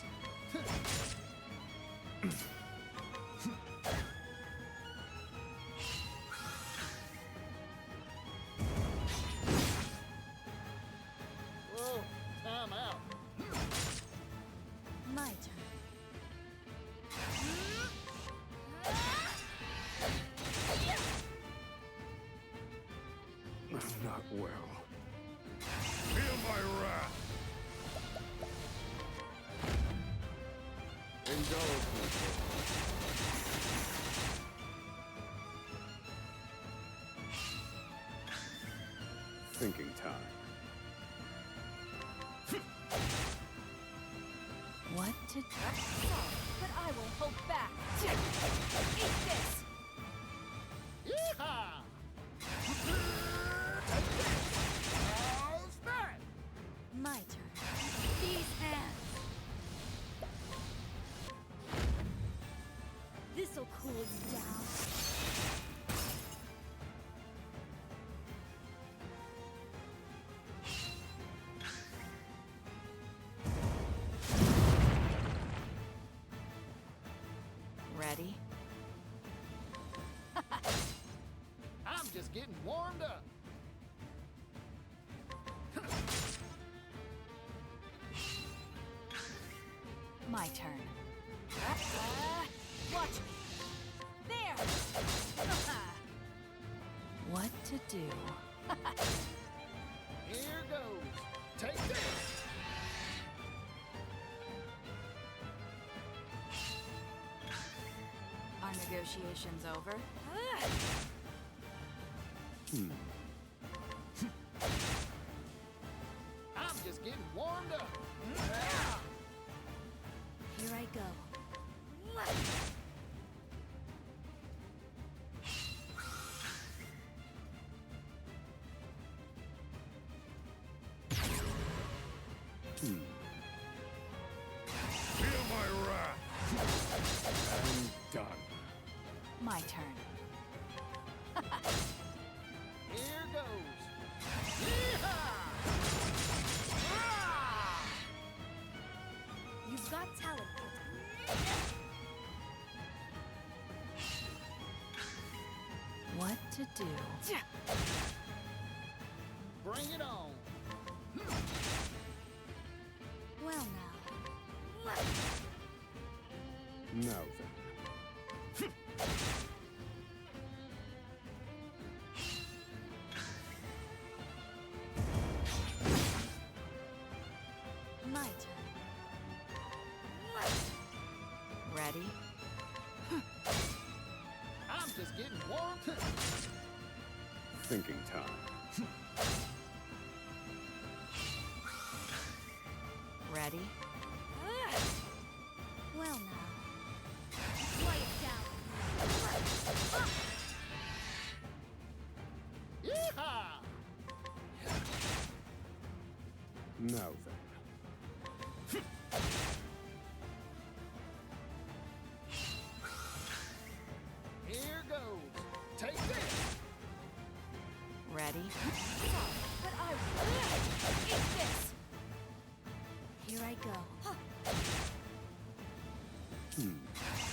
Whoa, time out. My turn. Not well. Feel my wrath. Indulge me for thinking time. What to do? Sorry, but I will hold back. Eat this! Yeehaw! Take this! How's that? My turn. These hands. This'll cool you down. Ready? I'm just getting warmed up. My turn. to do? Here goes. Take this! Are negotiations over? I'm just getting warmed up. Here I go. Feel my wrath. I'm done. My turn. Here goes. Yeehaw! You've got talent, kid. What to do? Bring it on. Well now. Now then. My turn. Ready? I'm just getting warmed. Thinking time. Ready? Well now. Quiet down. Yeehaw! Now then. Here goes. Take this. Ready? But I eat this. Here I go.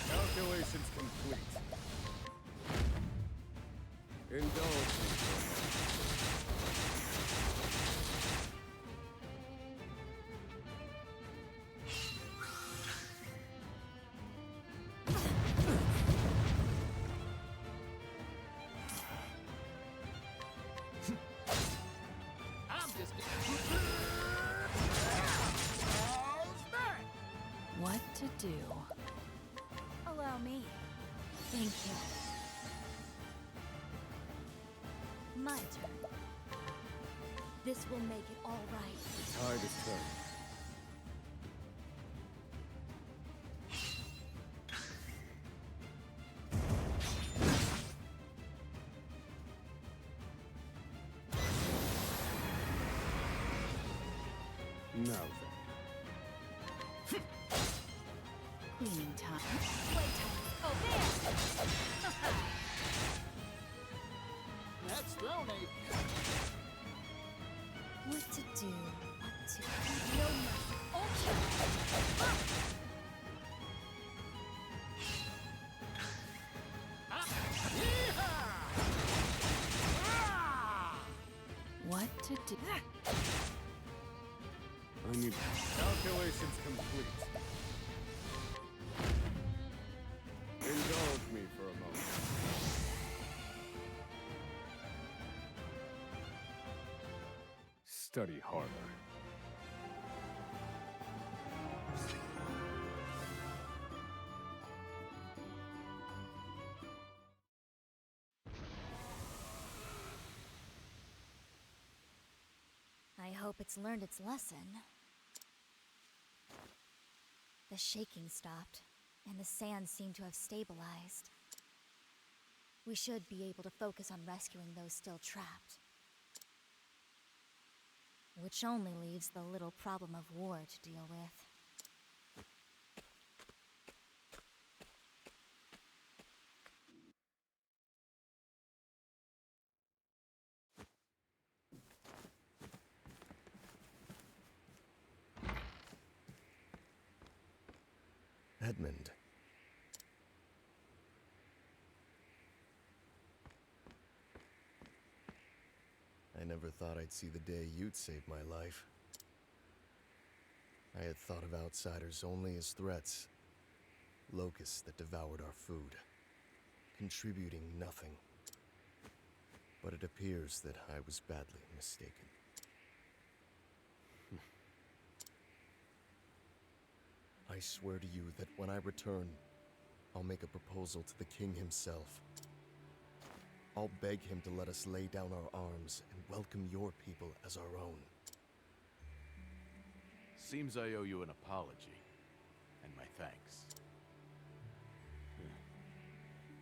Calculations complete. Indulge me for a moment. I'm just getting. How's that? What to do? Allow me. Thank you. My turn. This will make it all right. The tide is turning. Now then. Cleaning time. Playtime. Oh, there! That's thrown a. What to do? What to do? No mercy. Okay. What to do? I need calculations complete. Indulge me for a moment. Study harder. I hope it's learned its lesson. The shaking stopped, and the sand seemed to have stabilized. We should be able to focus on rescuing those still trapped. Which only leaves the little problem of war to deal with. Edmund. I never thought I'd see the day you'd save my life. I had thought of outsiders only as threats, locusts that devoured our food, contributing nothing. But it appears that I was badly mistaken. I swear to you that when I return, I'll make a proposal to the king himself. I'll beg him to let us lay down our arms and welcome your people as our own. Seems I owe you an apology, and my thanks.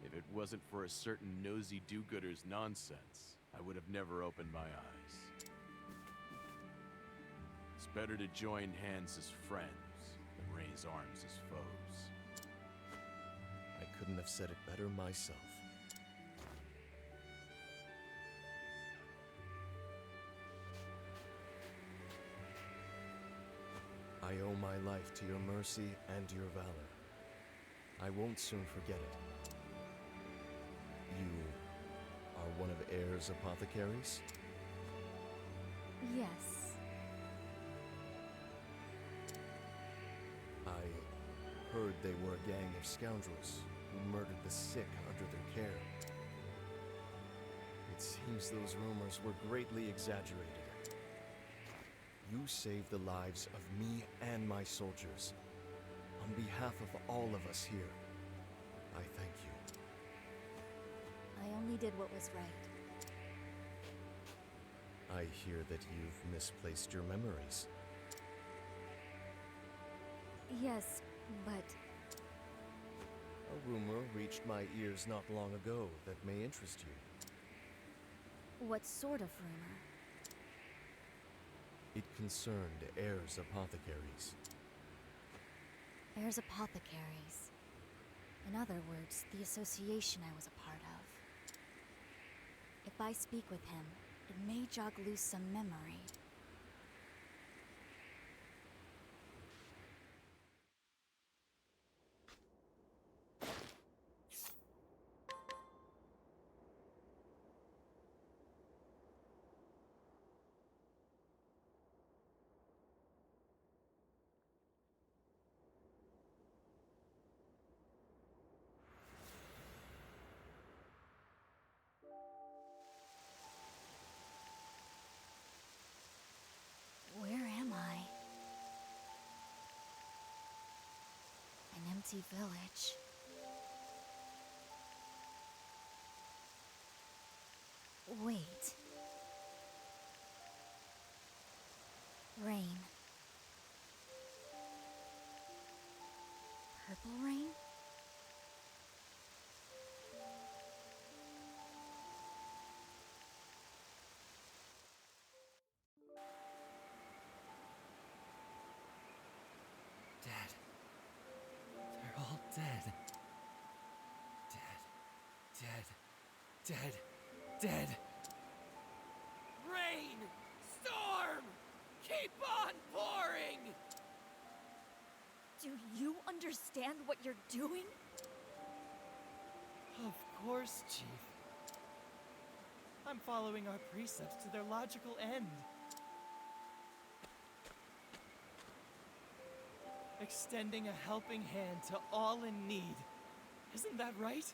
If it wasn't for a certain nosy do-gooder's nonsense, I would have never opened my eyes. It's better to join hands as friends than raise arms as foes. I couldn't have said it better myself. I owe my life to your mercy and your valor. I won't soon forget it. You are one of Air's apothecaries? Yes. I heard they were a gang of scoundrels who murdered the sick under their care. It seems those rumors were greatly exaggerated. You saved the lives of me and my soldiers. On behalf of all of us here, I thank you. I only did what was right. I hear that you've misplaced your memories. Yes, but... A rumor reached my ears not long ago that may interest you. what sort of rumor? It concerned Air's apothecaries. Air's apothecaries. In other words, the association I was a part of. If I speak with him, it may jog loose some memory. Where am I? An empty village. Wait. Rain. Purple rain? Dead. They're all dead. Dead. Dead. Dead. Rain! Storm! Keep on pouring! Do you understand what you're doing? Of course, Chief. I'm following our precepts to their logical end. Extending a helping hand to all in need. Isn't that right?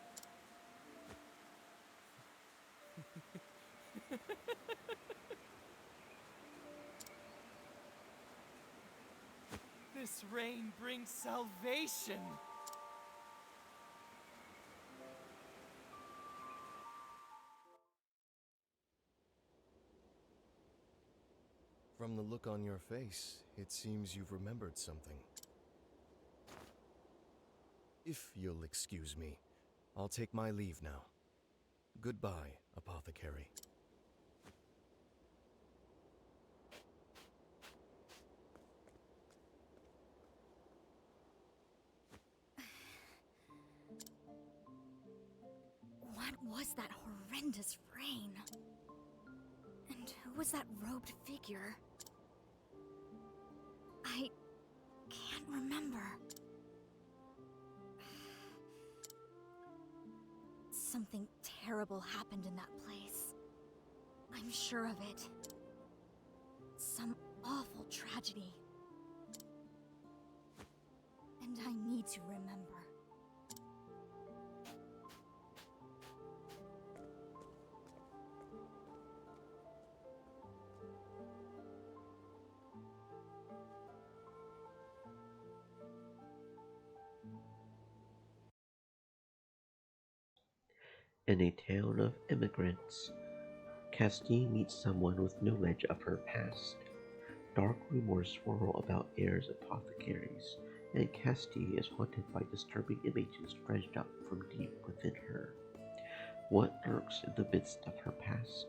This rain brings salvation. From the look on your face, it seems you've remembered something. If you'll excuse me, I'll take my leave now. Goodbye, apothecary. What was that horrendous rain? And who was that robed figure? I can't remember. Something terrible happened in that place. I'm sure of it. Some awful tragedy. And I need to remember. In a town of immigrants, Castille meets someone with knowledge of her past. Dark rumors swirl about heirs apothecaries, and Castille is haunted by disturbing images dredged up from deep within her. What lurks in the midst of her past?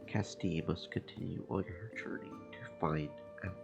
Castille must continue on her journey to find out.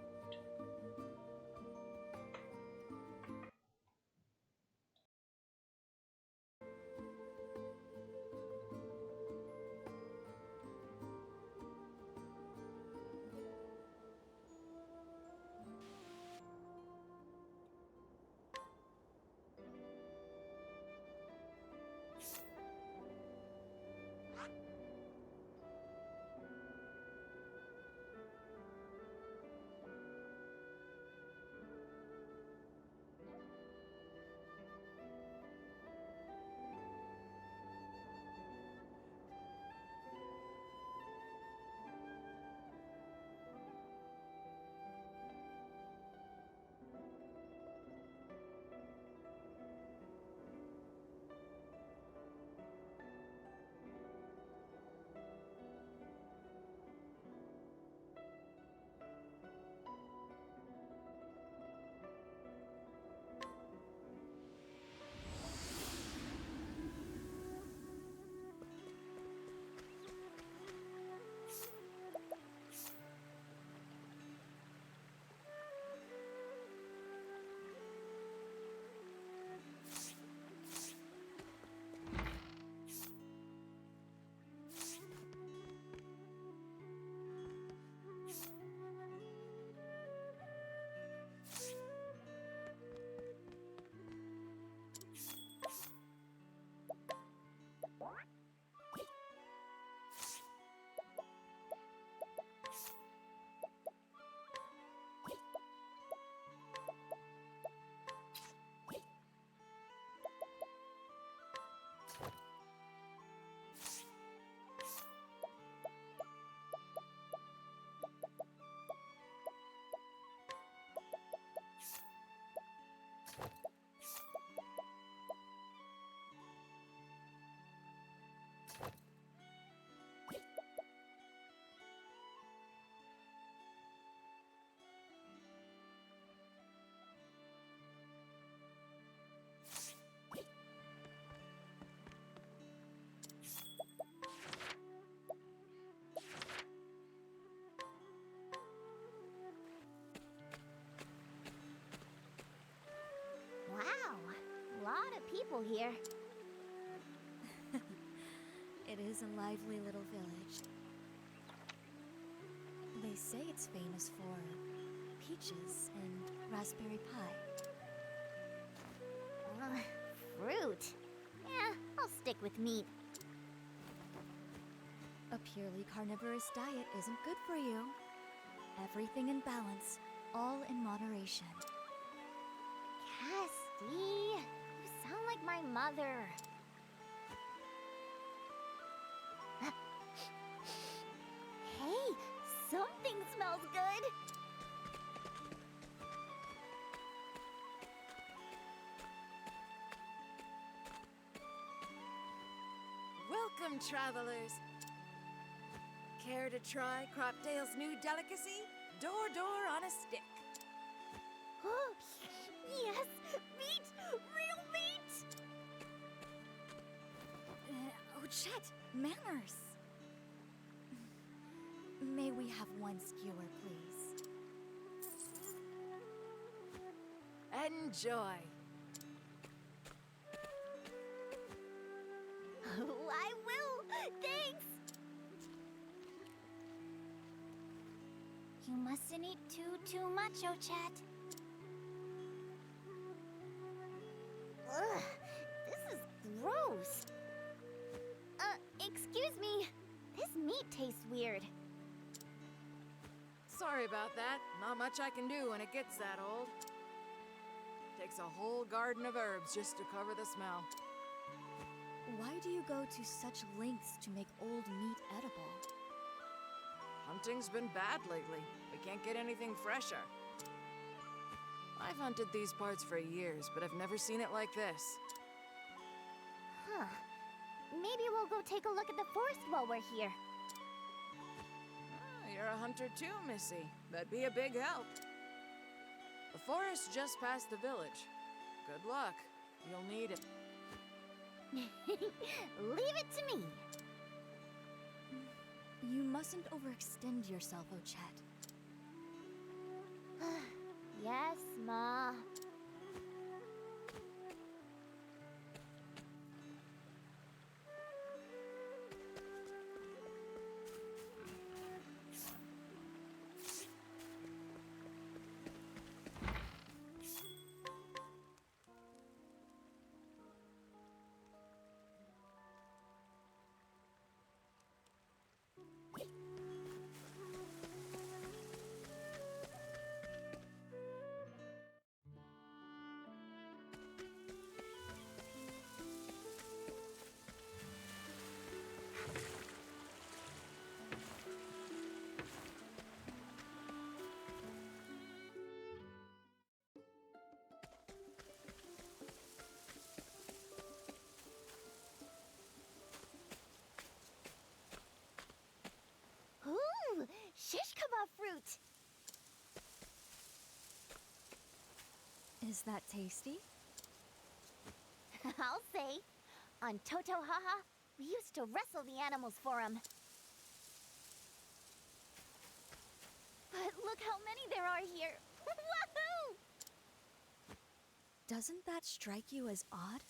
Wow, lot of people here. It is a lively little village. They say it's famous for peaches and raspberry pie. Fruit? Yeah, I'll stick with meat. A purely carnivorous diet isn't good for you. Everything in balance, all in moderation. Casti, you sound like my mother. Hey, something smells good. Welcome, travelers. Care to try Cropdale's new delicacy? Door on a stick. Yes, meat! Real meat! Oh, Chet, manners. May we have one skewer, please? Enjoy. Oh, I will! Thanks! You mustn't eat too much, oh Chet. Ugh, this is gross. Excuse me. This meat tastes weird. Sorry about that. Not much I can do when it gets that old. Takes a whole garden of herbs just to cover the smell. Why do you go to such lengths to make old meat edible? Hunting's been bad lately. We can't get anything fresher. I've hunted these parts for years, but I've never seen it like this. Huh. maybe we'll go take a look at the forest while we're here. You're a hunter too, Missy. That'd be a big help. The forest just past the village. Good luck. You'll need it. Leave it to me. You mustn't overextend yourself, Ochette. Yes, Ma. Ooh, shish kebab fruit. Is that tasty? I'll say. On Toto Haha, we used to wrestle the animals for 'em. But look how many there are here. Woohoo! Doesn't that strike you as odd?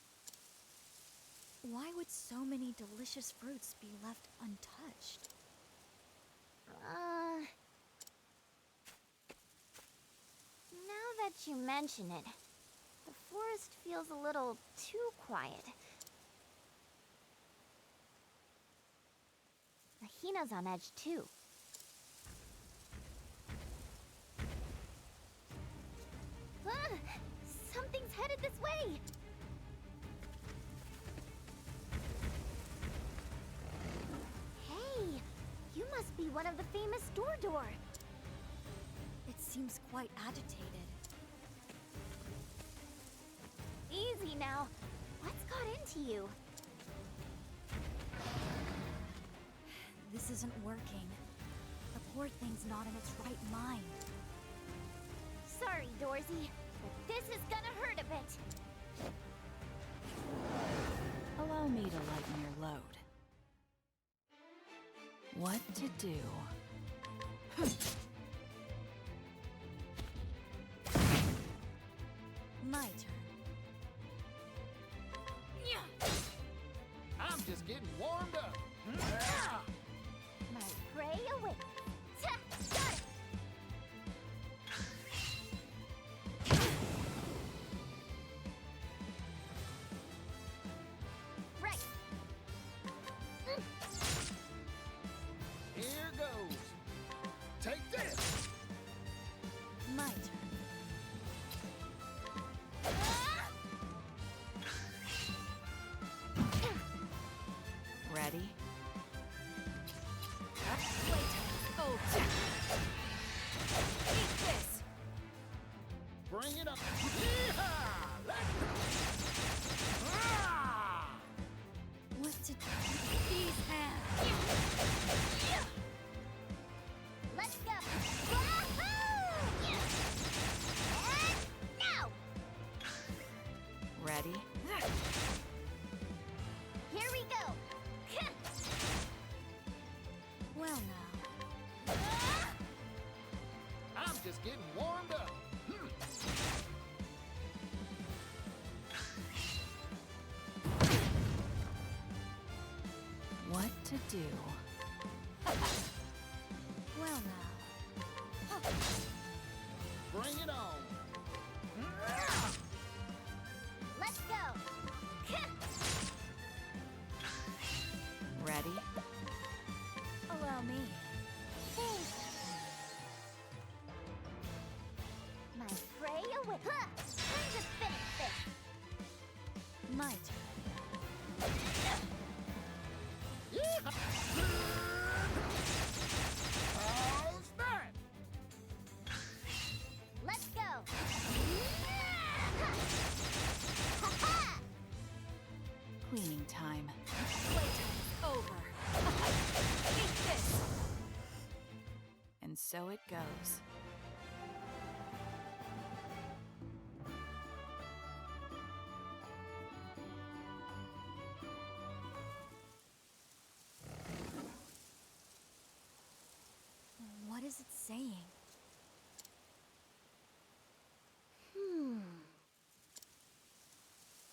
Why would so many delicious fruits be left untouched? Now that you mention it, the forest feels a little too quiet. The Hina's on edge too. Something's headed this way! Hey, you must be one of the famous Door. It seems quite agitated. Easy now. What's got into you? This isn't working. The poor thing's not in its right mind. Sorry, Dorsey, but this is gonna hurt a bit. Allow me to lighten your load. What to do? My turn. I'm just getting warmed up. My prey awaits. Got it! Right. Here goes. Take this. My turn. Ready? Oh, eat this! Bring it up. Yeehaw! Let's go. What to do? These hands! Let's go. Wahoo! And now! Ready? Here we go. Well now. I'm just getting warmed up. What to do? Well now. Bring it on. Let's go. Ready? Allow me. Thanks. My prey awaits. Time to finish this. My turn. How's that? Let's go. Ha-ha! cleaning time. Playtime is over. Eat this! And so it goes. What is it saying?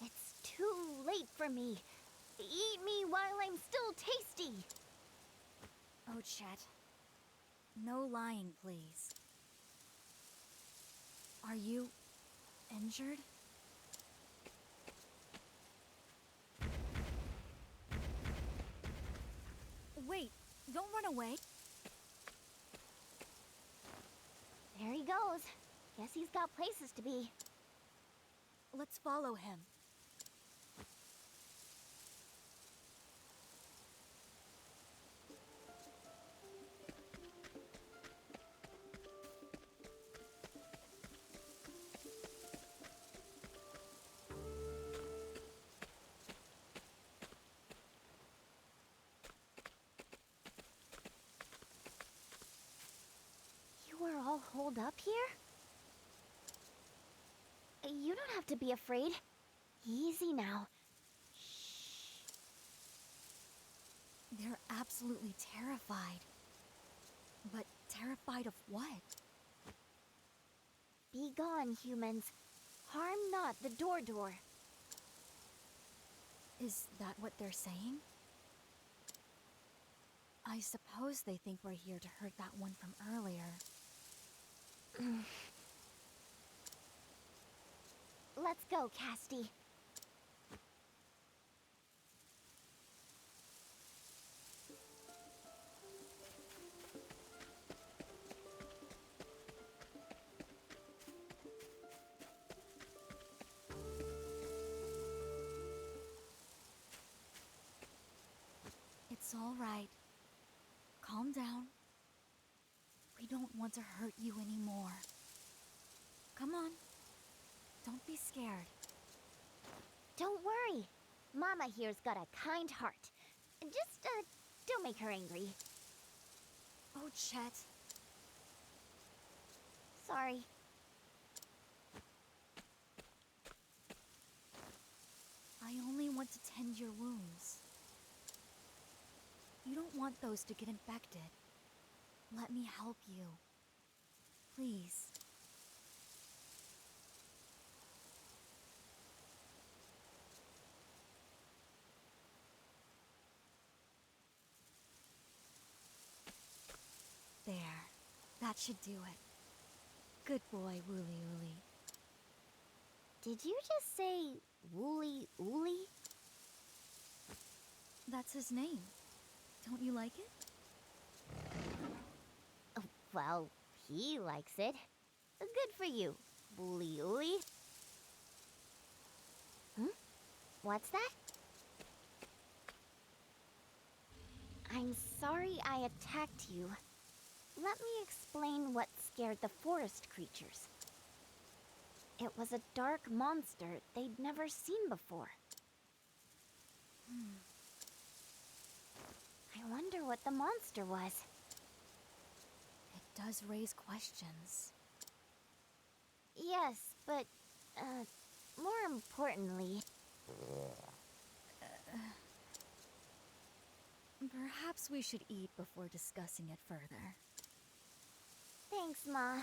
It's too late for me. Eat me while I'm still tasty. Oh, Chet. No lying, please. Are you injured? Wait, don't run away. There he goes. Guess he's got places to be. Let's follow him. You are all holed up here? You don't have to be afraid. Easy now. They're absolutely terrified. But terrified of what? Be gone, humans. Harm not the door. Is that what they're saying? I suppose they think we're here to hurt that one from earlier. Let's go, Casty. It's all right. Calm down. We don't want to hurt you anymore. Come on. Don't be scared. Don't worry. Mama here's got a kind heart. Just, don't make her angry. Oh, Chet. Sorry. I only want to tend your wounds. You don't want those to get infected. Let me help you. Please. There. That should do it. Good boy, Wooly Ooly. Did you just say Wooly Ooly? That's his name. Don't you like it? Oh, well, he likes it. Good for you, Wooly Ooly. What's that? I'm sorry I attacked you. Let me explain what scared the forest creatures. It was a dark monster they'd never seen before. I wonder what the monster was. It does raise questions. Yes, but, more importantly... Perhaps we should eat before discussing it further. Thanks, Ma.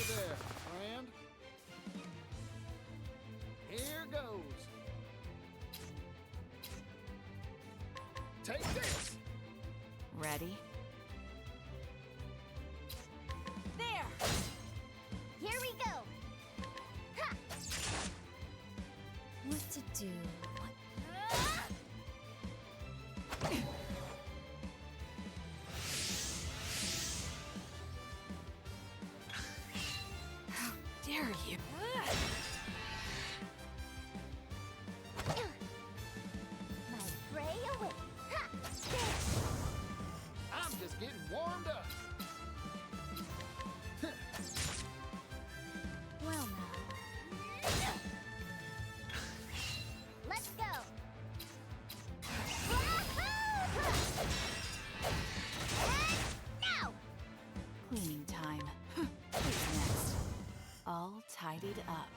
there, friend. Here goes. Take this! Ready? There! Here we go! Ha! What to do? How dare you? My prey awaits. Ha! I'm just getting warmed up. Well now. Let's go! Now! Cleaning time. Who's next? All tidied up.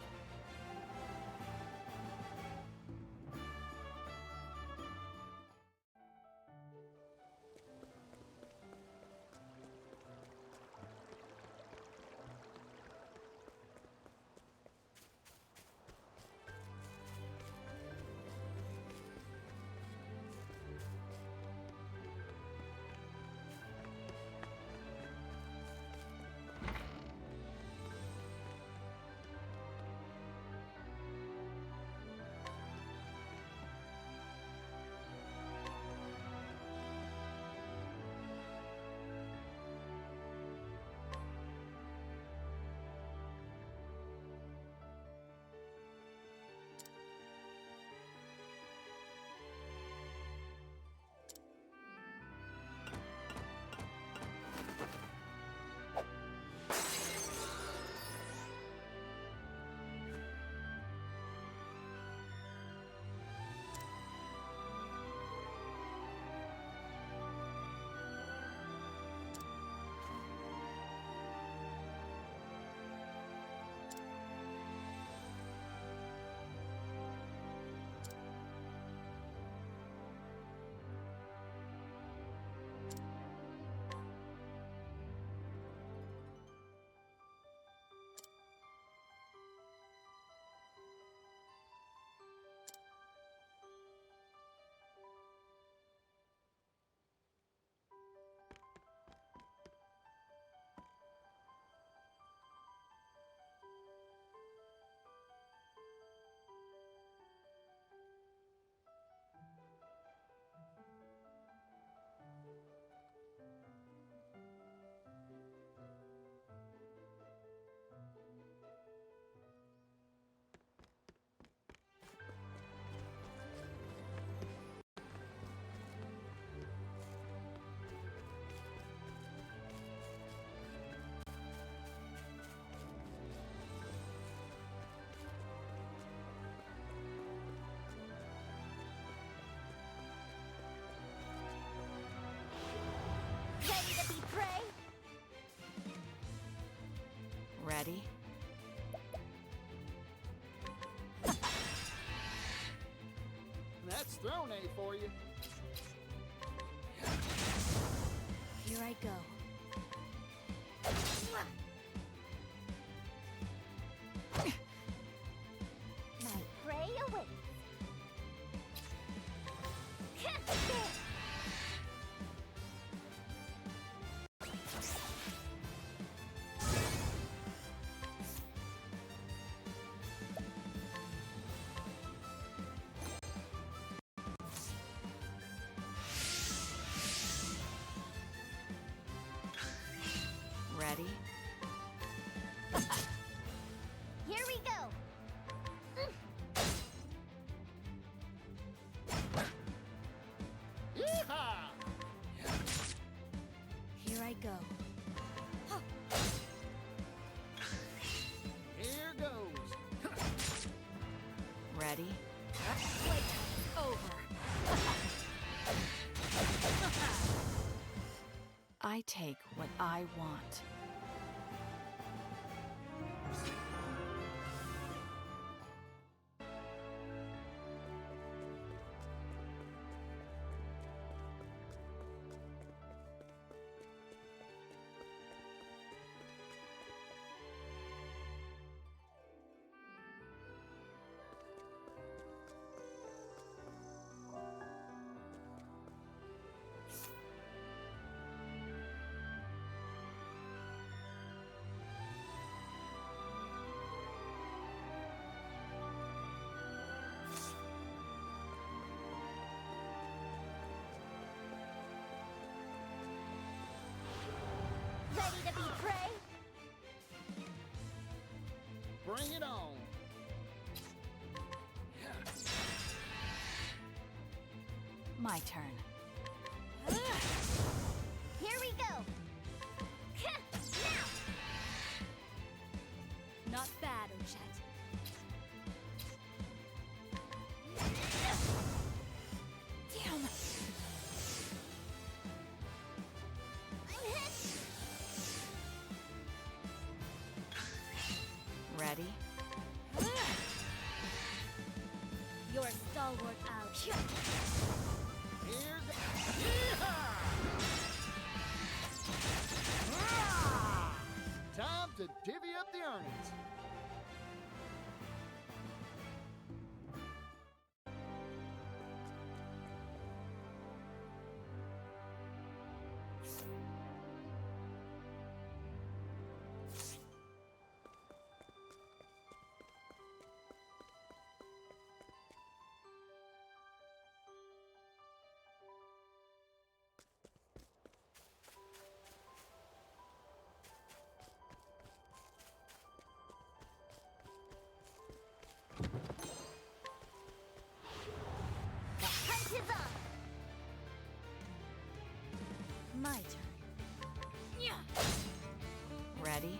Ready to be prey? Ready? That's throne A for you. Here I go. My prey awaits. Ready? Here we go. Yeehaw! Here I go. Here goes. Ready? Wait. Over. I take what I want. My turn. Here we go! Now! Not bad, Ochette. Damn! I'm hit! Ready? You're a stalwart out. Here time to divvy up the earnings. The hunt is on! My turn. Ready?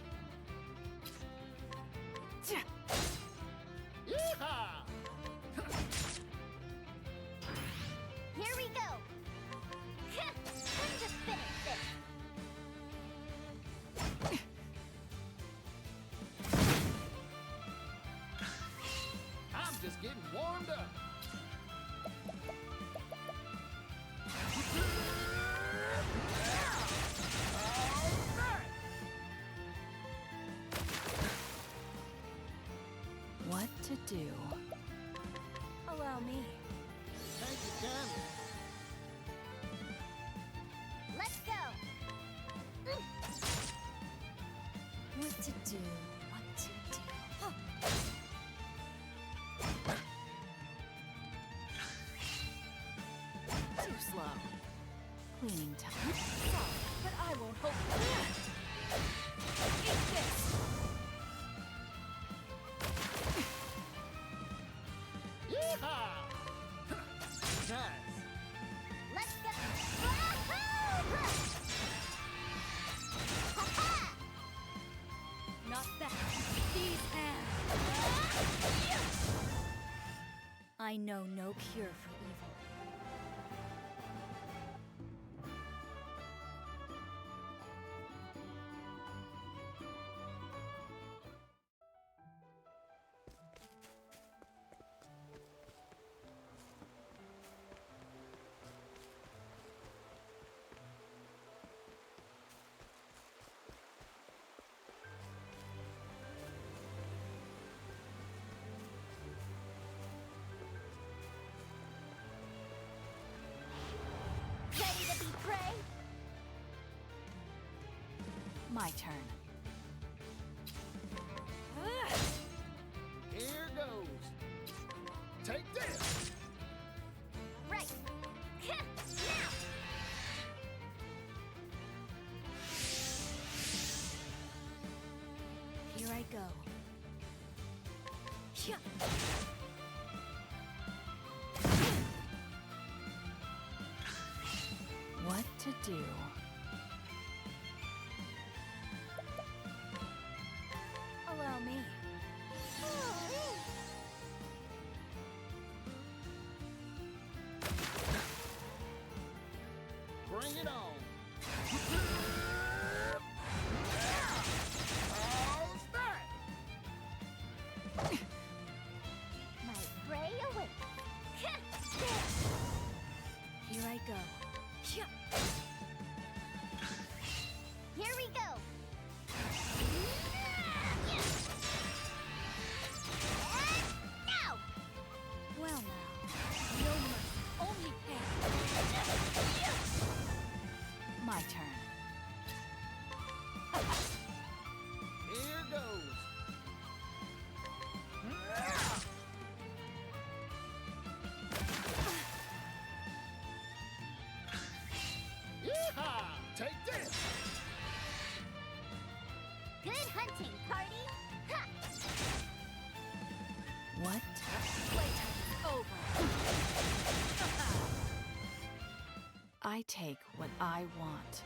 Yeehaw! Here we go! Time to finish this! I'm just getting warmed up. What to do? Allow me. Thank you, kindly. Let's go! What to do? What to do? Too slow. Cleaning time. Sorry, but I won't hope for that. Eat this! Yeehaw! Nice. Let's go! Ha-ha! Not bad. These hands. I know no cure for evil. Ready to be prey? My turn. Here goes. Take this. Right. Now! Here I go. What to do? Allow me. Bring it on. My prey awaits. Here I go. Here we go. And now! Well now, no mercy, only pain. My turn. Here goes. Yeehaw! Take this. Good hunting, party! Ha! What? Playtime's over. I take what I want.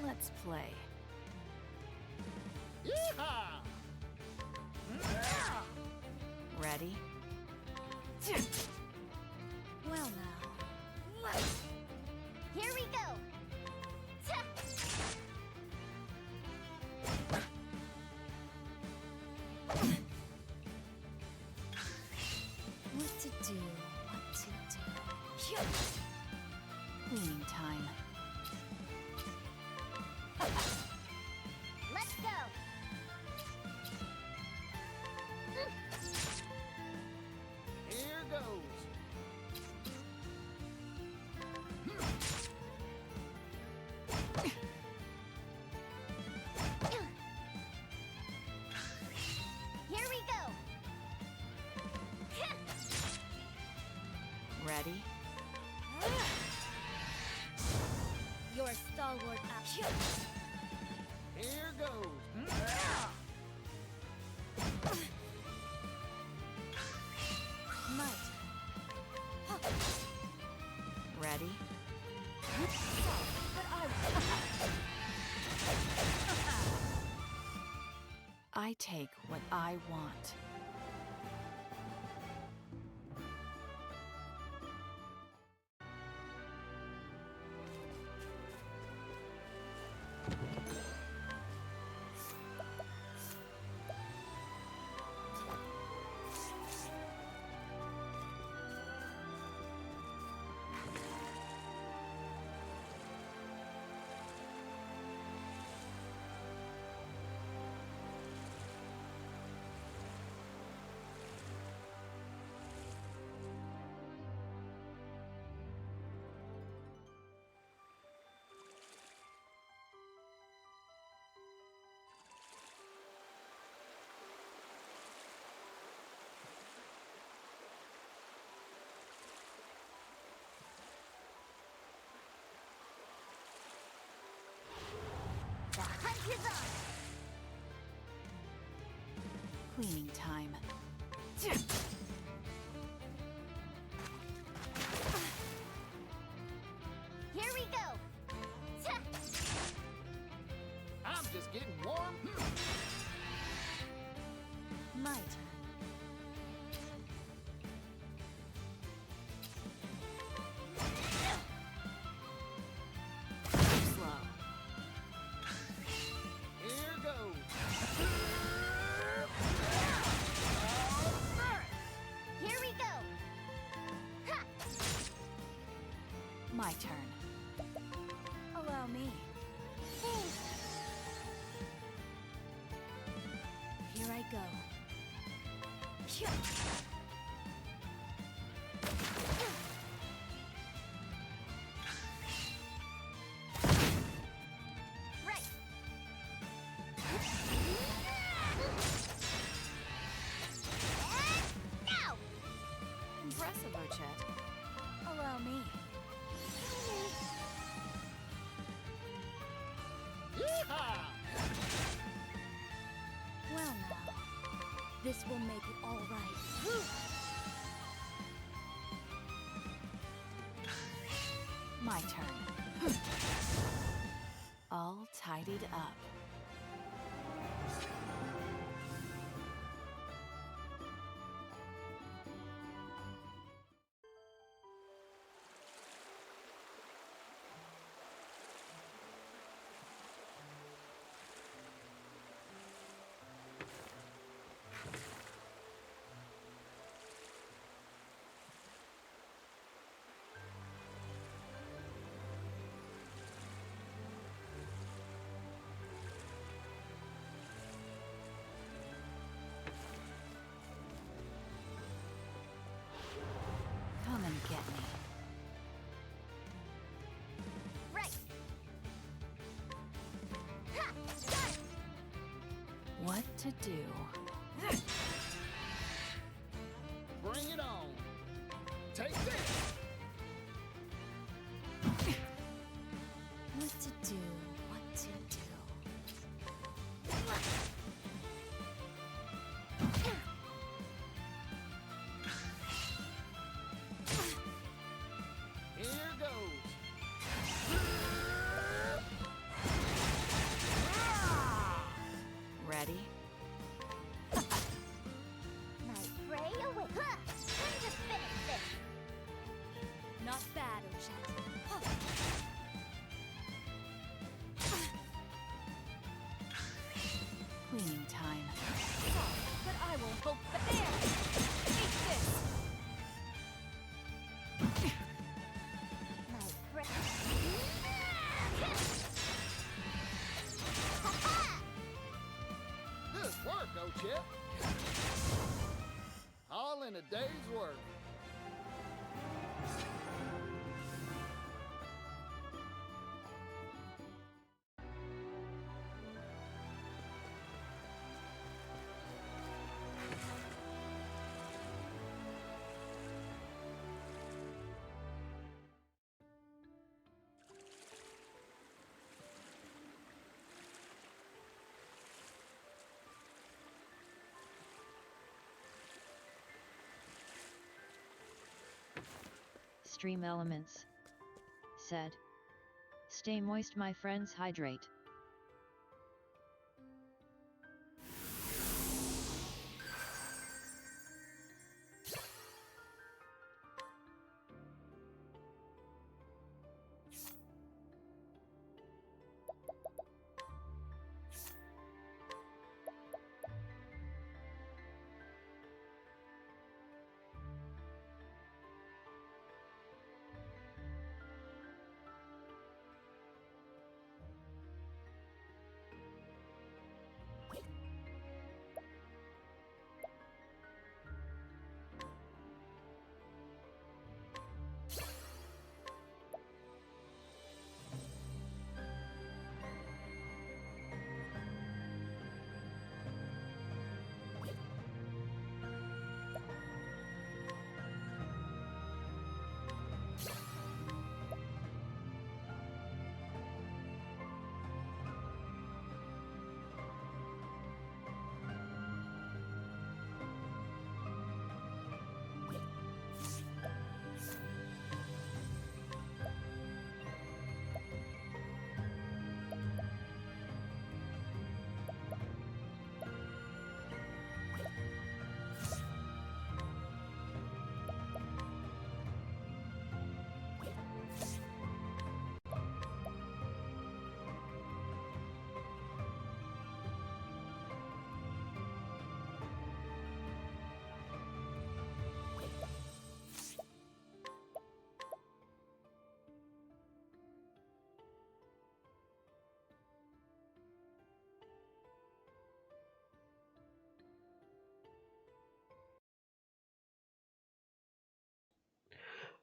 Let's play. Yeehaw! Ready? Well now. Here we go. What to do? What to do? Cleaning time. Let's go. Here goes. Here we go. Ready? Your stalwart action. Here goes. Might. Ready? But I take what I want. The hunt is on. Cleaning time. Here we go. I'm just getting warm. might. Slow. Here goes. Here we go. Ha! My turn. Allow me. Here I go. Right. And go! Impressive, Ochette. Allow me. Yeehaw! Well now, this will make it all right. My turn. All tidied up. to do. Bring it on. Take this. What to do, what to do. Here goes. Ready? My prey away. Time to finish this. Not bad, Ochet. Cleaning time. But I will hope for there! Eat this! My prey. Good work, Ochip. All in a day's work. Stream Elements said. Stay moist, my friends, hydrate.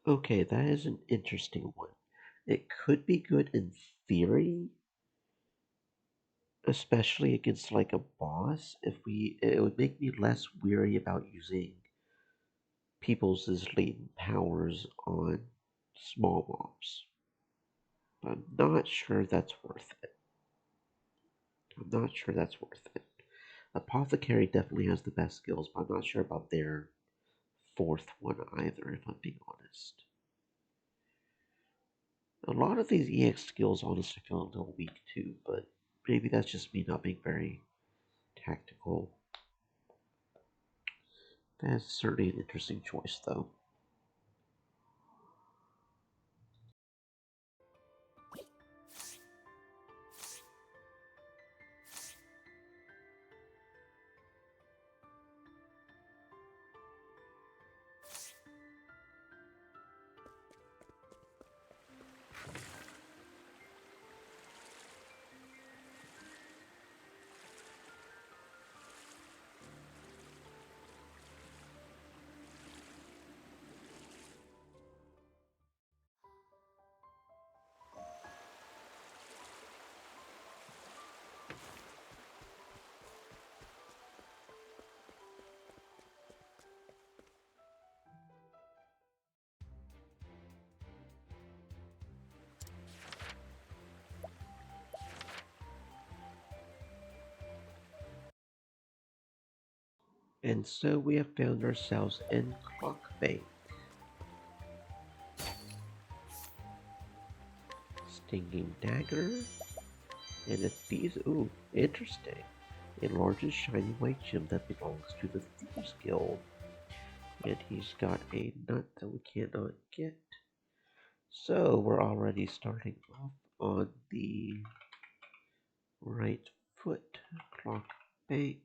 Okay, that is an interesting one. It could be good in theory, especially against like a boss. If we, it would make me less weary about using people's latent powers on small mobs. But I'm not sure that's worth it. I'm not sure that's worth it. Apothecary definitely has the best skills, but I'm not sure about their fourth one either, if I'm being honest. A lot of these EX skills honestly feel a little weak too, but maybe that's just me not being very tactical. That's certainly an interesting choice, though. And so we have found ourselves in Clock Bay. Stinging Dagger. And a Thieves. Ooh, interesting. A large and shiny white gem that belongs to the Thieves Guild. And he's got a nut that we cannot get. So we're already starting off on the right foot. Clock Bank.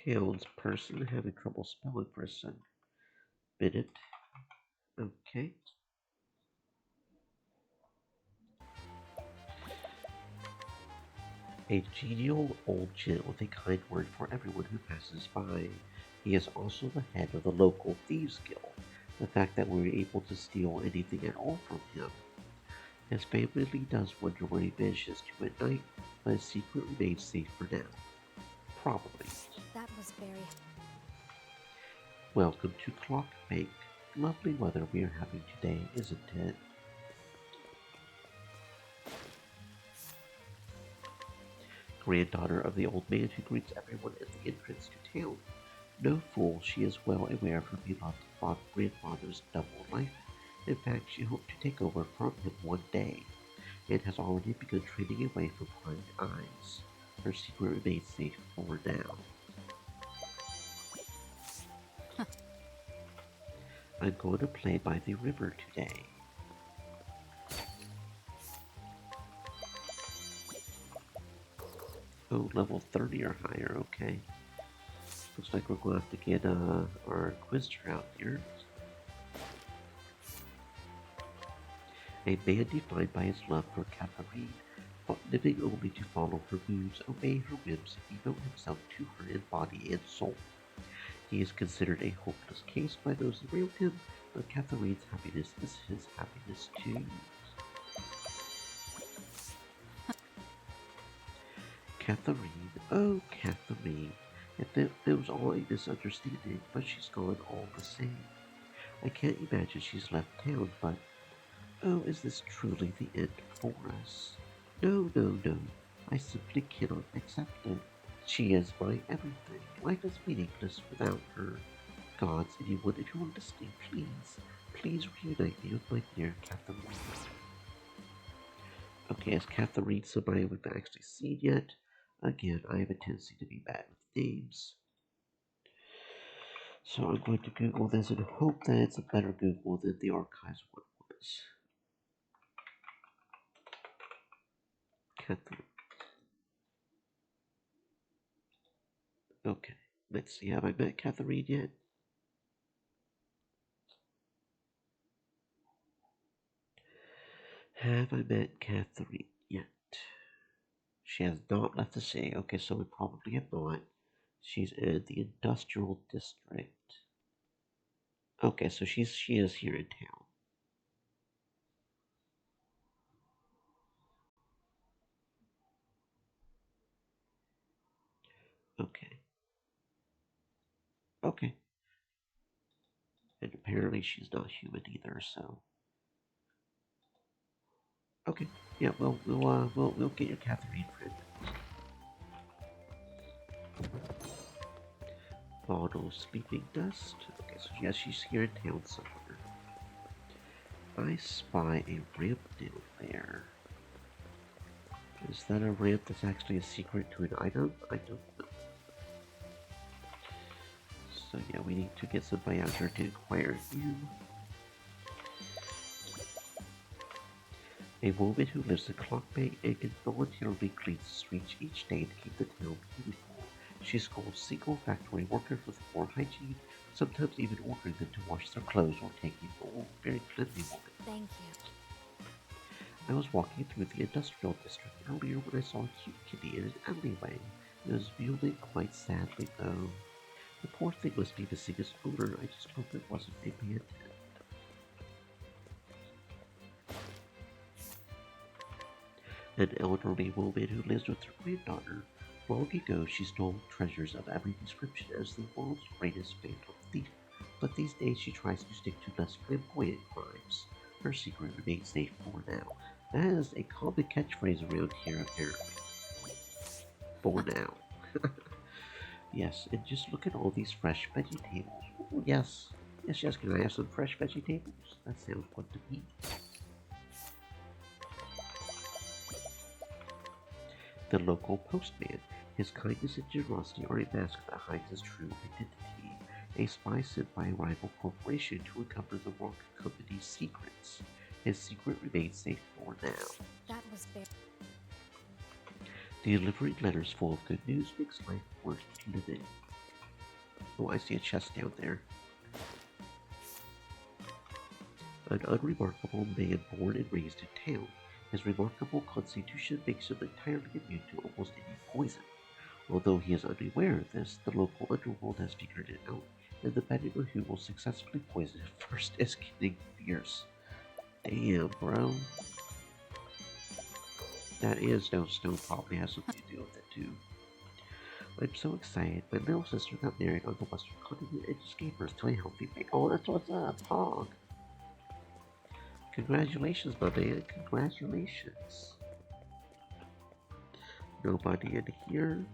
Townsperson having trouble spelling for a minute. Okay. A genial old gent with a kind word for everyone who passes by. He is also the head of the local Thieves Guild. The fact that we were able to steal anything at all from him. His family does wonder where he manages to at night, but his secret remains safe for now. Probably. That was very... Welcome to Clock Bank. Lovely weather we are having today, isn't it? Granddaughter of the old man who greets everyone at the entrance to town. No fool, she is well aware of her beloved grandfather's double life. In fact, she hoped to take over from him one day, and has already begun trading away from prying eyes. Her secret remains safe for now. I'm going to play by the river today. Oh, level 30 or higher, okay. Looks like we're going to have to get our Quizzer out here. A man defined by his love for Catherine, living only to follow her moods, obey her whims, and devote himself to her in body and soul. He is considered a hopeless case by those around him, but Catherine's happiness is his happiness too. Catherine, oh Catherine, if it was all a misunderstanding, but she's gone all the same. I can't imagine she's left town, but oh, is this truly the end for us? No, no, no, I simply cannot accept it. She is my everything. Life is meaningless without her. Gods, anyone, if you're listening, please reunite me with my dear Catherine. Okay, is Catherine somebody we've actually seen yet? Again, I have a tendency to be bad with names. So I'm going to Google this and hope that it's a better Google than the archives one was. Catherine. Okay, let's see. Have I met Catherine yet? Have I met Catherine yet? She has not left the city. Okay, so we probably have not. She's in the industrial district. Okay, so she is here in town. Okay. Okay. And apparently she's not human either, so. Okay. Yeah, we'll get your Catherine friend. Bottle sleeping dust. Okay, so yes, she's here in town somewhere. I spy a ramp down there. Is that a ramp that's actually a secret to an item? I don't know. So yeah, we need to get somebody out here to inquire you. A woman who lives in Clock Bay and can voluntarily clean the streets each day to keep the town beautiful. She scolds single factory workers with poor hygiene, sometimes even ordering them to wash their clothes or taking a very cleanly woman. Thank you. I was walking through the industrial district earlier when I saw a cute kitty in an alleyway. It was mewling quite sadly though. The poor thing must be missing its owner. I just hope it wasn't a bandit. An elderly woman who lives with her granddaughter. Long ago, she stole treasures of every description as the world's greatest phantom thief, but these days she tries to stick to less flamboyant crimes. Her secret remains safe for now. That is a common catchphrase around here, apparently. For now. Yes, and just look at all these fresh vegetables. Ooh, yes. Yes, can I have some fresh vegetables? That sounds good to me. The local postman. His kindness and generosity are a mask that hides his true identity. A spy sent by a rival corporation to uncover the wrong company's secrets. His secret remains safe for now. That was very. Delivering letters full of good news makes life worth living. Oh, I see a chest down there. An unremarkable man born and raised in town, his remarkable constitution makes him entirely immune to almost any poison. Although he is unaware of this, the local underworld has figured it out, and the betting on who will successfully poison him first is getting fierce. Damn, bro. That is stone probably has something to do with it too. I'm so excited. My little sister got married on the western continent and just gave birth to a healthy baby. Oh, that's what's up, Hog. Congratulations, my man. Congratulations. Nobody in here.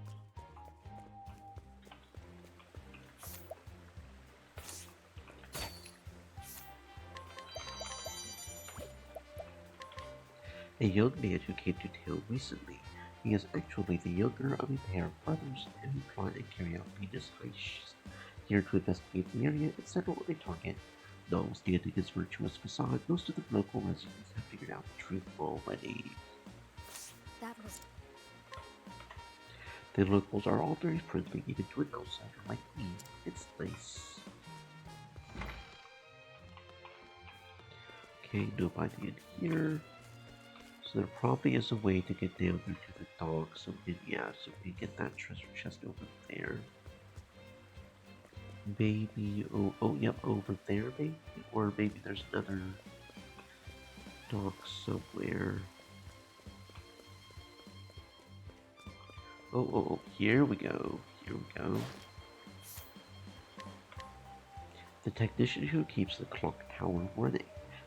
A young man who came to town recently. He is actually the younger of a pair of brothers who plot and carry out Venus heists. Here to investigate the area and settle on a target. Notwithstanding his virtuous facade, most of the local residents have figured out the truth already. That was. The locals are all very friendly, even to an outsider like me. It's nice. Okay, nobody in here. So there probably is a way to get down there to the dog, so we can get that treasure chest over there. Maybe, yep, over there maybe? Or maybe there's another dock somewhere. Here we go. The technician who keeps the clock tower running.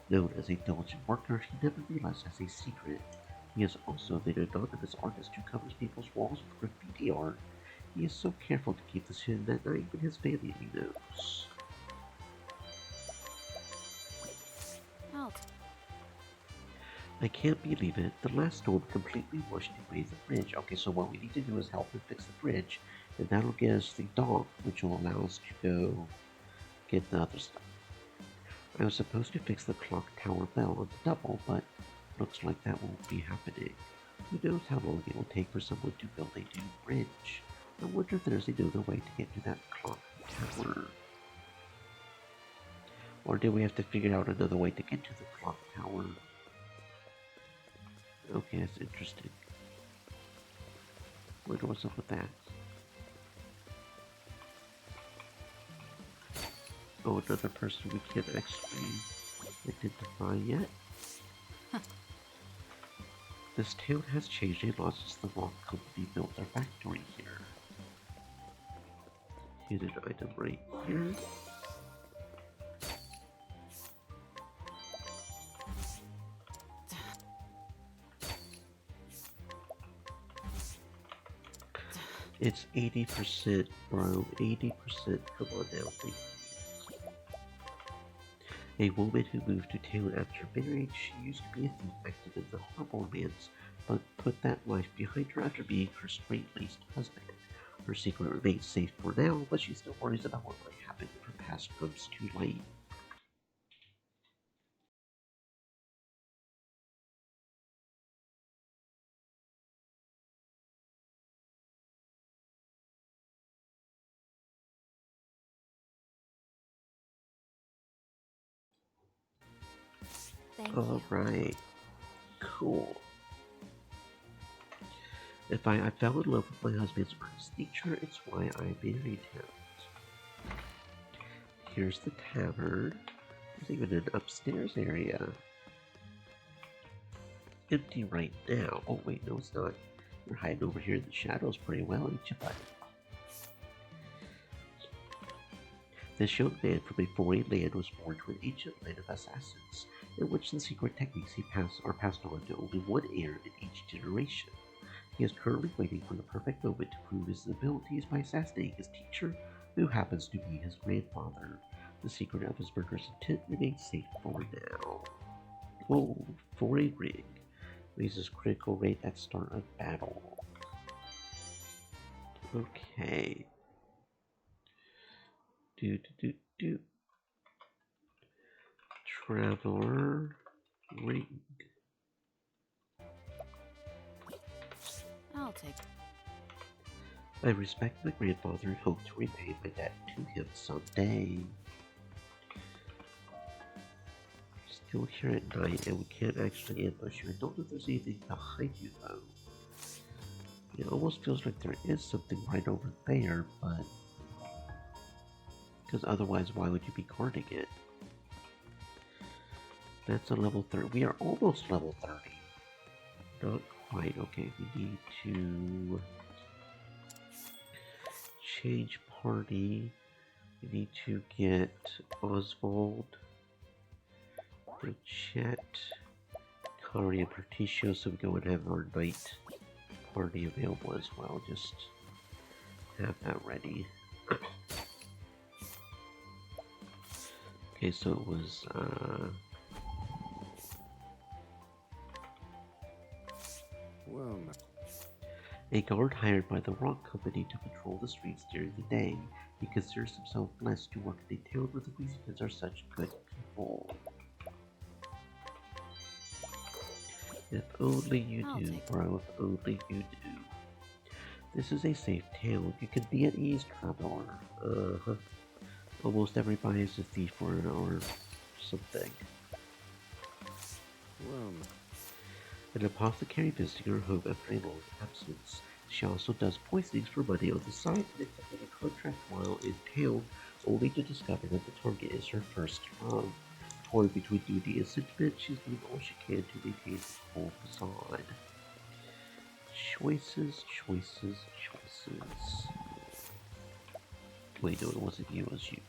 Known as a diligent worker, he never realized has a secret. He is also the anonymous artist who covers people's walls with graffiti art. He is so careful to keep this hidden that not even his family knows. Out. I can't believe it. The last storm completely washed away the bridge. Okay, so what we need to do is help him fix the bridge, and that'll get us the dog, which will allow us to go get the other stuff. I was supposed to fix the clock tower bell on the double, but looks like that won't be happening. Who knows how long it will take for someone to build a new bridge? I wonder if there's another way to get to that clock tower. Or do we have to figure out another way to get to the clock tower? Okay, that's interesting. Wonder what's up with that. Oh, another person we can't actually identify yet. This town has changed a lot since the wrong company built their factory here. Hidden item right here. It's 80%, bro. 80%. Come on now, thank you. A woman who moved to town after marriage. She used to be a thief active in the harbor lands, but put that life behind her after being her straight-laced husband. Her secret remains safe for now, but she still worries about what might happen if her past comes too late. Thank you. Alright. Cool. If I fell in love with my husband's earnest nature, it's why I married him. Here's the tavern. There's even an upstairs area. Empty right now. Oh wait, no it's not. You're hiding over here in the shadows pretty well, ain't you, buddy? This young man from a foreign land was born to an ancient line of assassins. in which the secret techniques are passed on to only one heir in each generation. He is currently waiting for the perfect moment to prove his abilities by assassinating his teacher, who happens to be his grandfather. The secret of his murderous intent remains safe for now. Oh, for a ring. Raises critical rate at start of battle. Okay. Do. Traveler ring. I'll take it. I respect my grandfather and hope to repay my debt to him someday. Still here at night and we can't actually ambush you. I don't know if there's anything behind you though. It almost feels like there is something right over there, but... because otherwise why would you be guarding it? That's a level 30. We are almost level 30. Not quite. Okay, we need to change party. We need to get Oswald, Chet, Kari, and Particio, so we go and have our night party available as well. Just have that ready. Okay, so it was well, a guard hired by the Rock Company to patrol the streets during the day. He considers himself blessed to work in a town where the residents are such good people. If only you do, bro, if only you do. This is a safe town. You can be at ease, traveler. Almost everybody is a thief or something. well, An apothecary visiting her home after a long absence. She also does poisonings for money on the side and accepting a contract while in town, only to discover that the target is her first love. Torn between duty and sentiment, she's doing all she can to maintain this full facade. Choices. Wait, no, it wasn't you, it was you.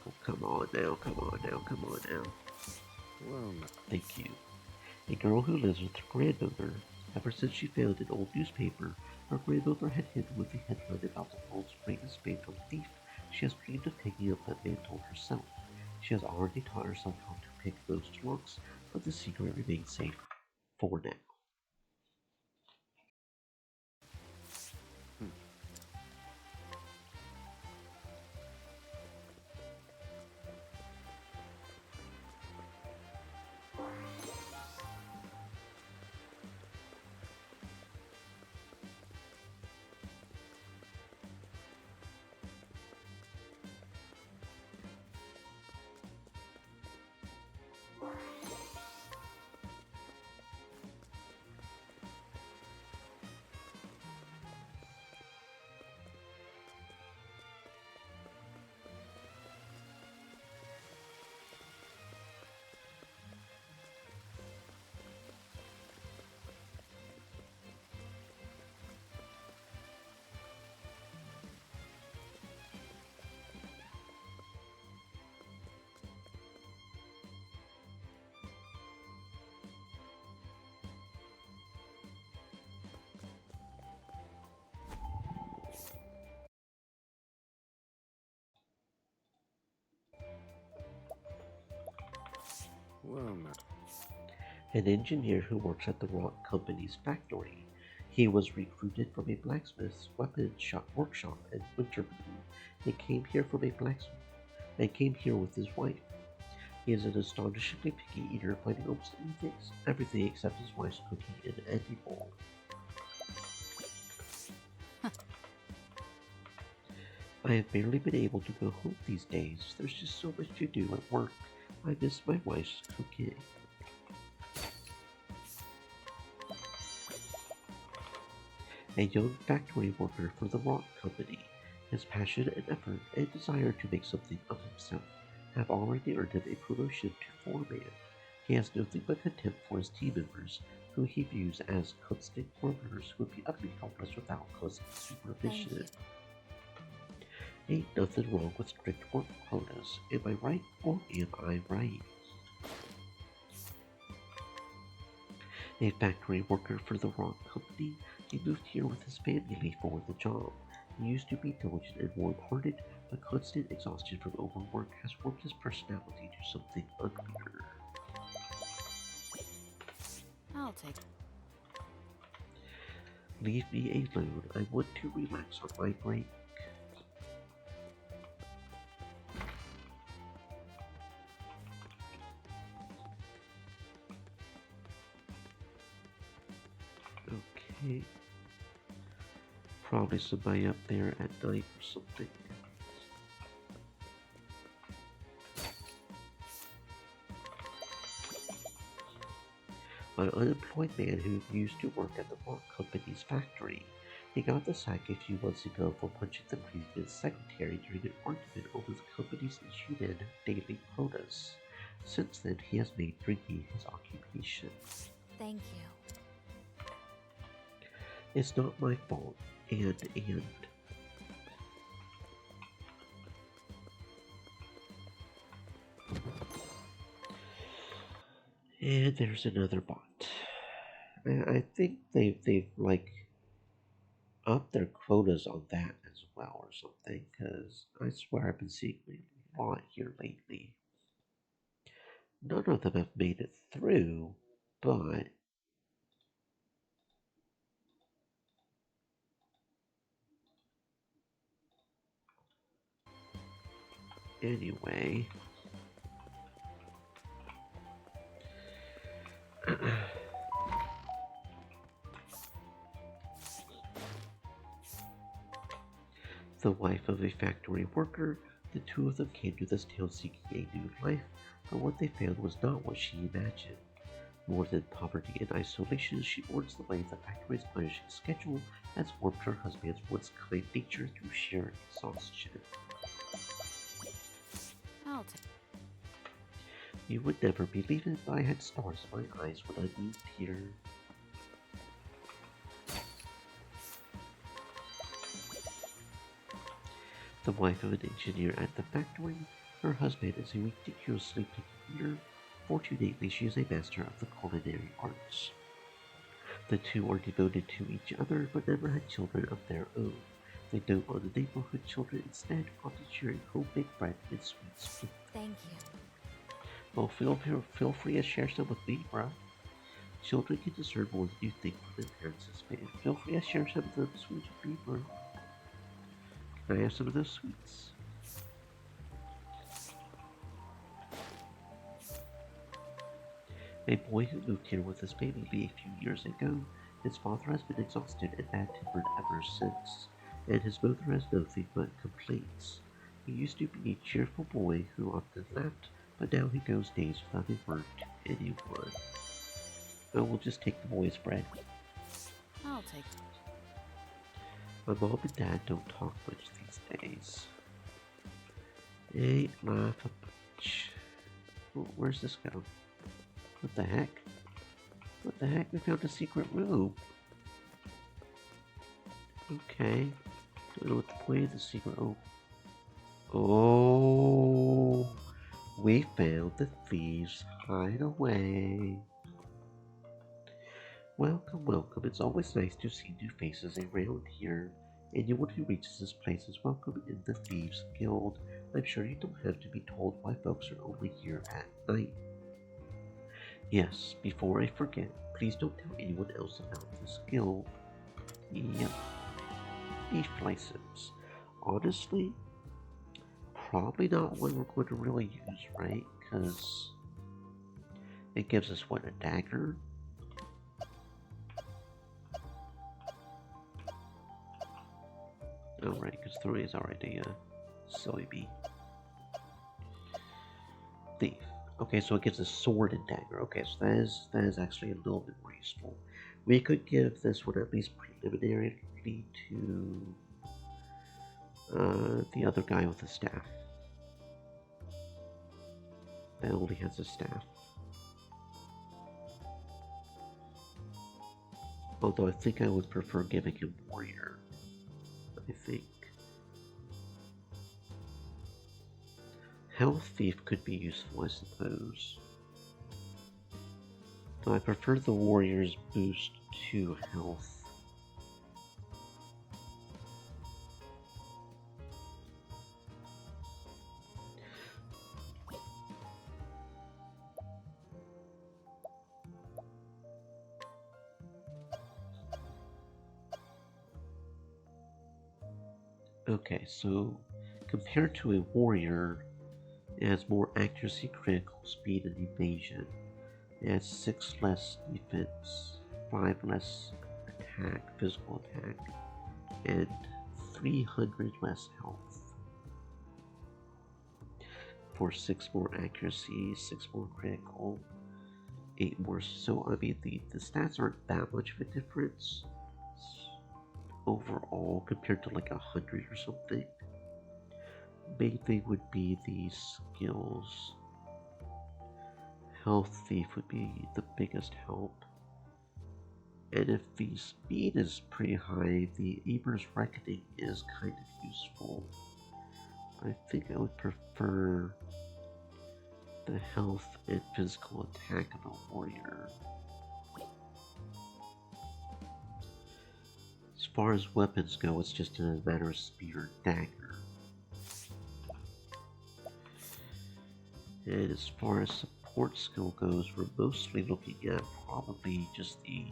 Oh, come on now. well, Thank you. A girl who lives with her grandmother. Ever since she found an old newspaper, her grandmother had hidden with a headline about the world's greatest phantom thief. She has dreamed of picking up that mantle herself. She has already taught herself how to pick those locks, but the secret remains safe for now. well, An engineer who works at the Rock Company's factory. He was recruited from a blacksmith's weapon shop workshop in Wintermoon and came here from a blacksmith and came here with his wife. He is an astonishingly picky eater, finding almost everything except his wife's cooking inedible. I have barely been able to go home these days. There's just so much to do at work. I miss my wife's cooking. A young factory worker for the Rock Company. His passion and effort and desire to make something of himself have already earned him a promotion to foreman. He has nothing but contempt for his team members, who he views as constant workers who would be utterly helpless without constant supervision. Ain't nothing wrong with strict work quotas. Am I right or am I right? A factory worker for the wrong company, he moved here with his family for the job. He used to be diligent and warm-hearted, but constant exhaustion from overwork has warped his personality to something unclear. I'll take. Leave me alone. I want to relax on my break. Okay. Probably somebody up there at night or something. An unemployed man who used to work at the rock company's factory. He got the sack a few months ago for punching the previous secretary during an argument over the company's issued daily quotas. Since then, he has made drinking his occupation. Thank you. It's not my fault, and. And there's another bot. I think they've like upped their quotas on that as well or something, because I swear I've been seeing a lot here lately. None of them have made it through, but anyway. The wife of a factory worker, the two of them came to this town seeking a new life, but what they found was not what she imagined. More than poverty and isolation, she mourns the way the factory's punishing schedule has warped her husband's once kind nature through sheer exhaustion. I'll take. You would never believe it, but I had stars in my eyes when I moved here. The wife of an engineer at the factory, her husband is a ridiculously picky eater. Fortunately, she is a master of the culinary arts. The two are devoted to each other, but never had children of their own. They dote on the neighborhood children instead, often sharing home-baked bread and sweets with them. Thank you. Well, feel free to share some with me, bro. Children can discern more than you think from their parents' fan. Feel free to share some of those sweets with me, bro. Can I have some of those sweets? A boy who moved here with his baby a few years ago. His father has been exhausted and bad-tempered ever since, and his mother has nothing but complaints. He used to be a cheerful boy who often laughed, but now he goes days without a word to anyone. I will just take the boy's bread. I'll take. My mom and dad don't talk much these days. Ain't laugh a bunch. Where's this go? What the heck? What the heck? We found a secret room. Okay. Don't know what the point of the secret. Oh, we found the thieves' hideaway. Welcome, welcome. It's always nice to see new faces around here. Anyone who reaches this place is welcome in the Thieves Guild. I'm sure you don't have to be told why folks are only here at night. Yes, before I forget, please don't tell anyone else about this guild. Yep. Beef license. Honestly, probably not one we're going to really use, right? Because it gives us, what, a dagger? Oh, right, because 3 is already a silly bee. Thief. Okay, so it gives a sword and dagger. Okay, so that is actually a little bit more useful. We could give this one at least preliminary to the other guy with the staff. That only has a staff. Although I think I would prefer giving him warrior. I think. Health thief could be useful, I suppose. Though I prefer the warrior's boost to health. Okay, so compared to a warrior, it has more accuracy, critical speed, and evasion. It has 6 less defense, 5 less attack, physical attack, and 300 less health. For 6 more accuracy, 6 more critical, 8 more. So, I mean, the stats aren't that much of a difference overall compared to like 100 or something. Main thing would be the skills. Health thief would be the biggest help. And if the speed is pretty high, the Eber's Reckoning is kind of useful. I think I would prefer the health and physical attack of a warrior. As far as weapons go, it's just a matter of spear and dagger. And as far as support skill goes, we're mostly looking at probably just the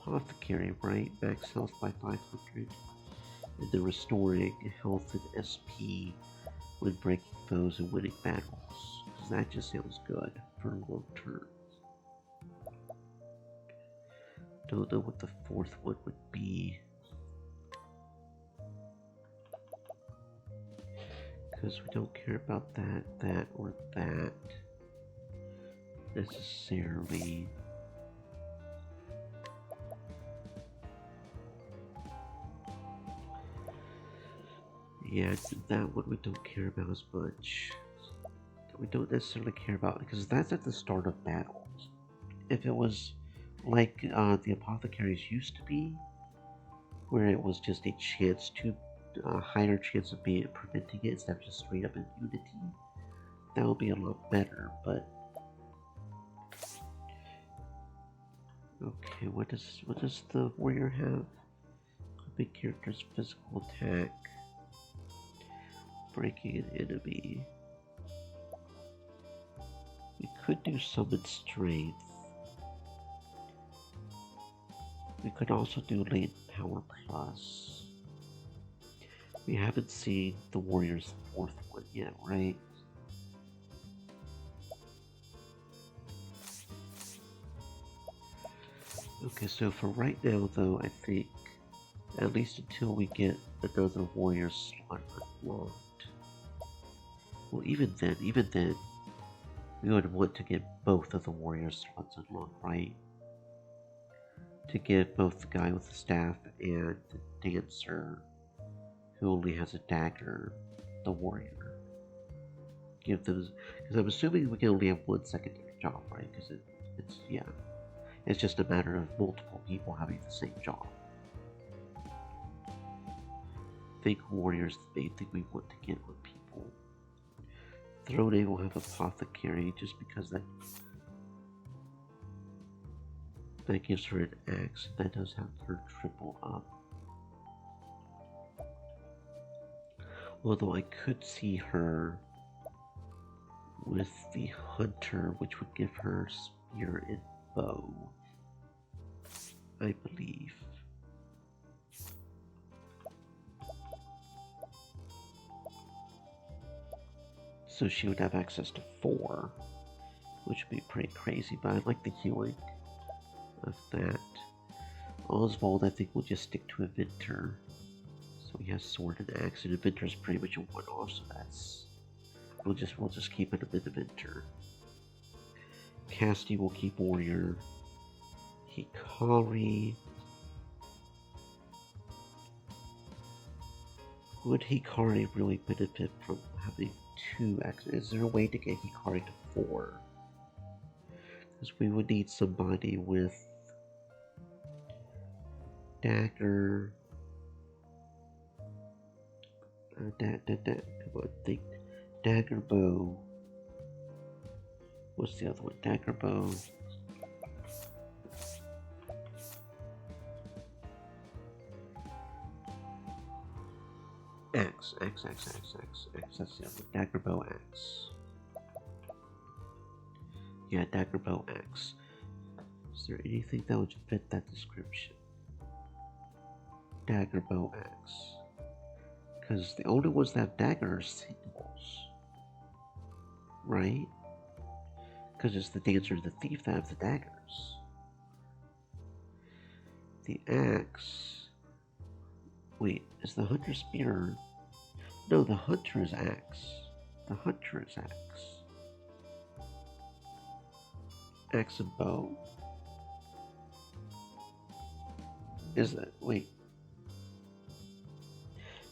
Apothecary, right? Max health by 500. And then restoring health and SP when breaking foes and winning battles. Because that just sounds good for long term. Don't know what the fourth one would be. Because we don't care about that, or that necessarily. Yeah, that one we don't care about as much. We don't necessarily care about because that's at the start of battles. If it was like the apothecaries used to be, where it was just a chance to higher chance of being preventing it instead of just straight up immunity, that would be a lot better. But okay, what does the warrior have? Big character's physical attack, breaking an enemy. We could do summon strength. We could also do latent power plus. We haven't seen the warrior's fourth one yet, right? Okay, so for right now though, I think at least until we get another warrior slot unlocked. Well, even then, we would want to get both of the warrior slots unlocked, right? To get both the guy with the staff and the dancer who only has a dagger, the warrior. Give them, because I'm assuming we can only have one secondary job, right? Because it's just a matter of multiple people having the same job. I think warrior's the main thing we want to get with people. Throne will have apothecary just because that gives her an axe. That does have her triple up. Although I could see her with the hunter, which would give her spear and bow, I believe. So she would have access to 4, which would be pretty crazy, but I like the healing of that. Oswald, I think, will just stick to Inventor. So he has sword and axe, and Inventor is pretty much a one-off, so that's... We'll just keep it a Inventor. Casty will keep Warrior. Hikari... Would Hikari really benefit from having 2 axes? Is there a way to get Hikari to 4? Because we would need somebody with dagger. Come on, think. Dagger bow. What's the other one? Dagger bow. Axe. That's the other one. Dagger bow axe. Yeah, dagger bow axe. Is there anything that would fit that description? Dagger bow axe. Because the only ones that have daggers are signals. Right? Because it's the dancer and the thief that have the daggers. The axe. Wait, is the hunter spear? No, the hunter is axe. The hunter is axe. Axe and bow. Is that wait?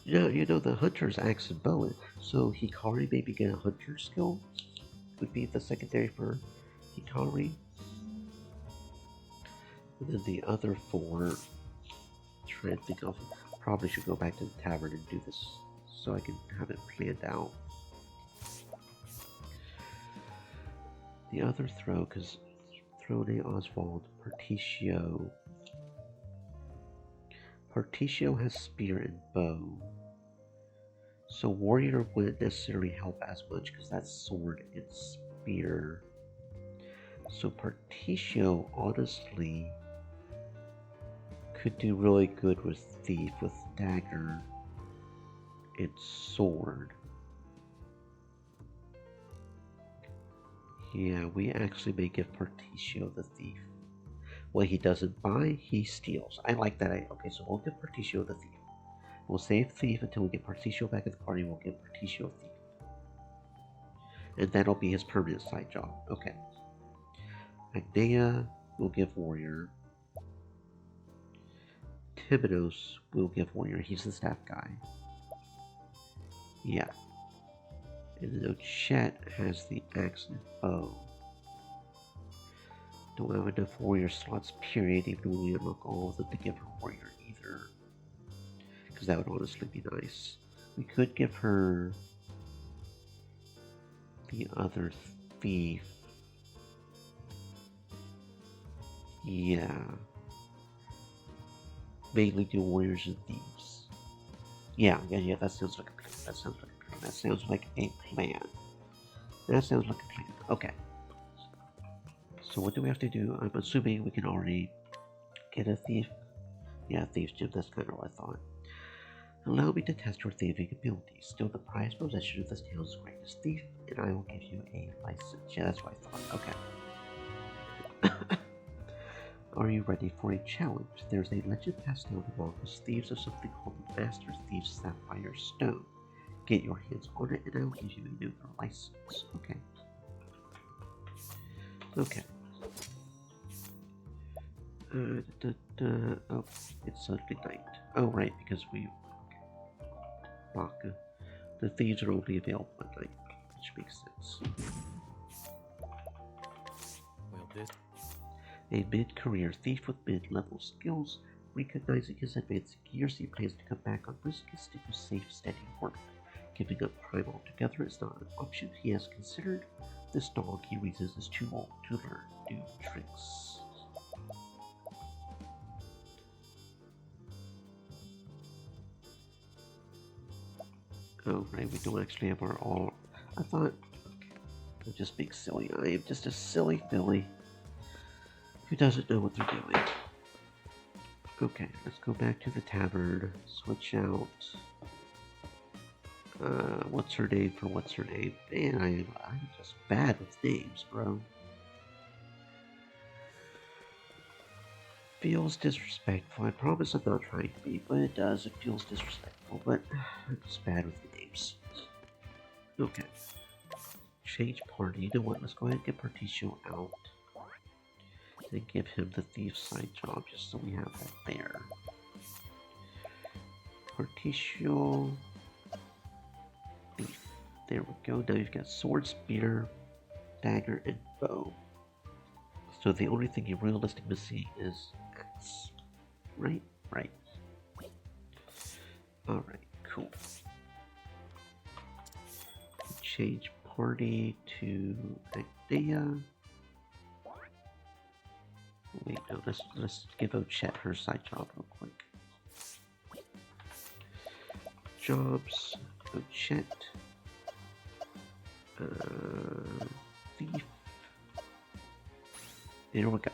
No, you know the hunter's axe and bow. So Hikari maybe get a hunter skill. Would be the secondary for Hikari. And then the other four. Try and think of. Probably should go back to the tavern and do this so I can have it planned out. The other throw, because Throne Oswald, Partitio. Partitio has spear and bow. So warrior wouldn't necessarily help as much because that's sword and spear. So Partitio honestly could do really good with thief, with dagger and sword. Yeah, we actually may give Partitio the thief. What he doesn't buy, he steals. I like that. Okay, so we'll give Partitio the thief. We'll save thief until we get Partitio back at the party. We'll give Partitio thief. And that'll be his permanent side job. Okay. Agnea will give warrior. Timonos will give warrior. He's the staff guy. Yeah. And then Chet has the axe and bow. Don't have enough warrior slots, period, even when we unlock all of them to give her warrior either. Because that would honestly be nice. We could give her the other thief. Yeah. Mainly do warriors and thieves. Yeah, that sounds like a plan. That sounds like a plan. That sounds like a plan. That sounds like a plan. Okay. So what do we have to do? I'm assuming we can already get a thief. Yeah, thief's gem. That's kind of what I thought. Allow me to test your thieving abilities. Steal the prized possession of this town's greatest thief, and I will give you a license. Yeah, that's what I thought. Okay. Are you ready for a challenge? There's a legend passed down among us thieves of something called the Master Thief's Sapphire Stone. Get your hands on it, and I will give you a new license. Okay. Okay. Oh, it's Sunday night. Oh, right, because we... Okay. Baka. The thieves are only available at night, which makes sense. Well, this... A mid-career thief with mid-level skills, recognizing his advanced gears, he plans to come back on risk and stick with safe, steady work. Giving up crime altogether is not an option he has considered. This dog he reasons is too old to learn new tricks. Oh, right, we don't actually have our all... I thought... Okay, I'm just being silly. I am just a silly filly who doesn't know what they're doing. Okay, let's go back to the tavern. Switch out... what's her name for what's her name? Man, I'm just bad with names, bro. Feels disrespectful. I promise I'm not trying to be, but it does. It feels disrespectful, but I'm just bad with the names. Okay. Change party. You know what? Let's go ahead and get Partitio out. And give him the thief side job, just so we have that there. Partitio... Thief. There we go. Now you've got sword, spear, dagger, and bow. So the only thing you're realistically missing is axe. Right? right. Alright, cool. Change party to Agdea. Wait, no, let's give Ochette her side job real quick. Jobs, Ochette. Thief. There we go.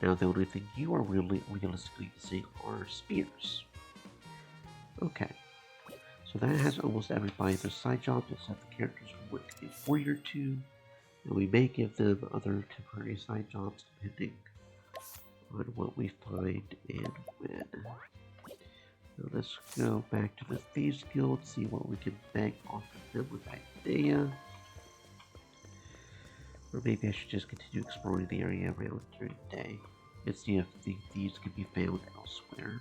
Now the only thing you are really realistically using are spears. Okay. So that has almost everybody their side jobs except the characters who want to be a warrior too. And we may give them other temporary side jobs depending on what we find and when. Now let's go back to the Thieves Guild, see what we can beg off of them with Idea. Or maybe I should just continue exploring the area around during the day and see if the thieves can be found elsewhere.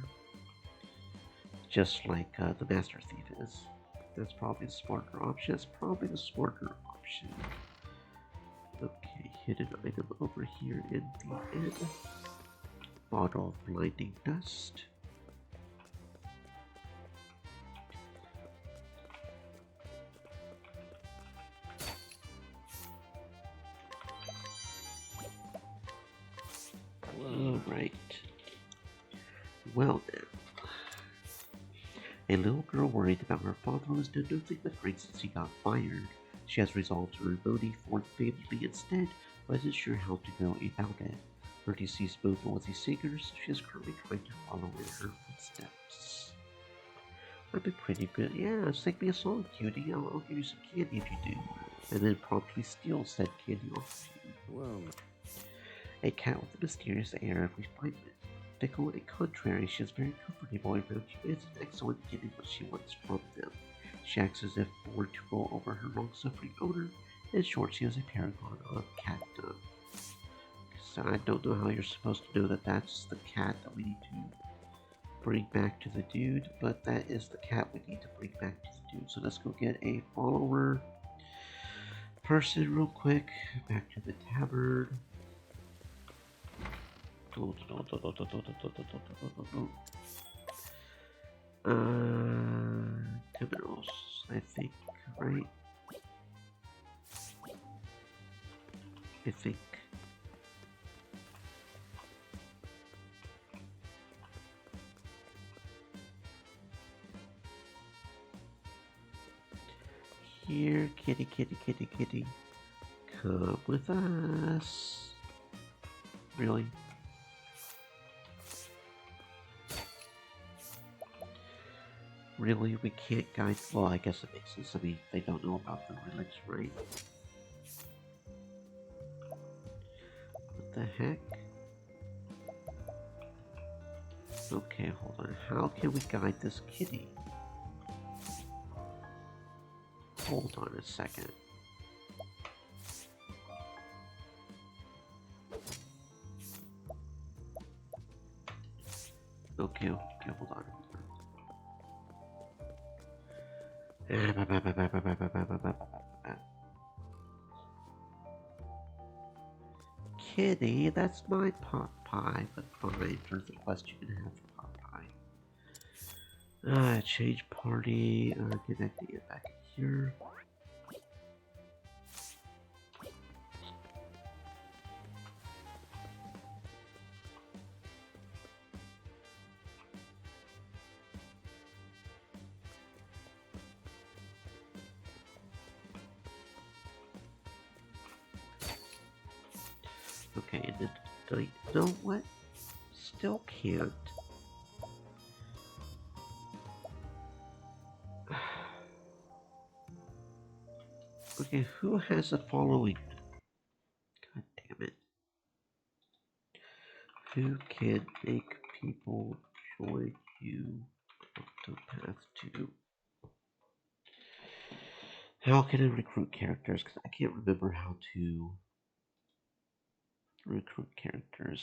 Just like the Master Thief is. That's probably the smarter option. That's probably the smarter option. Okay, hidden item over here in the inn. Bottle of blinding dust. Alright. Well then. A little girl worried about her father who has done nothing but drink since he got fired. She has resolved to remotely form family instead, but isn't sure how to go about it. Bertie sees both was a singer, so she is currently trying to follow in her footsteps. I'd be pretty good. Yeah, sing me a song, cutie. I'll give you some candy if you do. And then promptly steal said candy off of you. Well, a cat with a mysterious air of refinement. Fickle and contrary, she is very comfortable around humans and excellent at getting what she wants from them. She acts as if bored to roll over her long-suffering owner. In short, she is a paragon of catdom. So I don't know how you're supposed to know that that's the cat that we need to bring back to the dude, but that is the cat we need to bring back to the dude. So let's go get a follower person real quick. Back to the tavern. Criminals, I think, right? I think. Here, kitty, kitty, kitty, kitty. Come with us. Really? Really? We can't guide. Well, I guess it makes sense. I mean, they don't know about the relics, right? What the heck? Okay, hold on. How can we guide this kitty? Hold on a second. Okay, hold on. Kitty, that's my pot pie, but fine. For the quest, you can have the pot pie. Change party. Get Idea back here. Okay, and then you know what? Still can't. Okay, who has a following? God damn it. Who can make people join you? Octopath 2. How can I recruit characters? Because I can't remember how to recruit characters.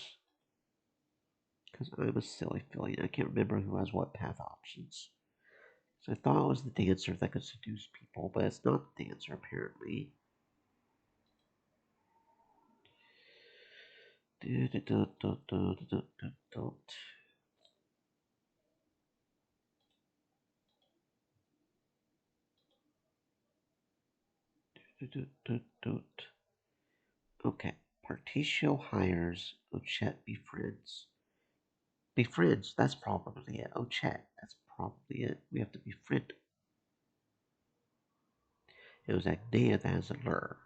Because I'm a silly filly. I can't remember who has what path options. So I thought it was the dancer that could seduce people, but it's not the dancer apparently. Doot, doot, doot. Okay. Particio hires. Ochette befriends. Befriends. That's probably it. Ochette. That's probably it. We have to befriend. It was Agnia that has a lure.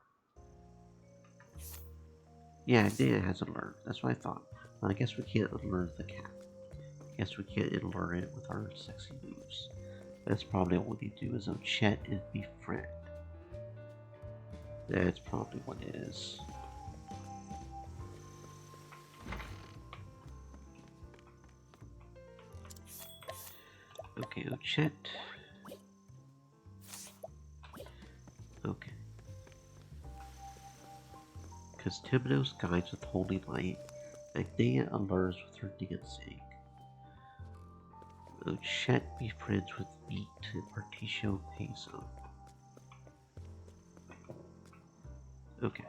Yeah, Agnia has a lure. That's what I thought. But I guess we can't allure the cat. I guess we can't allure it with our sexy moves. That's probably what we do is Ochette is befriend. That's probably what it is. Okay, Ochette. Okay. Because Timnos guides with holy light, Agnia allures with her dancing. Ochette befriends with meat, and Particio pays him. Okay.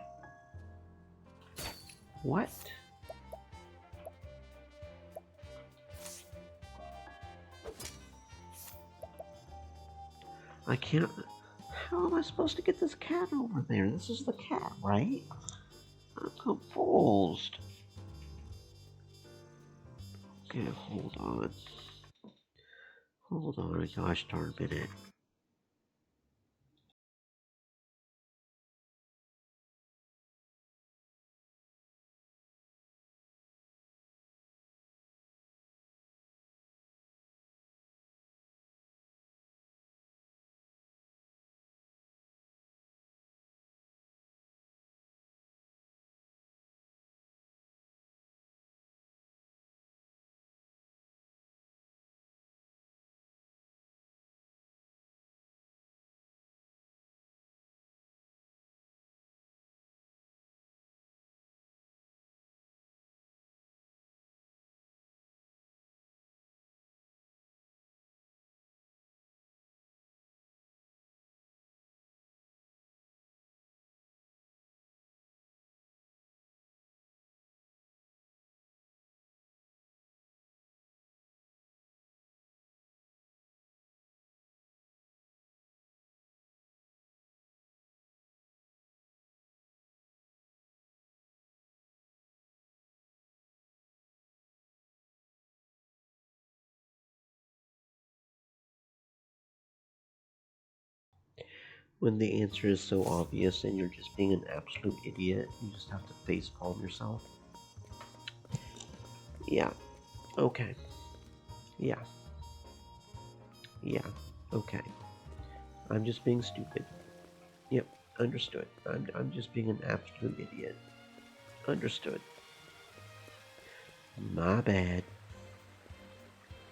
What? I can't. How am I supposed to get this cat over there? This is the cat, right? I'm confused. Okay, hold on. Hold on a gosh darn minute. When the answer is so obvious and you're just being an absolute idiot, you just have to facepalm yourself. Yeah. Okay. Yeah. Yeah. Okay. I'm just being stupid. Yep. Understood. I'm just being an absolute idiot. Understood. My bad.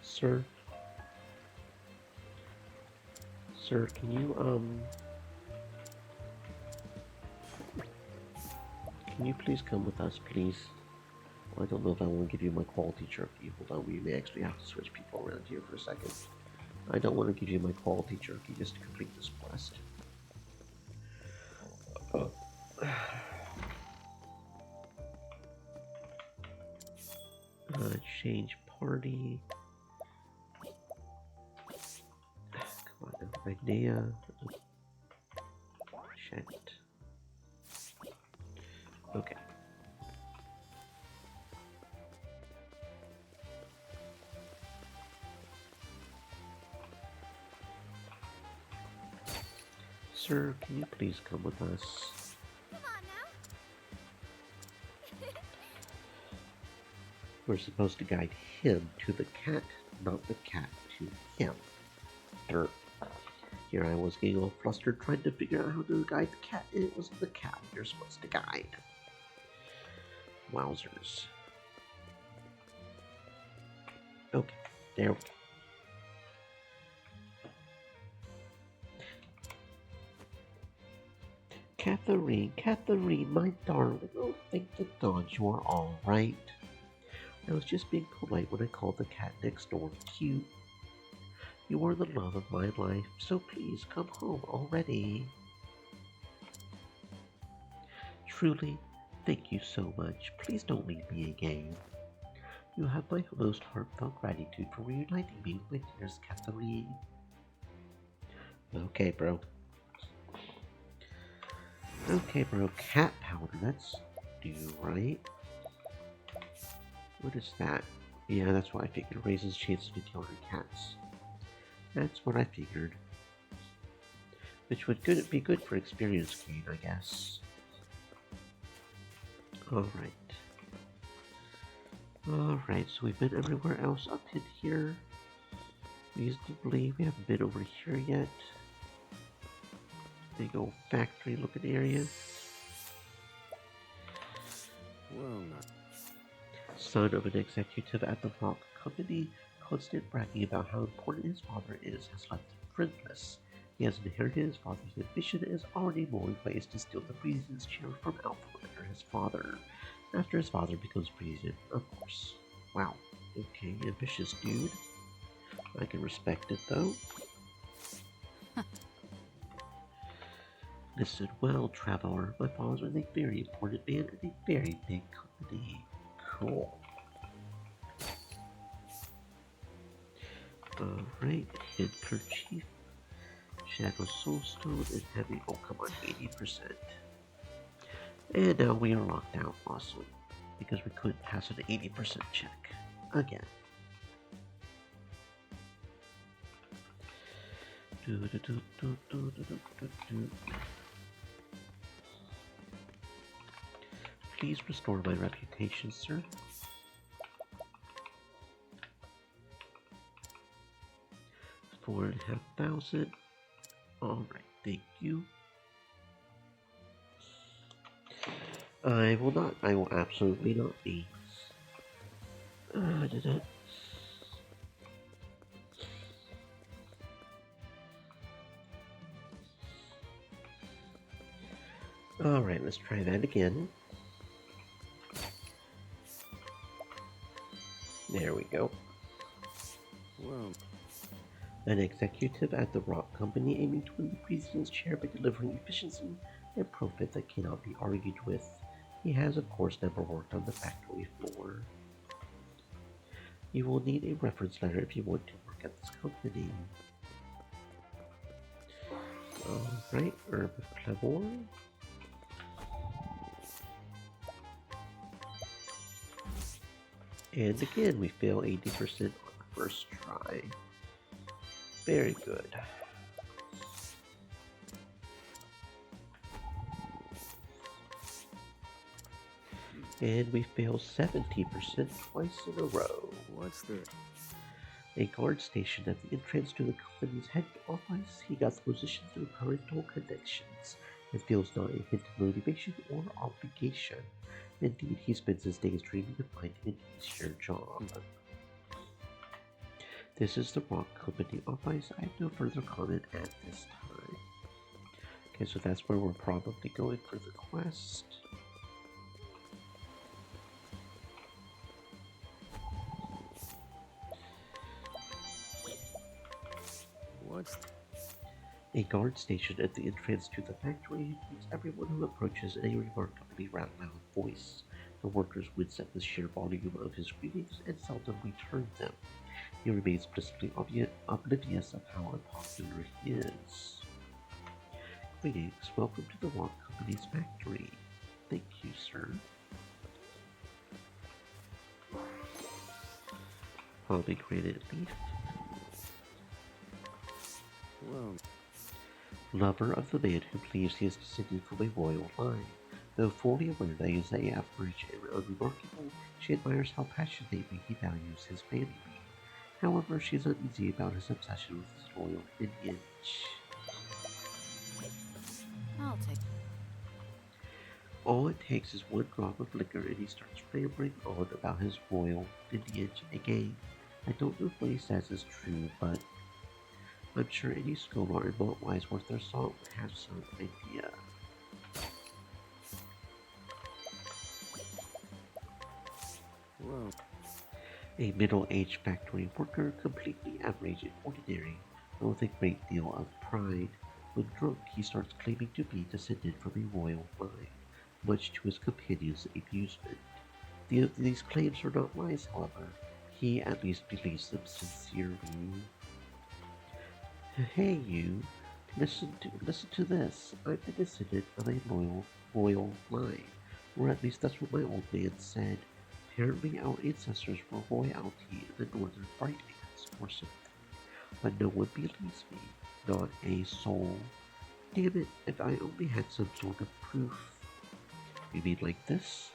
Sir? Sir, can you please come with us, please? Well, I don't know if I want to give you my quality jerky. Hold on, we may actually have to switch people around here for a second. I don't want to give you my quality jerky just to complete this quest. Change party. Come on now, idea. Chat. Okay. Sir, can you please come with us? Come on now. We're supposed to guide him to the cat, not the cat to him. Dirt. Here I was getting all flustered trying to figure out how to guide the cat, and it was the cat you're supposed to guide. Wowzers. Okay, there we go. Catherine, my darling, oh, thank the gods you are all right. I was just being polite when I called the cat next door cute. You are the love of my life, so please come home already. Truly, thank you so much. Please don't leave me again. You have my most heartfelt gratitude for reuniting me with dearest Catherine. Okay, bro. Okay, bro, cat powder, that's new, right? What is that? Yeah, that's what I figured. Raises chances of encountering cats. That's what I figured. Which would be good for experience gain, I guess. Alright. Alright, so we've been everywhere else up in here. Reasonably, we haven't been over here yet. Big old factory looking area. Well, not. Son of an executive at the rock company, constant bragging about how important his father is has left him friendless. He has inherited his father's ambition and is already mulling ways to steal the president's chair from out from under his father. After his father becomes president, of course. Wow. Okay, ambitious dude. I can respect it though. Listen well, traveler. My father is a very important man in a very big company. Cool. Alright, handkerchief. Shadow Soulstone and Heavy. Oh, come on, 80%. And now we are locked out. Awesome. Because we couldn't pass an 80% check. Again. Please restore my reputation, sir. $4,500. Alright, thank you. I will absolutely not be. Alright, let's try that again. There we go. Well, an executive at the rock company aiming to win the president's chair by delivering efficiency and profit that cannot be argued with. He has, of course, never worked on the factory floor. You will need a reference letter if you want to work at this company. Alright, Herb of Clavor. And again, we fail 80% on the first try. Very good. And we fail 70% twice in a row. What's the... A guard stationed at the entrance to the company's head office, he got the position through parental connections and feels not a hint of motivation or obligation. Indeed, he spends his days dreaming of finding an easier job. This is the Rock Company office. I have no further comment at this time. Okay, so that's where we're probably going for the quest. What's... A guard stationed at the entrance to the factory greets everyone who approaches in a remarkably loud voice. The workers wince at the sheer volume of his greetings and seldom return them. He remains blissfully oblivious of how unpopular he is. Greetings, welcome to the Rock Company's factory. Thank you, sir. Pomegranate leaf. Well... Lover of the man who believes he is descended from a royal line. Though fully aware that he is average and unremarkable, she admires how passionately he values his family. However, she is uneasy about his obsession with his royal lineage. I'll take. All it takes is one drop of liquor and he starts rambling on about his royal lineage again. I don't know if what he says is true, but I'm sure any scholar and not wise worth their salt would have some idea. Well... A middle-aged factory worker, completely average and ordinary, but with a great deal of pride. When drunk, he starts claiming to be descended from a royal line, much to his companions' amusement. These claims are not lies, however. He at least believes them sincerely. Hey you, Listen to this. I'm the descendant of a royal line, or at least that's what my old man said. Apparently, our ancestors were royalty in the northern Brightlands, or something. But no one believes me. Not a soul. Damn it! If I only had some sort of proof. You mean like this?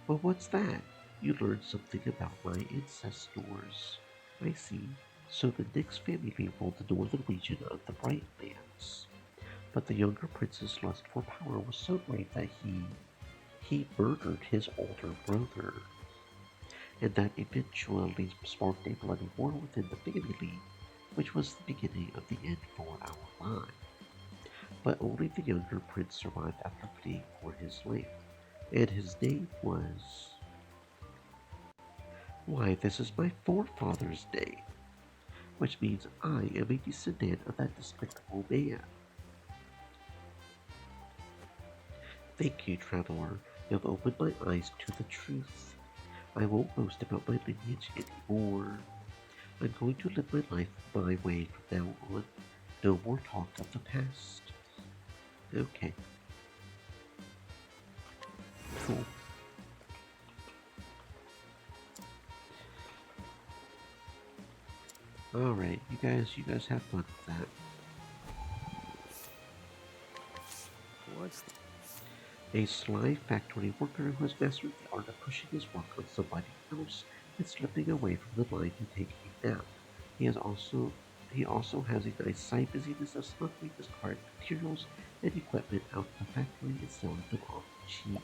Well, what's that? You learned something about my ancestors. I see. So the Nix family ruled the northern region of the Brightlands. But the younger prince's lust for power was so great that he murdered his older brother. And that eventually sparked a bloody war within the family, which was the beginning of the end for our line. But only the younger prince survived after fleeing for his life, and his name was... Why, this is my forefather's name, which means I am a descendant of that despicable man. Thank you, traveler. You have opened my eyes to the truth. I won't boast about my lineage anymore. I'm going to live my life my way from now on. No more talk of the past. Okay. Cool. Alright, you guys have fun with that. What's A sly factory worker who has mastered the art of pushing his work on somebody else and slipping away from the line to take a nap. He also has a nice side busyness of smuggling discarded materials and equipment out of the factory and selling them off cheap.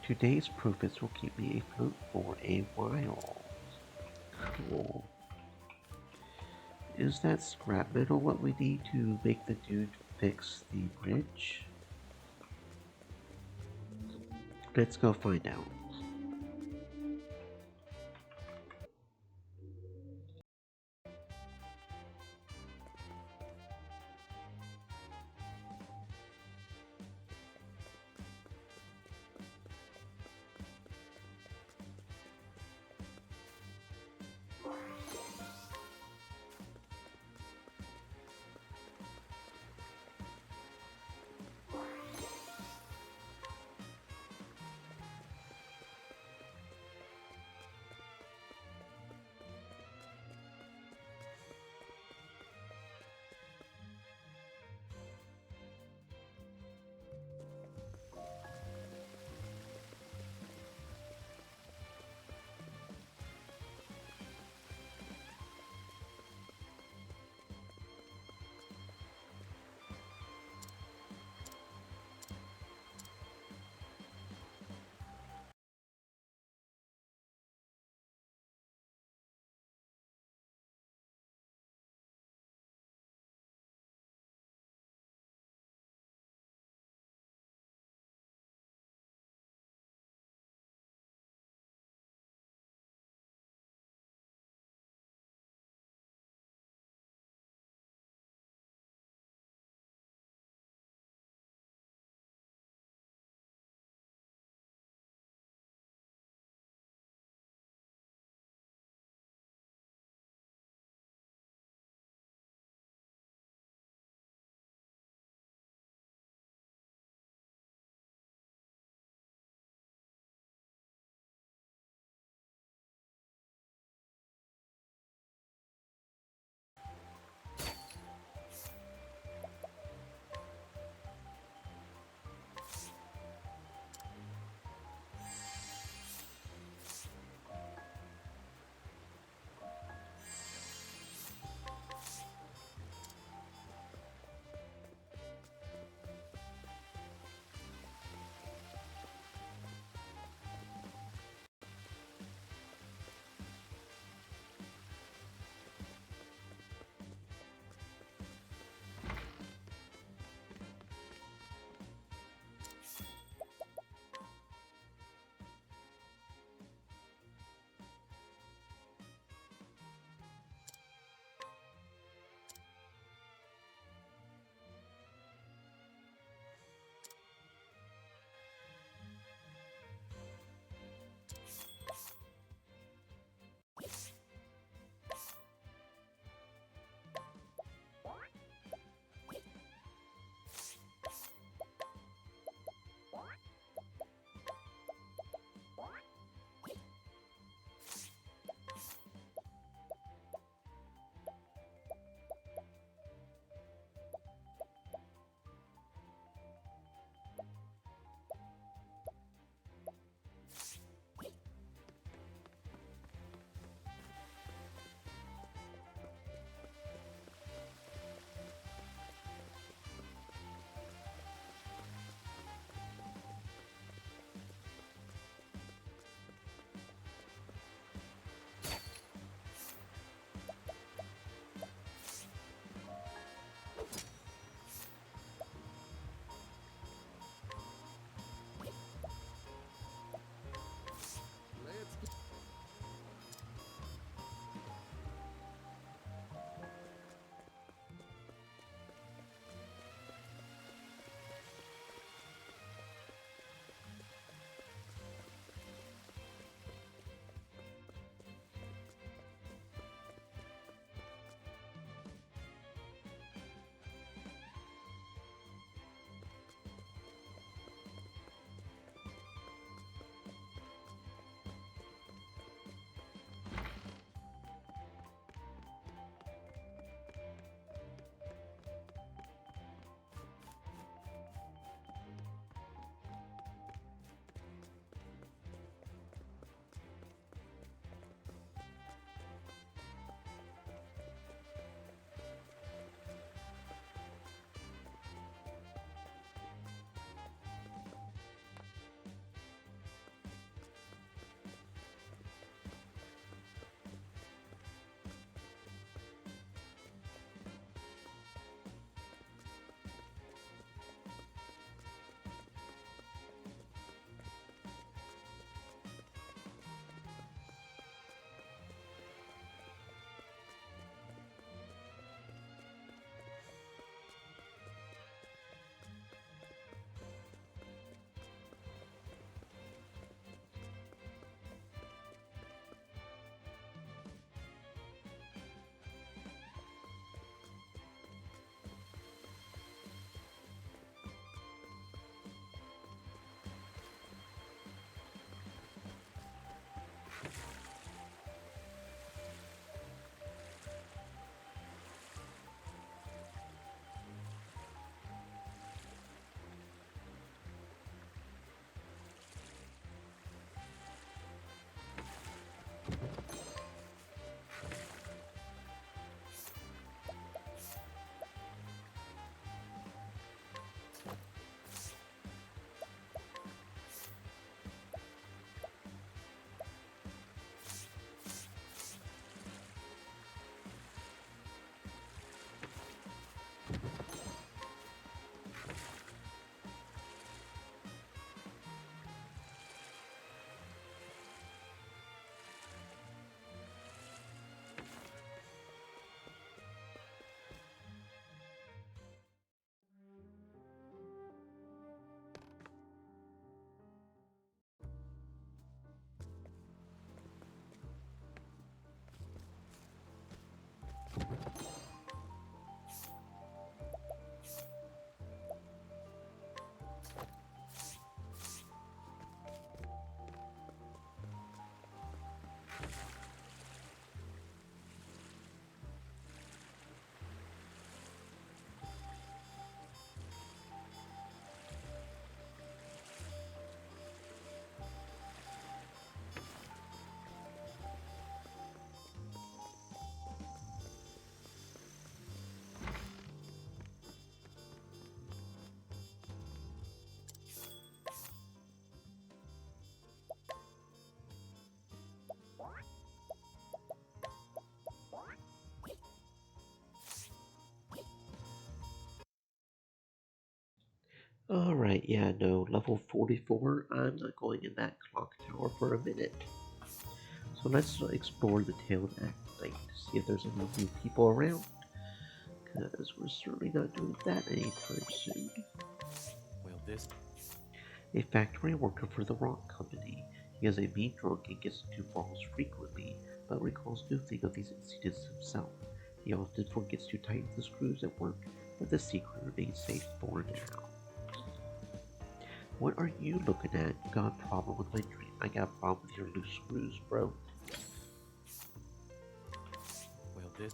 Today's profits will keep me afloat for a while. Cool. Is that scrap metal what we need to make the dude fix the bridge? Let's go find out. Alright, yeah, no, level 44, I'm not going in that clock tower for a minute. So let's explore the town at night to see if there's any new people around. Because we're certainly not doing that anytime soon. Well, this. A factory worker for the rock company. He is a mean drunk and gets into brawls frequently, but recalls nothing of these incidents himself. He often forgets to tighten the screws at work, but the secret remains safe for now. What are you looking at? You got a problem with my dream? I got a problem with your loose screws, bro. Well, this.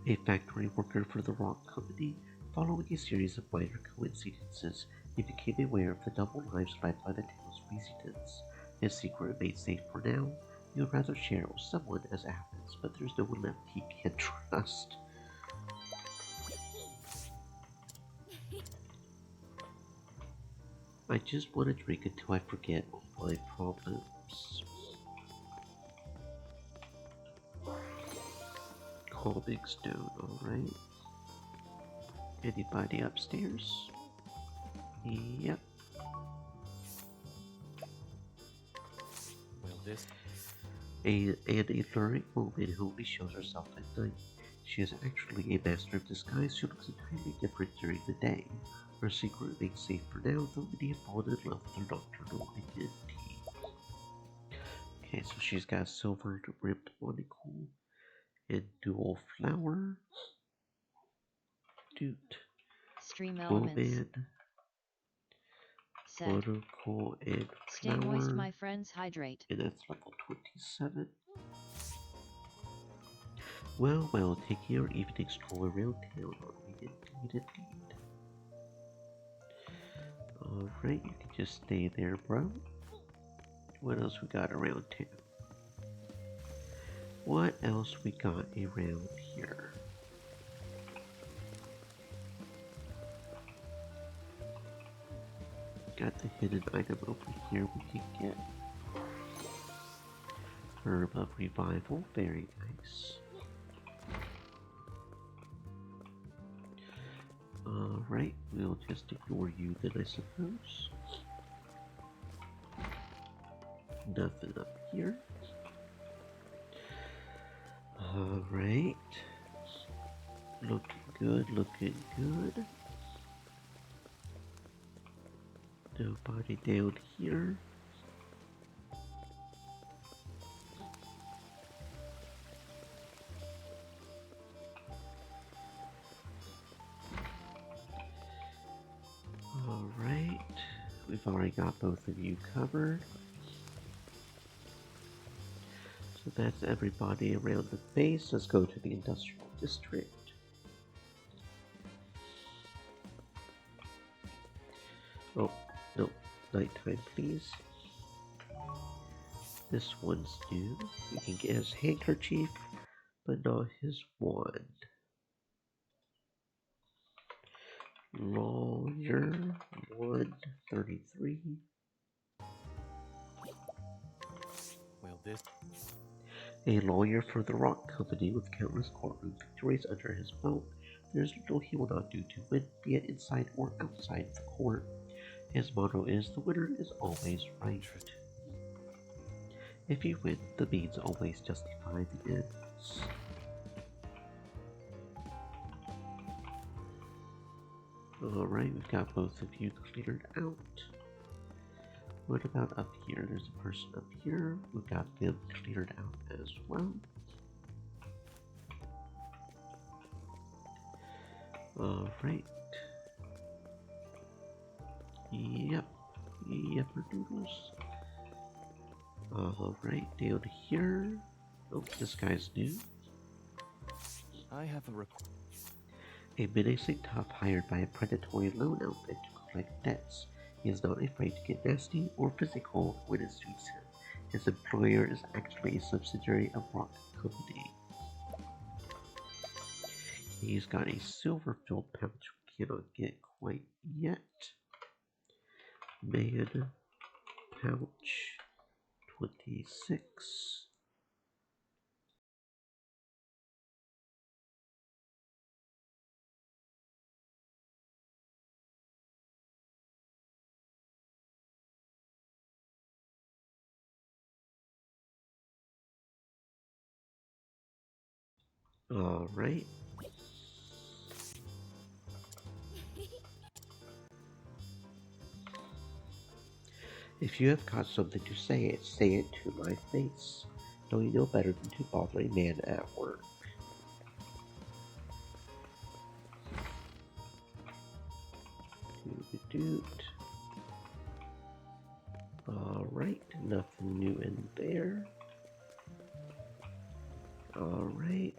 A factory worker for the rock company. Following a series of minor coincidences, he became aware of the double lives led by the town's residents. His secret remains safe for now. He would rather share it with someone as it happens, but there's no one left he can trust. I just want to drink until I forget all my problems. Calming stone, alright. Anybody upstairs? Yep. Well, this. And a luring woman who only shows herself at night. She is actually a master of disguise. She looks entirely different during the day. Her secret remains safe for now, though many have fallen in love with her nocturnal identity. Okay, so she's got silver rimmed monocle and dual flower. Dude. Stream elements. Woman. Set. Monocle and Stay flower. moist, my friends, hydrate. And that's level 27. Well, taking our evening stroll around town, are we indeed. Alright, you can just stay there, bro. What else we got around town? What else we got around here? Got the hidden item over here we can get. Herb of Revival, very nice. Alright, we'll just ignore you then, I suppose. Nothing up here. Alright. Looking good, looking good. Nobody down here. Alright. We've already got both of you covered. So that's everybody around the base. Let's go to the industrial district. Oh, no, nighttime please. This one's new. You can get his handkerchief, but not his wand. Lawyer 133. Well, this. A lawyer for the rock company with countless courtroom victories under his belt. There's little he will not do to win, be it inside or outside the court. His motto is, the winner is always right. If you win, the means always justify the ends. Alright, we've got both of you cleared out. What about up here? There's a person up here. We've got them cleared out as well. Alright. Yep. Yepper doodles. Alright, down here. Oh, this guy's new. I have a request. A menacing tough hired by a predatory loan outfit to collect debts. He is not afraid to get nasty or physical when it suits him. His employer is actually a subsidiary of Rock Company. He's got a silver-filled pouch we cannot get quite yet. Man pouch 26. Alright. If you have got something to say it to my face. Don't you know better than to bother a man at work? Doot. Alright, nothing new in there. Alright.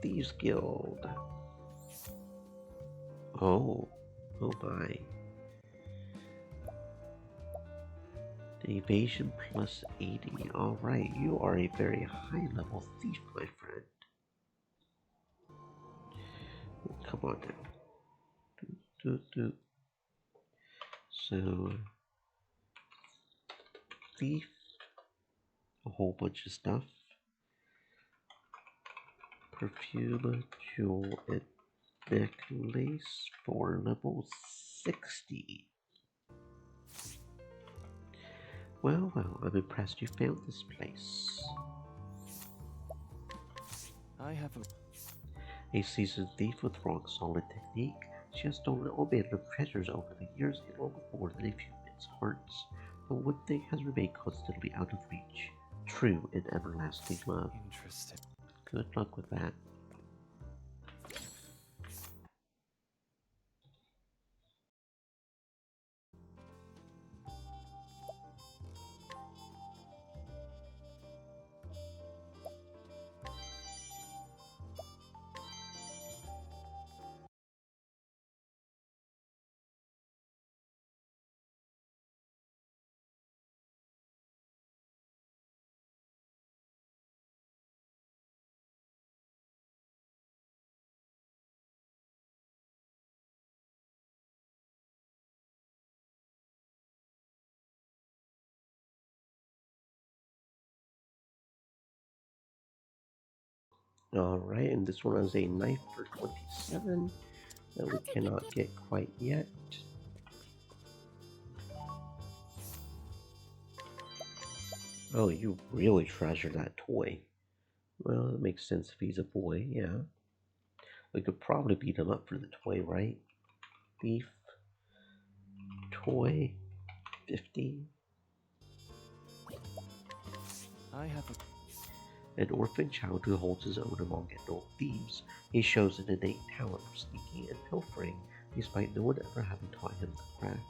Thieves Guild. Oh my. Evasion plus 80. Alright, you are a very high level thief, my friend. Come on now. So, thief, a whole bunch of stuff. Perfume, jewel, and necklace for level 60. Well, I'm impressed you found this place. I have a seasoned thief with rock-solid technique. She has stolen all manner of treasures over the years, along with more than a few men's hearts. But one thing has remained constantly out of reach: true and everlasting love. Interesting. Good luck with that. Alright, and this one is a knife for 27 that we cannot get quite yet. Oh, you really treasure that toy. Well, it makes sense if he's a boy, yeah. We could probably beat him up for the toy, right? Thief. Toy. 50. I have An orphan child who holds his own among adult thieves. He shows an innate talent for sneaking and pilfering, despite no one ever having taught him the craft.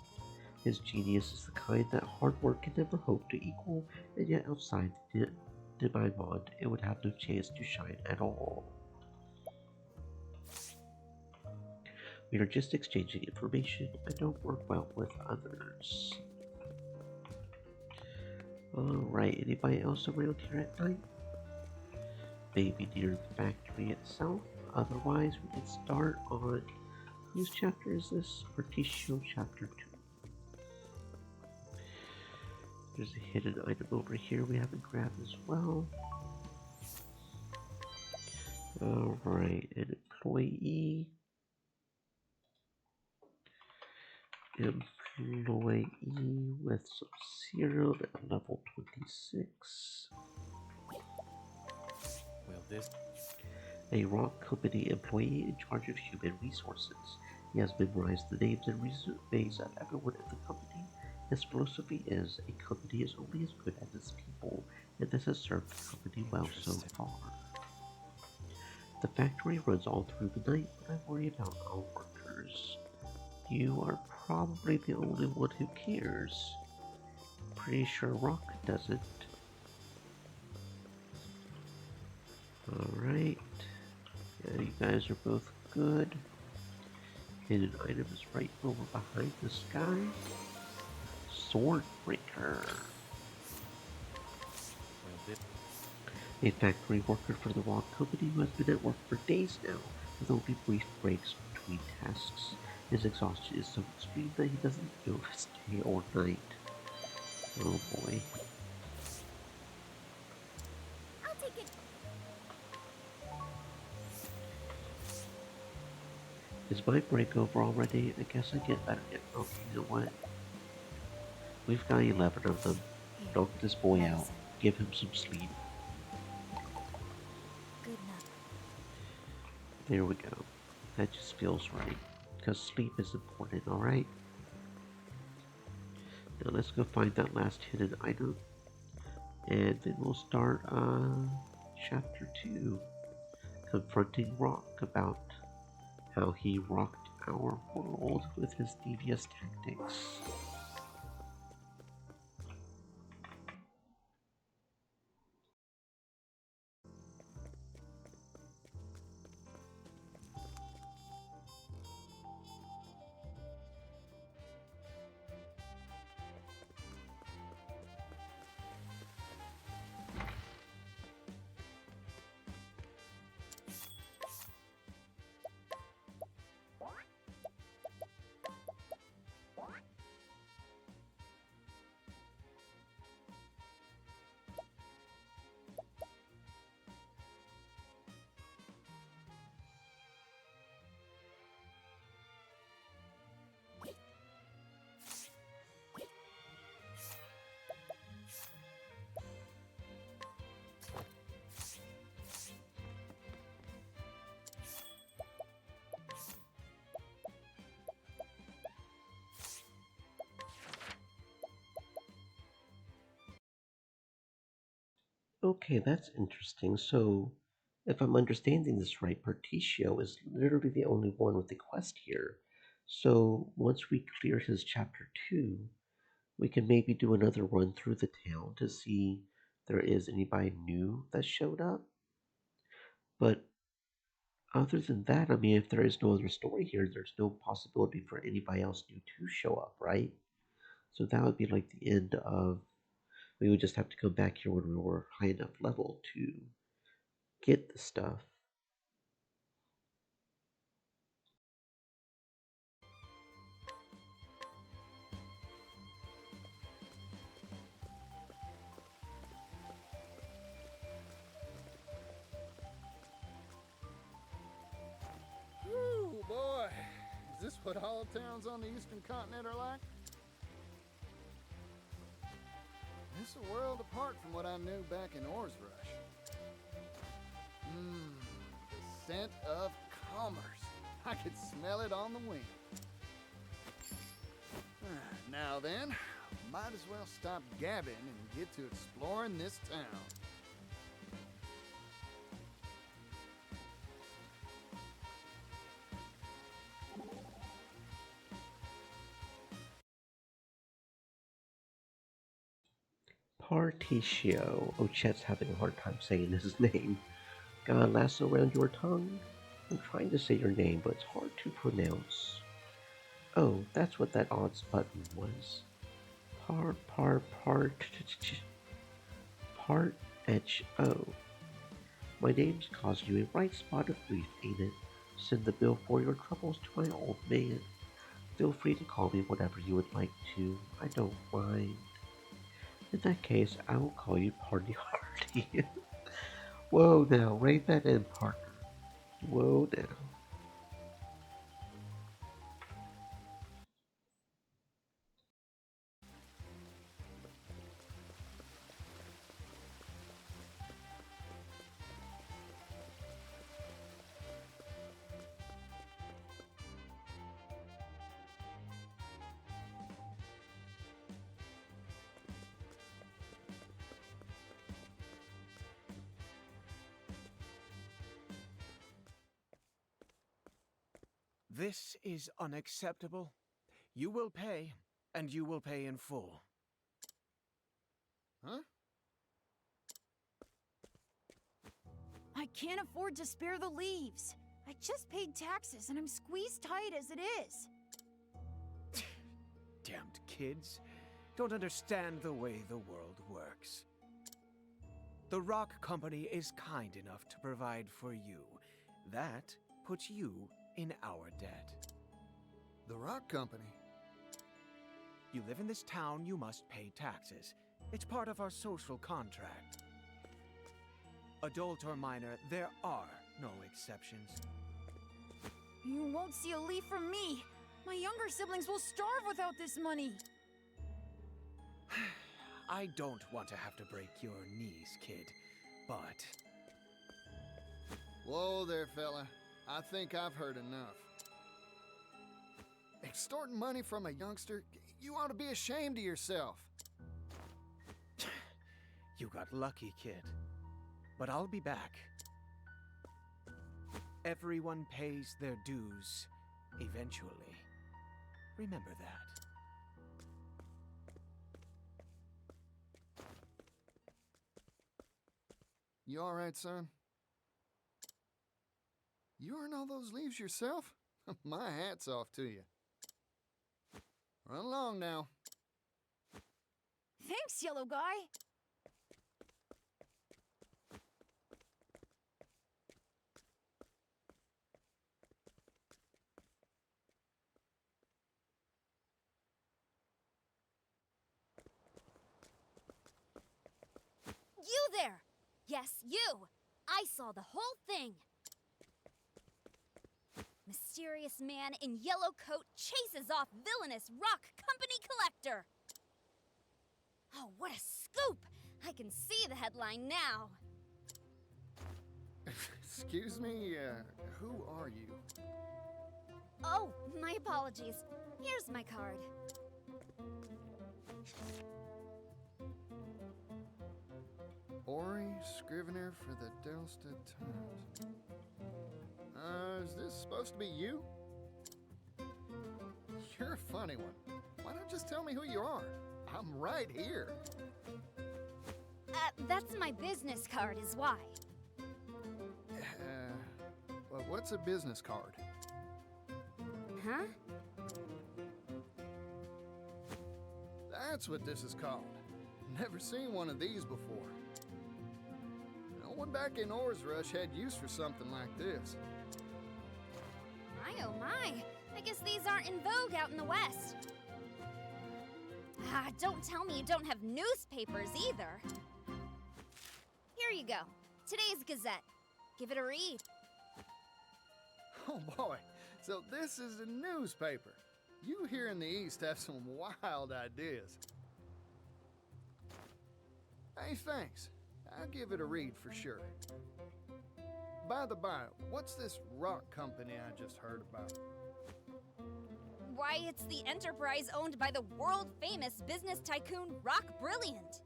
His genius is the kind that hard work can never hope to equal, and yet outside the Demimond, it would have no chance to shine at all. We are just exchanging information. I don't work well with others. Alright, anybody else around here at night? Maybe near the factory itself. Otherwise, we can start on... whose chapter is this? Particio chapter 2. There's a hidden item over here we haven't grabbed as well. Alright, an employee. Employee with some serum at level 26. Will this... A rock company employee in charge of human resources. He has memorized the names and resumes of everyone in the company. His philosophy is, a company is only as good as its people, and this has served the company well so far. The factory runs all through the night, but I worry about our workers. You are probably the only one who cares. Pretty sure Rock doesn't. Alright. Yeah, you guys are both good. Hidden item is right over behind this guy. Swordbreaker. A factory worker for the Rock Company who has been at work for days now, with only brief breaks between tasks. His exhaustion is so extreme that he doesn't notice day or night. Oh boy. I'll take it. Is my break over already? I guess I better get... Okay, you know what? We've got 11 of them. Knock this boy out. give him some sleep. Good enough. There we go. That just feels right. Because sleep is important, alright? Now let's go find that last hidden item. And then we'll start chapter 2. Confronting Rock about how he rocked our world with his devious tactics. Okay, that's interesting. So, if I'm understanding this right, Particio is literally the only one with the quest here. So, once we clear his chapter 2, we can maybe do another run through the town to see if there is anybody new that showed up. But other than that, I mean, if there is no other story here, there's no possibility for anybody else new to show up, right? So that would be like the end of. We would just have to come back here when we were high enough level to get the stuff. Ooh, boy. Is this what all towns on the eastern continent are like? It's a world apart from what I knew back in Oars Rush. The scent of commerce. I could smell it on the wind. Now then, might as well stop gabbing and get to exploring this town. Particio. Oh, Chet's having a hard time saying his name. Got a lasso around your tongue? I'm trying to say your name, but it's hard to pronounce. Oh, that's what that odds button was. Part H-O. My name's caused you a right spot of grief, ain't it? Send the bill for your troubles to my old man. Feel free to call me whatever you would like to. I don't mind. In that case, I will call you Party Hardy. Whoa now, rein that in, partner. Whoa now. This is unacceptable. You will pay, and you will pay in full. Huh? I can't afford to spare the leaves. I just paid taxes and I'm squeezed tight as it is. Damned kids. Don't understand the way the world works. The Rock Company is kind enough to provide for you. That puts you in our debt. The Rock Company? You live in this town, you must pay taxes. It's part of our social contract. Adult or minor, there are no exceptions. You won't see a leaf from me. My younger siblings will starve without this money. I don't want to have to break your knees, kid, but... Whoa there, fella. I think I've heard enough. Extorting money from a youngster? You ought to be ashamed of yourself. You got lucky, kid. But I'll be back. Everyone pays their dues, eventually. Remember that. You all right, son? You earn all those leaves yourself? My hat's off to you. Run along now. Thanks, yellow guy. You there! Yes, you! I saw the whole thing! Mysterious man in yellow coat chases off villainous rock company collector! Oh, what a scoop! I can see the headline now. Excuse me, who are you? Oh, my apologies. Here's my card. Ori, Scrivener for the Delstead Times. Is this supposed to be you? You're a funny one. Why not just tell me who you are? I'm right here. That's my business card is why. Well, what's a business card? Huh? That's what this is called. Never seen one of these before. No one back in Or's Rush had use for something like this. My oh my, I guess these aren't in vogue out in the West. Ah, don't tell me you don't have newspapers either. Here you go, today's Gazette. Give it a read. Oh boy, so this is a newspaper. You here in the East have some wild ideas. Hey, thanks. I'll give it a read for sure. By the by, what's this rock company I just heard about? Why, it's the enterprise owned by the world-famous business tycoon Rock Brilliant.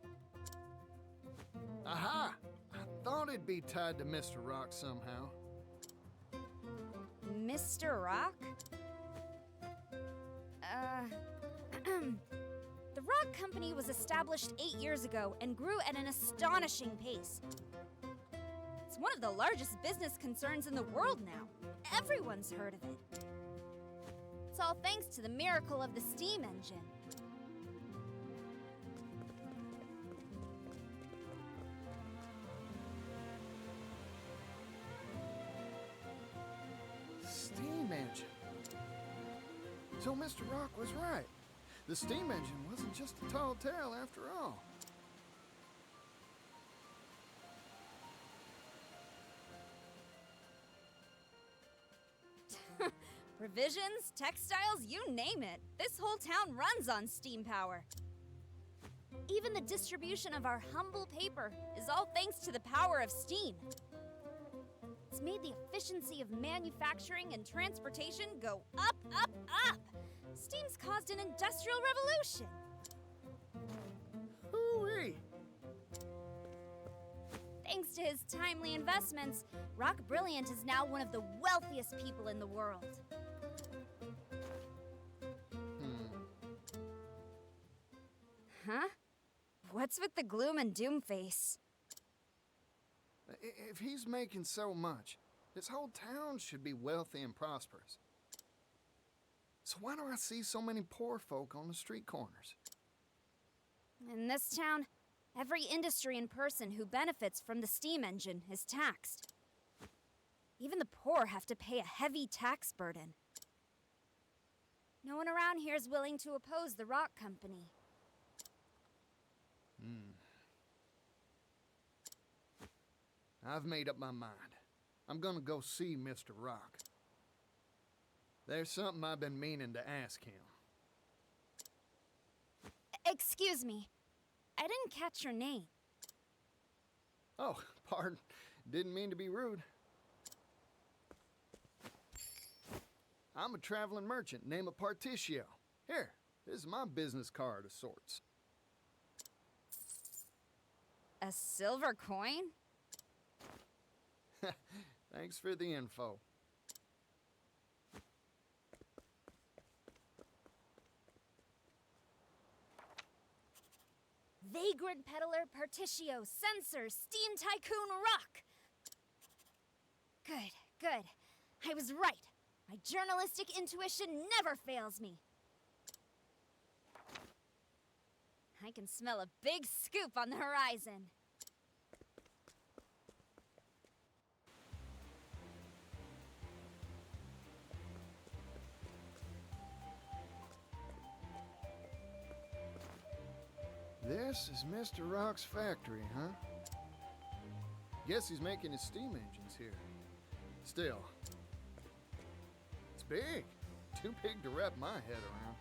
Aha! I thought it'd be tied to Mr. Rock somehow. Mr. Rock? The Rock Company was established 8 years ago and grew at an astonishing pace. It's one of the largest business concerns in the world now. Everyone's heard of it. It's all thanks to the miracle of the steam engine. Steam engine. So Mr. Rock was right. The steam engine wasn't just a tall tale after all. Provisions, textiles, you name it. This whole town runs on steam power. Even the distribution of our humble paper is all thanks to the power of steam. It's made the efficiency of manufacturing and transportation go up, up, up. Steam's caused an industrial revolution. Hooey! Thanks to his timely investments, Rock Brilliant is now one of the wealthiest people in the world. Huh? What's with the gloom and doom face? If he's making so much, this whole town should be wealthy and prosperous. So why do I see so many poor folk on the street corners? In this town, every industry and person who benefits from the steam engine is taxed. Even the poor have to pay a heavy tax burden. No one around here is willing to oppose the Rock Company. I've made up my mind. I'm gonna go see Mr. Rock. There's something I've been meaning to ask him. Excuse me. I didn't catch your name. Oh, pardon. Didn't mean to be rude. I'm a traveling merchant named Particio. Here, this is my business card of sorts. A silver coin? Thanks for the info. Vagrant Peddler Particio Sensor Steam Tycoon Rock! Good, good. I was right. My journalistic intuition never fails me. I can smell a big scoop on the horizon. This is Mr. Rock's factory, huh? Guess he's making his steam engines here. Still, it's big. Too big to wrap my head around.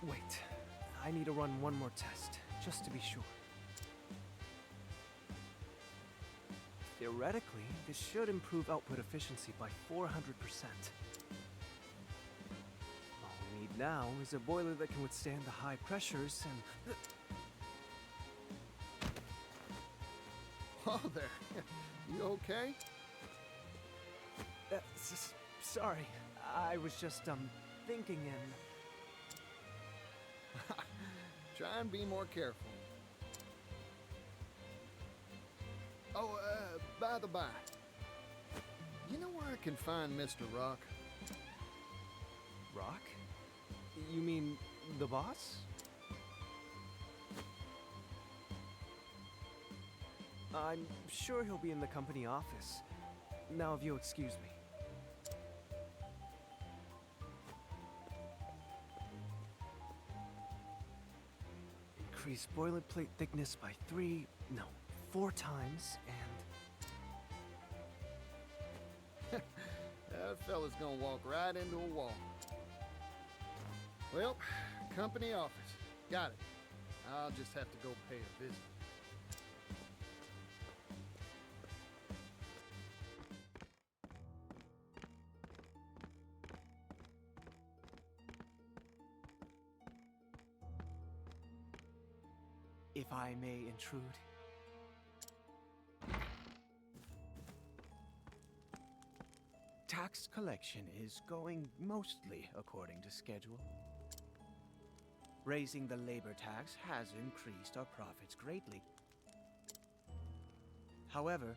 Wait, I need to run one more test, just to be sure. Theoretically, this should improve output efficiency by 400%. All we need now is a boiler that can withstand the high pressures and... Oh, there. You okay? Sorry, I was just, thinking and... Try and be more careful. Oh, by the by, you know where I can find Mr. Rock? Rock? You mean the boss? I'm sure he'll be in the company office. Now, if you'll excuse me. Increase boilerplate thickness by 4 times, and... That fella's gonna walk right into a wall. Well, company office. Got it. I'll just have to go pay a visit. If I may intrude. Tax collection is going mostly according to schedule. Raising the labor tax has increased our profits greatly. However,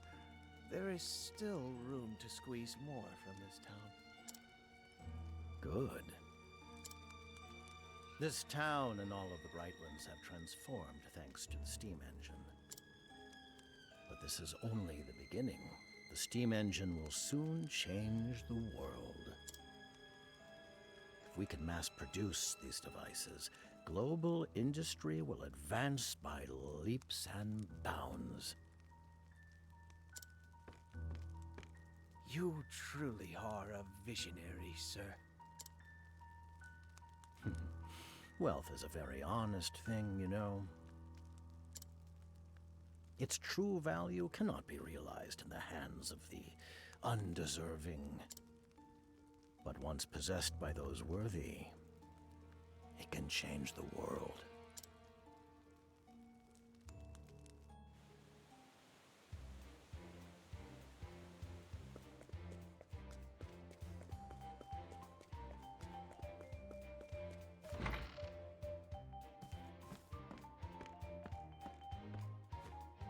there is still room to squeeze more from this town. Good. This town and all of the Brightlands have transformed thanks to the steam engine. But this is only the beginning. The steam engine will soon change the world. If we can mass produce these devices, global industry will advance by leaps and bounds. You truly are a visionary, sir. Wealth is a very honest thing, you know. Its true value cannot be realized in the hands of the undeserving. But once possessed by those worthy, it can change the world.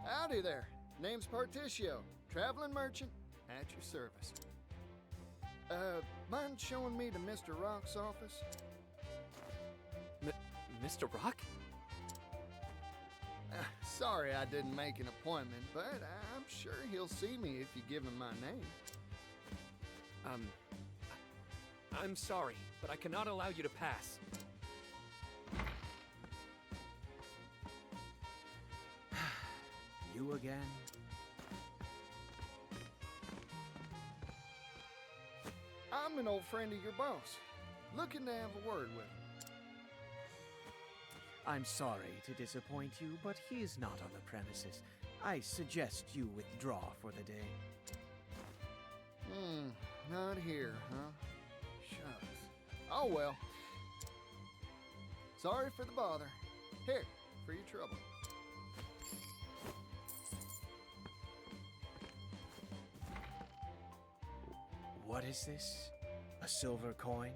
Howdy there. Name's Particio, traveling merchant, at your service. Mind showing me to Mr. Rock's office? Mr. Rock? Sorry I didn't make an appointment, but I'm sure he'll see me if you give him my name. I'm sorry, but I cannot allow you to pass. You again? I'm an old friend of your boss. Looking to have a word with him. I'm sorry to disappoint you, but he is not on the premises. I suggest you withdraw for the day. Not here, huh? Shucks. Oh well. Sorry for the bother. Here, for your trouble. What is this? A silver coin?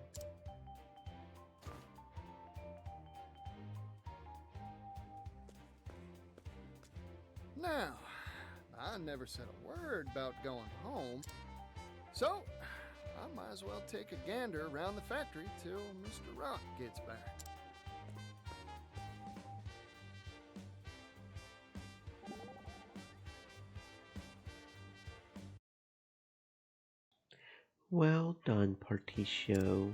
Now, I never said a word about going home, so I might as well take a gander around the factory till Mr. Rock gets back. Well done, Particio.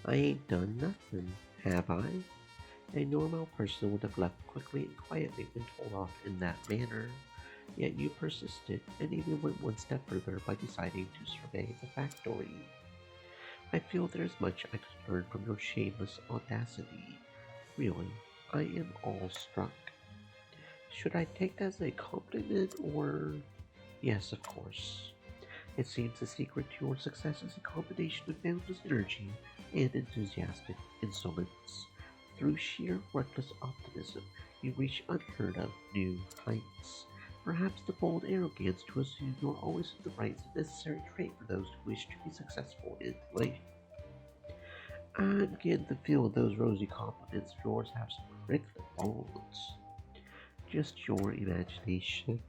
I ain't done nothing, have I? A normal person would have left quickly and quietly when told off in that manner. Yet you persisted, and even went one step further by deciding to survey the factory. I feel there is much I could learn from your shameless audacity. Really, I am awestruck. Should I take that as a compliment, or... Yes, of course. It seems the secret to your success is a combination of boundless energy and enthusiastic insolence. Through sheer reckless optimism, you reach unheard of new heights. Perhaps the bold arrogance to assume you're always in the right is a necessary trait for those who wish to be successful in life. I'm getting the feel those rosy compliments of yours have some prickly bones. Just your imagination.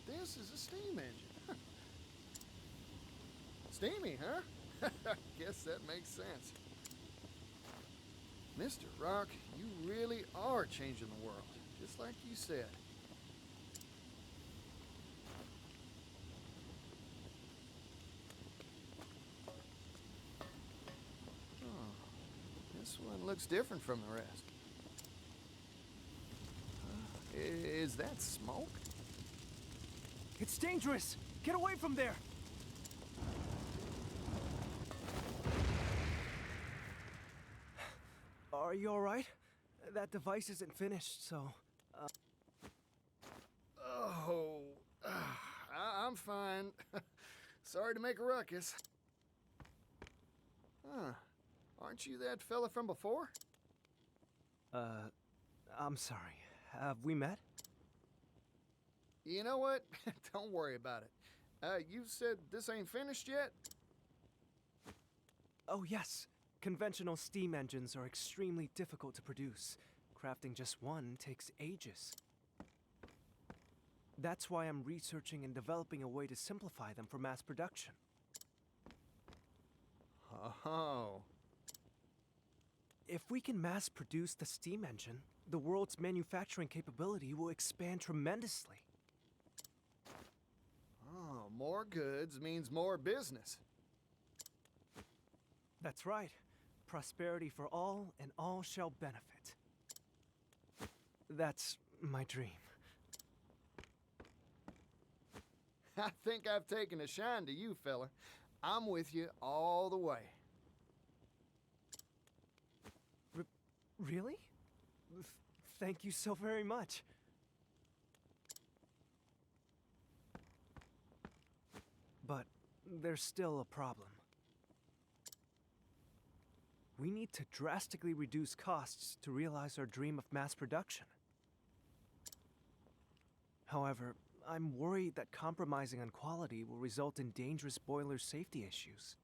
This is a steam engine. Steamy, huh? Guess that makes sense. Mr. Rock, you really are changing the world, just like you said. Oh, this one looks different from the rest. Is that smoke? It's dangerous! Get away from there! Are you alright? That device isn't finished, so... Oh, I'm fine. Sorry to make a ruckus. Huh. Aren't you that fella from before? I'm sorry. Have we met? You know what? Don't worry about it. You said this ain't finished yet? Oh, yes. Conventional steam engines are extremely difficult to produce. Crafting just one takes ages. That's why I'm researching and developing a way to simplify them for mass production. Oh. If we can mass produce the steam engine, the world's manufacturing capability will expand tremendously. Oh, more goods means more business. That's right. Prosperity for all, and all shall benefit. That's my dream. I think I've taken a shine to you, fella. I'm with you all the way. Really? Thank you so very much. But there's still a problem. We need to drastically reduce costs to realize our dream of mass production. However, I'm worried that compromising on quality will result in dangerous boiler safety issues.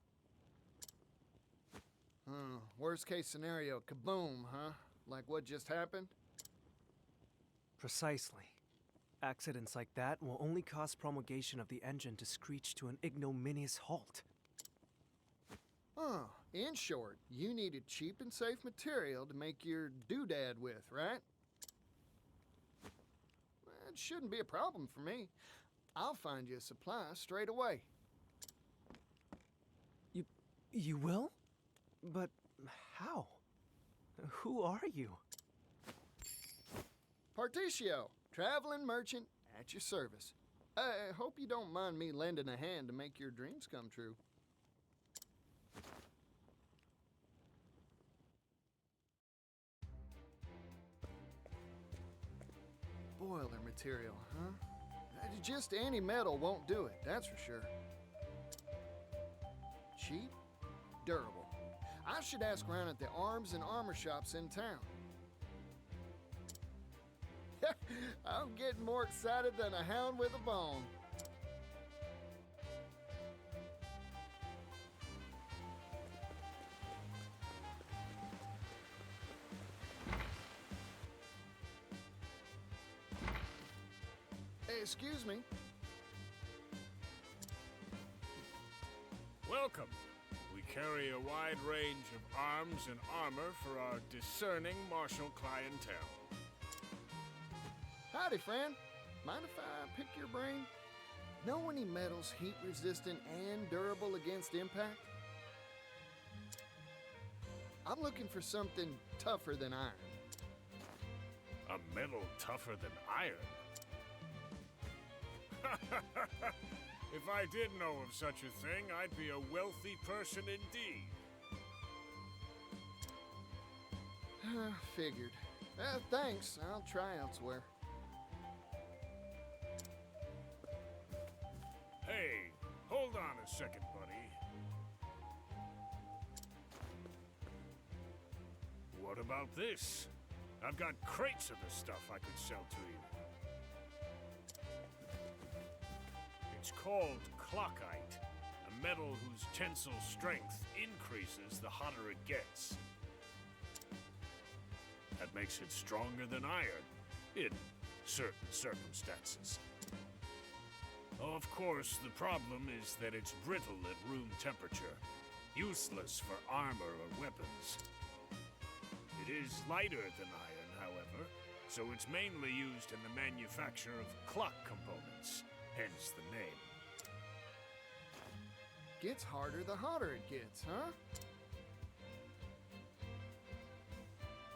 Worst case scenario, kaboom, huh? Like what just happened? Precisely. Accidents like that will only cause promulgation of the engine to screech to an ignominious halt. In short, you needed cheap and safe material to make your doodad with, right? It shouldn't be a problem for me. I'll find you a supply straight away. You will? But how? Who are you? Particio, traveling merchant at your service. I hope you don't mind me lending a hand to make your dreams come true. Boiler material, huh? Just any metal won't do it, that's for sure. Cheap, durable. I should ask around at the arms and armor shops in town. I'm getting more excited than a hound with a bone. Excuse me. Welcome. We carry a wide range of arms and armor for our discerning martial clientele. Howdy, friend. Mind if I pick your brain? Know any metals heat resistant and durable against impact? I'm looking for something tougher than iron. A metal tougher than iron? If I did know of such a thing, I'd be a wealthy person indeed. Figured. Thanks. I'll try elsewhere. Hey, hold on a second, buddy. What about this? I've got crates of the stuff I could sell to you. It's called clockite, a metal whose tensile strength increases the hotter it gets. That makes it stronger than iron, in certain circumstances. Of course, the problem is that it's brittle at room temperature, useless for armor or weapons. It is lighter than iron, however, so it's mainly used in the manufacture of clock components. Hence the name. Gets harder the hotter it gets,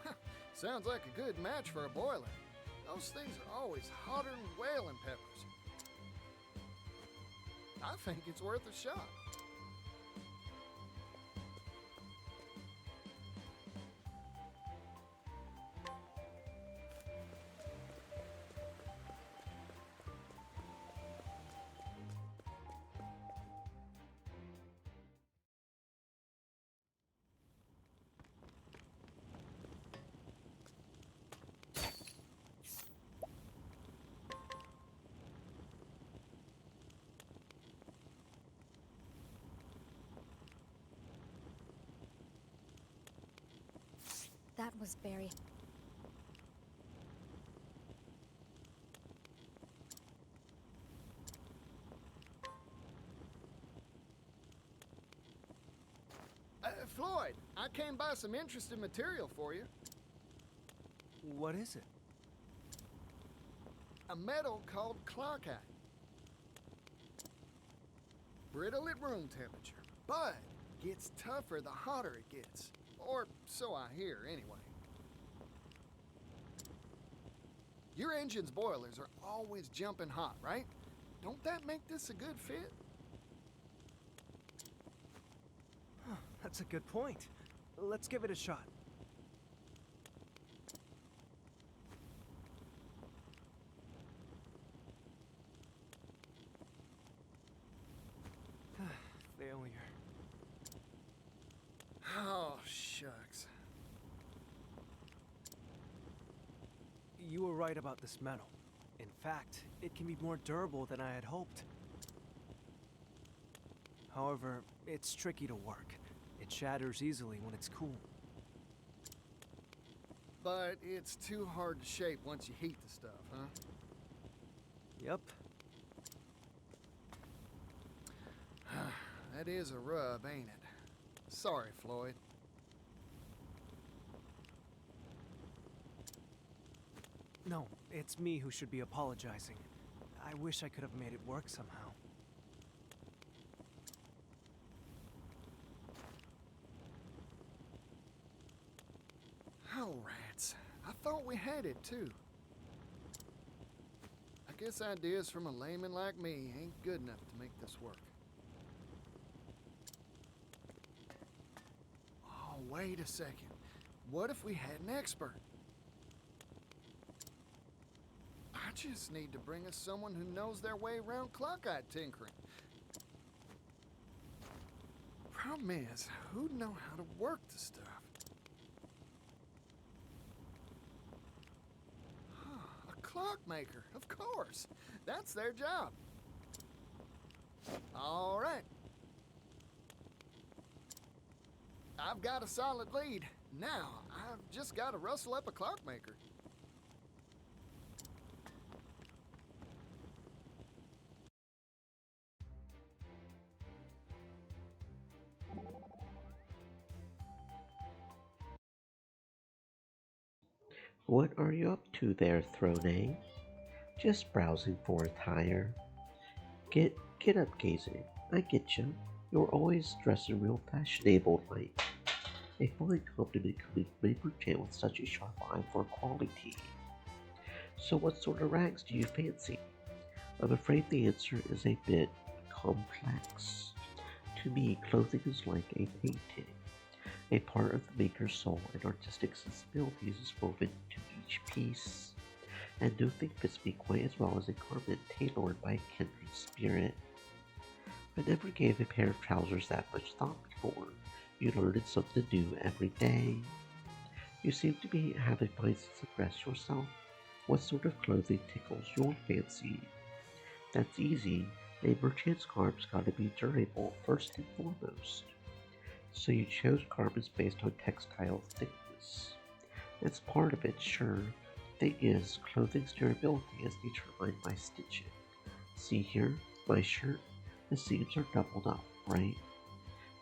huh? Sounds like a good match for a boiler. Those things are always hotter than whaling peppers. I think it's worth a shot. That was very... Floyd, I came by some interesting material for you. What is it? A metal called clockite. Brittle at room temperature, but gets tougher the hotter it gets. Or so I hear, anyway. Your engine's boilers are always jumping hot, right? Don't that make this a good fit? That's a good point. Let's give it a shot. Failure. Oh, shucks. You were right about this metal. In fact, it can be more durable than I had hoped. However, it's tricky to work. It shatters easily when it's cool. But it's too hard to shape once you heat the stuff, huh? Yep. That is a rub, ain't it? Sorry, Floyd. No, it's me who should be apologizing. I wish I could have made it work somehow. Oh, rats. I thought we had it, too. I guess ideas from a layman like me ain't good enough to make this work. Oh, wait a second. What if we had an expert? I just need to bring us someone who knows their way around clock-eyed tinkering. Problem is, who'd know how to work the stuff? A clockmaker, of course. That's their job. All right. I've got a solid lead. Now, I've just got to rustle up a clockmaker. What are you up to there, Throne? Just browsing for attire. Get up, Gazing. I get you. You're always dressing real fashionable like. A fine compliment coming from a merchant with such a sharp eye for quality. So what sort of rags do you fancy? I'm afraid the answer is a bit complex. To me, clothing is like a painting. A part of the maker's soul and artistic sensibilities is woven into each piece, and nothing fits me quite as well as a garment tailored by a kindred spirit. I never gave a pair of trousers that much thought before. You learn something new every day. You seem to be having fine sense of dress yourself. What sort of clothing tickles your fancy? That's easy. A merchant's garb's gotta be durable first and foremost. So you chose garments based on textile thickness. That's part of it, sure. Thing is, clothing's durability is determined by stitching. See here, my shirt? The seams are doubled up, right?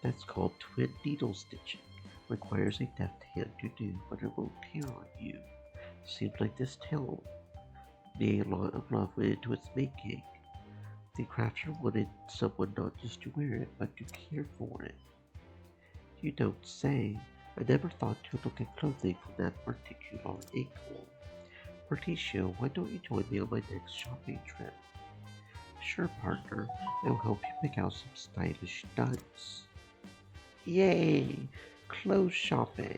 That's called twin needle stitching. Requires a deft hand to do, but it won't tear on you. Seems like this tail made a lot of love went into its making. The crafter wanted someone not just to wear it, but to care for it. You don't say. I never thought to look at clothing from that particular angle. Berticio, why don't you join me on my next shopping trip? Sure, partner. I'll help you pick out some stylish studs. Yay! Clothes shopping!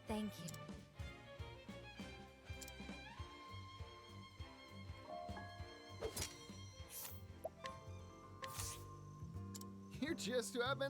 Thank you. You're just who I've been.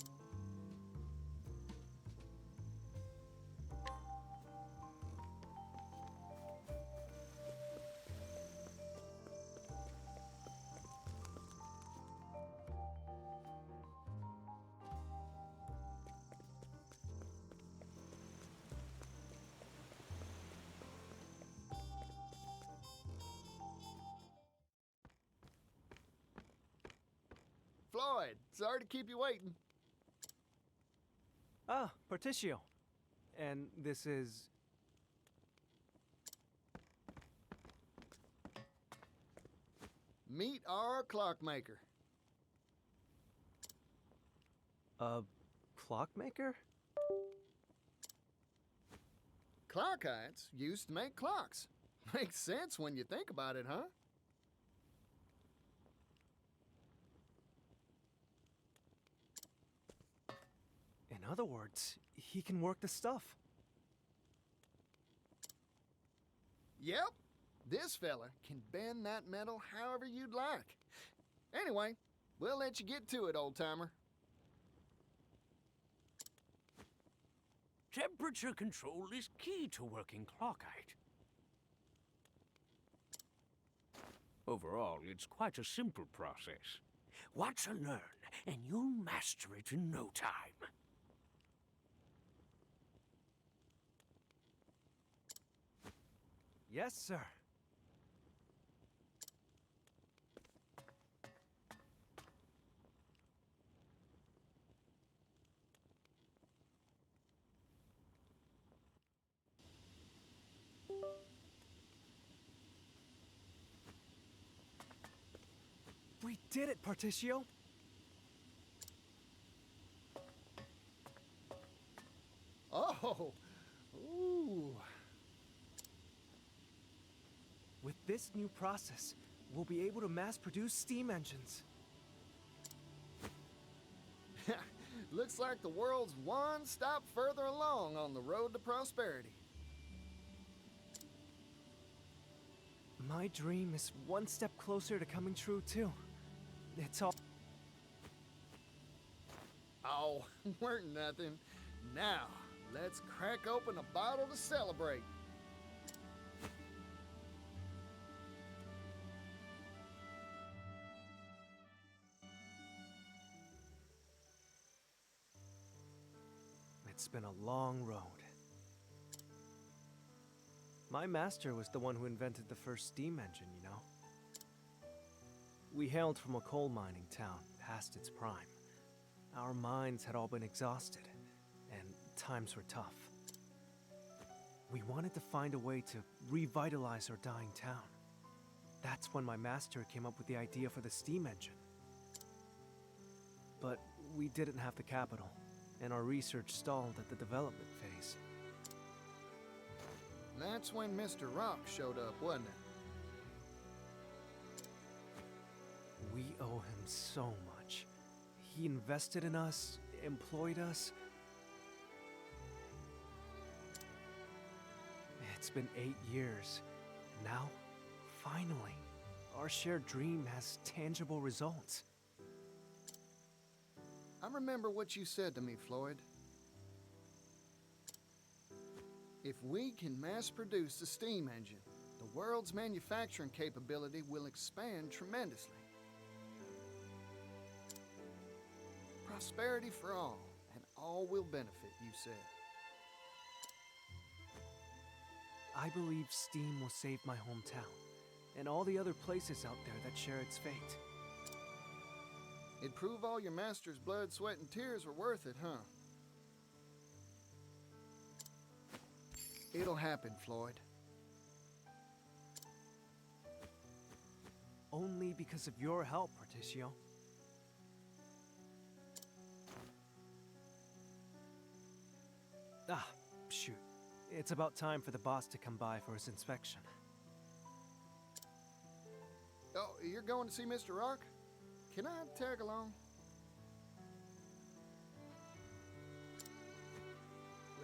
Floyd. Sorry to keep you waiting. Ah, Particio. And this is... Meet our clockmaker. A clockmaker? Clockites used to make clocks. Makes sense when you think about it, huh? In other words, he can work the stuff. Yep. This fella can bend that metal however you'd like. Anyway, we'll let you get to it, old-timer. Temperature control is key to working clockite. Overall, it's quite a simple process. Watch and learn, and you'll master it in no time. Yes, sir. We did it, Particio! Oh! Ooh! With this new process, we'll be able to mass-produce steam engines. Looks like the world's one stop further along on the road to prosperity. My dream is one step closer to coming true, too. It's all... Oh, weren't nothing. Now, let's crack open a bottle to celebrate. It's been a long road. My master was the one who invented the first steam engine, you know? We hailed from a coal mining town, past its prime. Our minds had all been exhausted, and times were tough. We wanted to find a way to revitalize our dying town. That's when my master came up with the idea for the steam engine. But we didn't have the capital, and our research stalled at the development phase. That's when Mr. Rock showed up, wasn't it? We owe him so much. He invested in us, employed us. It's been 8 years. Now, finally, our shared dream has tangible results. I remember what you said to me, Floyd. If we can mass-produce the steam engine, the world's manufacturing capability will expand tremendously. Prosperity for all, and all will benefit, you said. I believe steam will save my hometown, and all the other places out there that share its fate. It'd prove all your master's blood, sweat, and tears were worth it, huh? It'll happen, Floyd. Only because of your help, Particio. Ah, shoot. It's about time for the boss to come by for his inspection. Oh, you're going to see Mr. Rock? Can I tag along?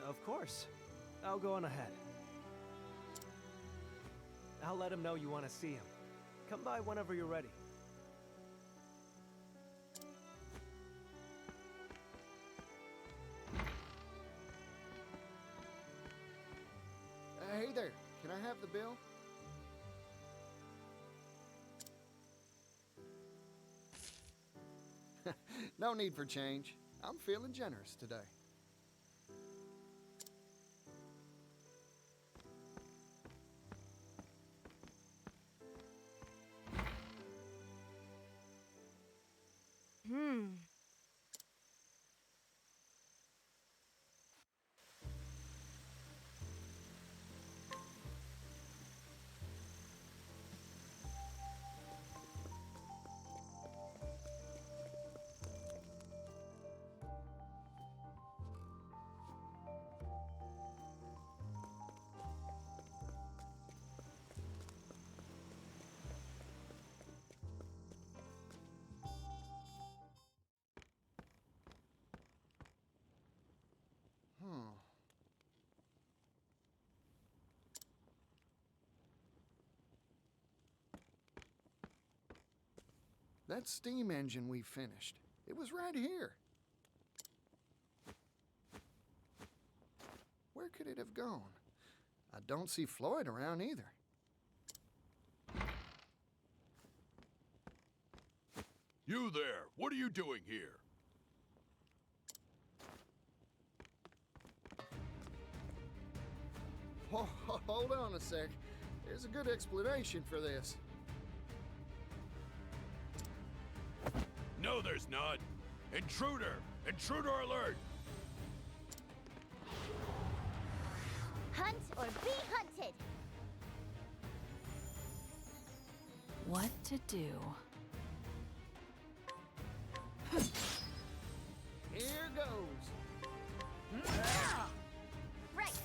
Of course. I'll go on ahead. I'll let him know you want to see him. Come by whenever you're ready. Hey there, can I have the bill? No need for change. I'm feeling generous today. That steam engine we finished, it was right here. Where could it have gone? I don't see Floyd around either. You there! What are you doing here? Hold on a sec. There's a good explanation for this. No, there's not. Intruder! Intruder alert! Hunt or be hunted! What to do? Here goes. Right!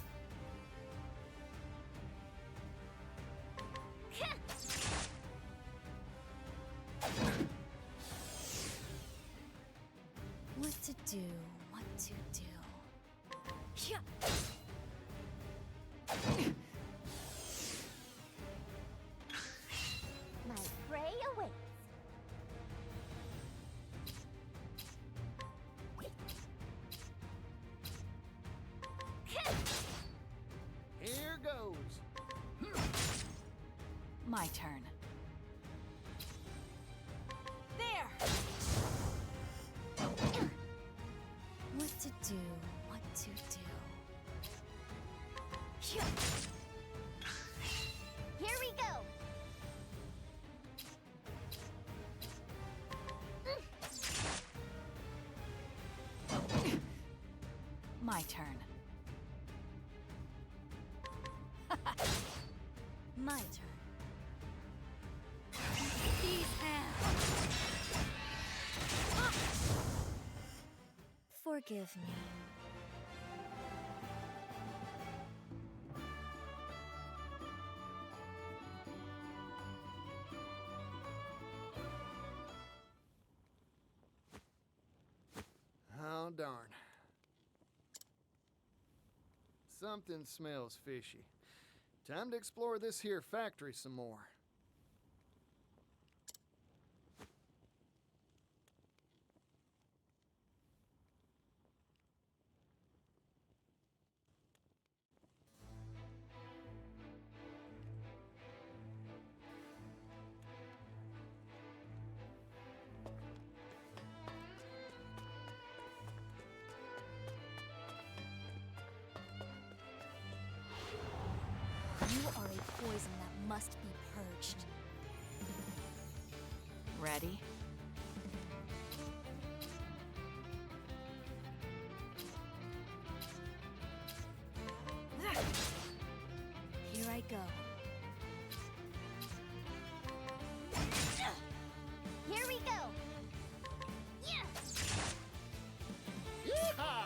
What to do? What to do? My prey awaits. Here goes. My turn. There! What to do? What to do? Here we go. My turn. My turn. These hands! Forgive me. Oh, darn. Something smells fishy. Time to explore this here factory some more. You are a poison that must be purged. Ready? Here I go. Here we go. Yeah. Yeehaw!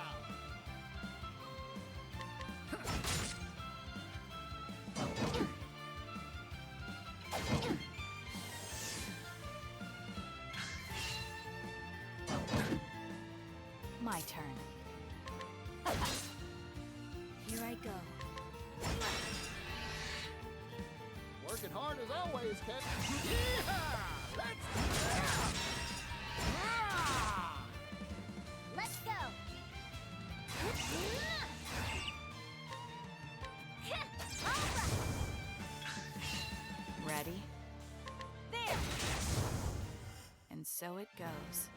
My turn. Here I go. Working hard as always, Captain. Yeehaw! Let's go. All right. Ready? There! And so it goes.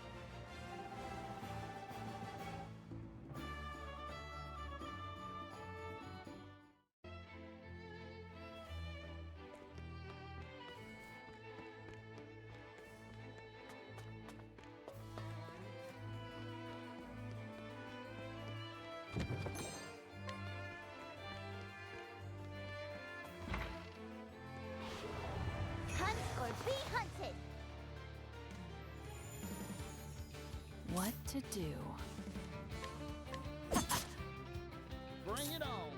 Hunt or be hunted. What to do? Bring it on.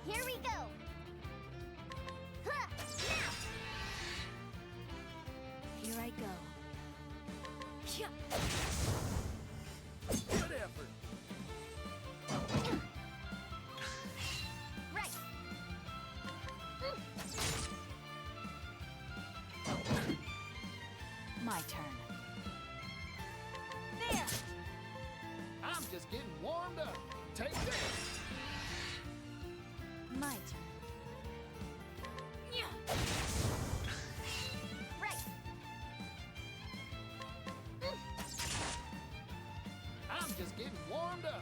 Here we go. Huh, now. Here I go. Good effort. Right. My turn. There! I'm just getting warmed up. Take this! My turn. Right. I'm just getting warmed up.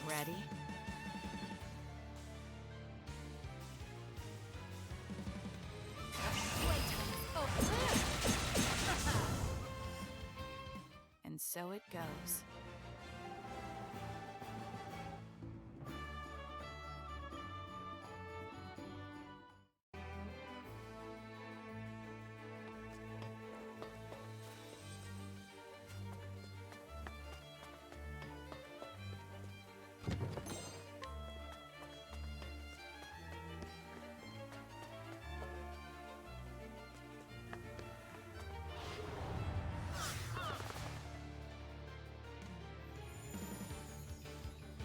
Ready? And so it goes.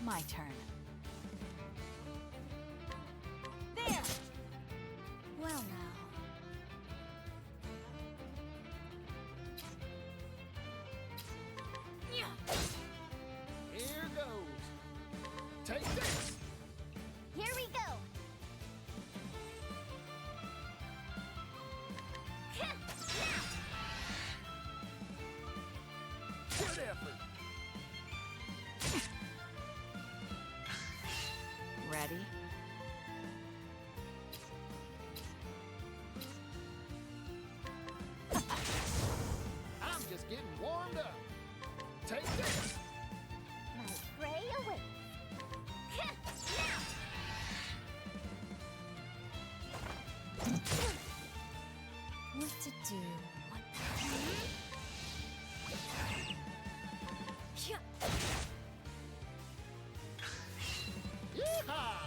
My turn. There! Well now. Here goes. Take this! Here we go! Good effort! Ready? I'm just getting warmed up. Take this! My prey awaits. What to do? What Yeehaw!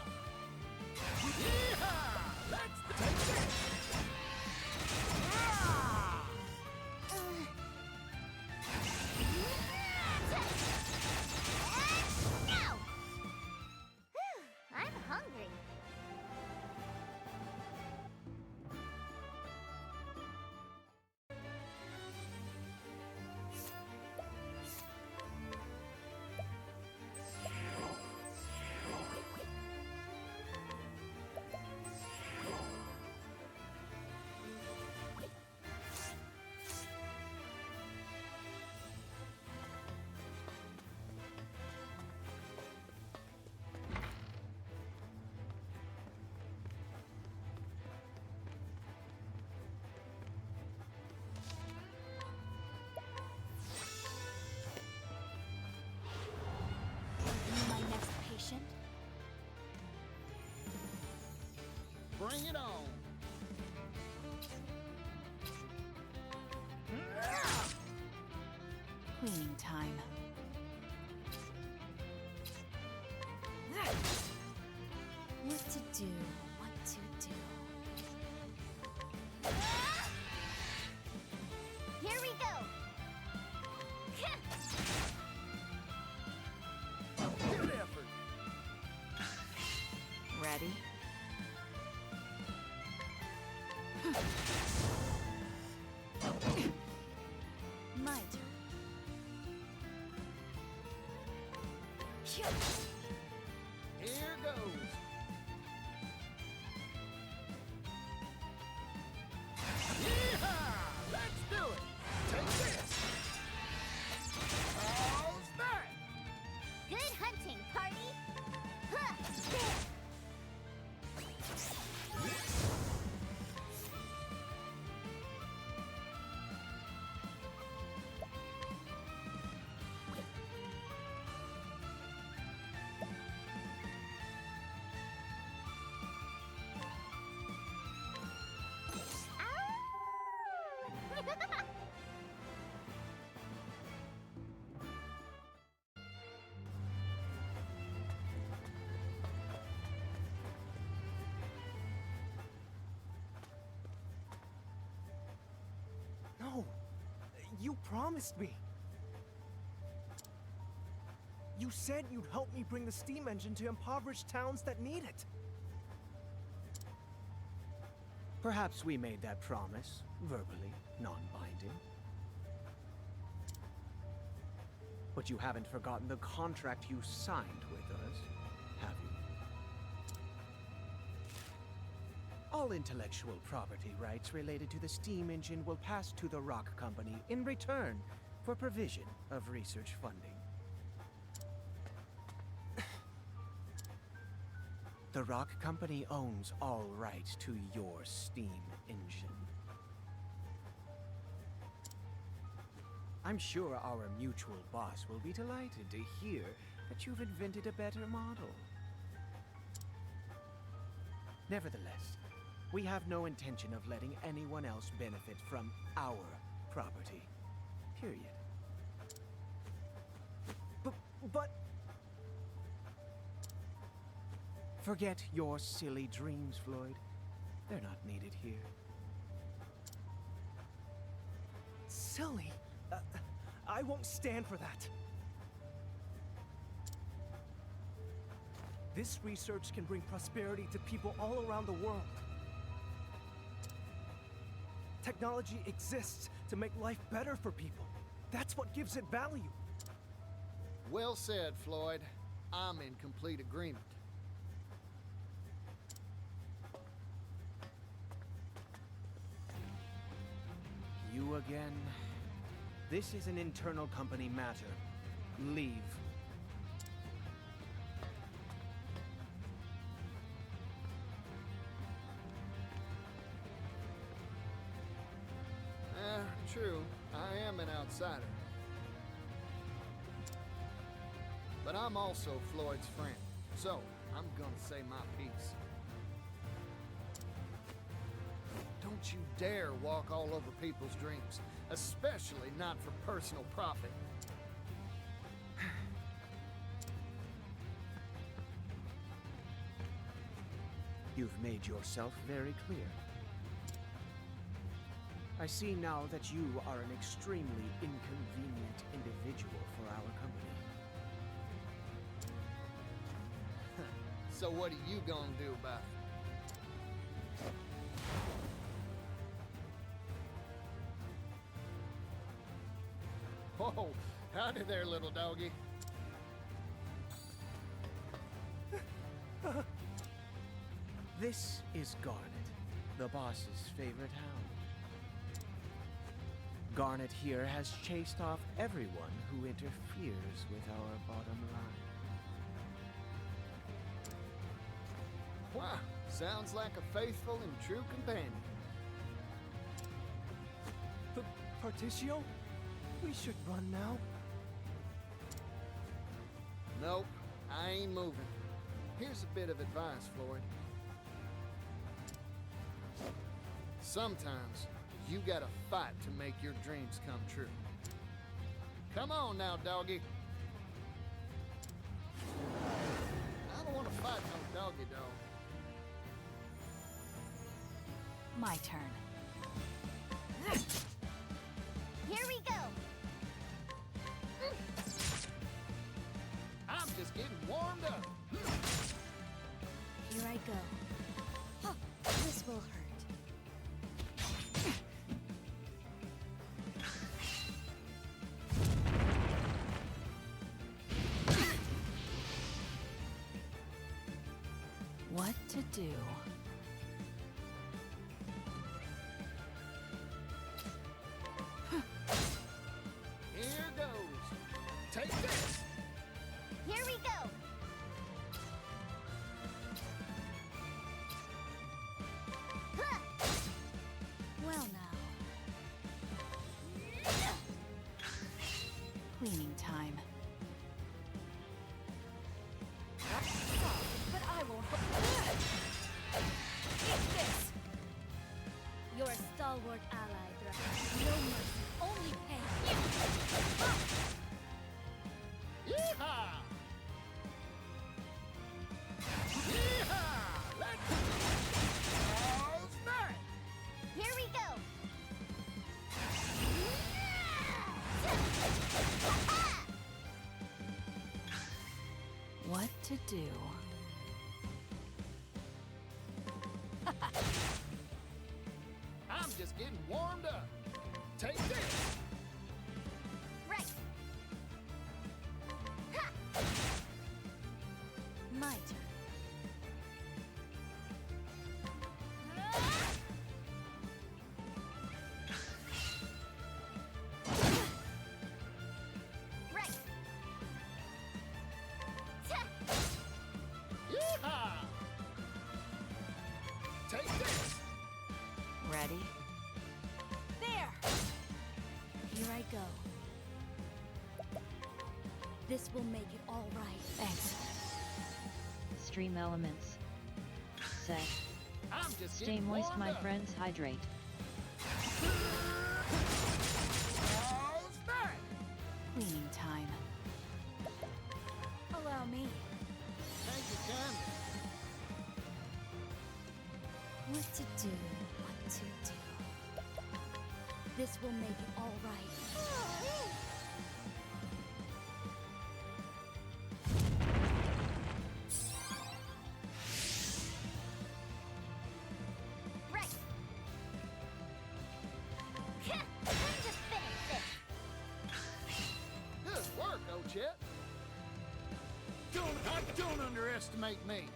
Yeehaw! Let's take this! Go! I'm hungry. You my next patient? Bring it on! Cleaning time. What to do? What to do? Here we go! Good effort! Ready? My turn. Here goes! Yeehaw! Let's do it! Take this! How's that? Good hunting, party! Huh, there. No! You promised me! You said you'd help me bring the steam engine to impoverished towns that need it! Perhaps we made that promise, verbally, non-binding. But you haven't forgotten the contract you signed with us, have you? All intellectual property rights related to the steam engine will pass to the Rock Company in return for provision of research funding. The Rock Company owns all rights to your steam engine. I'm sure our mutual boss will be delighted to hear that you've invented a better model. Nevertheless, we have no intention of letting anyone else benefit from our property. Period. But... Forget your silly dreams, Floyd. They're not needed here. Silly? I won't stand for that. This research can bring prosperity to people all around the world. Technology exists to make life better for people. That's what gives it value. Well said, Floyd. I'm in complete agreement. You again? This is an internal company matter. Leave. True. I am an outsider. But I'm also Floyd's friend, so I'm gonna say my piece. Don't you dare walk all over people's dreams, especially not for personal profit. You've made yourself very clear. I see now that you are an extremely inconvenient individual for our company. So what are you gonna do about it? Whoa, howdy there, little doggy. This is Garnet, the boss's favorite hound. Garnet here has chased off everyone who interferes with our bottom line. Wow, sounds like a faithful and true companion. Particio? We should run now. Nope, I ain't moving. Here's a bit of advice, Floyd. Sometimes, you gotta fight to make your dreams come true. Come on now, doggy. I don't want to fight no doggy dog. My turn. Here we go! I'm just getting warmed up. Here I go. Huh, this will hurt. What to do? Here goes. Take this. Here we go! Huh. Well now. Cleaning time. But I won't. Eat this! Your stalwart ally threatens no mercy, only pain. Yeehaw! Yeehaw! Let's go! Snap! Here we go! What to do? I'm just getting warmed up. Take this! Right. Ha! My turn. Right. Yeehaw! Take this! Ready? There! Here I go. This will make it all right. Thanks. Stream elements. Set. I'm just Stay getting moist, warmed my up. friends. Hydrate. How's that? Cleaning time. Allow me. Thank you, Candy. What to do, what to do. This will make it all right. Right. Time to finish this. Good work, Ochet. Don't underestimate me.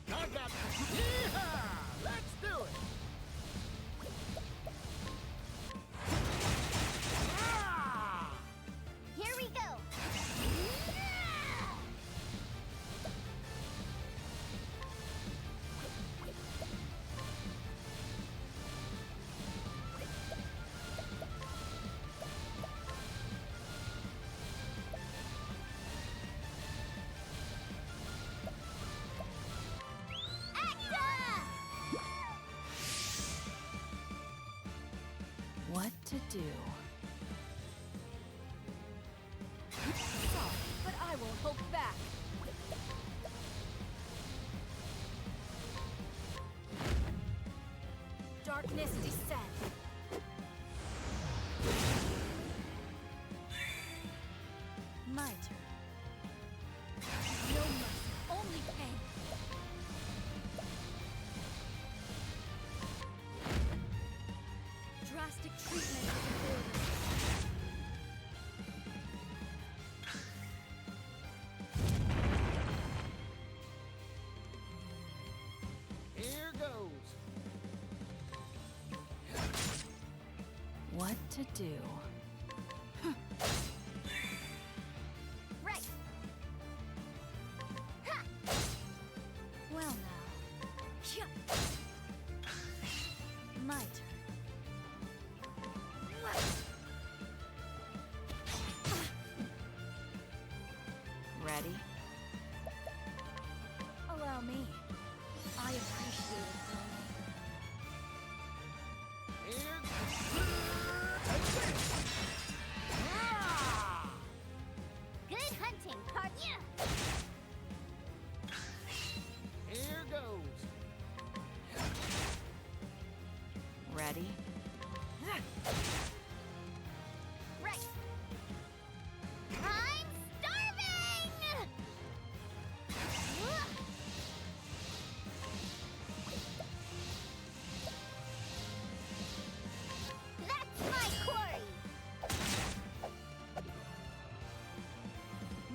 I got... Yeehaw! Let's do it! Ah! Here we go. What to do? Sorry, but I won't hold back. Darkness descend. My turn. No mercy, only pain. Drastic treatment of the borders. Here goes. What to do? Right. Ha! Well now. Hyah! My turn. Ready? Allow me. I appreciate it, Tony. Here take this! Ah! Good hunting, partner. Here goes. Ready? Right. I'm starving! That's my quarry!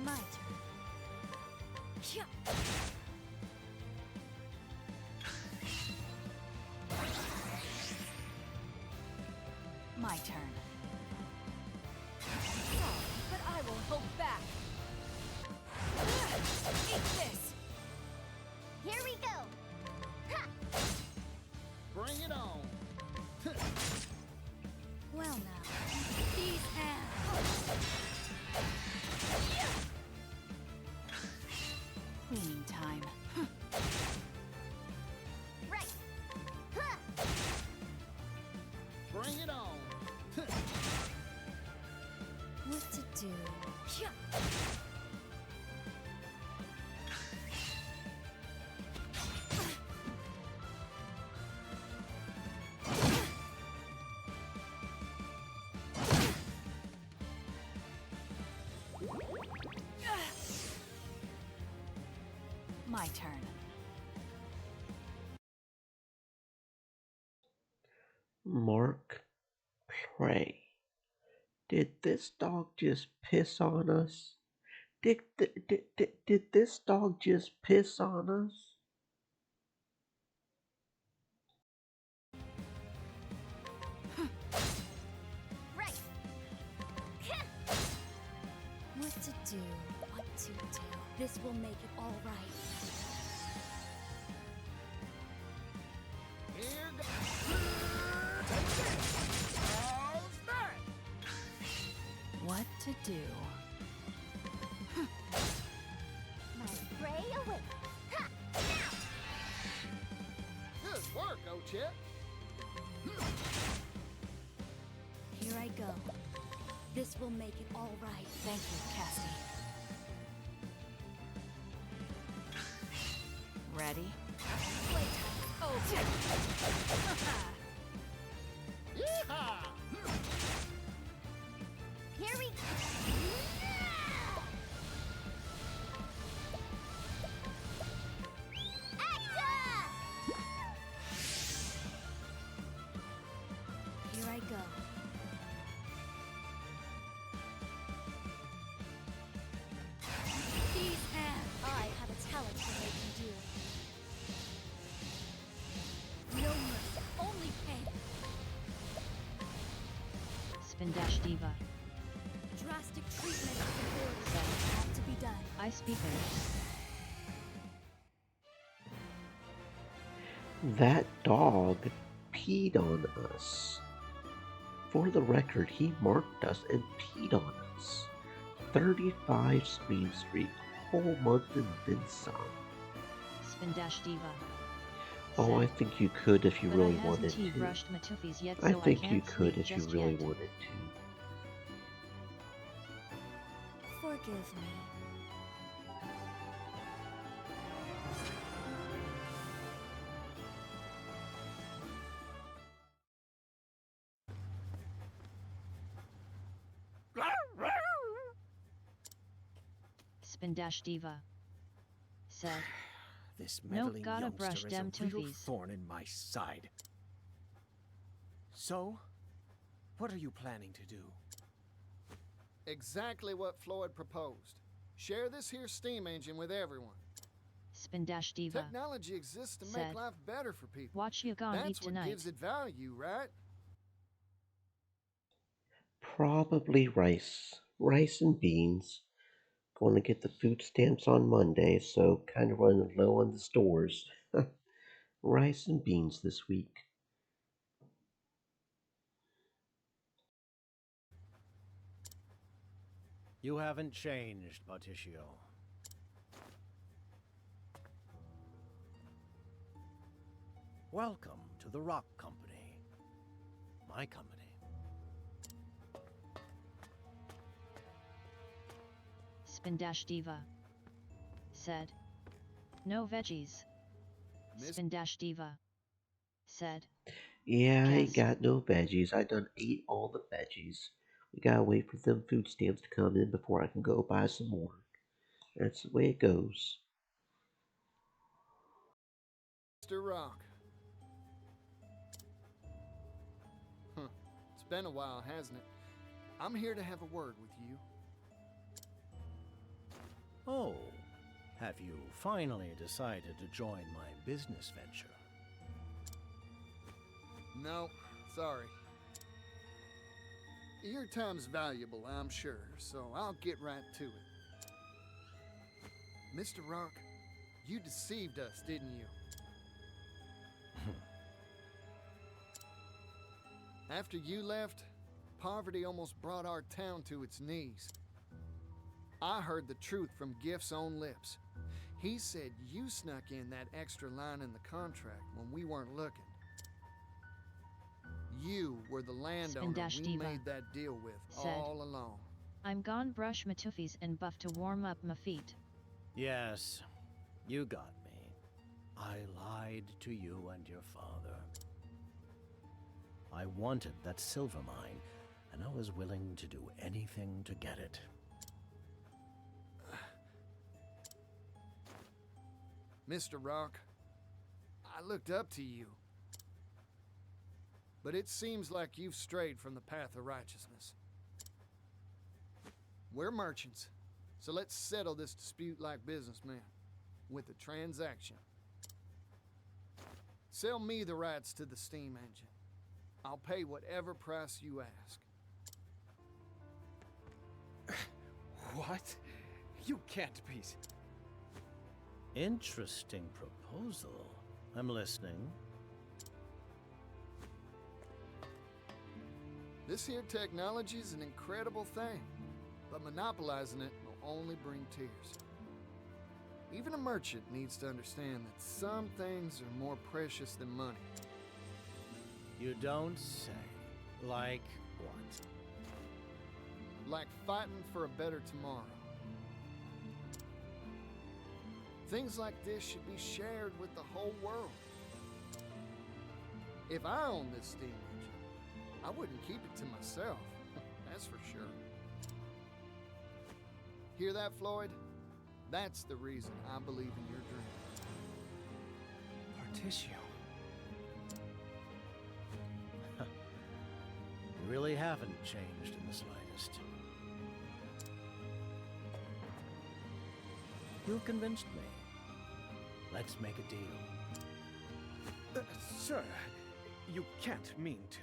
My turn. Hyah! My turn. Sorry, but I won't hold back. Eat this! Here we go! Ha! Bring it on. Well now. These hands. Cleaning time. Right. Huh. Bring it on. What to do? Hyah! My turn. Mark, pray. Did this dog just piss on us? Did this dog just piss on us? Right. What to do? What to do? This will make it all right. Here goes. How's that? What to do? My prey away. Ha! Good work, Ochette. Here I go. This will make it all right. Thank you, Cassie. Ready? Okay. Yeehaw! Here we go. Here I go. These hands. I have a talent for making do. No mercy, only pain. Spin Dash Diva. Drastic treatment of the orders have to be done. I speak it. That dog peed on us. For the record, he marked us and peed on us. 35 stream streak, whole month and then some. Spin Dash Diva. Oh, I think you could if you But really I wanted hasn't to. brushed my toofies yet, I so think I you can't could sleep if you just really yet. wanted to. Forgive me. Spin Dash Diva. Said. This No, meddling gotta youngster brush is them a real toofies. thorn in my side. So, what are you planning to do? Exactly what Floyd proposed. Share this here steam engine with everyone. Spin Dash Diva. Technology exists to Said. make life better for people. Watch you gonna eat That's what tonight. gives it value, right? Probably rice. Rice and beans. Going to get the food stamps on Monday, so kind of running low on the stores. Rice and beans this week. You haven't changed, Bautista. Welcome to the Rock Company. My company. Spin Dash Diva. Said. No veggies. Spin Dash Diva. Said. Yeah, I ain't Guess. got no veggies. I done ate all the veggies. We gotta wait for them food stamps to come in before I can go buy some more. That's the way it goes. Mr. Rock. Huh. It's been a while, hasn't it? I'm here to have a word with you. Oh, have you finally decided to join my business venture? No, sorry. Your time's valuable, I'm sure, so I'll get right to it. Mr. Rock, you deceived us, didn't you? After you left, poverty almost brought our town to its knees. I heard the truth from Gift's own lips. He said you snuck in that extra line in the contract when we weren't looking. You were the landowner Dash we Diva. made that deal with Said. all along. I'm gone brush my toofies and buff to warm up my feet. Yes, you got me. I lied to you and your father. I wanted that silver mine, and I was willing to do anything to get it. Mr. Rock, I looked up to you. But it seems like you've strayed from the path of righteousness. We're merchants, so let's settle this dispute like businessmen, with a transaction. Sell me the rights to the steam engine. I'll pay whatever price you ask. What? You can't be. Interesting proposal. I'm listening. This here technology's an incredible thing, but monopolizing it will only bring tears. Even a merchant needs to understand that some things are more precious than money. You don't say. Like what? Like fighting for a better tomorrow. Things like this should be shared with the whole world. If I owned this steam engine, I wouldn't keep it to myself, that's for sure. Hear that, Floyd? That's the reason I believe in your dream. Particio. Really haven't changed in the slightest. You've convinced me. Let's make a deal. Sir, you can't mean to.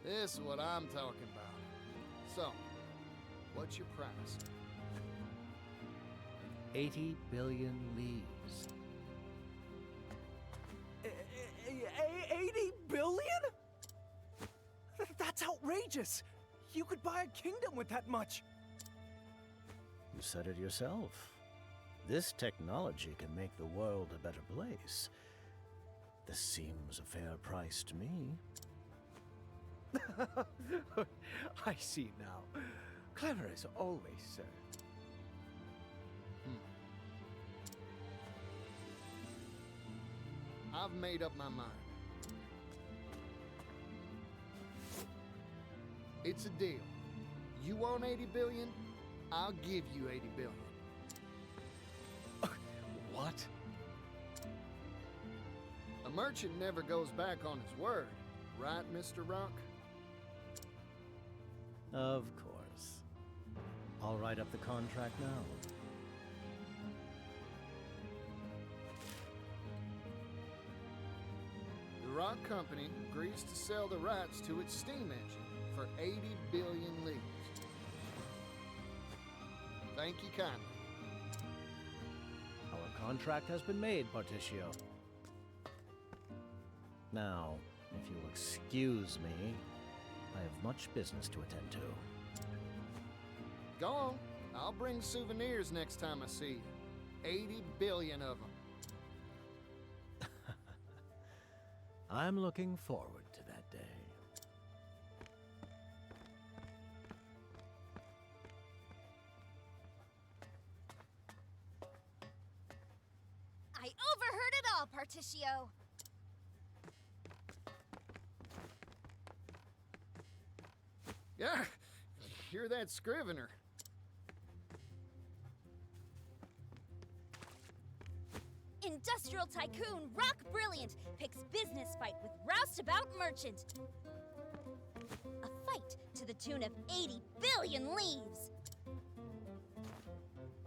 This is what I'm talking about. So, what's your price? 80 billion leaves. 80 billion? That's outrageous! You could buy a kingdom with that much! You said it yourself. This technology can make the world a better place. This seems a fair price to me. I see now. Clever as always, sir. I've made up my mind. It's a deal. You want 80 billion? I'll give you 80 billion. What? A merchant never goes back on his word, right, Mr. Rock? Of course. I'll write up the contract now. The Rock Company agrees to sell the rights to its steam engine for 80 billion leaves. Thank you kindly. Our contract has been made, Particio. Now, if you'll excuse me, I have much business to attend to. Go on. I'll bring souvenirs next time I see you. 80 billion of them. I'm looking forward to that day. I overheard it all, Particio. Yeah, hear that scrivener. Industrial tycoon Rock Brilliant picks business fight with roustabout merchant. A fight to the tune of 80 billion leaves.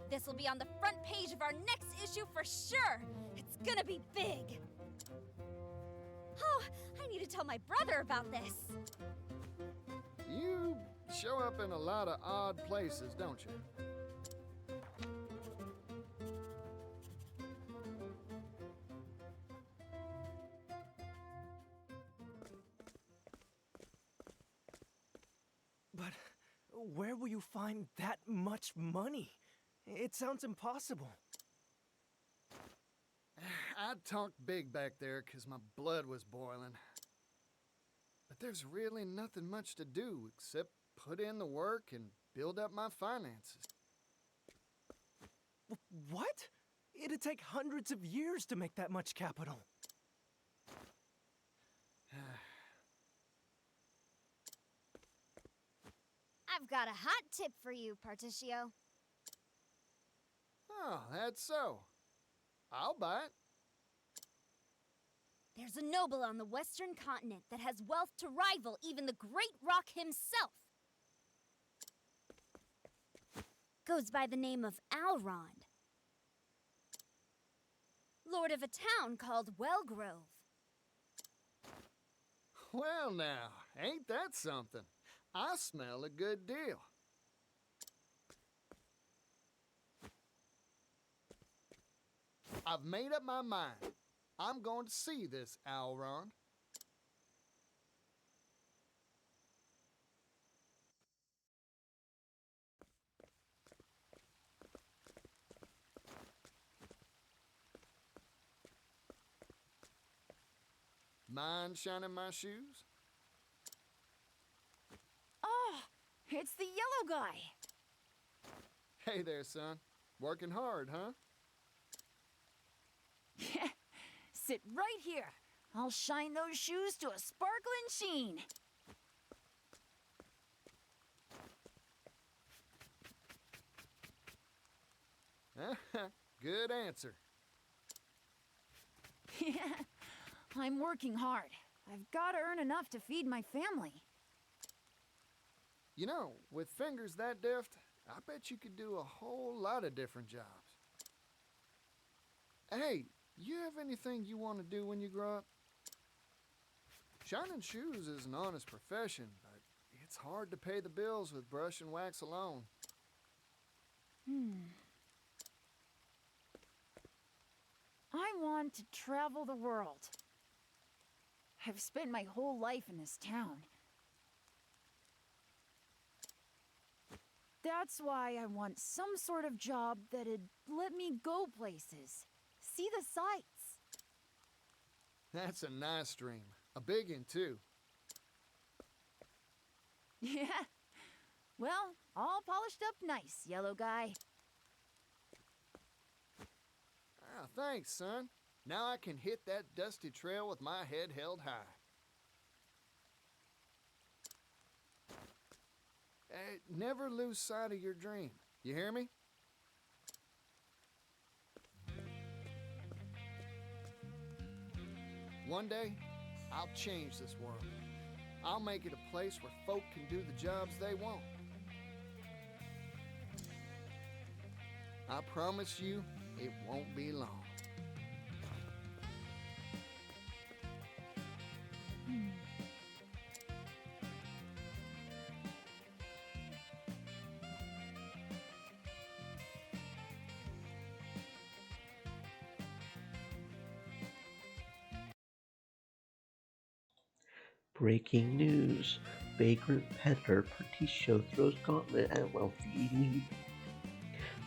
This will be on the front page of our next issue for sure. It's gonna be big. Oh, I need to tell my brother about this. You show up in a lot of odd places, don't you? But where will you find that much money? It sounds impossible. I talked big back there because my blood was boiling. But there's really nothing much to do except put in the work and build up my finances. What? It'd take hundreds of years to make that much capital. I've got a hot tip for you, Particio. Oh, that's so. I'll buy it. There's a noble on the western continent that has wealth to rival even the Great Rock himself. Goes by the name of Alrond. Lord of a town called Wellgrove. Well now, ain't that something? I smell a good deal. I've made up my mind. I'm going to see this Alrond. Mind shining my shoes? Oh, it's the yellow guy. Hey there, son. Working hard, huh? Sit right here. I'll shine those shoes to a sparkling sheen. Good answer. Yeah, I'm working hard. I've got to earn enough to feed my family. You know, with fingers that deft, I bet you could do a whole lot of different jobs. Hey, you have anything you want to do when you grow up? Shining shoes is an honest profession, but it's hard to pay the bills with brush and wax alone. I want to travel the world. I've spent my whole life in this town. That's why I want some sort of job that'd let me go places, see the sights. That's a nice dream. A big one, too. Yeah. Well, all polished up nice, yellow guy. Ah, thanks, son. Now I can hit that dusty trail with my head held high. Never lose sight of your dream. You hear me? One day, I'll change this world. I'll make it a place where folk can do the jobs they want. I promise you, it won't be long. Breaking news. Vagrant peddler Particio throws gauntlet at wealthy elite.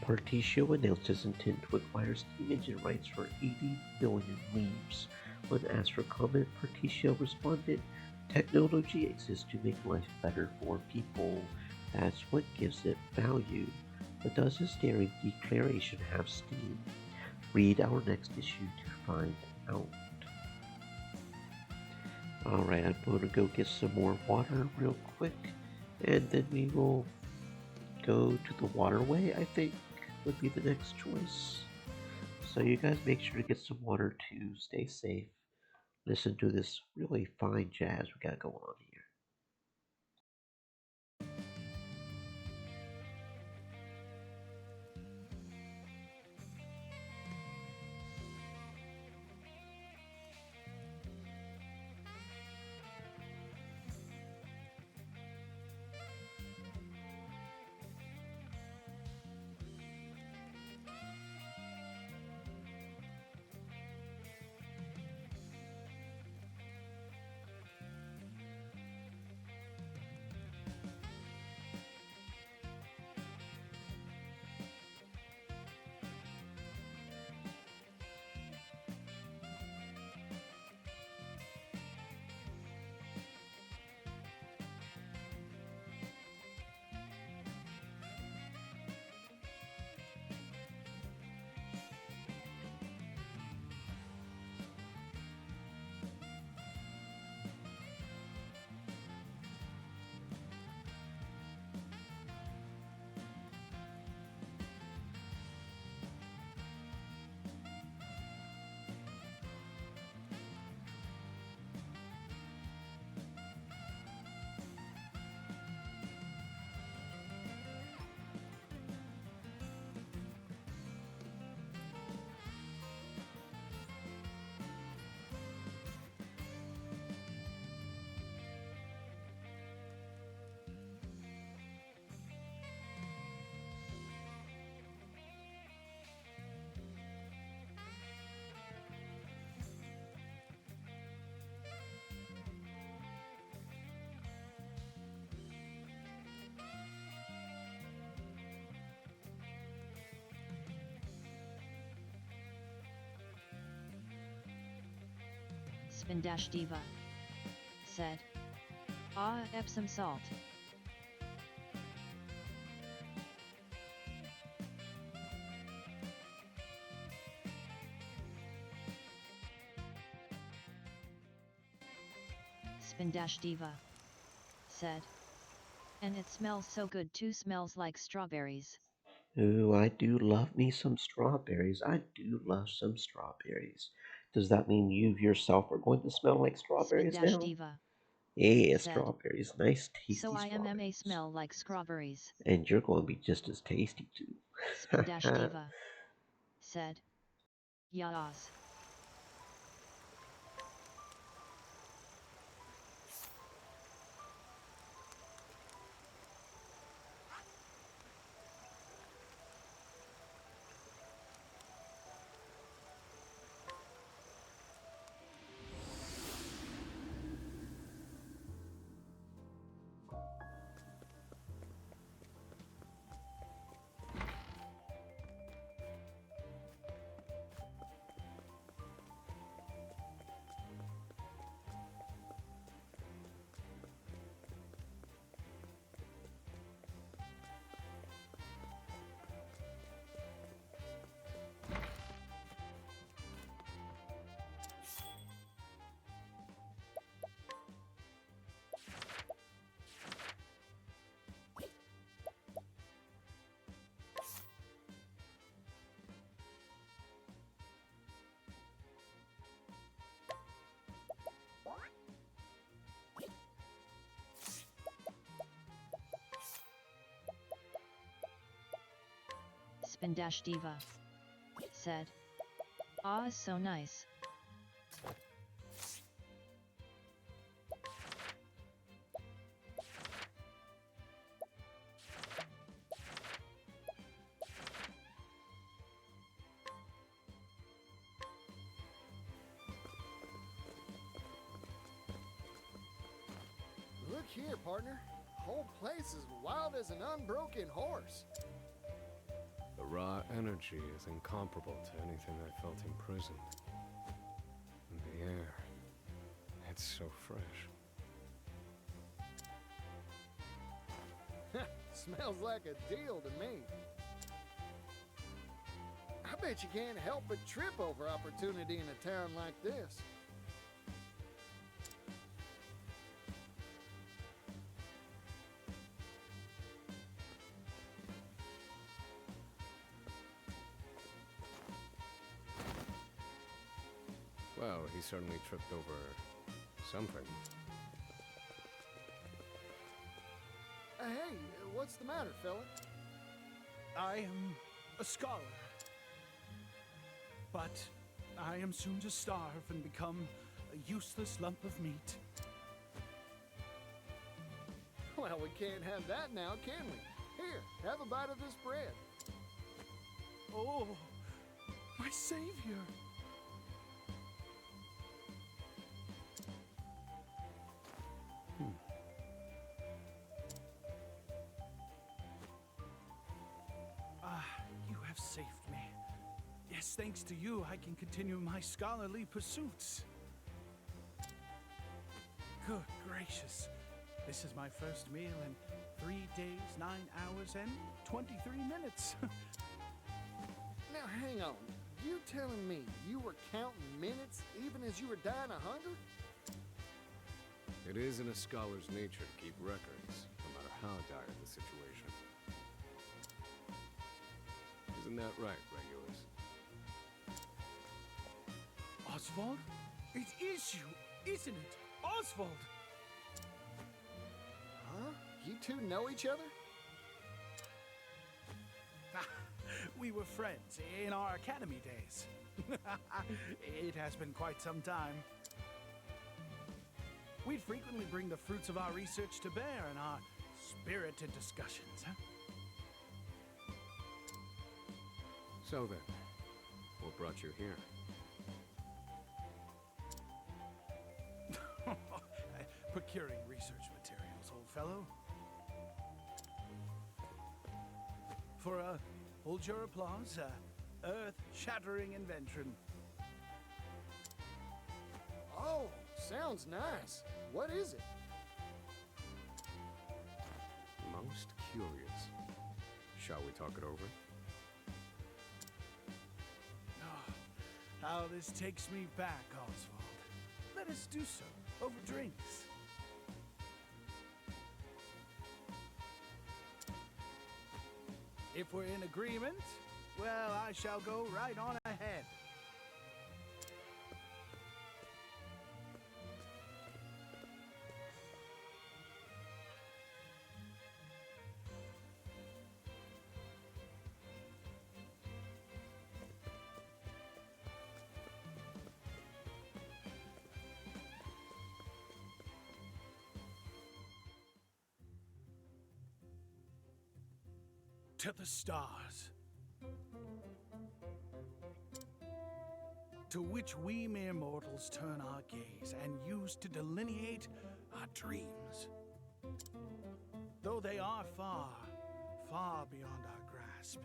Particio announced his intent to acquire Steam Engine rights for 80 billion leaves. When asked for comment, Particio responded, "Technology exists to make life better for people. That's what gives it value. But does his daring declaration have steam? Read our next issue to find out." Alright, I'm going to go get some more water real quick, and then we will go to the waterway, I think, would be the next choice. So you guys make sure to get some water to stay safe. Listen to this really fine jazz we got going on here. Spin-Diva said. Ah, Epsom salt. Spin-Diva said. And it smells so good too, smells like strawberries. Ooh, I do love me some strawberries. I do love some strawberries. Does that mean you yourself are going to smell like strawberries now? Spin-Diva Yeah, said. strawberries. Nice, tasty So I strawberries. MMA smell like strawberries. And you're going to be just as tasty too. Spin-Diva said. Yas. Spin-Diva said. Ah, so nice. Look here, partner. Whole place is wild as an unbroken horse. The raw energy is incomparable to anything I felt in prison. And the air, it's so fresh. Smells like a deal to me. I bet you can't help but trip over opportunity in a town like this. Well, he certainly tripped over something. Hey, what's the matter, fella? I am a scholar. But I am soon to starve and become a useless lump of meat. Well, we can't have that now, can we? Here, have a bite of this bread. Oh, my savior. You have saved me. Yes, thanks to you, I can continue my scholarly pursuits. Good gracious. This is my first meal in 3 days, 9 hours, and 23 minutes. Now, hang on. You telling me you were counting minutes even as you were dying of hunger? It is in a scholar's nature to keep records, no matter how dire the situation. Isn't that right, Regulus? Oswald? It is you, isn't it? Oswald! Huh? You two know each other? We were friends in our academy days. It has been quite some time. We'd frequently bring the fruits of our research to bear in our spirited discussions, huh? So then, what brought you here? Procuring research materials, old fellow. For hold your applause, earth-shattering invention. Oh, sounds nice. What is it? Most curious. Shall we talk it over? Oh, how this takes me back, Oswald. Let us do so, over drinks. If we're in agreement, well, I shall go right on ahead. To the stars, to which we mere mortals turn our gaze and use to delineate our dreams. Though they are far, far beyond our grasp.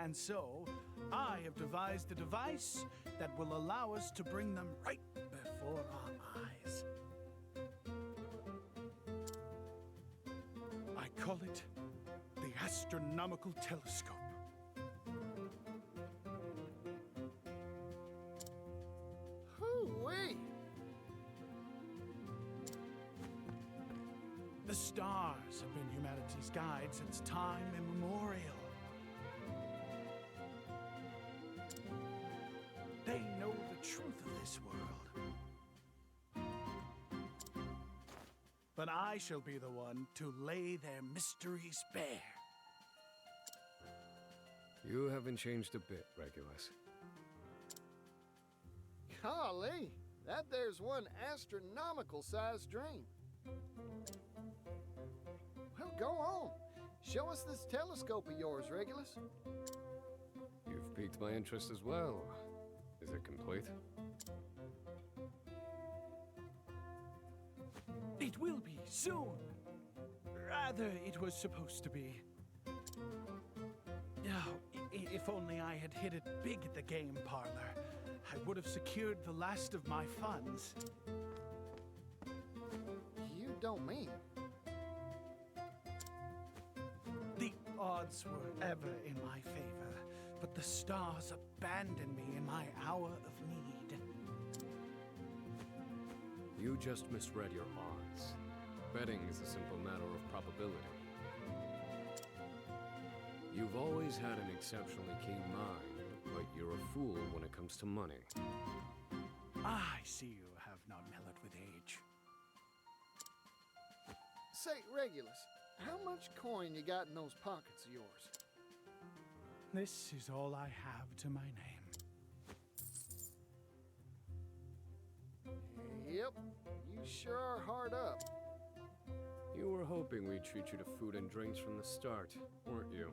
And so, I have devised a device that will allow us to bring them right before our eyes. I call it the astronomical telescope. Hoo-wee! The stars have been humanity's guide since time immemorial. They know the truth of this world. But I shall be the one to lay their mysteries bare. You haven't changed a bit, Regulus. Golly, that there's one astronomical-sized dream. Well, go on. Show us this telescope of yours, Regulus. You've piqued my interest as well. Is it complete? It will be soon. Rather, it was supposed to be. Oh, if only I had hit it big at the game parlor, I would have secured the last of my funds. You don't mean? The odds were ever in my favor, but the stars abandoned me in my hour of need. You just misread your odds. Betting is a simple matter of probability. You've always had an exceptionally keen mind, but you're a fool when it comes to money. I see you have not mellowed with age. Say, Regulus, how much coin you got in those pockets of yours? This is all I have to my name. Yep, you sure are hard up. You were hoping we'd treat you to food and drinks from the start, weren't you?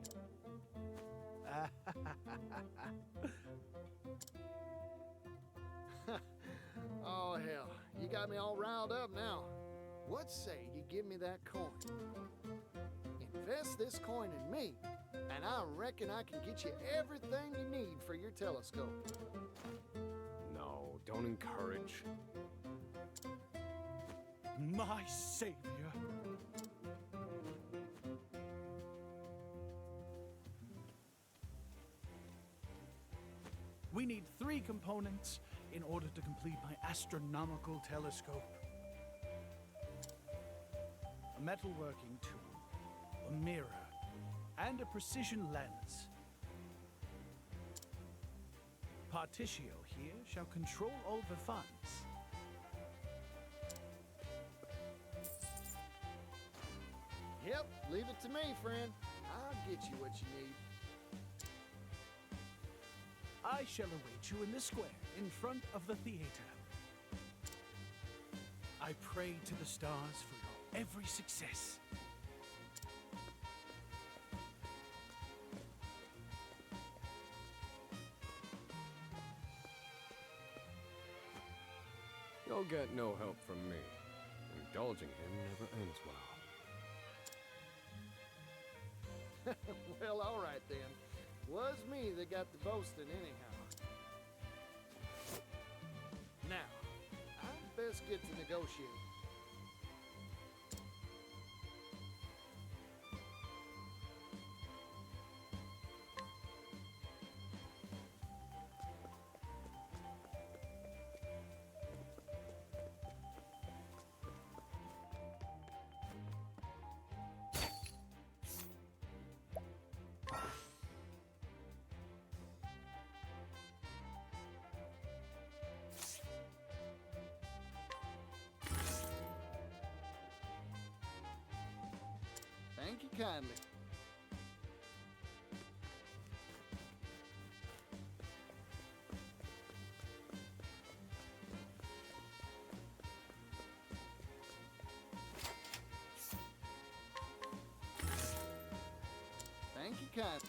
Oh, hell, you got me all riled up now. What say you give me that coin? Invest this coin in me, and I reckon I can get you everything you need for your telescope. No, don't encourage. My savior. We need 3 components in order to complete my astronomical telescope. A metalworking tool, a mirror, and a precision lens. Particio here shall control all the funds. Yep, leave it to me, friend. I'll get you what you need. I shall await you in the square, in front of the theater. I pray to the stars for your every success. You'll get no help from me. Indulging him never ends well. Well, all right then. Was me that got the boasting anyhow. us get to negotiate. Thank you kindly. Thank you kindly.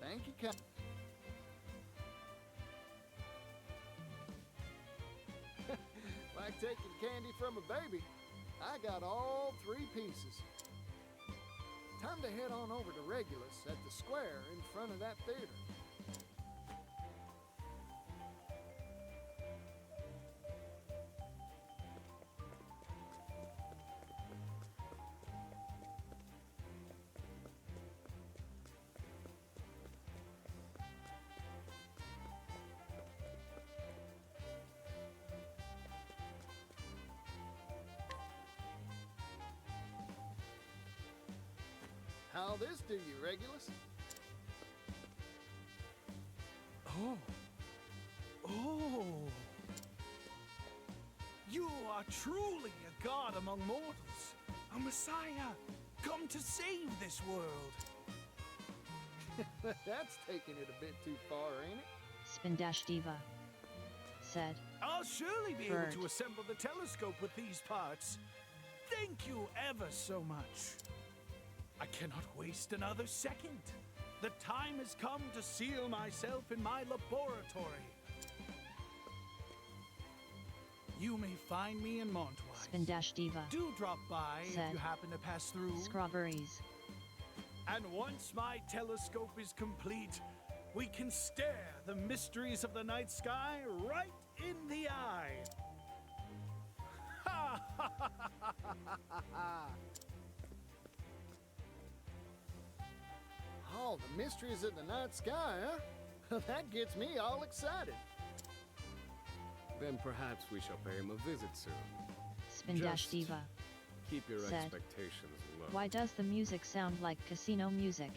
Thank you kindly. Like taking candy from a baby. I got all 3 pieces. Time to head on over to Regulus at the square in front of that theater. How'll this do you, Regulus? Oh. Oh. You are truly a god among mortals. A messiah, come to save this world. That's taking it a bit too far, ain't it? Spindash Diva said. I'll surely be Bird. able to assemble the telescope with these parts. Thank you ever so much. I cannot waste another second. The time has come to seal myself in my laboratory. You may find me in Montwise. Spindash Diva Do drop by said. if you happen to pass through. Strawberries. And once my telescope is complete, we can stare the mysteries of the night sky right in the eye. Ha ha ha ha ha ha! Oh, the mysteries of the night sky, huh? That gets me all excited. Then perhaps we shall pay him a visit soon. Spindash Just Diva keep your said. expectations low. Why does the music sound like casino music?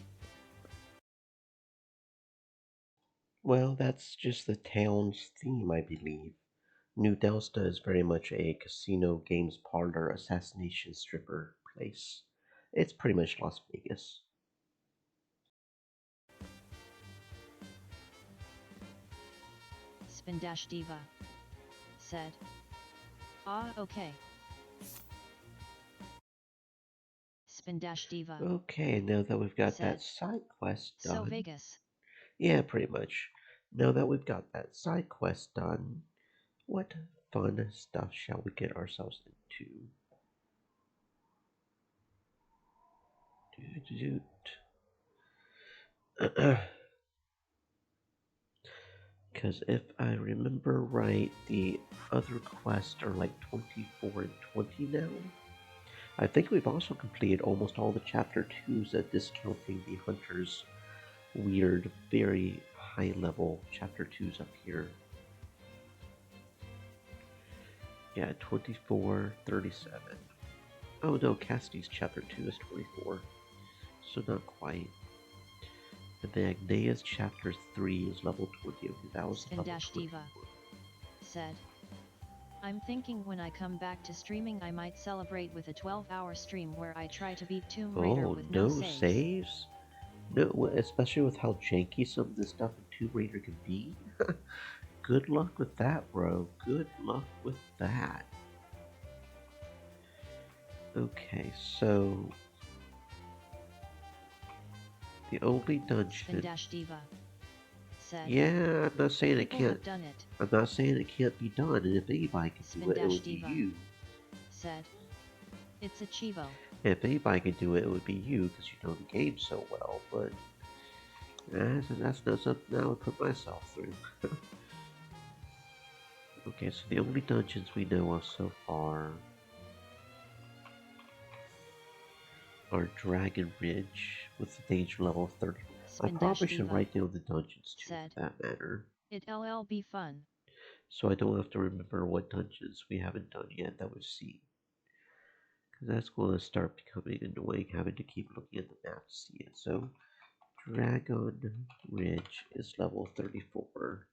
Well, that's just the town's theme, I believe. New Delsta is very much a casino, games parlor, assassination stripper place. It's pretty much Las Vegas. Spindash Diva said. Ah, okay. Spindash Diva Okay, now that we've got said. that side quest So done. Vegas. Yeah, pretty much. Now that we've got that side quest done, what fun stuff shall we get ourselves into? Because if I remember right, the other quests are like 24 and 20 now. I think we've also completed almost all the chapter 2s at discounting the Hunter's weird, very high level chapter 2s up here. Yeah, 24, 37. Oh no, Cassidy's chapter 2 is 24. So not quite. And then Agnea's chapter 3 is level 20. Okay, that was level Spindash 20. Diva said. I'm thinking when I come back to streaming I might celebrate with a 12-hour stream where I try to beat Tomb Raider Oh, with no no saves. saves? No, especially with how janky some of this stuff in Tomb Raider can be. Good luck with that, bro. Good luck with that. Okay, so the only dungeon. Spindash Diva said. Yeah, I'm not saying it People can't. have done it. I'm not saying it can't be done, and if anybody can do it, it Spindash would be Diva you. said. It's a Chivo. If anybody could do it, it would be you, because you know the game so well, but that's not something I would put myself through. Okay, so the only dungeons we know of so far are Dragon Ridge with the danger level of 30. I probably should write down the dungeons too, for that matter. It LL be fun. So I don't have to remember what dungeons we haven't done yet that we've seen. Because that's going to start becoming annoying, having to keep looking at the map to see it. So, Dragon Ridge is level 34.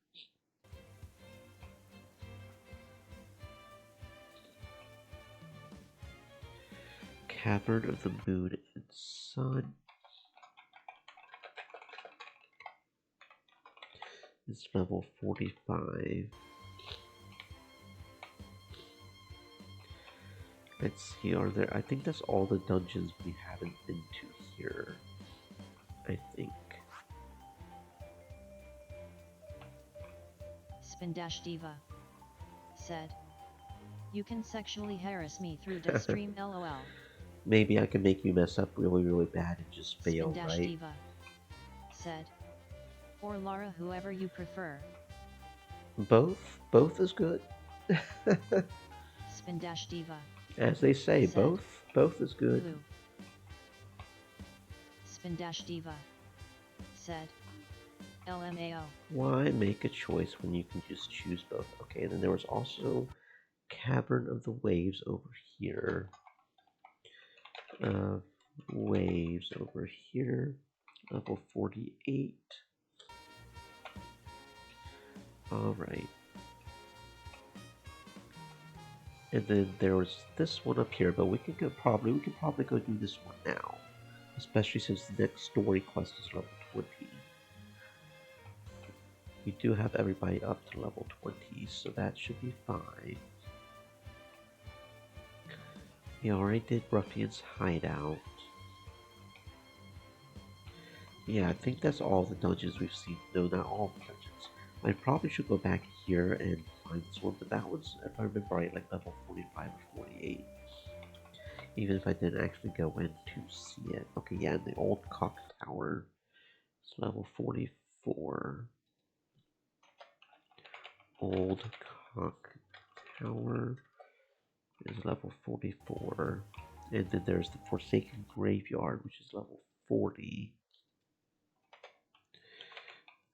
Cavern of the Moon and Sun is level 45. Let's see, are there... I think that's all the dungeons we haven't been to here. I think. Spindash Diva said, "You can sexually harass me through the stream LOL." Maybe I can make you mess up really, really bad and just fail, Spindash right? Diva said, "Or Lara, whoever you prefer." Both? Both is good. Spindash Diva. As they say, said, both is good. Blue. Spindash Diva said, LMAO. Why make a choice when you can just choose both? Okay, then there was also Cavern of the Waves over here. Waves over here. Level 48. Alright. And then there was this one up here, but we can probably go do this one now. Especially since the next story quest is level 20. We do have everybody up to level 20, so that should be fine. We already did Ruffian's Hideout. Yeah, I think that's all the dungeons we've seen. No, not all the dungeons. I probably should go back here and find this one, but that one's, if I remember right, like level 45 or 48. Even if I didn't actually go in to see it. Okay, yeah, the old Cock Tower is level 44. Old Cock Tower is level 44. And then there's the Forsaken Graveyard, which is level 40.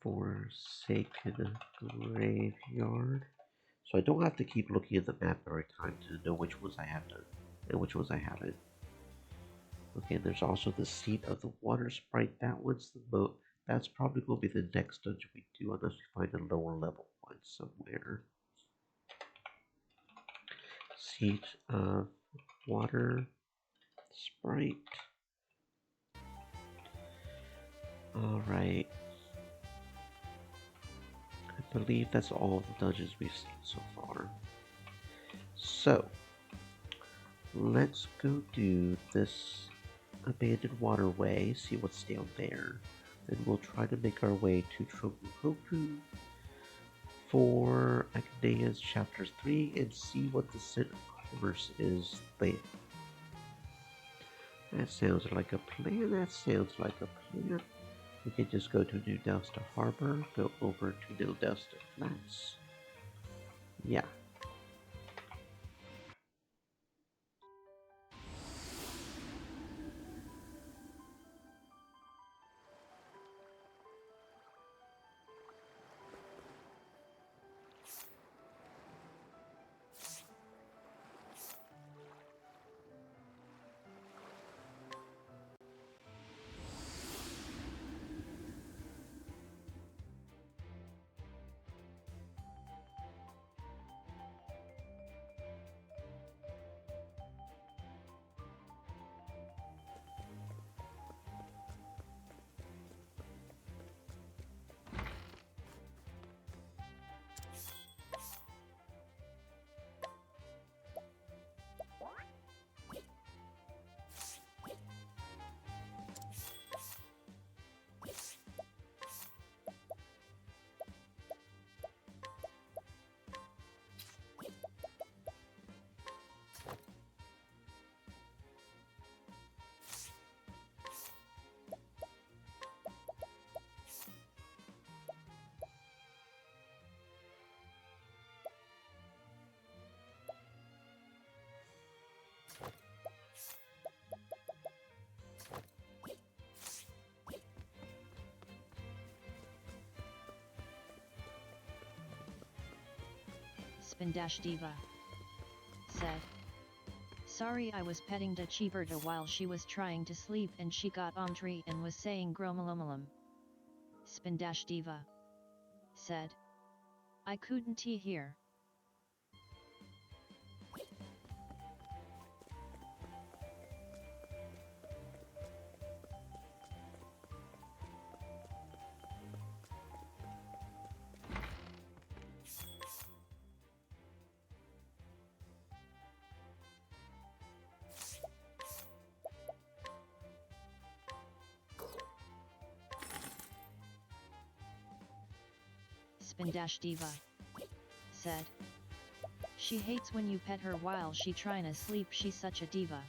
Forsaken Graveyard. So I don't have to keep looking at the map every time to know which ones I have done and which ones I haven't. Okay, and there's also the Seat of the Water Sprite. That one's the that's probably going to be the next dungeon we do, unless we find a lower level one somewhere. Seat of Water Sprite. Alright. I believe that's all the dungeons we've seen so far. So, let's go do this abandoned waterway, see what's down there. Then we'll try to make our way to Trobuhoku for Academia's Chapter 3 and see what the Center of Commerce is there. That sounds like a plan. That sounds like a plan. We can just go to New Delta Harbor, go over to New Delta Flats. Yeah. Spin-Diva said. Sorry, I was petting the Chiberta while she was trying to sleep and she got omdry and was saying gromalomalum. Spin-Diva said. I couldn't hear. Spin-Diva said. She hates when you pet her while she trying to sleep, she's such a diva.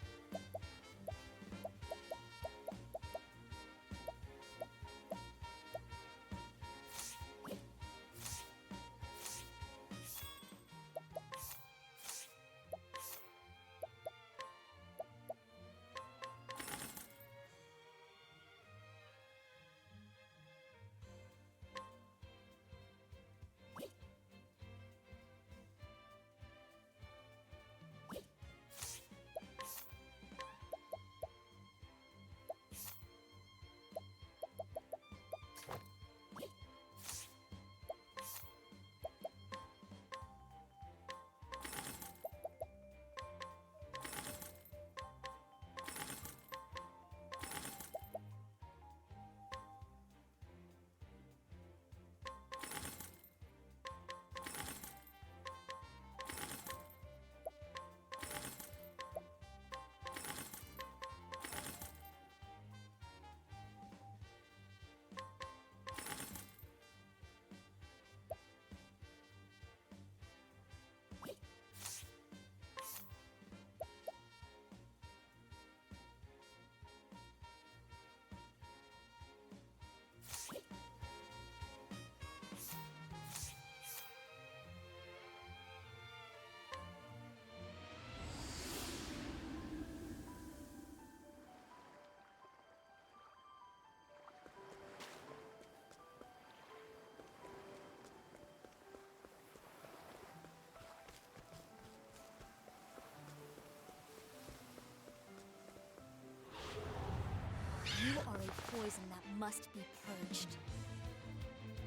You are a poison that must be purged.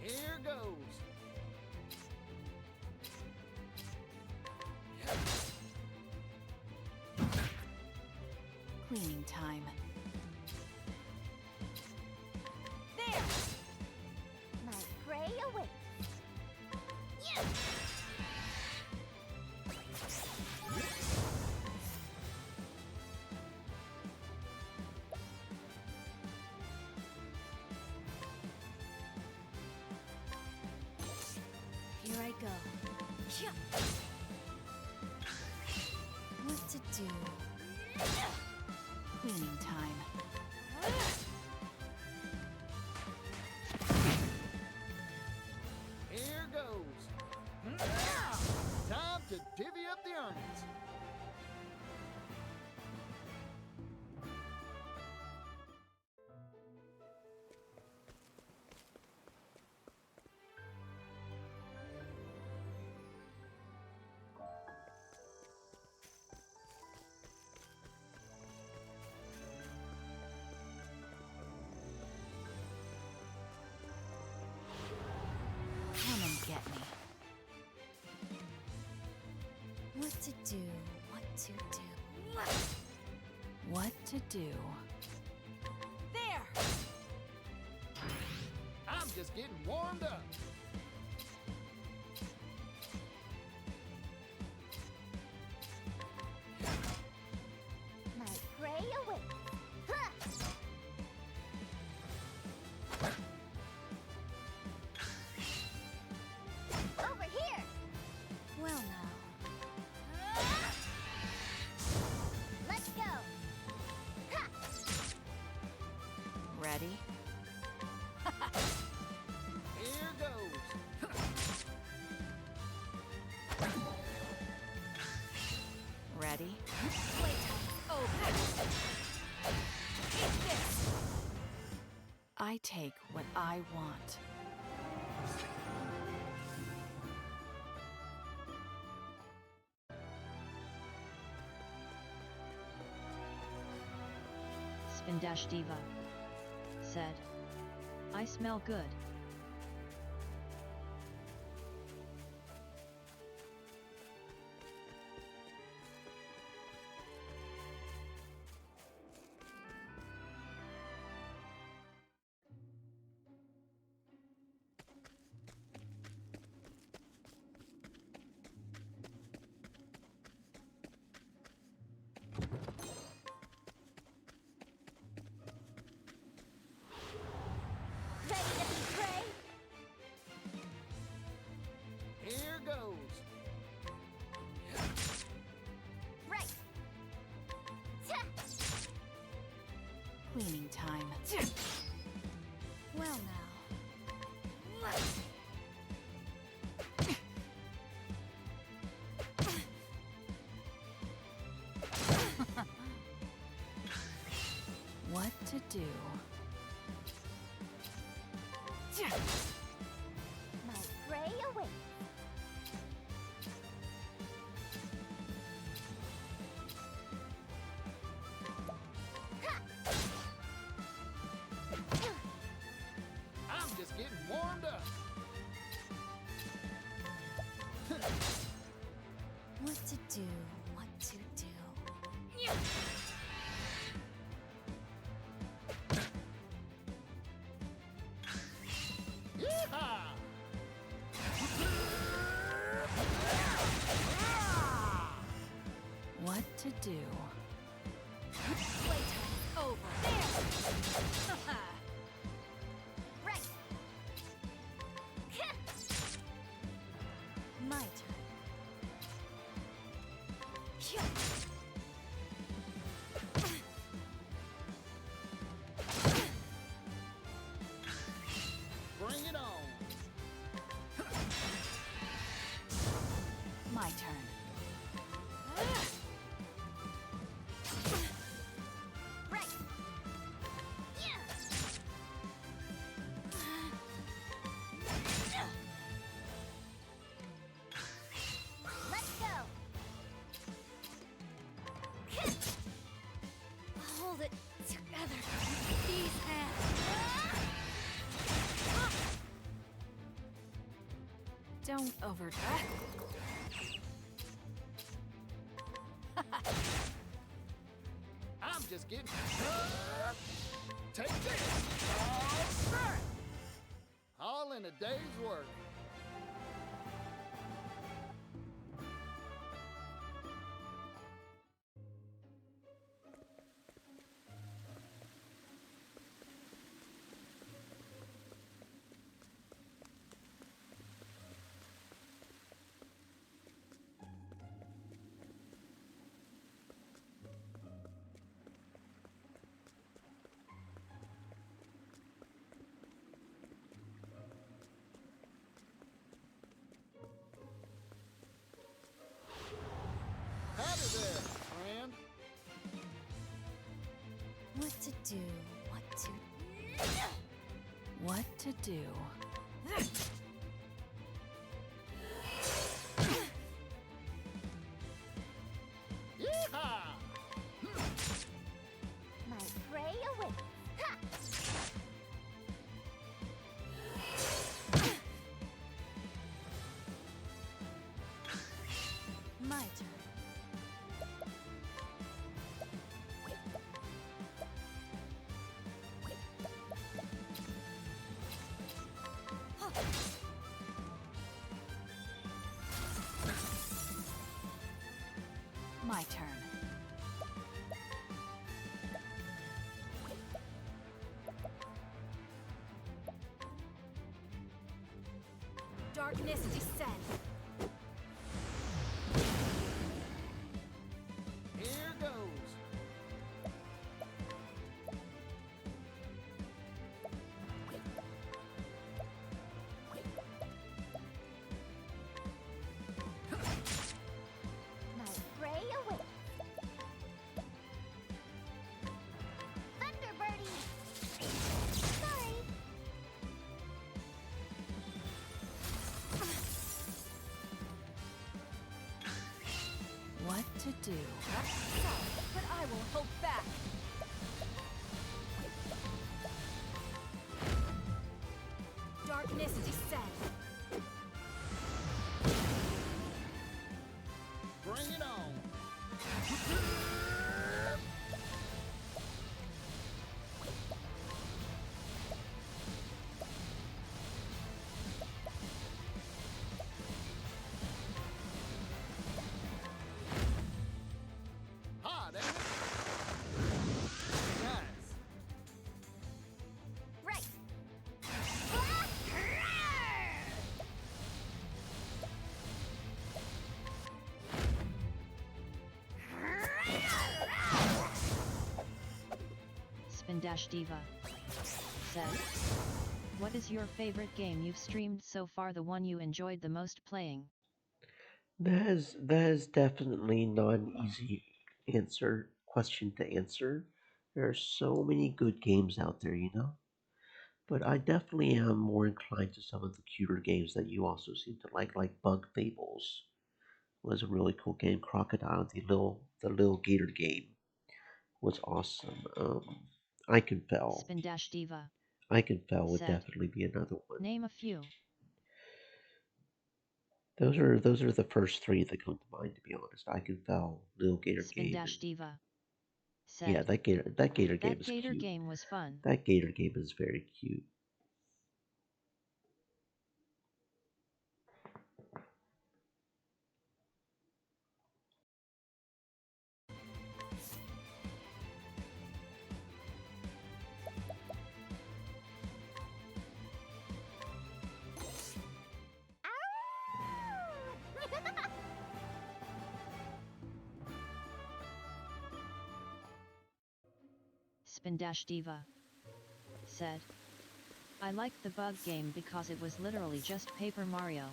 Here goes. Cleaning time. There! My prey awaits. Yeah! Here I go. Yeah. What to do? Cleaning time. Here goes. Time to divvy up the earnings. Come and get me. What to do? What to do? What to do? There! I'm just getting warmed up. My prey awaits. Huh! Over here! Well now. Let's go! Ha! Ready? Here goes. Ready? Playtime's over. Take this! I take what I want. Spin-Diva said. I smell good. Here goes. Right. Cleaning time. Well now. What to do? My prey awaits. I'm just getting warmed up. What to do? What to do? Yeehaw! What to do? Playtime's over. There! Right. My turn. Bring it on. My turn. Right. Let's go. Hold it together. These hands. Don't overdrive. I'm just getting. Take this. All right. All in a day's work. Howdy there, friend. What to do? What to... What to do? Yeehaw! My prey awaits. Ha! My turn. My turn. Darkness descend. Here goes. My prey awaits. Thunderbirdie. Sorry. What to do? But I won't hold back. darkness descend. Bring it on. Hot, ain't it? Nice. Right. Spindash Diva said, "What is your favorite game you've streamed so far, the one you enjoyed the most playing?" That is definitely not an easy question to answer. There are so many good games out there, you know. But I definitely am more inclined to some of the cuter games that you also seem to like Bug Fables was a really cool game. Crocodile, the little gator game was awesome. I Can Fell. Spindash Diva I Can Fell would said, definitely be another one. "Name a few." Those are the first three that come to mind. To be honest, I Can Fell, Little Gator Game, and Spindash Diva yeah, said, that gator game "That is gator cute. game was fun." That gator game is very cute. Spindash Diva said, "I liked the bug game because it was literally just Paper Mario."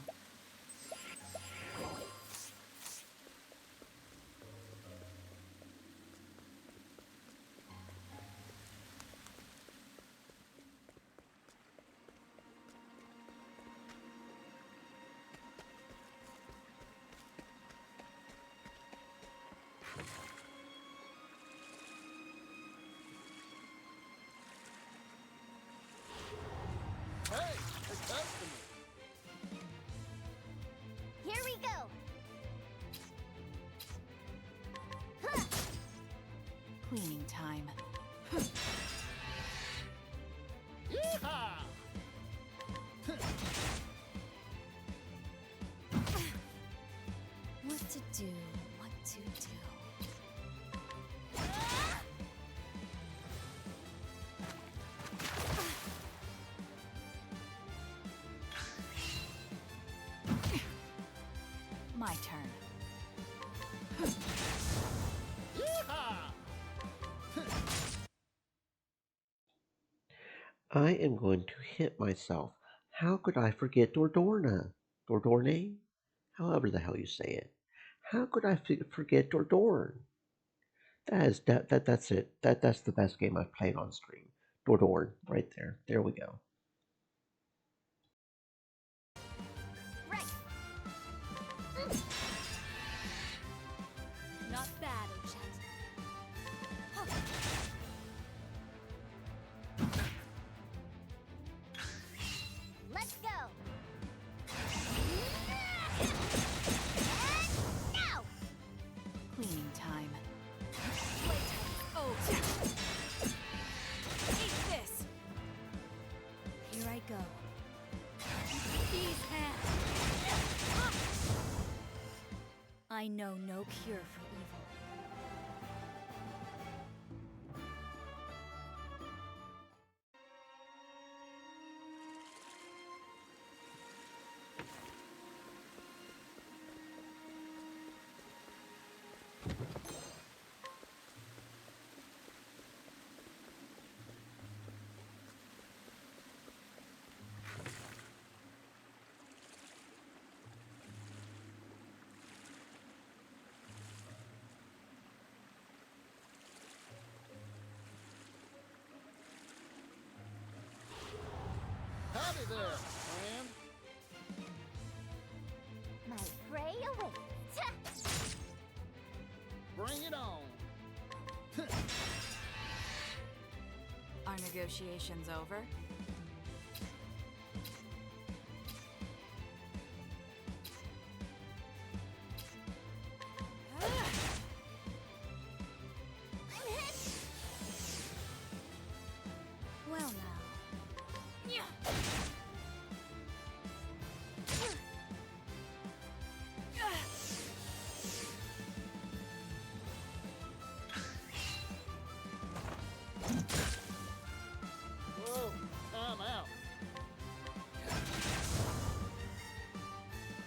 Hey, a customer. Here we go. Cleaning time. Yeehaw! What to do, what to do. My turn. Yeehaw! I am going to hit myself. How could I forget Dordorna? Dordorne? However the hell you say it. How could I forget Dordorn? That's it. That's the best game I've played on stream. Dordorn, right there. There we go. Right. Not bad, Ochette. Let's go. And now. Cleaning time. Playtime over. Eat this. Here I go. These hands. I know no cure for evil. Howdy there, friend. My prey awaits. Bring it on. Are negotiations over?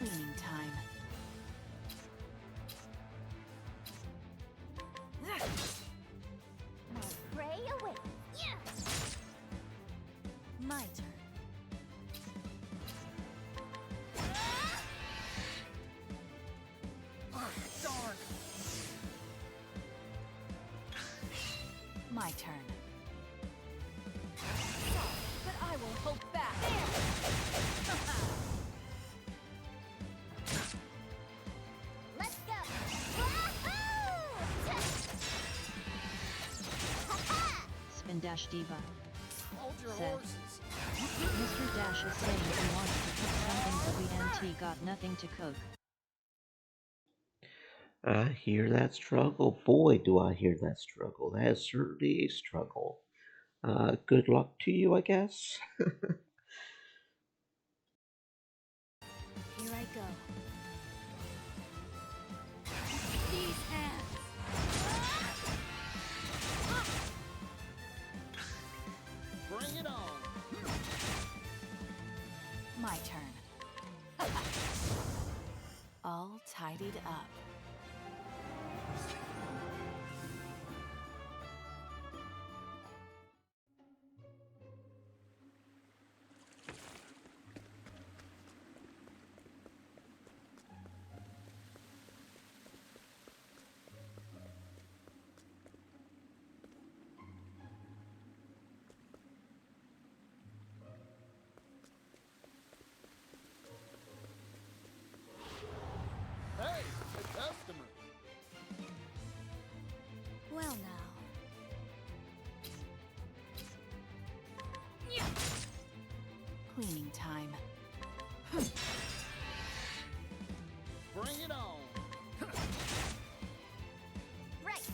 Cleaning time. My prey away. Yeah. My turn. Darn! My turn. But I will hold back. Let's go. Wahoo! Spin Dash Diva. Hold your Said. horses. Mr. Dash is saying he wants to cook something but we got nothing to cook. I hear that struggle. Boy, do I hear that struggle. That is certainly a struggle. Good luck to you, I guess. Here I go. These hands. Bring it on. My turn. All tidied up. Hey, a customer. Well now. Cleaning time. Bring it on. Right.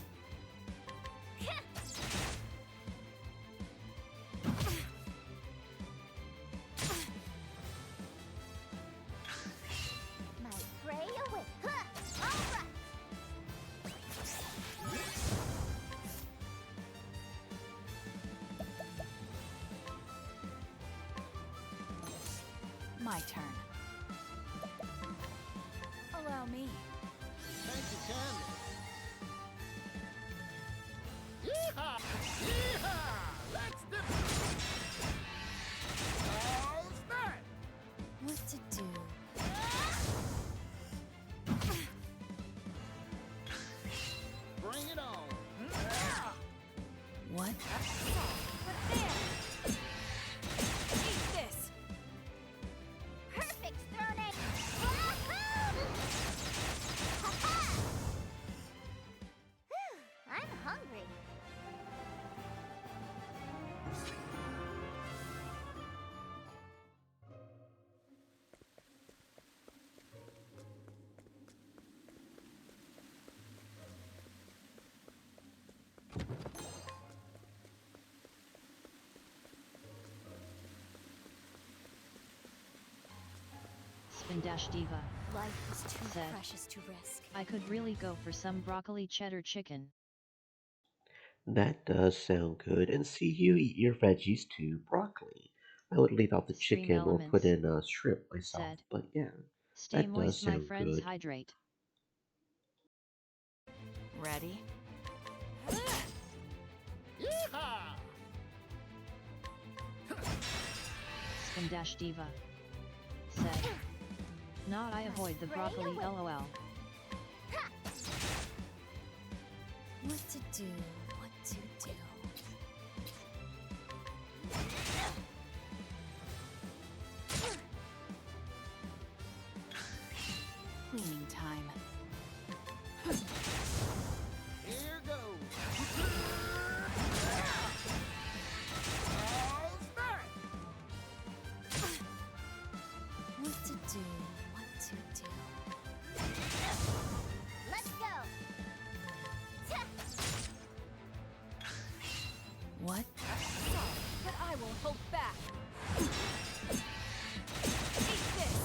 My prey away. All right. My turn. Allow me. Thank you, Candy. Yeehaw! Yeehaw! Let's dip. How's that? What to do? Bring it on. What? But there! Eat this! Perfect throwing. Wahoo! Ha-ha! Whew, I'm hungry. Spin Dash Diva. Life is too Said. precious to risk. I could really go for some broccoli cheddar chicken. That does sound good. And see, you eat your veggies too. Broccoli. I would leave out the Stream chicken or put elements. in shrimp myself. Said. But yeah, Stay that does moist, my sound friends, good. hydrate. Ready? Yeehaw! Spin Dash Diva. Said. Not I avoid the broccoli, lol. What to do? What to do? Cleaning time. Here goes. How's that? What to do? What to do? Let's go. Ta! What? But I will hold back. Eat this!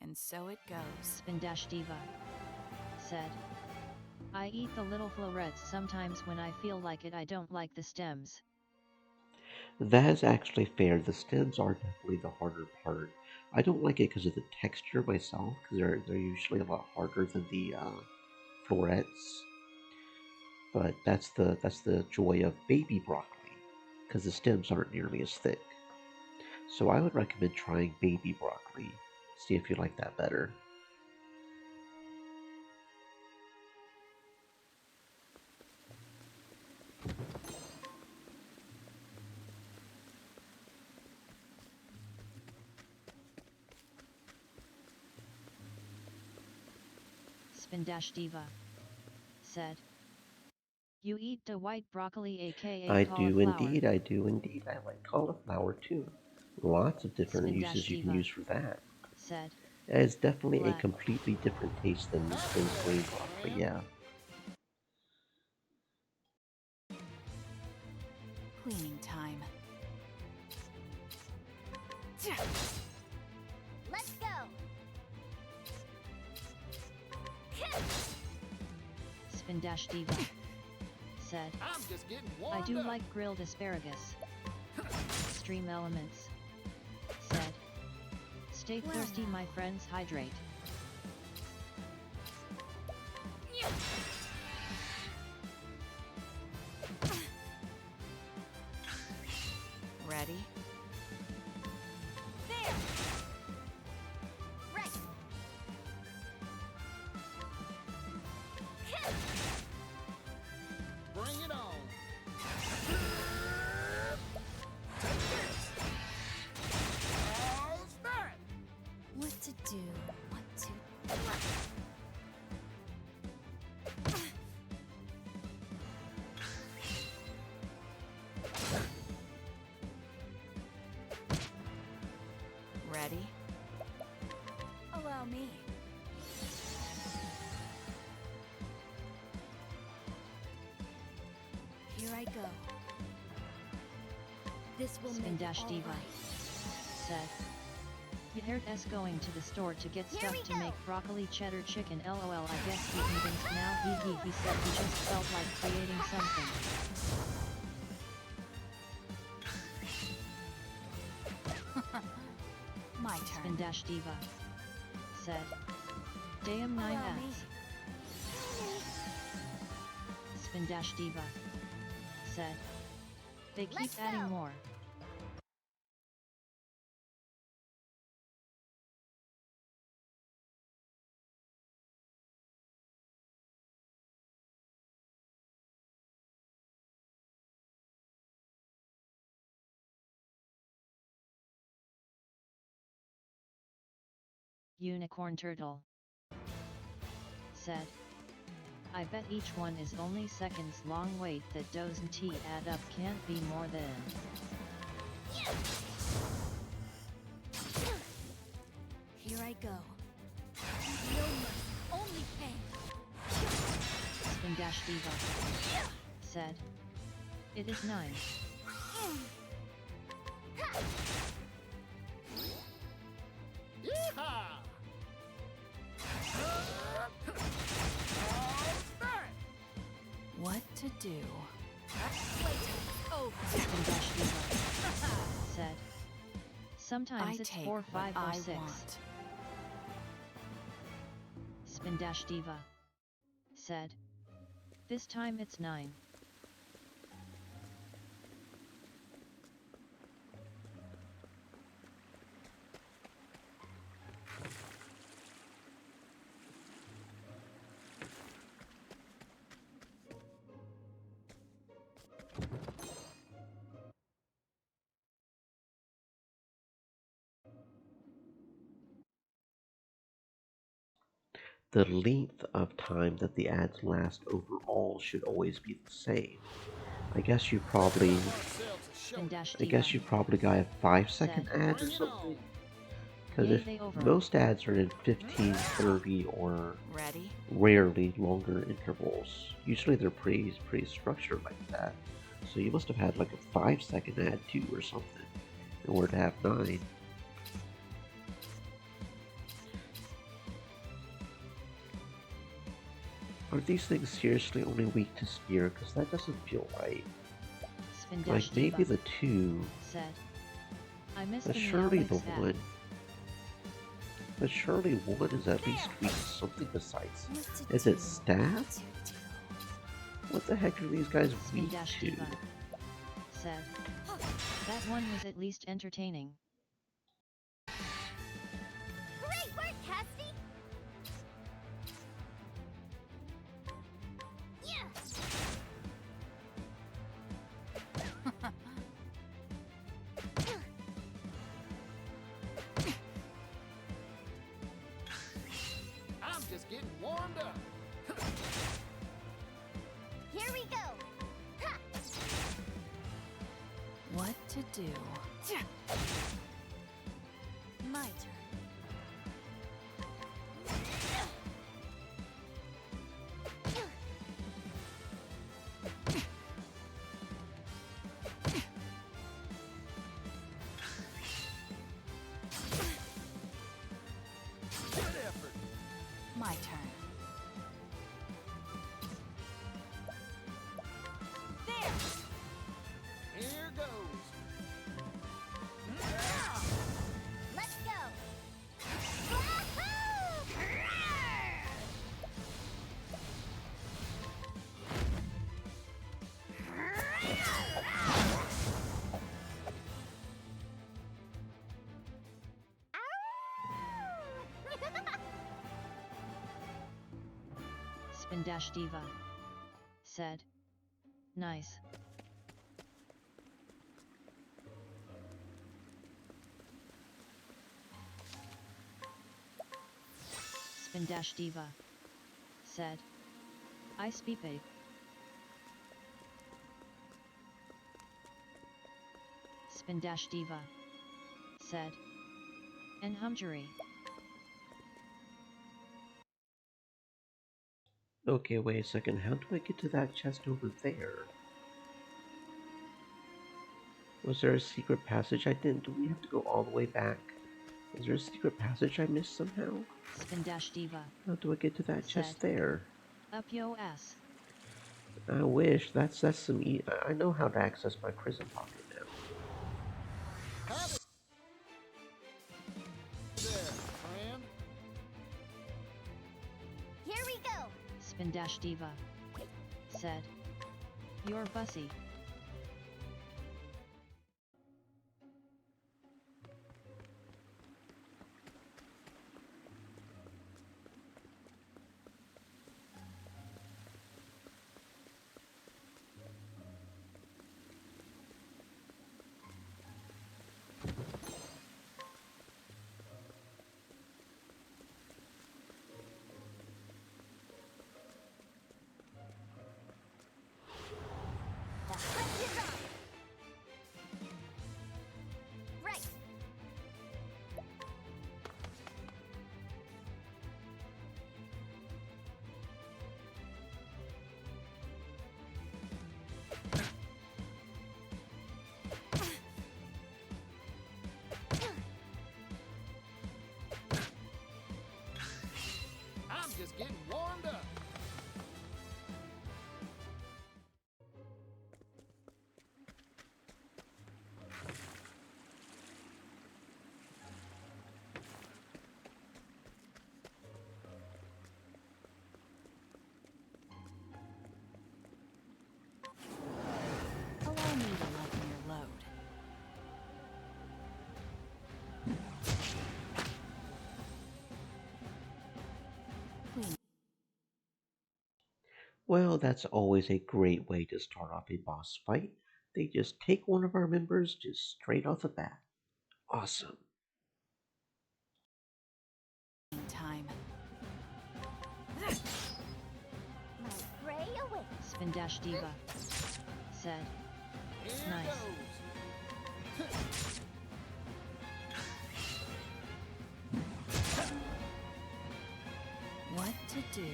And so it goes. Spin Dash Diva. Said. I eat the little florets sometimes when I feel like it. I don't like the stems. That is actually fair. The stems are definitely the harder part. I don't like it because of the texture myself, because they're usually a lot harder than the florets. But that's the joy of baby broccoli, because the stems aren't nearly as thick. So I would recommend trying baby broccoli. See if you like that better. Spindash Diva said. You eat the white broccoli, aka I do cauliflower. indeed, I do indeed. I like cauliflower too. Lots of different Spindash uses you can Diva use for that. said. And it's definitely a Black. completely different taste than green broccoli, yeah. Cleaning time. Let's go. Spindash Diva said. I'm just getting I warmed do up. like grilled asparagus. Extreme Elements said. Stay thirsty, my friends, hydrate. Ready? There. Right. Bring it on. How's that? What to do? What to... Ready? Allow me. Here I go. This will make it Spindash all Diva right. said. You heard us going to the store to get Here stuff we to go. make broccoli cheddar chicken. LOL, I guess he convinced now. He said he just felt like creating something. My turn. Spindash Diva said. Damn 9 Allow me. ads. Spindash Diva said. They keep Let's adding go. more. Unicorn Turtle said. I bet each one is only seconds long. Wait, that doesn't add up. Can't be more than. Here I go. No mercy, only pain. Spindash Diva said. It is 9. Yeehaw! What to do? Oh, Spindash Diva said. Sometimes I it's take 4, 5, what or I 6. want. Spindash Diva said. This time it's 9. The length of time that the ads last overall should always be the same. I guess you probably Spindash I Diva guess you probably got a 5-second said. ad or something. Because Yay, if they over. most ads are in 15, 30, or Ready? rarely longer intervals, usually they're pretty structured like that. So you must have had like a 5-second ad too or something in order to have 9. Are these things seriously only weak to spear? Because that doesn't feel right. Like Spindash maybe Diva the two, said. I missed but the surely the Meowix hat. one. But surely one is at least weak to something besides. Is it staff? What the heck are these guys weak Spindash to? Diva said. That one was at least entertaining. Great work, Cassidy! Yeah! I'm just getting warmed up. Here we go! Ha! What to do? My turn. Good effort. My turn. There! Here goes. Let's go! Spindash Diva said. Nice. Spindash Diva said. I speak. Spindash Diva said. And Humjury. Okay, wait a second. How do I get to that chest over there? Was there a secret passage I didn't? Do we have to go all the way back? Is there a secret passage I missed somehow? Spindash Diva How do I get to that chest there? up yo ass. I wish. That's some. I know how to access my prison pocket now. Have it. There, friend. Here we go! Spindash Diva said. You're bussy. The hunt is on! Right! I'm just getting warmed up. Allow me to lighten your load. Well, that's always a great way to start off a boss fight. They just take one of our members just straight off the bat. Awesome. Time. My prey awaits! Spindash Diva said. Here Nice. goes. What to do?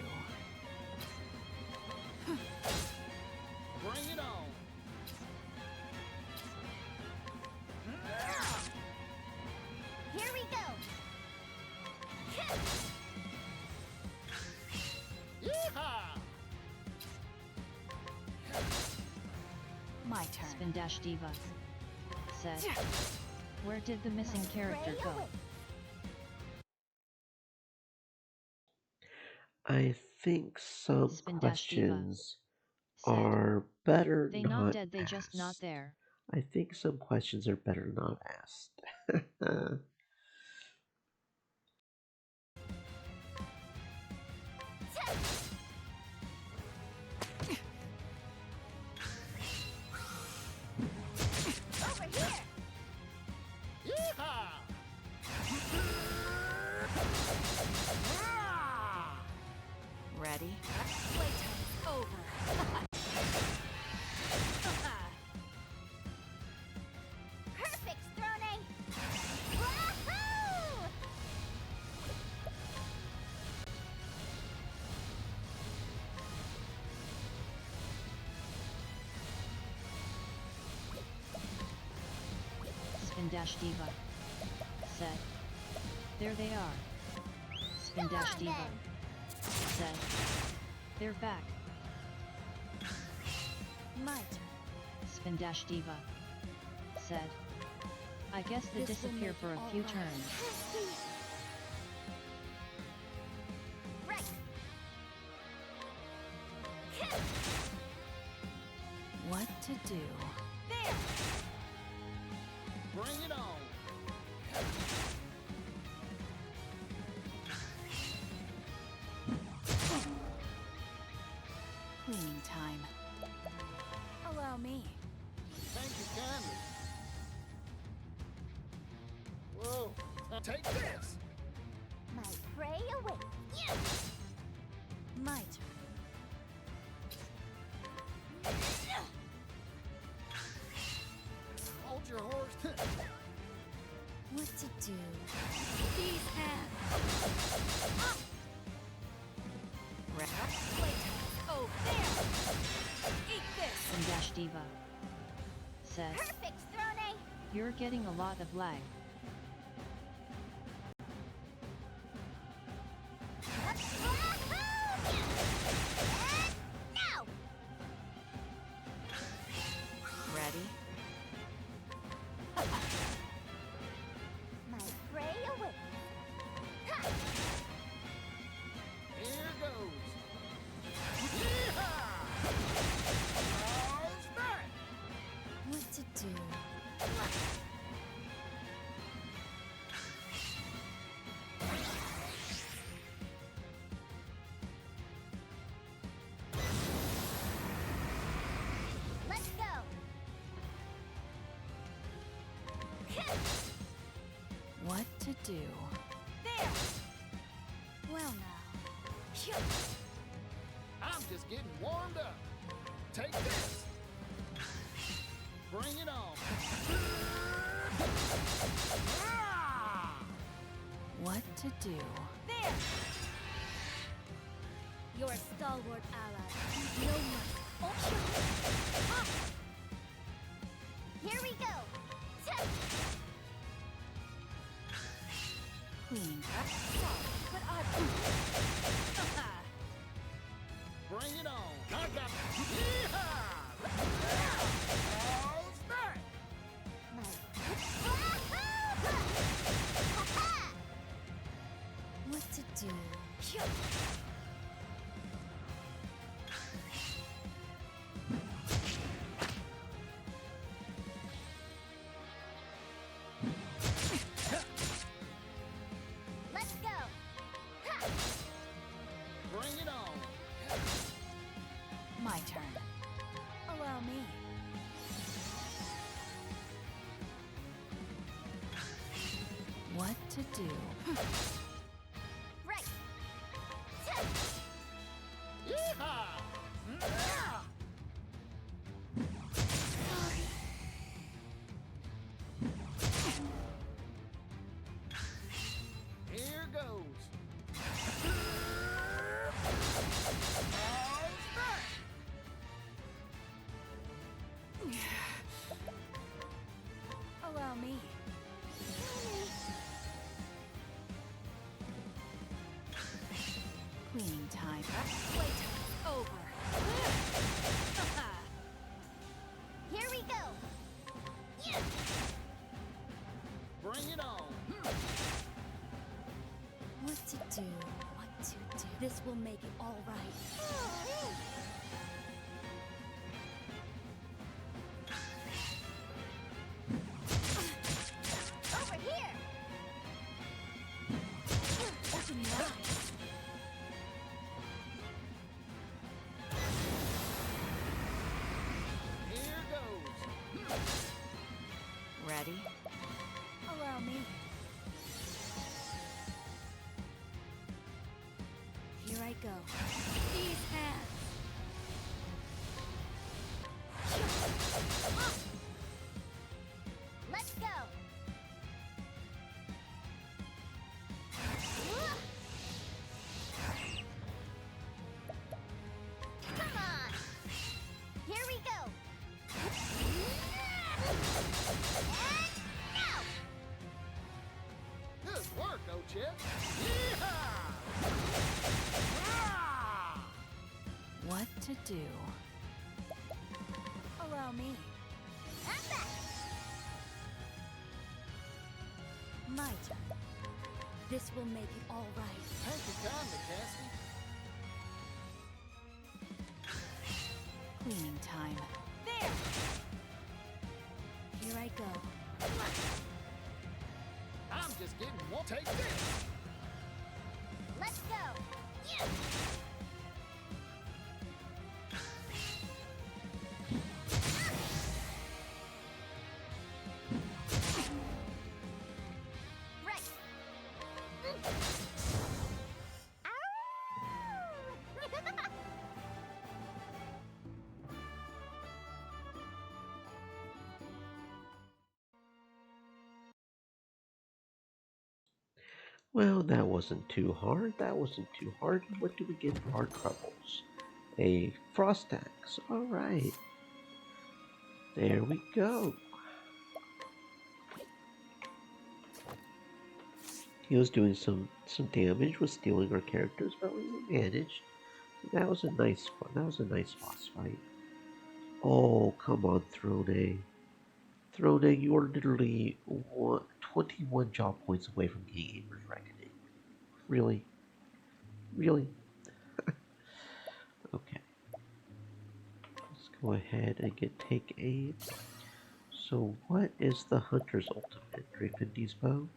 Bring it on. Here we go! Yeehaw! My turn. Spin-Diva said. Where did the missing character go? I think some Spin-Diva questions said. are better They not not dead, they just not asked. there. I think some questions are better not asked. Over here! Yeehaw! Ready? Playtime's over. Perfect, Throne! Wahoo! Spin-Diva said. There they are. Spin-Diva said. They're back. My turn. Spin-Diva said. I guess they This will disappear make for it a all few right. turns. Right! What to do? There! Bring it on! Cleaning time. Allow me. Thank you kindly. Whoa! Take this! My prey awaits. Yeah. My turn. Hold your horse. What to do? These hands! Playtime's over. There! Eat this! Spin-Diva said. Perfect, Throne! You're getting a lot of lag. Now! Ready? My prey awaits. Ha! Here goes. Yeehaw! How's that? What to do? Let's go! What to do? There! Well now. I'm just getting warmed up. Take this. Bring it on. What to do? There! Your stalwart ally. No mercy. Ah! Here we go! Ta- Cleaning. But I... Bring it on. I got Yeehaw! How's that? What to do? Let's go! Ha! Bring it on. My turn. Allow me. What to do? Right! Ta- Yeehaw! Yeah! Here goes. How's that? Allow me. Cleaning time. Playtime's over. Here we go! This will make it all right. Over here! Open your eyes. Here goes. Ready? Allow me. Here I go. These hands. Let's go! Come on! Here we go! And now! Good work, O-Chip. What to do? Allow me. I'm back! My turn. This will make it all right. Thank you kindly, Cassidy. Cleaning time. There! Here I go. I'm just getting one. Take this. Let's go! Yeah! Right! Well, that wasn't too hard. That wasn't too hard. What do we get for our troubles? A frost axe. Alright. There we go. He was doing some damage, was stealing our characters, but we managed. That was a nice one. That was a nice boss fight. Oh, come on, Throne. Throne, you are literally 21 job points away from getting Amer's Reckoning. Really? Really? Okay. Let's go ahead and take aim. So what is the Hunter's ultimate? Gryffindor's bow?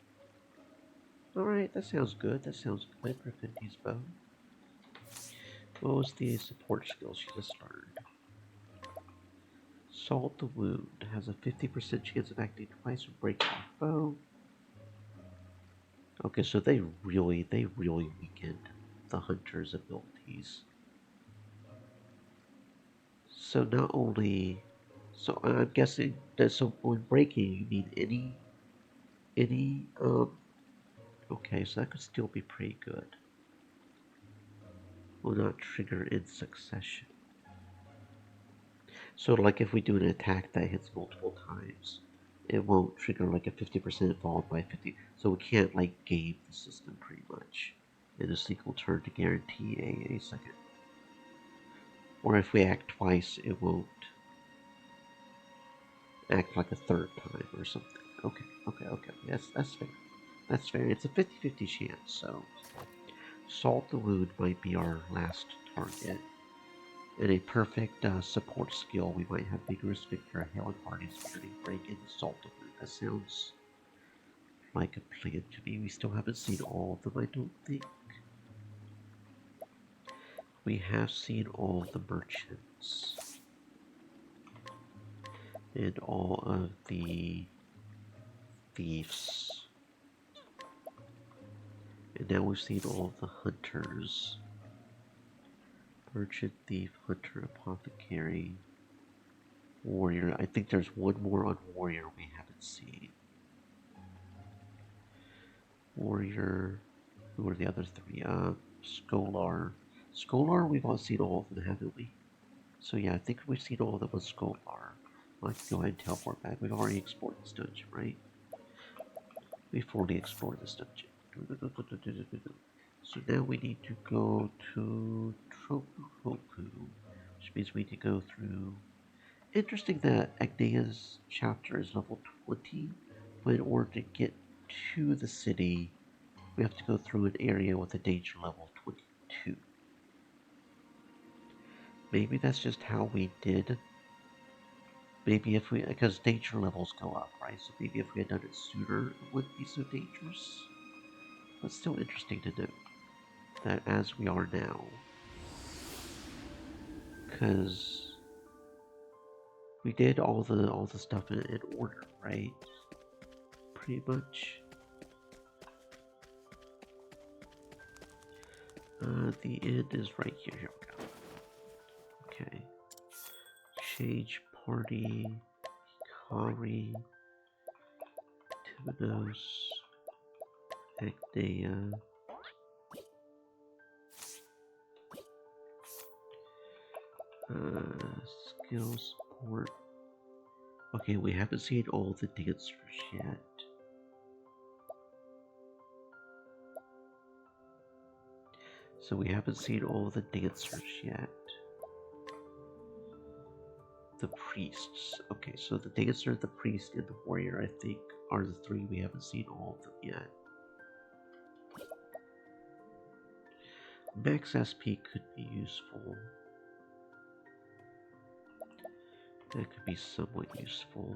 Alright, that sounds good. That sounds good. Gryffindor's bow. What was the support skill she just learned? Salt the Wound has a 50% chance of acting twice or breaking a bow. Okay, so they really weakened the Hunter's abilities. So not only, so I'm guessing that so when breaking you need any okay, so that could still be pretty good. Will not trigger in succession. So like if we do an attack that hits multiple times, it won't trigger like a 50% followed by 50. So we can't like game the system pretty much in a single turn to guarantee a second. Or if we act twice, it won't act like a third time or something. Okay. That's fair. That's fair. It's a 50-50 chance, so Salt the Wound might be our last target. In a perfect support skill, we might have Vigorous Victor, Hail and Hardy's Beginning Break, and Salt the Wound. That sounds like a plan to me. We still haven't seen all of them, I don't think. We have seen all of the merchants. And all of the thieves. And now we've seen all of the hunters. Merchant, thief, hunter, apothecary, warrior. I think there's one more on warrior we haven't seen. Warrior. Who are the other three? Scholar. Scholar, we've all seen all of them, haven't we? So yeah, I think we've seen all of them with Scholar. I can go ahead and teleport back. We've already explored this dungeon, right? We've fully explored this dungeon. So now we need to go to Trokuhoku, which means we need to go through. Interesting that Agnea's chapter is level 20, but in order to get to the city, we have to go through an area with a danger level 20. 2. Maybe that's just how we did. Maybe if we, because danger levels go up, right? So maybe if we had done it sooner, it wouldn't be so dangerous. But still interesting to note that as we are now, because we did all the stuff in order, right? Pretty much. The end is right here. Here we go. Okay. Change party. Kari. Timanos. Agdea. Skill support. Okay, we haven't seen all the dancers yet. So we haven't seen all the dancers yet. The priests. Okay, so the dancer, the priest, and the warrior, I think, are the 3 we haven't seen all of them yet. Max SP could be useful. That could be somewhat useful.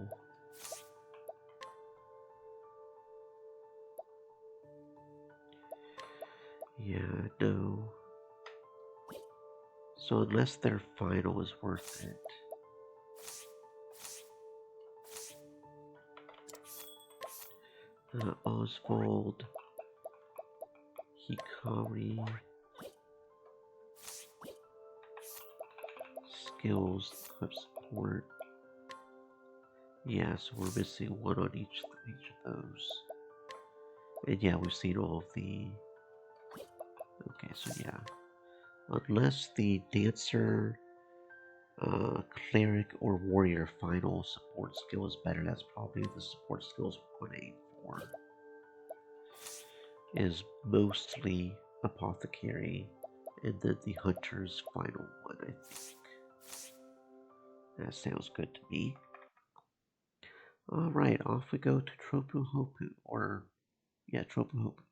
Yeah, no. So unless their final is worth it. Oswald, Hikari, skills, equip support. Yeah, so we're missing 1 on each of those. And yeah, we've seen all of the... Okay, so yeah. Unless the dancer, cleric, or warrior final support skill is better, that's probably the support skills we're going to aim for. Is mostly apothecary, and then the hunter's final one, I think. That sounds good to me. Alright, off we go to Tropu Hopu, or, yeah, Tropu Hopu.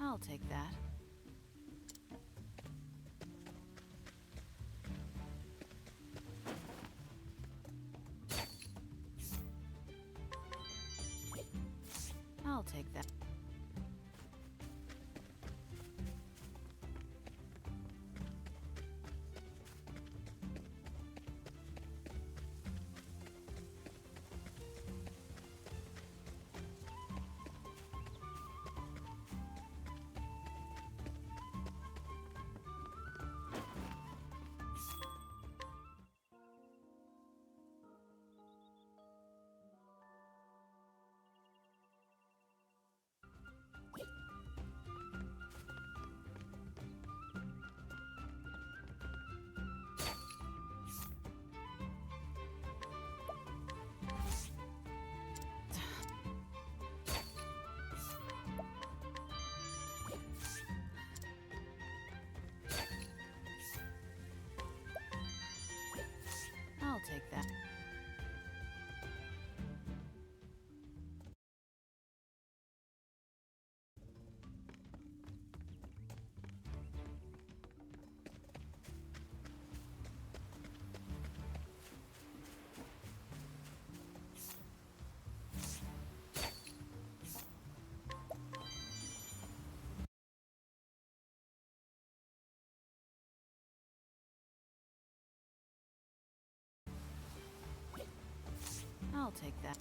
I'll take that. I'll take that. take that. I'll take that.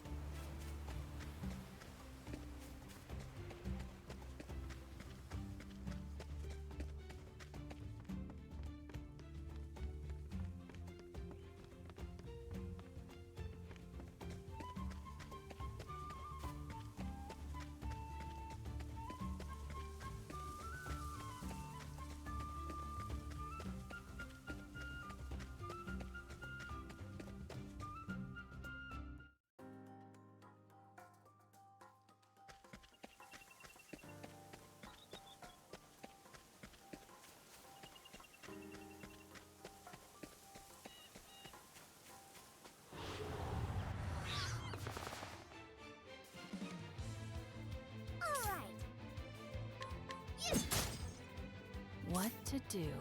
What to do?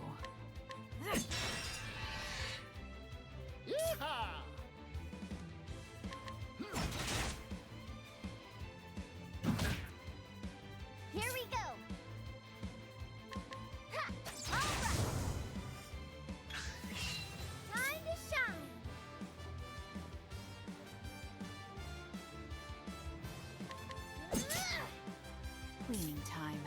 Yeehaw! Here we go. Ha! All right. Time to shine. Cleaning time.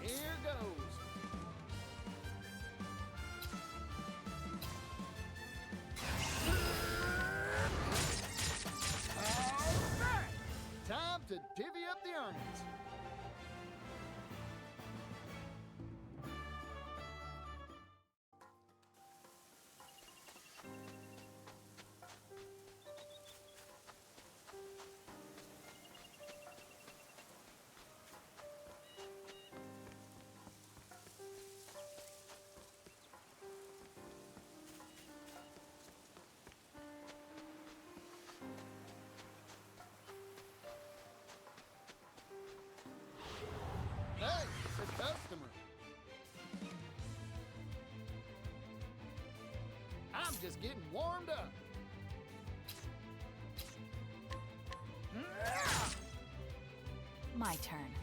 Here goes. All right. Time to divvy up the earnings. Hey, it's a customer. I'm just getting warmed up. My turn.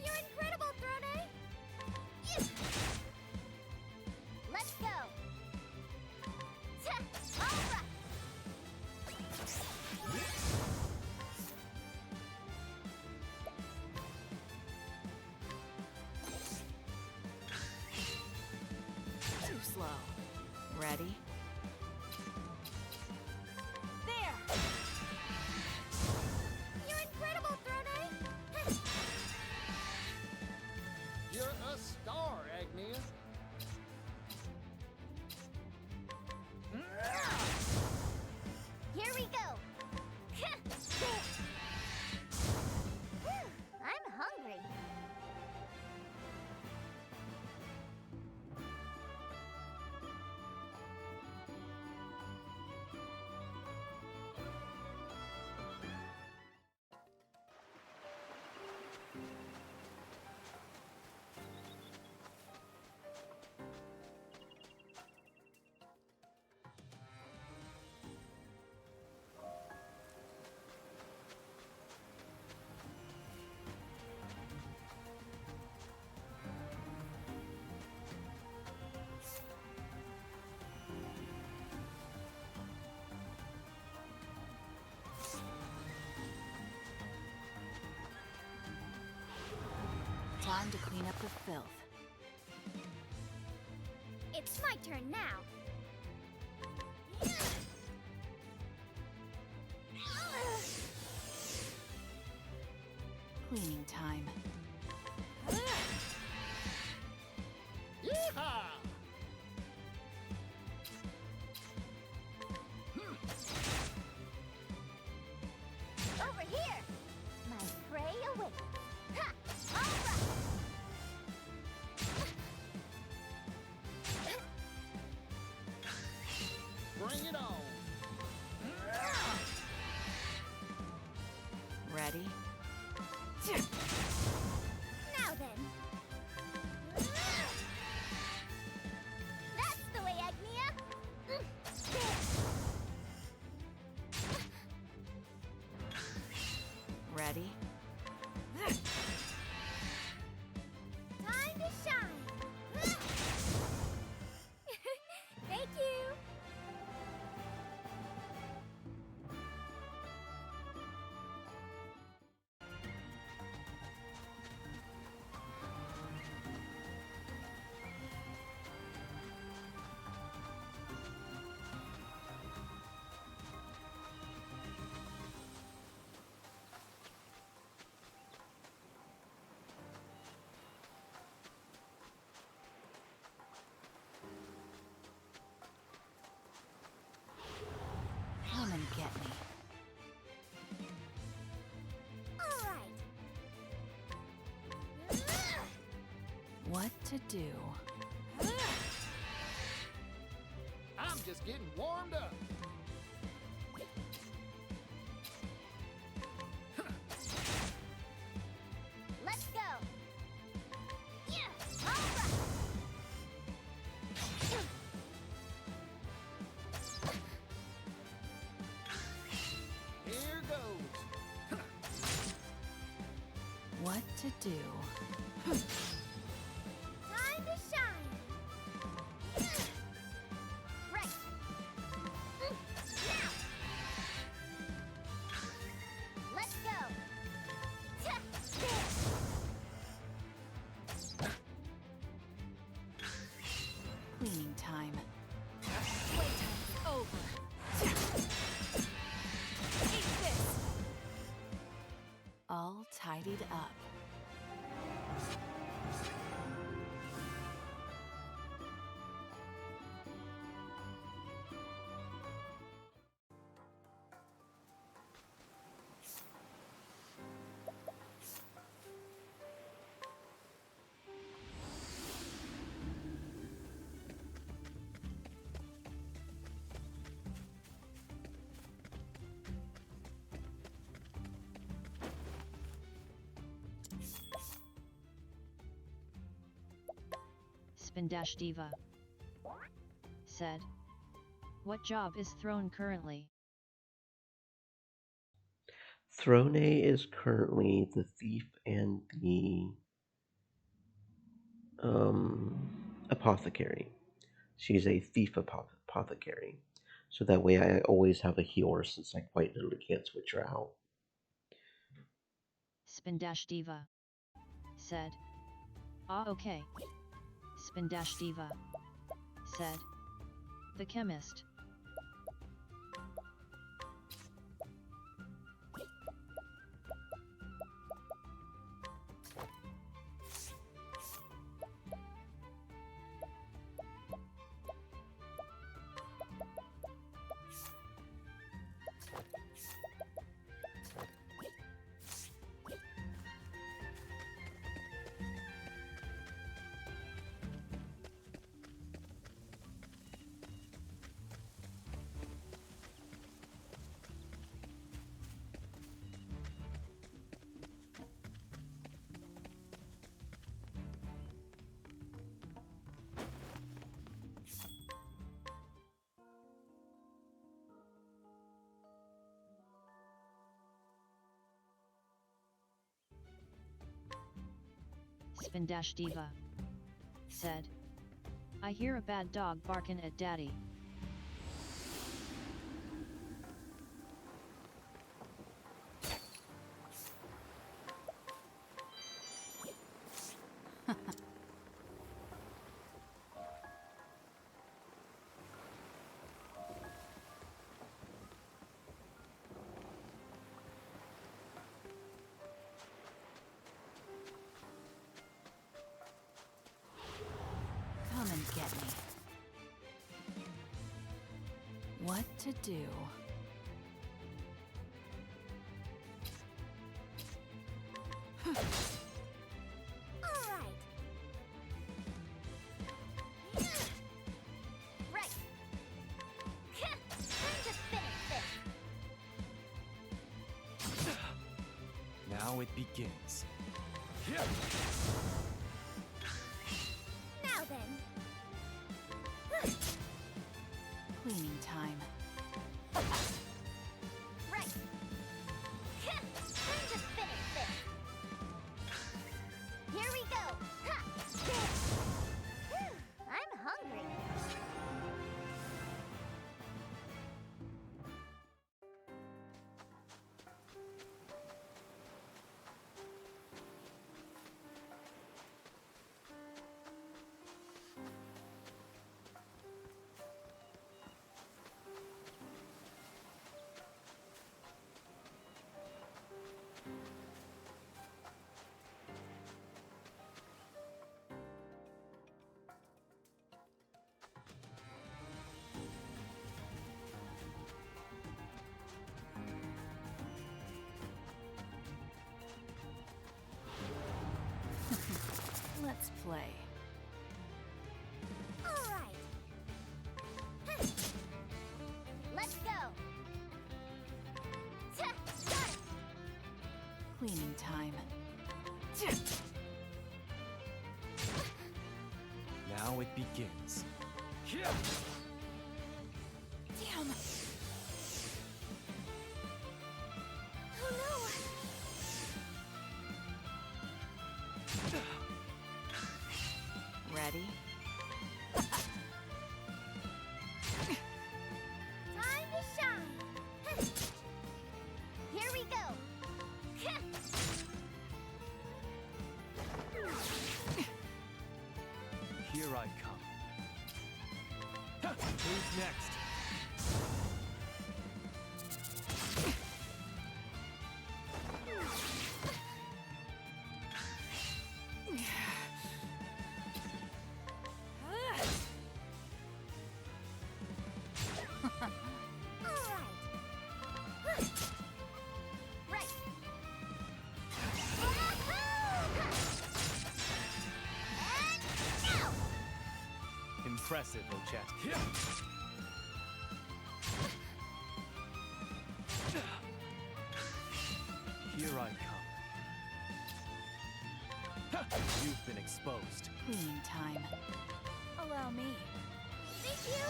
You're incredible, Throne. Let's go. Ta! All right. Too slow. Ready? There! You're incredible, Throne. You're a star, Agnes. Here we go. I'm hungry. Time to clean up the filth. It's my turn now. Cleaning time. Yeehaw! Over here. My prey awaits. Ha! All right. Ready? Now then. That's the way, Agnia. Ready? Time to shine. Thank you. Come and get me. All right. What to do? I'm just getting warmed up. Let's go. Yeah. All right. Here goes. What to do? Time to shine. Right. Now. Let's go. Cleaning time. Playtime's over. Eat this! All tidied up. Spindash Diva said. What job is Throne currently? Throne is currently the thief and the apothecary. She's a thief apothecary. So that way I always have a healer since I quite literally can't switch her out. Spindash Diva said. Ah, okay. Spindash Diva said. The chemist. Spindash Diva said. I hear a bad dog barking at Daddy. Come and get me. What to do? All right. Right. Time to finish this. Now it begins. Now then. Cleaning time. Right. Time to finish this. Here we go. Ha! There. Whew, I'm hungry. Let's play. All right. Let's go. Got it. Cleaning time. Now it begins. Damn! Oh no! Ready? Time to shine. Here we go. Here I come. Who's next? Right. And go! Impressive, Ochette. Here I come. You've been exposed. Cleaning time. Allow me. Thank you.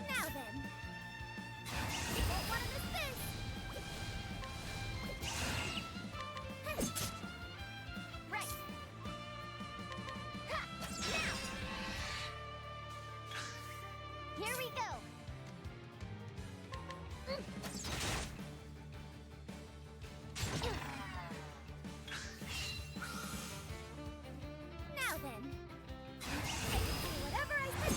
Now then. Won't want to miss this. Right. Ha! Now. Here we go. Now then. Whatever I say.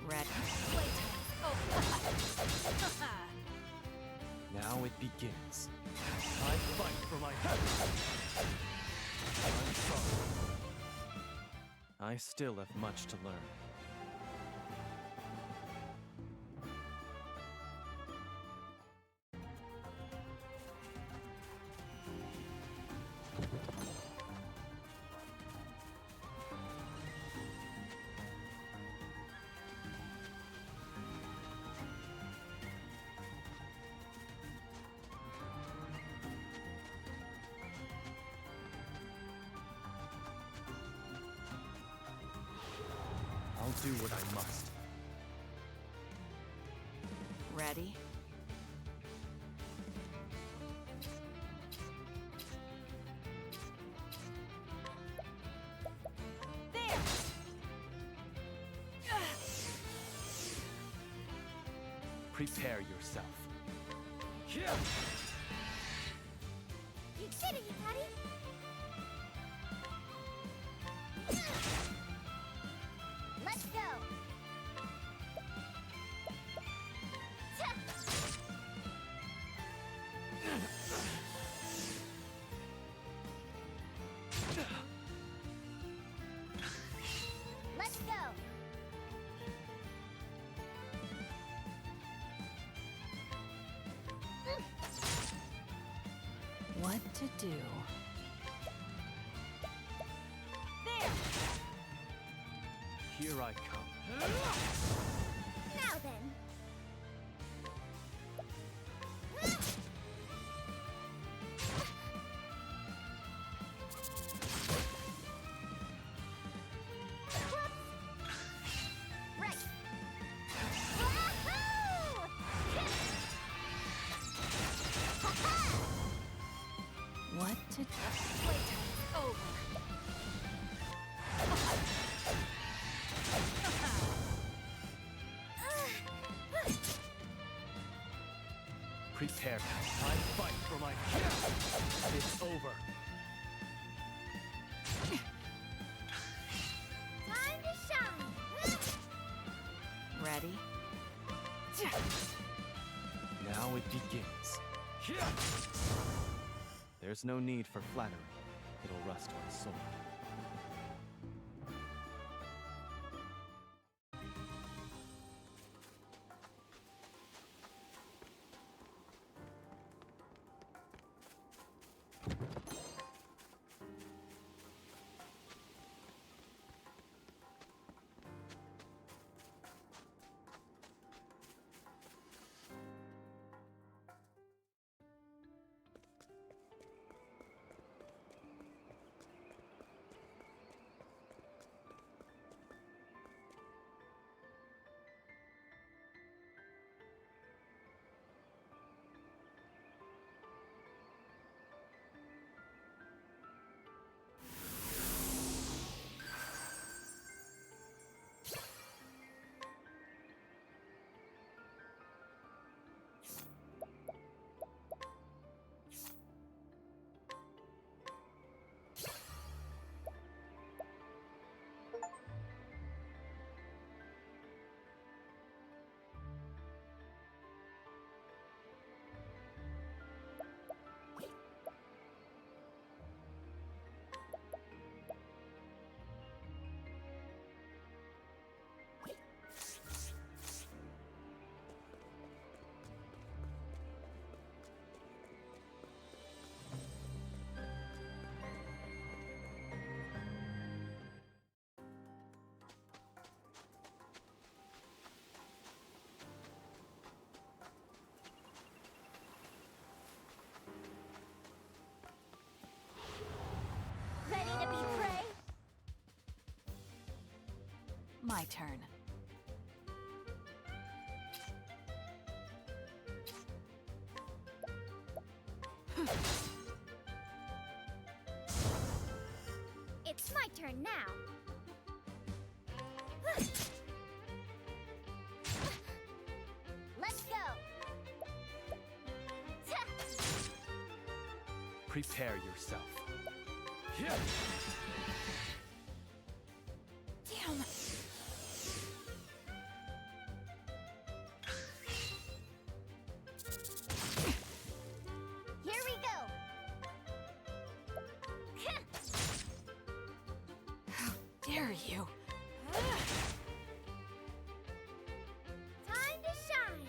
Ready? Now it begins. I fight for my head. I'm sorry. I still have much to learn. I'll do what I must. Ready? There. Prepare yourself. You did it, Hikari. Let's go. Let's go. What to do? There. Here I come. Now then. Prepare. I fight for my kill. It's over. Time to shine! Ready? Now it begins. There's no need for flattery. It'll rust my soul. Ready to be prey? My turn. It's my turn now. Let's go. Prepare yourself. Damn. Here we go. How dare you? Time to shine.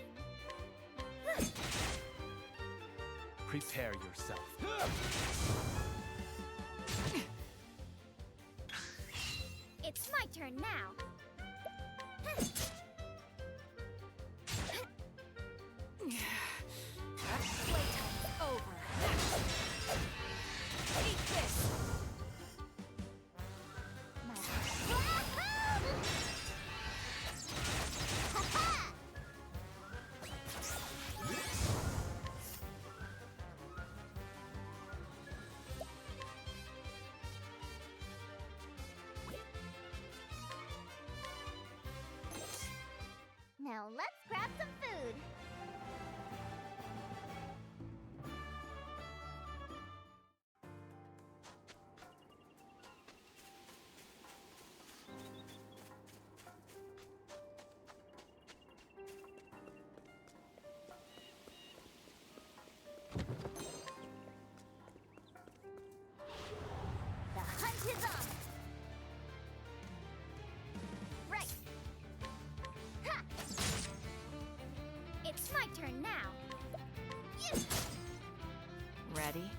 Prepare yourself. It's my turn now. Playtime's over. Eat this. Now let's grab some food. The hunt is on. Right. Ha! It's my turn now. Ready?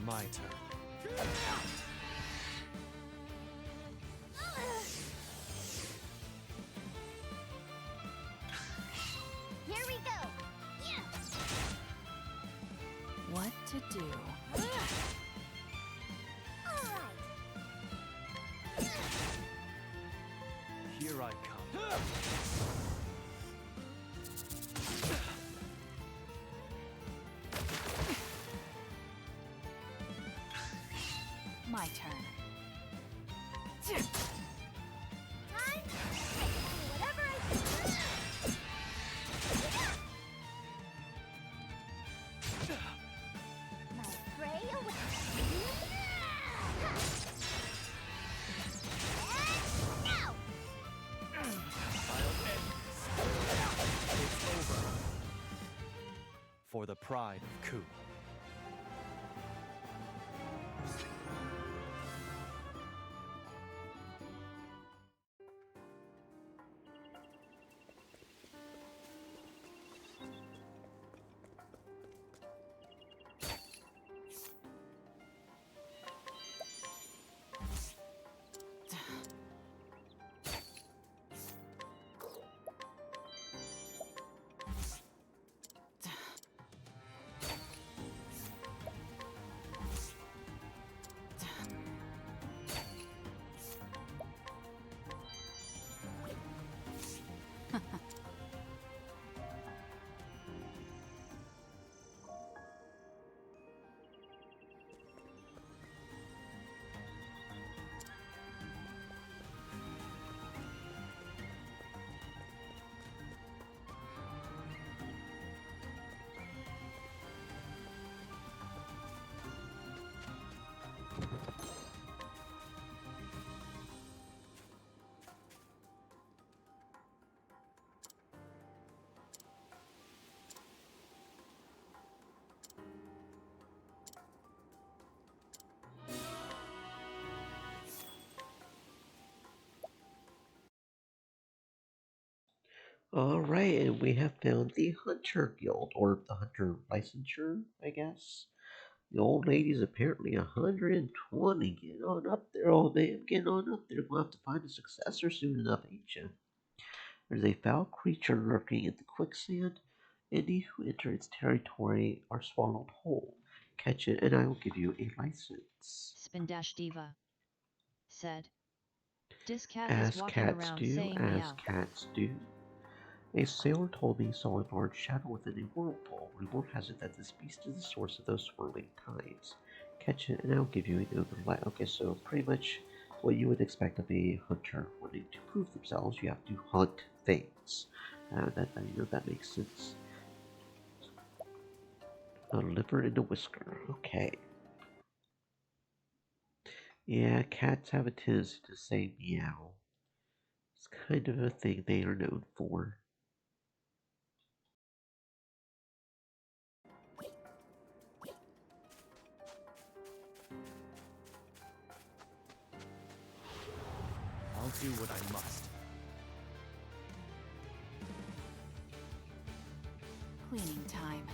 My turn. Here we go. What to do? All right. Here I come. My turn. Time. I can do whatever I pride of Ku. Alright, and we have found the Hunter Guild, or the Hunter Licensure, I guess. The old lady's apparently 120. Get on up there, old man. Get on up there. We'll have to find a successor soon enough, ain't you? There's a foul creature lurking in the quicksand. Any who enter its territory are swallowed whole. Catch it, and I will give you a license. Spindash Diva said. Discath is As walking cats around do, saying as meow. cats do. A sailor told me he saw a large shadow within a whirlpool. Rumor has it that this beast is the source of those swirling tides. Catch it, and I'll give you an overlap. Okay, so pretty much what you would expect of a hunter. Wanting to prove themselves, you have to hunt things. That makes sense. A liver and a whisker. Okay. Yeah, cats have a tendency to say meow. It's kind of a thing they are known for. I'll do what I must. Cleaning time.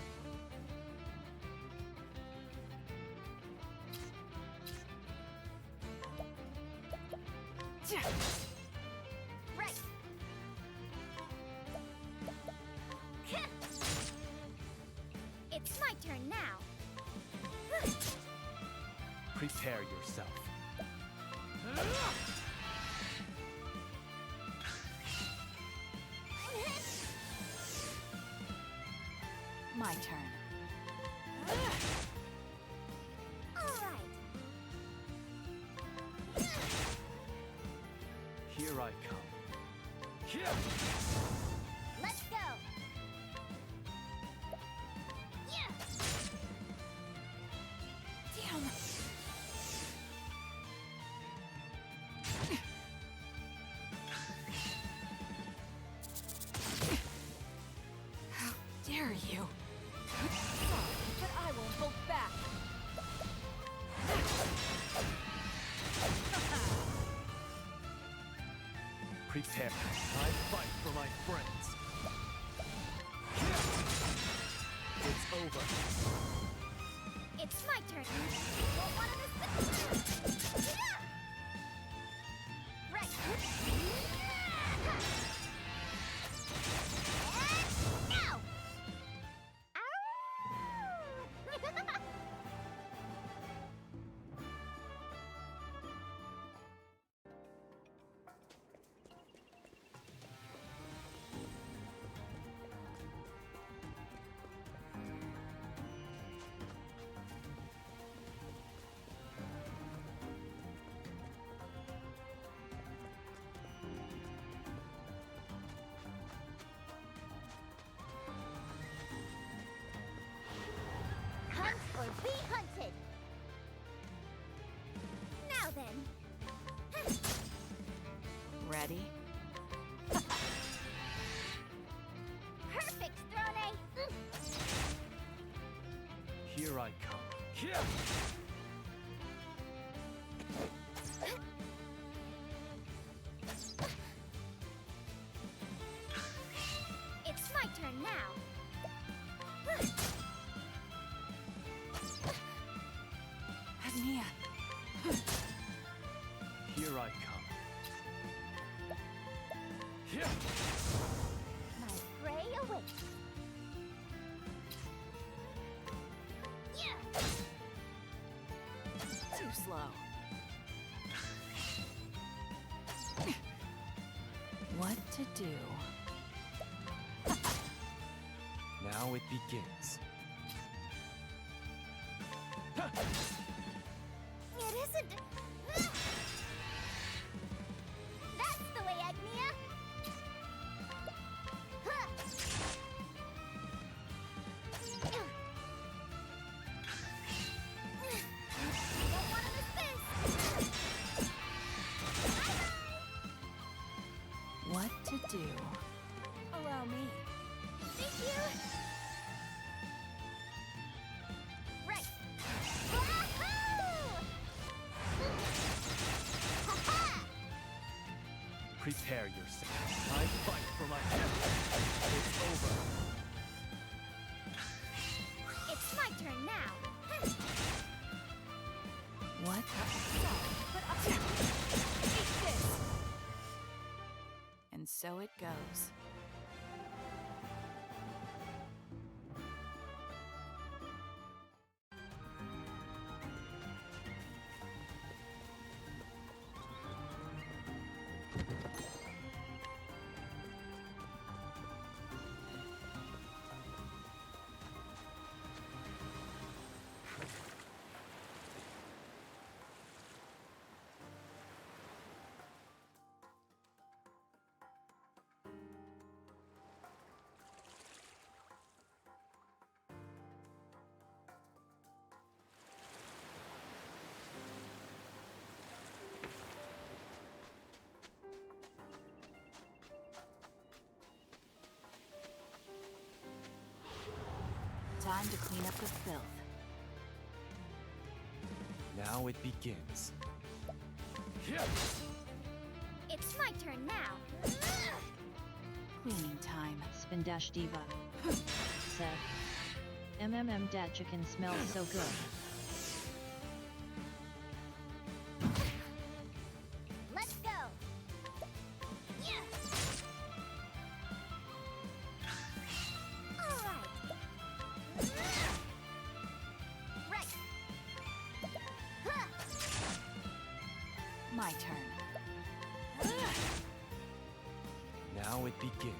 Right. It's my turn now. Prepare yourself. My turn. All right. Here I come. Here! Let's go. Yeah. Damn. How dare you? But I won't hold back. Prepare. I fight for my friends. It's over. It's my turn. Won't want to miss the... Right. And now. Hunt or be hunted. Now then. Ready? Perfect, Throne. It's my turn now. Agnia. Here I come. My prey awaits. Too slow. What to do? Now it begins. It isn't. That's the way, Agnia. Don't want to miss this. What to do? Allow me. Thank you. Right. Wahoo! Ha-ha! Prepare yourself. I fight for my It's over. It's my turn now. What? Eat this! And so it goes. Time to clean up the filth. Now it begins. It's my turn now. Cleaning time. Spindash Diva. Said. that chicken smells so good. Let's go. Yeah. All right. Right. Huh. My turn. Now it begins.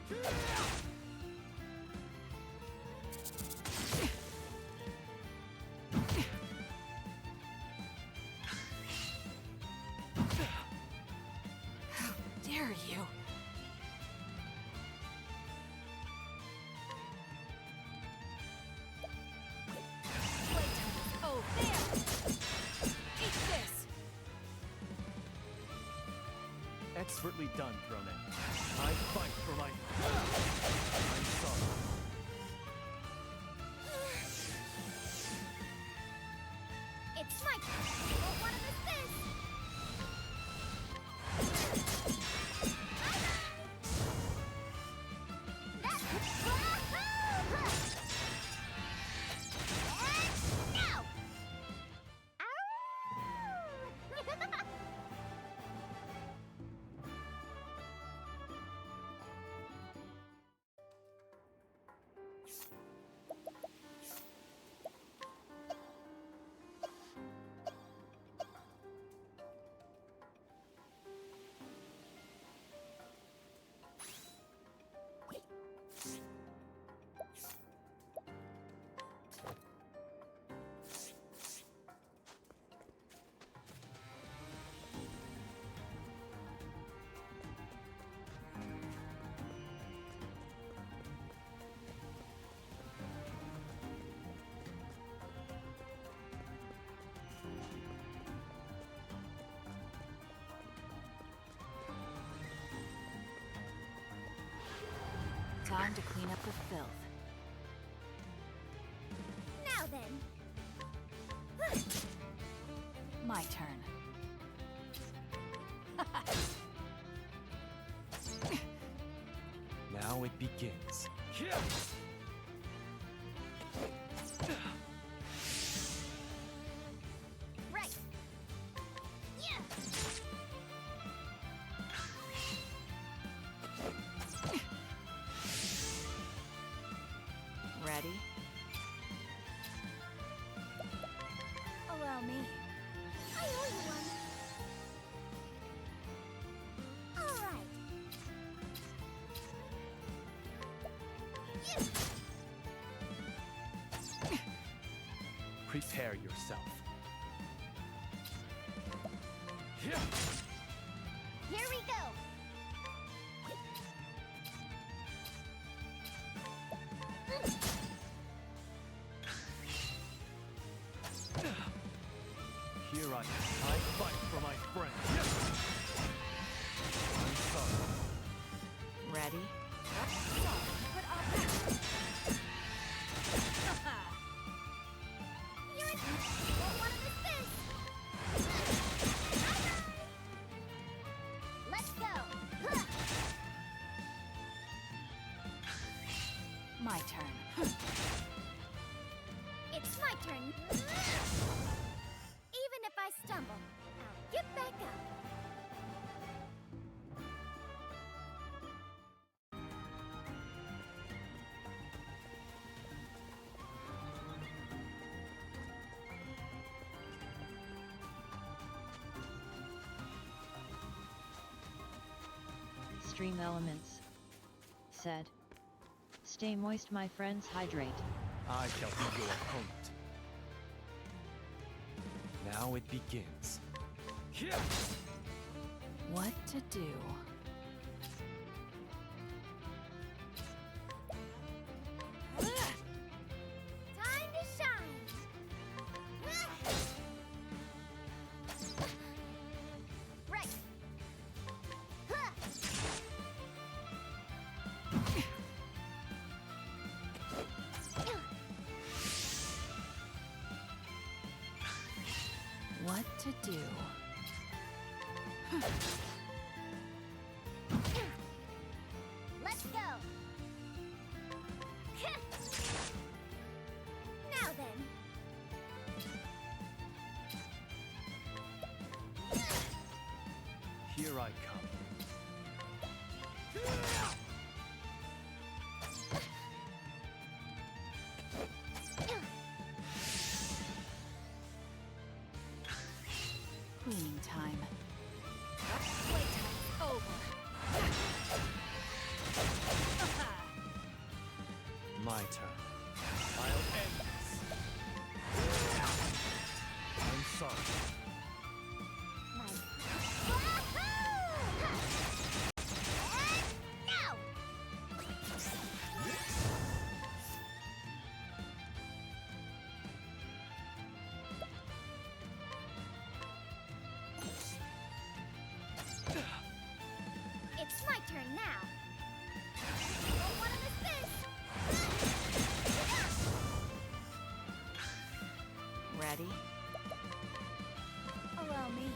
How dare you? Oh, there! Eat this! Expertly done, Thronen. I fight for my... I'm sorry. It's my turn. Won't want to miss this. That's Wahoo! And go! Ow! Time to clean up the filth. Now then. My turn. Now it begins. Right. Yeah. Ready? Allow me. I owe you one. All right. Prepare yourself. Here we go. Here I fight for my friends. I'm sorry. Ready? But won't want to miss this. Let's go. My turn. It's my turn. Even if I stumble, I'll get back up. Stream elements. Said. Stay moist, my friends, hydrate. I shall be your opponent. Now it begins. What to do? Time to shine. Right. What to do? Let's go. Now then. Here I come. Cleaning time. Playtime's over. My turn. I'll end this. I'm sorry. Now! It's my turn now. Don't want to miss this. Ready? Allow me.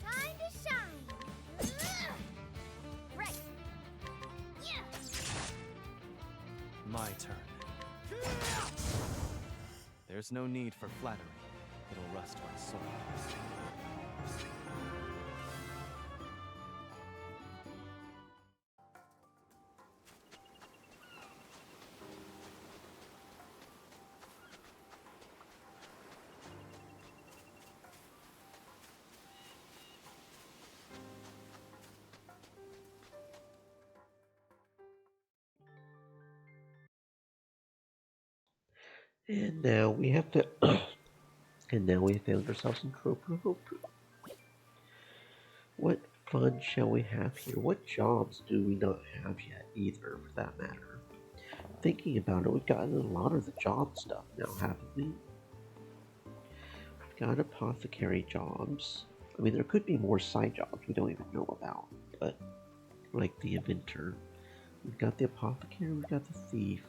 Time to shine. Right. Yeah. My turn. There's no need for flattery. It'll rust my soul. And now we have to. And now we have found ourselves in Octopath. What fun shall we have here? What jobs do we not have yet, either, for that matter? Thinking about it, we've gotten a lot of the job stuff now, haven't we? We've got apothecary jobs. I mean, there could be more side jobs we don't even know about, but like the inventor. We've got the apothecary, we've got the thief,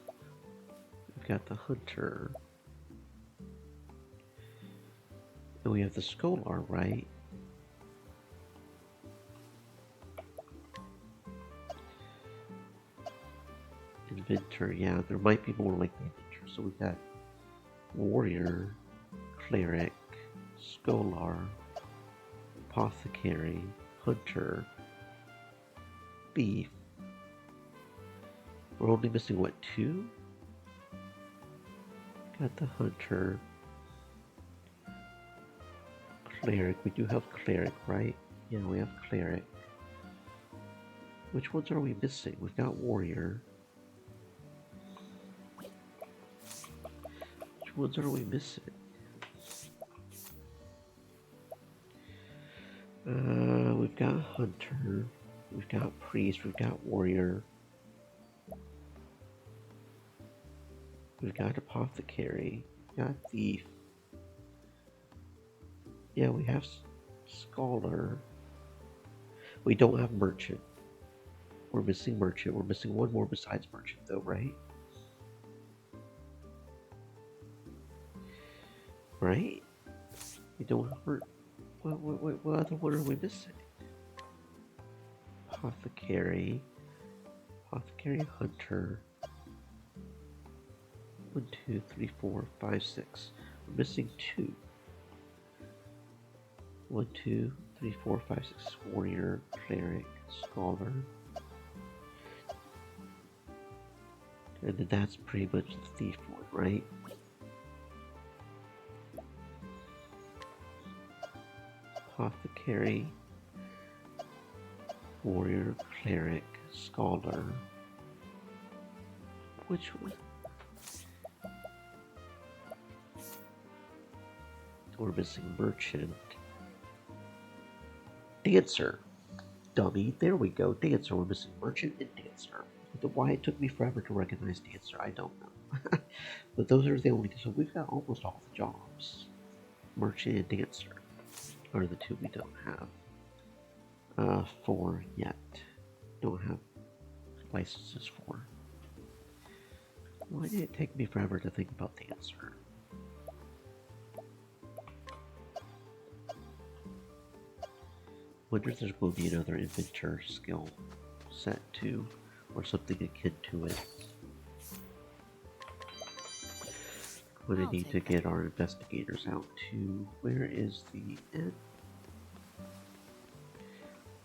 we've got the hunter. And we have the scholar, right? Inventor, yeah, there might be more like the inventor. So we've got warrior, cleric, scholar, apothecary, hunter, thief. We're only missing what, 2? Got the hunter, cleric. We do have cleric, right? Yeah, we have cleric. Which ones are we missing? We've got warrior. Which ones are we missing? We've got hunter, we've got priest, we've got warrior, we've got apothecary, we've got thief. Yeah, we have scholar. We don't have merchant. We're missing merchant. We're missing one more besides merchant, though, right? Right? We don't have merchant. What other one are we missing? Apothecary. Apothecary, hunter. 1, 2, 3, 4, 5, 6. We're missing 2. 1, 2, 3, 4, 5, 6. Warrior, cleric, scholar. And then that's pretty much the thief one, right? Apothecary, warrior, cleric, scholar. Which one? We're missing merchant. Dancer. Dummy. There we go. Dancer. We're missing merchant and dancer. Why it took me forever to recognize dancer, I don't know. But those are the only two. So we've got almost all the jobs. Merchant and dancer are the 2 we don't have. 4 yet. Don't have licenses for. Why did it take me forever to think about dancer? Wonder if there's going to be another inventor skill set too, or something akin to it. We're going to need to get our investigators out too. Where is the end?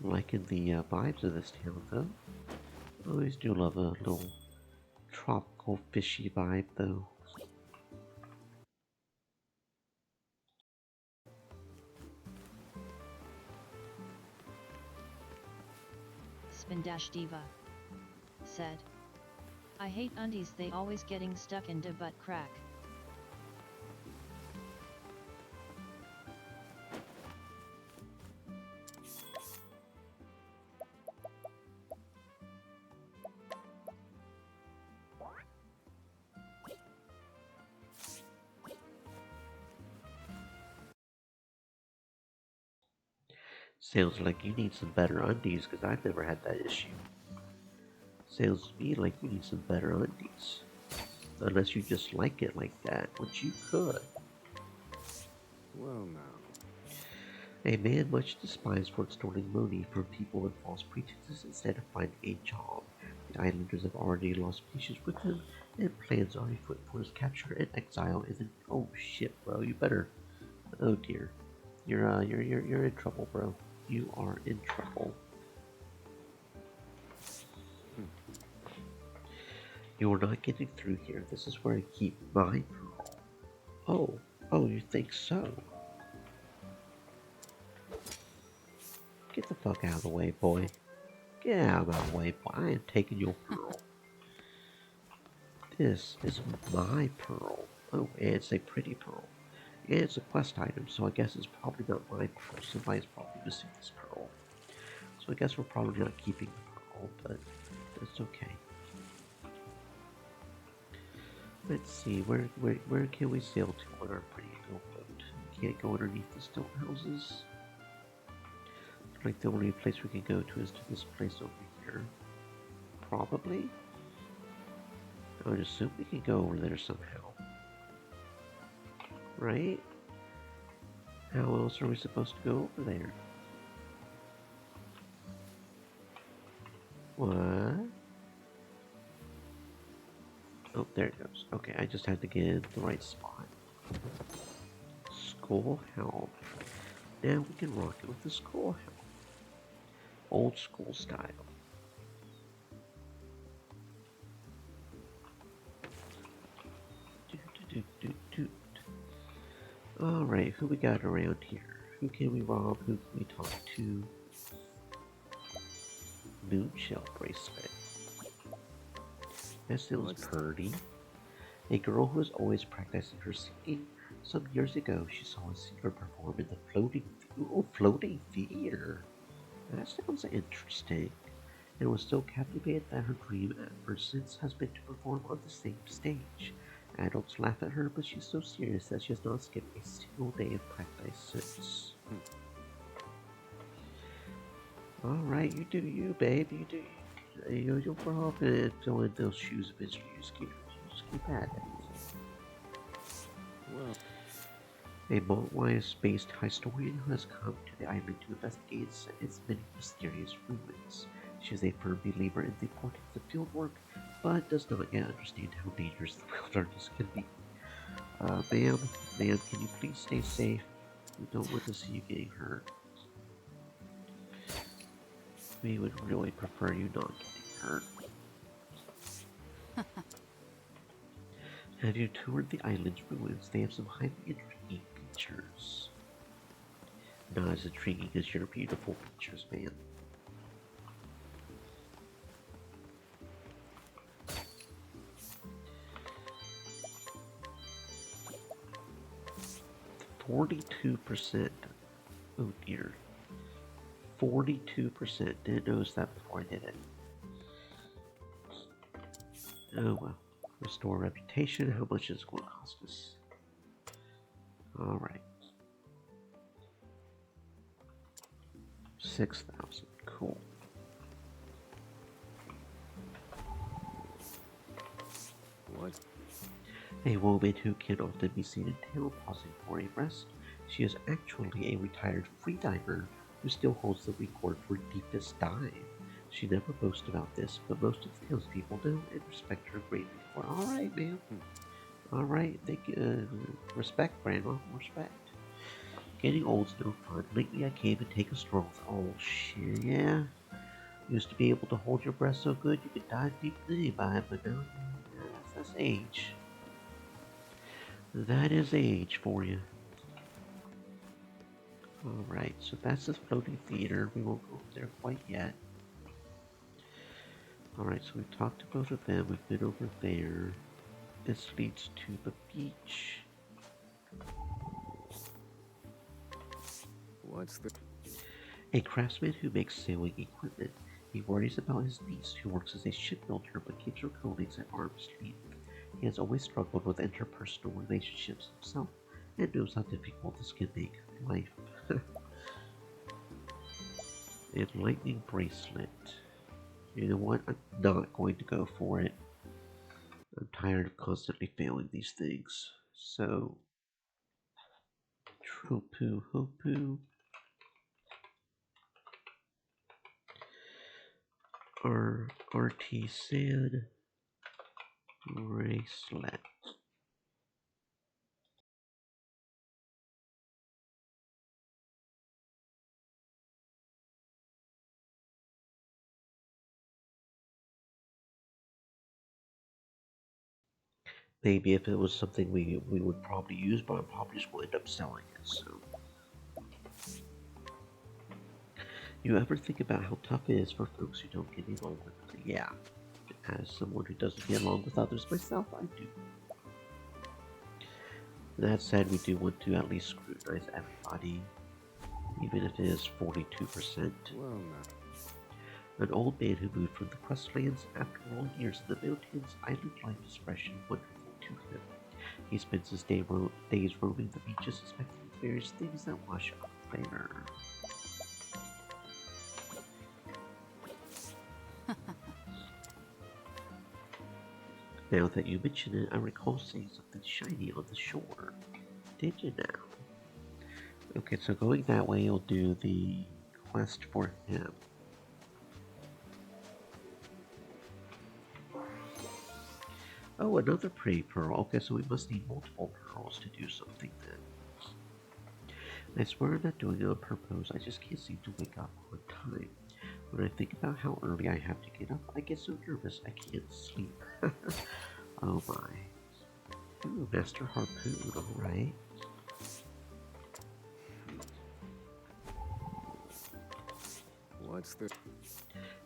Liking the vibes of this town though. I always do love a little tropical fishy vibe though. Spindash Diva said, I hate undies, they always getting stuck into butt crack. Sounds like you need some better undies, because I've never had that issue. Sounds to me like you need some better undies. Unless you just like it like that, which you could. Well now. A man much despised for extorting money from people on false pretenses instead of finding a job. The islanders have already lost patience with him, and plans are afoot for his capture and exile. And then, oh shit, bro, you better. Oh dear, you're in trouble, bro. You are in trouble. You are not getting through here. This is where I keep my pearl. Oh, you think so? Get the fuck out of the way, boy. Get out of my way, boy. I am taking your pearl. This is my pearl. Oh, and it's a pretty pearl. And it's a quest item, so I guess it's probably not my pearl. Somebody's probably missing this pearl. So I guess we're probably not keeping the pearl, but that's okay. Let's see, where can we sail to on our pretty little boat? We can't go underneath the stone houses. Like the only place we can go to is to this place over here. Probably. I would assume we can go over there somehow. Right? How else are we supposed to go over there? What? Oh, there it goes. Okay, I just had to get in the right spot. Skull helm. Now we can rock it with the skull helm. Old school style. Alright, who we got around here? Who can we rob? Who can we talk to? Moonshell bracelet. That sounds pretty. A girl who is always practicing her singing. Some years ago, she saw a singer perform in the floating theater. That sounds interesting. And was so captivated that her dream ever since has been to perform on the same stage. Adults laugh at her, but she's so serious that she has not skipped a single day of practice since. Alright, you do you, babe. You do you. You'll grow up and fill in those shoes eventually. You just keep at it. Well, a Mont-Wise-based historian who has come to the island to investigate its many mysterious ruins. She is a firm believer in the importance of field work, but does not yet understand how dangerous the wilderness can be. Ma'am, can you please stay safe? We don't want to see you getting hurt. We would really prefer you not getting hurt. Have you toured the island's ruins? They have some highly intriguing features. Not as intriguing as your beautiful features, man. %. Oh dear. 42%. Didn't notice that before I did it. Oh well. Restore reputation. How much is it going to cost us? Alright. 6,000. Cool. What? A woman who can often be seen in town pausing for a rest. She is actually a retired freediver who still holds the record for deepest dive. She never boasts about this, but most of the townspeople know and respect her greatly for. Alright, ma'am. Alright, respect, Grandma, respect. Getting old's no fun. Lately I came and take a stroll. Oh shit, yeah. Used to be able to hold your breath so good you could dive deeper than anybody, but now that's age. That is age for you. Alright, so that's the floating theater. We won't go there quite yet. Alright, so we've talked to both of them. We've been over there. This leads to the beach. What's the... A craftsman who makes sailing equipment. He worries about his niece who works as a shipbuilder but keeps her colleagues at arm's length. He has always struggled with interpersonal relationships himself and knows how difficult this can make life. Enlightening bracelet. You know what? I'm not going to go for it. I'm tired of constantly failing these things. So, Tropu Hopu. Artisan bracelet. Maybe if it was something we would probably use, but I probably just will end up selling it, so. You ever think about how tough it is for folks who don't get along with others? Yeah. As someone who doesn't get along with others myself, I do. That said, we do want to at least scrutinize everybody, even if it is 42%. Well, no. An old man who moved from the Crustlands after long years in the mountains, island life is fresh and wonderful to him. He spends his days roaming the beaches, suspecting various things that wash up later. Now that you mention it, I recall seeing something shiny on the shore. Did you now? Okay, so going that way will do the quest for him. Oh, another pretty pearl. Okay, so we must need multiple pearls to do something then. I swear I'm not doing it on purpose, I just can't seem to wake up on time. When I think about how early I have to get up, I get so nervous I can't sleep. Oh my. Ooh, Master Harpoon, alright. What's this?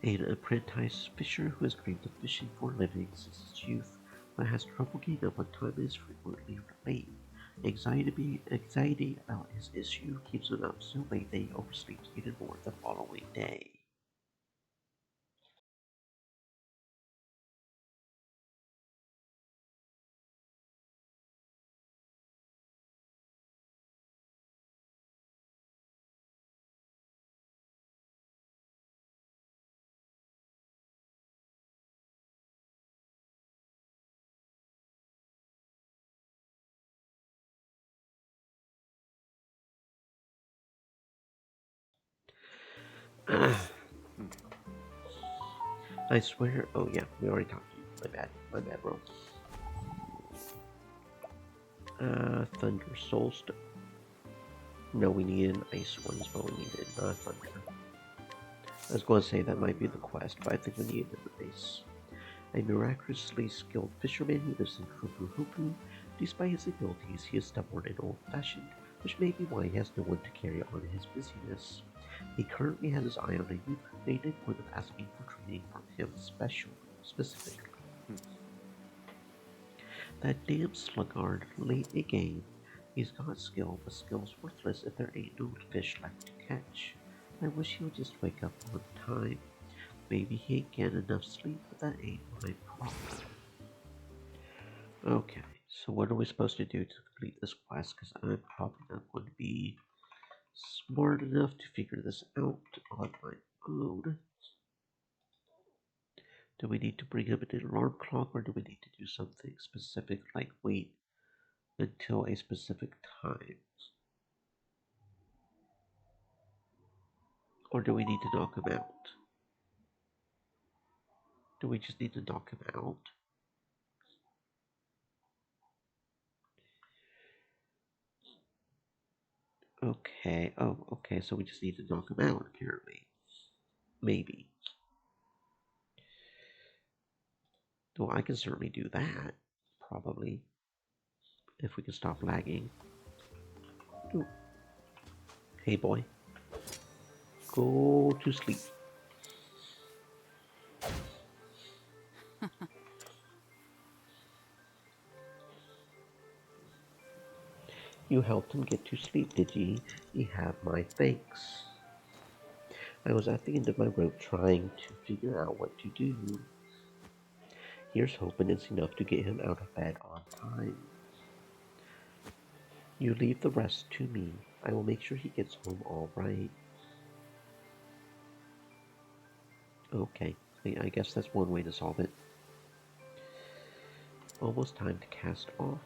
An apprentice fisher who has dreamed of fishing for a living since his youth, but has trouble getting up on time and is frequently late. Anxiety about his issue keeps him up so late that he oversleeps even more the following day. I swear. Oh yeah, we already talked to you. My bad, bro. Thunder Soulstone. No, we need an ice one is what we needed, not thunder. I was going to say that might be the quest, but I think we need an ice. A miraculously skilled fisherman who lives in Kupu. Despite his abilities, he is stubborn and old-fashioned, which may be why he has no one to carry on his busyness. He currently has his eye on a youth who made a point of asking for training from him specifically. That damn sluggard, late in the game. He's got skill, but skill's worthless if there ain't no fish left to catch. I wish he would just wake up on time. Maybe he ain't getting enough sleep, but that ain't my problem. Okay, so what are we supposed to do to complete this quest? Because I'm probably not going to be smart enough to figure this out on my own. Do we need to bring him an alarm clock, or do we need to do something specific like wait until a specific time? Or do we need to knock him out? Do we just need to knock him out? Okay, oh, okay, so we just need to knock him out, apparently. Maybe. Well, I can certainly do that. Probably. If we can stop lagging. Ooh. Hey, boy. Go to sleep. You helped him get to sleep, did ye? Ye have my thanks. I was at the end of my rope trying to figure out what to do. Here's hoping it's enough to get him out of bed on time. You leave the rest to me. I will make sure he gets home all right. Okay, I guess that's one way to solve it. Almost time to cast off.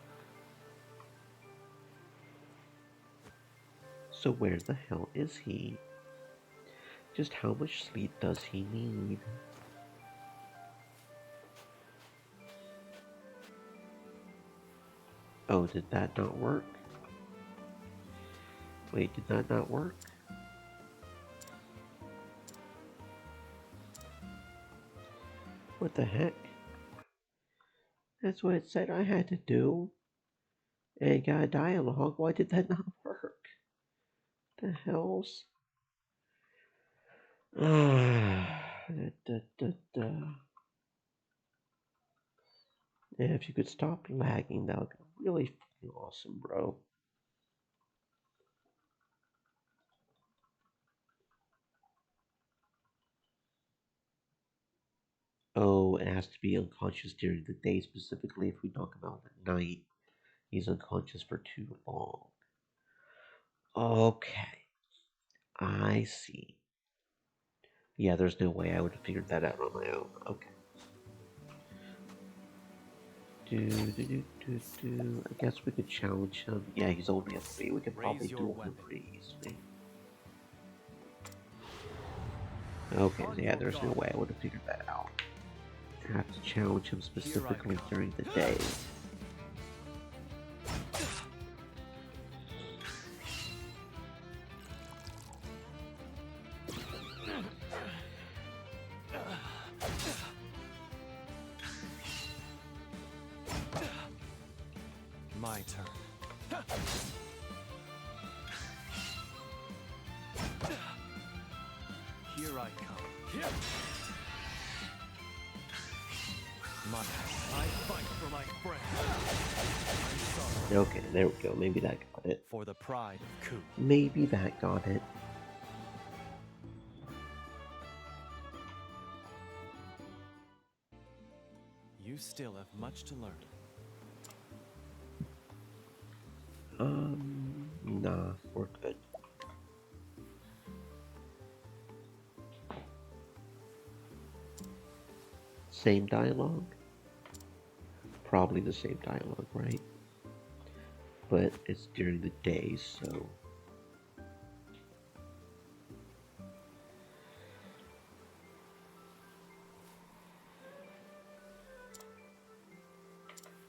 So where the hell is he? Just how much sleep does he need? Oh, did that not work? Wait, did that not work? What the heck? That's what it said I had to do. And it got a dialogue. Why did that not work? The hell's? Yeah, if you could stop lagging, that would be really fucking awesome, bro. Oh, it has to be unconscious during the day, specifically if we knock him out at night. He's unconscious for too long. Okay, I see. Yeah, there's no way I would have figured that out on my own. Okay. I guess we could challenge him. Yeah, he's only a 3. We could probably Raise your do him weapon. pretty easily. Okay, so yeah, there's no way I would have figured that out. I have to challenge him specifically during the day. My turn. Here I come. I fight for my friend. I'm sorry. Okay, there we go. Maybe that got it. For the pride of Ku. Maybe that got it. You still have much to learn. Nah, we're good. Same dialogue? Probably the same dialogue, right? But it's during the day, so...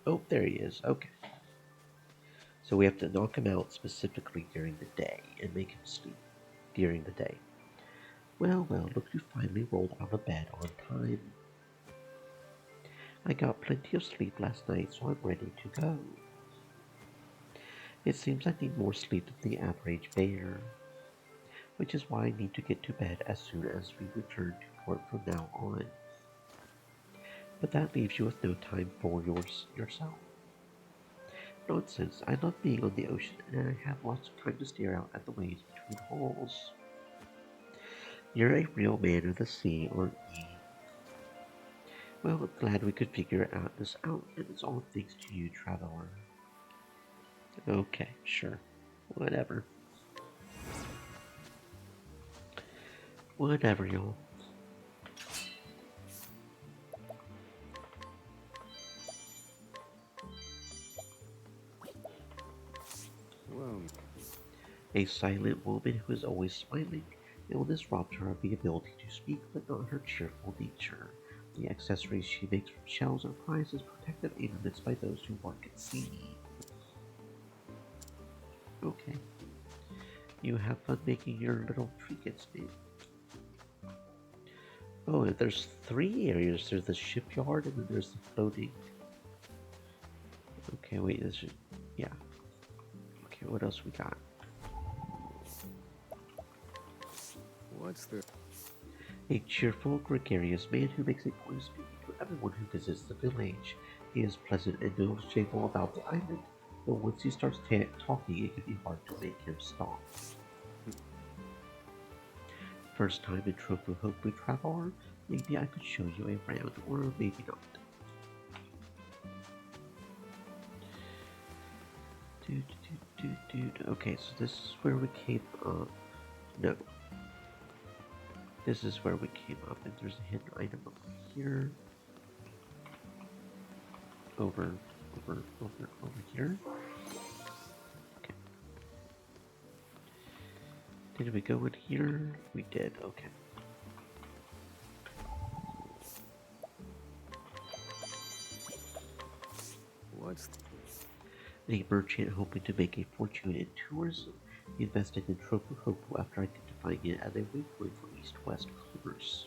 Oh, there he is. Okay. So we have to knock him out specifically during the day and make him sleep during the day. Well, look, you finally rolled out of bed on time. I got plenty of sleep last night, so I'm ready to go. It seems I need more sleep than the average bear, which is why I need to get to bed as soon as we return to port from now on. But that leaves you with no time for yourself. Nonsense, I love being on the ocean and I have lots of time to stare out at the waves between holes. You're a real man of the sea, aren't you? Well, I'm glad we could figure this out, and it's all thanks to you, traveler. Okay, sure. Whatever. Whatever, y'all. Well, A silent woman who is always smiling. Illness robbed her of the ability to speak, but not her cheerful nature. The accessories she makes from shells are prized as protective ornaments by those who work at sea. Okay. You have fun making your little trinkets, man. Oh, there's 3 areas. There's the shipyard, and then there's the floating. Okay, wait, this is... yeah. Okay, what else we got? what's the... A cheerful, gregarious man who makes a point of speaking to everyone who visits the village. He is pleasant and knowledgeable about the island, but once he starts talking, it can be hard to make him stop. First time in Tropu Hope we travel, maybe I could show you around, or maybe not. Okay, so this is where we came up. No. This is where we came up, and there's a hidden item over here. Over here. Okay. Did we go in here? We did, okay. What's... A merchant hoping to make a fortune in tourism. He invested in Tropu Hopu after identifying it as a waypoint for east-west commerce.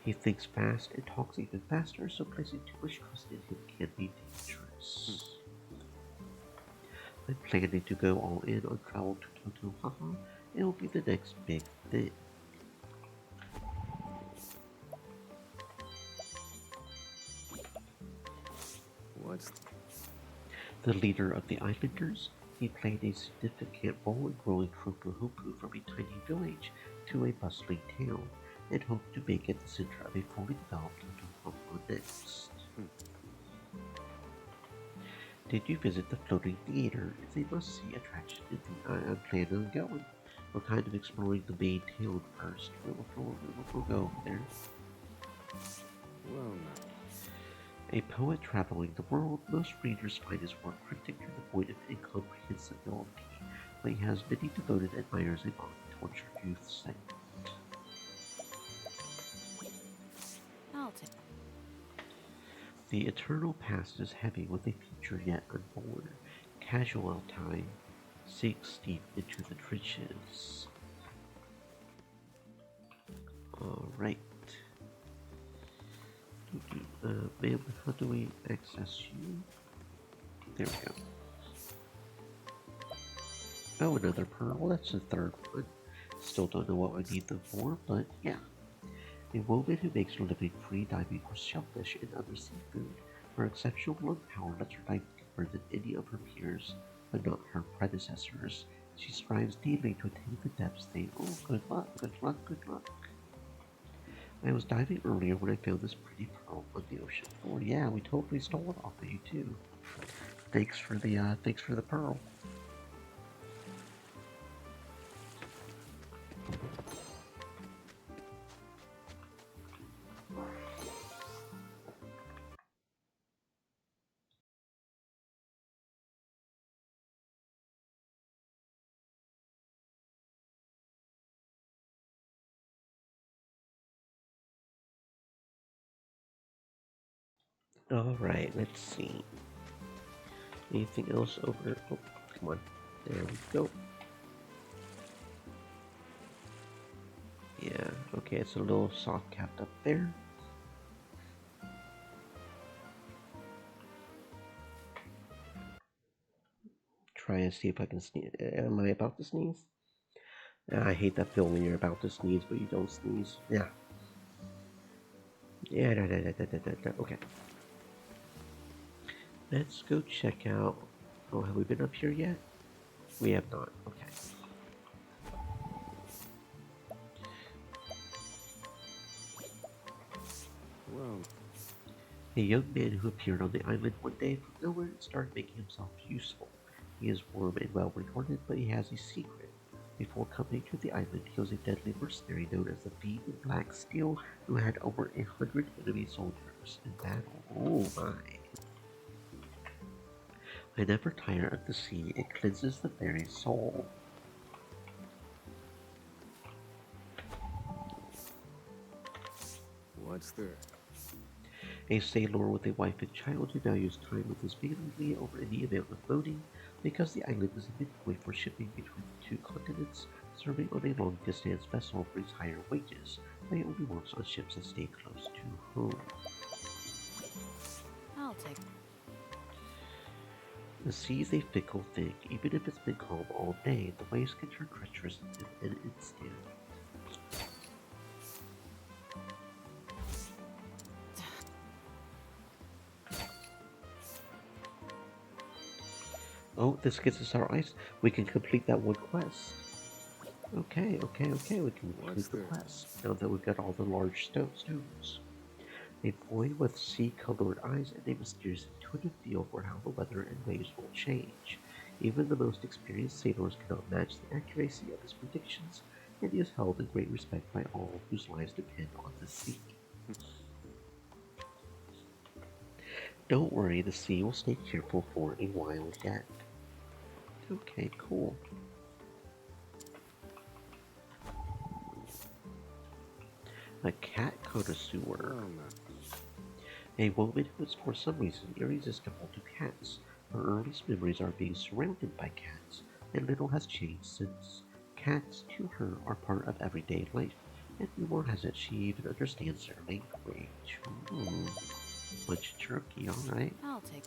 He thinks fast and talks even faster, so placing too much trust in him can be dangerous. I'm planning to go all in on travel to Totohaha. It'll be the next big thing. What's... The leader of the islanders, he played a significant role in growing Tropu Hopu from a tiny village to a bustling town, and hoped to make it the center of a fully developed Totohaha next. Did you visit the floating theater? It's a must-see attraction I'm planning on going. We're kind of exploring the main town first. We'll go over there. Well, A poet traveling the world, most readers find his work cryptic to the point of incomprehensibility, but he has many devoted admirers among tortured youth's say. I'll take. The eternal past is heavy with a future yet unborn. Casual time sinks deep into the trenches. Alright. Ma'am, how do we access you? There we go. Oh, another pearl. That's the third one. Still don't know what I need them for, but yeah. A woman who makes her living free diving for shellfish and other seafood. Her exceptional lung power lets her dive deeper than any of her peers, but not her predecessors. She strives daily to attain the depths they. Oh, good luck, good luck, good luck. I was diving earlier when I found this pretty pearl on the ocean floor. Yeah, we totally stole it off of you too. Thanks for the pearl. Alright, let's see. Anything else over? Oh, come on. There we go. Yeah, okay, it's a little soft capped up there. Try and see if I can sneeze. Am I about to sneeze? I hate that feeling when you're about to sneeze, but you don't sneeze. Yeah. Yeah, okay. Let's go check out. Oh, have we been up here yet? We have not. Okay. Well, A young man who appeared on the island one day from nowhere and started making himself useful. He is warm and well regarded, but he has a secret. Before coming to the island, he was a deadly mercenary known as the Fiend of Black Steel, who had over 100 enemy soldiers in battle. Oh my. I never tire of the sea, it cleanses the very soul. what's there? A sailor with a wife and child who values time with his family over any amount of boating, because the island is a midpoint for shipping between the two continents. Serving on a long-distance vessel brings higher wages, but he only works on ships that stay close to home. I'll take. The sea is a fickle thing. Even if it's been calm all day, the waves can turn treacherous in an instant. Oh, this gets us our ice. We can complete that one quest. Okay, we can complete the quest. Now that we've got all the large stones. A boy with sea-colored eyes and a mysterious intuitive feel for how the weather and waves will change. Even the most experienced sailors cannot match the accuracy of his predictions, and he is held in great respect by all whose lives depend on the sea. Don't worry, the sea will stay cheerful for a while yet. Okay, cool. A cat connoisseur. A woman who is for some reason irresistible to cats. Her earliest memories are being surrounded by cats, and little has changed since. Cats, to her, are part of everyday life, and rumor has it she even understands their language. Bunch of turkey, alright. I'll take.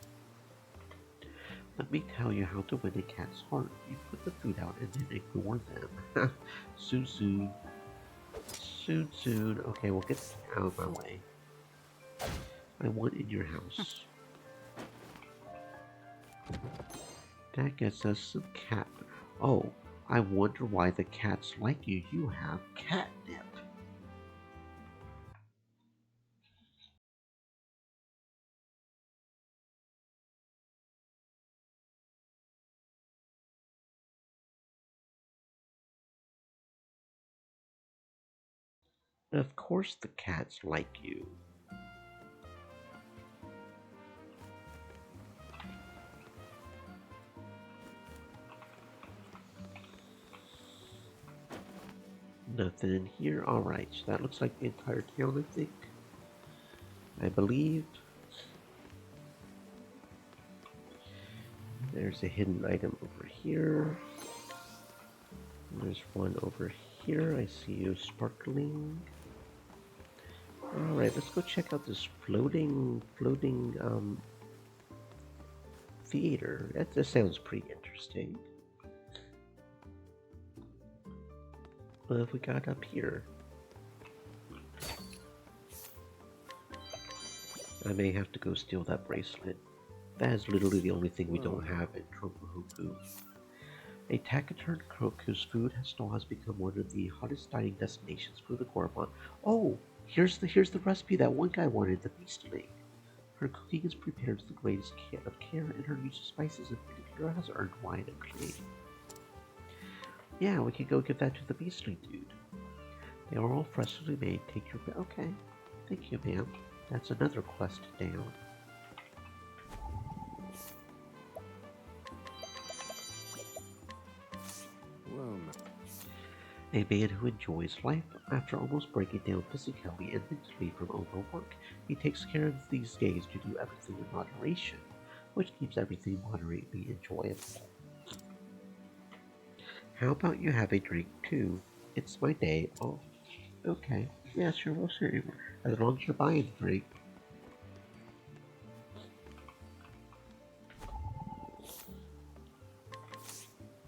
Let me tell you how to win a cat's heart. You put the food out and then ignore them. Soon. Okay, we'll get out of my way. I want in your house. That gets us some cat. Oh, I wonder why the cats like you. You have catnip. Of course the cats like you. Nothing in here. Alright, so that looks like the entire town, I think. I believe. There's a hidden item over here. There's one over here. I see you sparkling. Alright, let's go check out this floating theater. That sounds pretty interesting. What have we got up here? I may have to go steal that bracelet. That is literally the only thing we don't have in Tropohuku. A taciturn crook whose food has become one of the hottest dining destinations for the gourmand. Oh, here's the recipe that one guy wanted, the beastling. Her cooking is prepared with the greatest care, and her use of spices and vinegar has earned wide acclaim. Yeah, we can go give that to the beastling dude. They are all freshly made. Take your... Okay. Thank you, ma'am. That's another quest down. Well, A man who enjoys life after almost breaking down physically and mentally from overwork. He takes care of these days to do everything in moderation, which keeps everything moderately enjoyable. How about you have a drink too? It's my day. Oh, okay. Yeah, sure, we'll serve you. As long as you're buying the drink.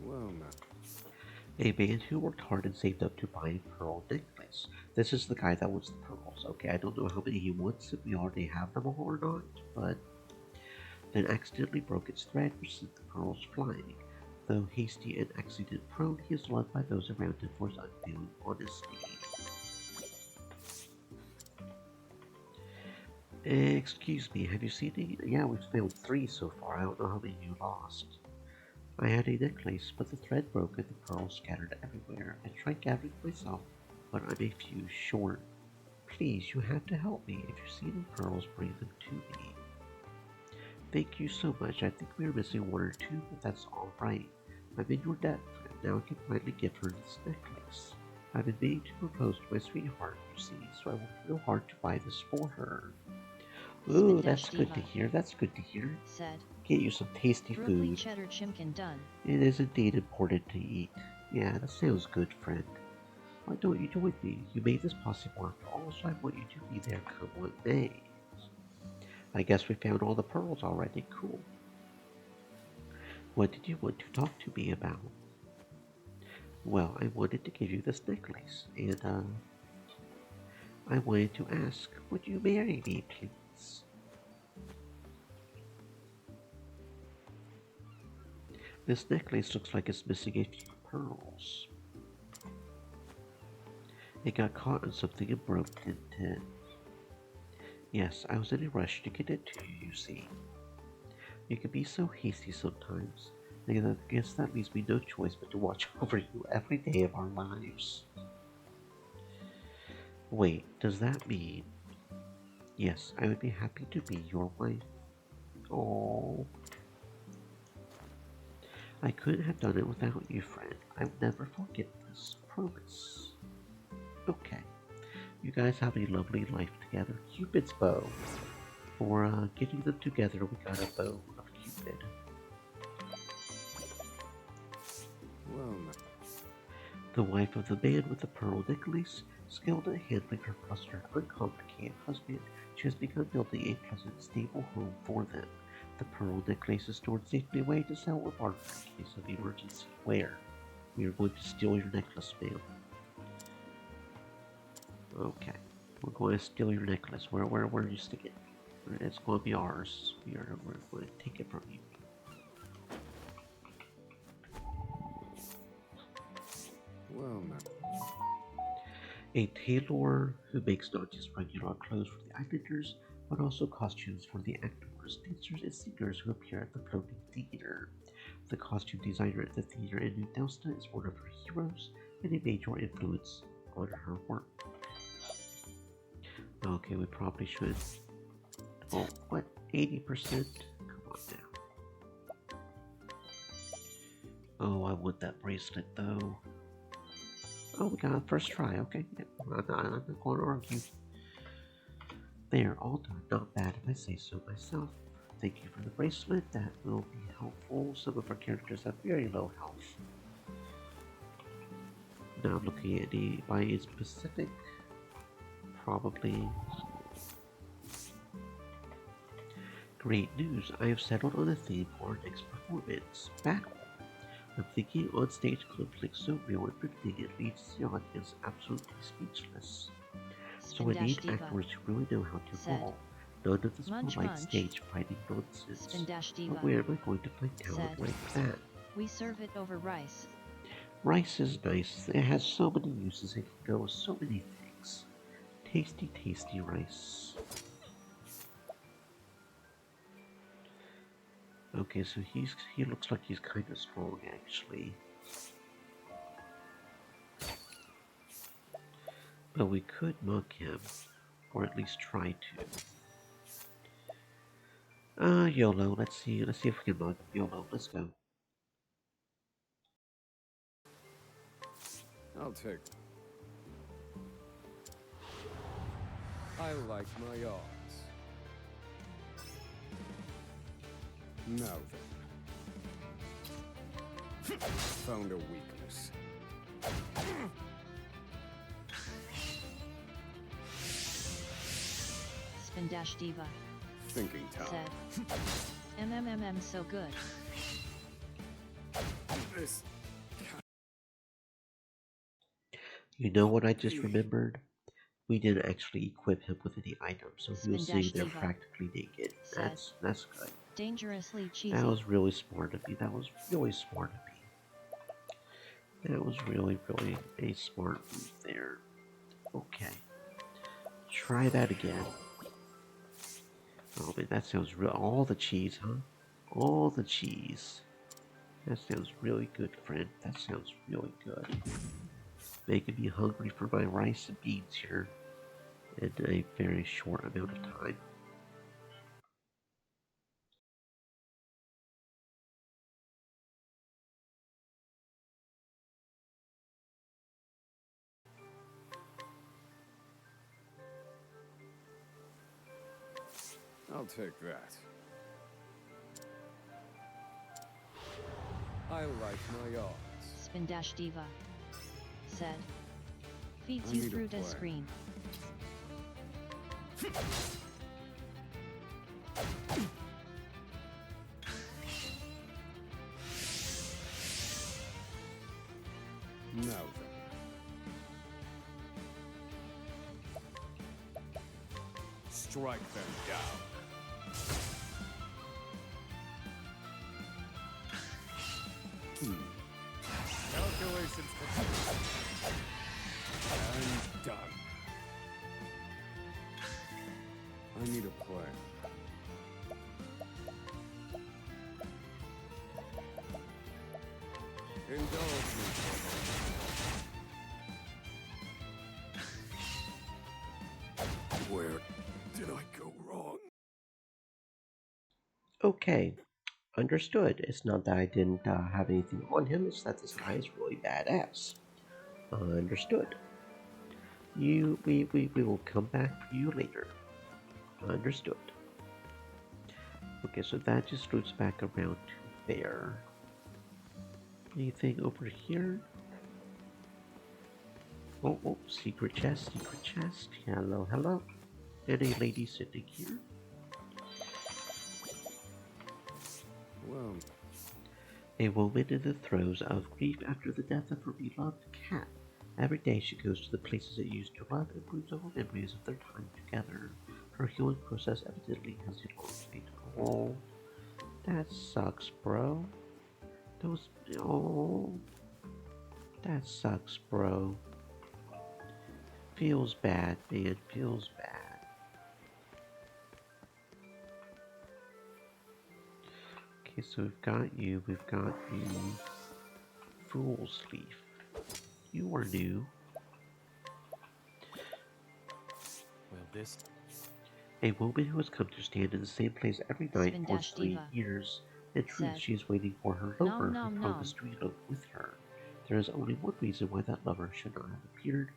well, now. A man who worked hard and saved up to buy a pearl necklace. This is the guy that wants the pearls. Okay, I don't know how many he wants, if we already have them all or not, but then accidentally broke its thread, which sent the pearls flying. Though hasty and accident prone, he is loved by those around him for his unfailing honesty. Excuse me, have you seen any? Yeah, we've found 3 so far. I don't know how many you lost. I had a necklace, but the thread broke and the pearls scattered everywhere. I tried gathering myself, but I'm a few short. Please, you have to help me. If you see any pearls, bring them to me. Thank you so much. I think we are missing 1 or 2, but that's alright. I'm in your debt, and now I can finally give her this necklace. I've been meaning to propose to my sweetheart, you see, so I worked real hard to buy this for her. Ooh, that's good to hear. That's good to hear. Said. Get you some tasty Brooklyn food. cheddar chimkin done. It is indeed important to eat. Yeah, that sounds good, friend. Why don't you join me? You made this possible after all, so I want you to be there come what may. I guess we found all the pearls already. Cool. What did you want to talk to me about? Well, I wanted to give you this necklace, and, I wanted to ask, would you marry me, please? This necklace looks like it's missing a few pearls. It got caught on something and broke, didn't it? Yes, I was in a rush to get it to you, you see. You can be so hasty sometimes. I guess that leaves me no choice but to watch over you every day of our lives. Wait, does that mean... Yes, I would be happy to be your wife. Oh. I couldn't have done it without you, friend. I will never forget this. Promise. Okay. You guys have a lovely life together. Cupid's bow. For getting them together, we got a bow of Cupid. Well, now. The wife of the man with the pearl necklace, skilled at handling her cluster uncomplicated husband, she has begun building a pleasant, stable home for them. The pearl necklace is stored safely away to sell or barter in case of emergency. Where? We are going to steal your necklace, ma'am. Okay. We're going to steal your necklace. Where do you stick it? It's going to be ours. We're going to take it from you. Well, now. A tailor who makes not just regular clothes for the islanders, but also costumes for the actors, dancers, and singers who appear at the floating theater. The costume designer at the theater in New Delsta is one of her heroes and a major influence on her work. Okay, we probably should. Oh, what? 80%? Come on now. Oh, I want that bracelet though. Oh, we got a first try. Okay, yeah, I'm not going to argue. They are all done. Not bad if I say so myself. Thank you for the bracelet. That will be helpful. Some of our characters have very low health. Now I'm looking at anybody in specific. Probably. Great news. I have settled on a theme for our next performance. Battle. I'm thinking on stage conflict so real and riveting it leaves the audience absolutely speechless. So I need actors who really know how to roll. None of this polite stage fighting nonsense. But where am I going to find talent like that? We serve it over rice. Rice is nice. It has so many uses. It can go with so many things. Tasty, tasty rice. Okay, so he looks like he's kind of strong actually. But we could mug him, or at least try to. YOLO. Let's see if we can mug YOLO. Let's go. I'll take them. I like my odds. Now then. Found a weakness. Spin Dash Diva. Thinking time. Said. So good. This. You know what I just remembered? We didn't actually equip him with any items, so he was sitting there practically naked. That's good. Dangerously cheesy. That was really smart of me. That was really smart of me. That was really a smart move there. Okay. Try that again. Oh man, that sounds real. All the cheese, huh? All the cheese. That sounds really good, friend. That sounds really good. Making me hungry for my rice and beans here in a very short amount of time. I'll take that. I like my odds. Spin Dash Diva. Said. Feeds I you need a through the plan. screen. Now then. Strike them down. Calculations complete. And done. I need a plan. Indulge me for a moment. Where did I go wrong? Okay. Understood. It's not that I didn't have anything on him, it's that this guy is really badass. Understood. We will come back to you later. Understood. Okay, so that just loops back around to there. Anything over here? Oh, secret chest. Hello. And a lady sitting here. Well, A woman in the throes of grief after the death of her beloved cat. Every day she goes to the places it used to love and broods over memories of their time together. Her healing process evidently has hit on fate. Oh, that sucks, bro. That sucks, bro. Feels bad, man. Feels bad. Okay, so we've got the Fool's Leaf. You are new. Well, this... A woman who has come to stand in the same place every night for 3 years. In truth, she is waiting for her lover who promised to elope with her. There is only one reason why that lover should not have appeared.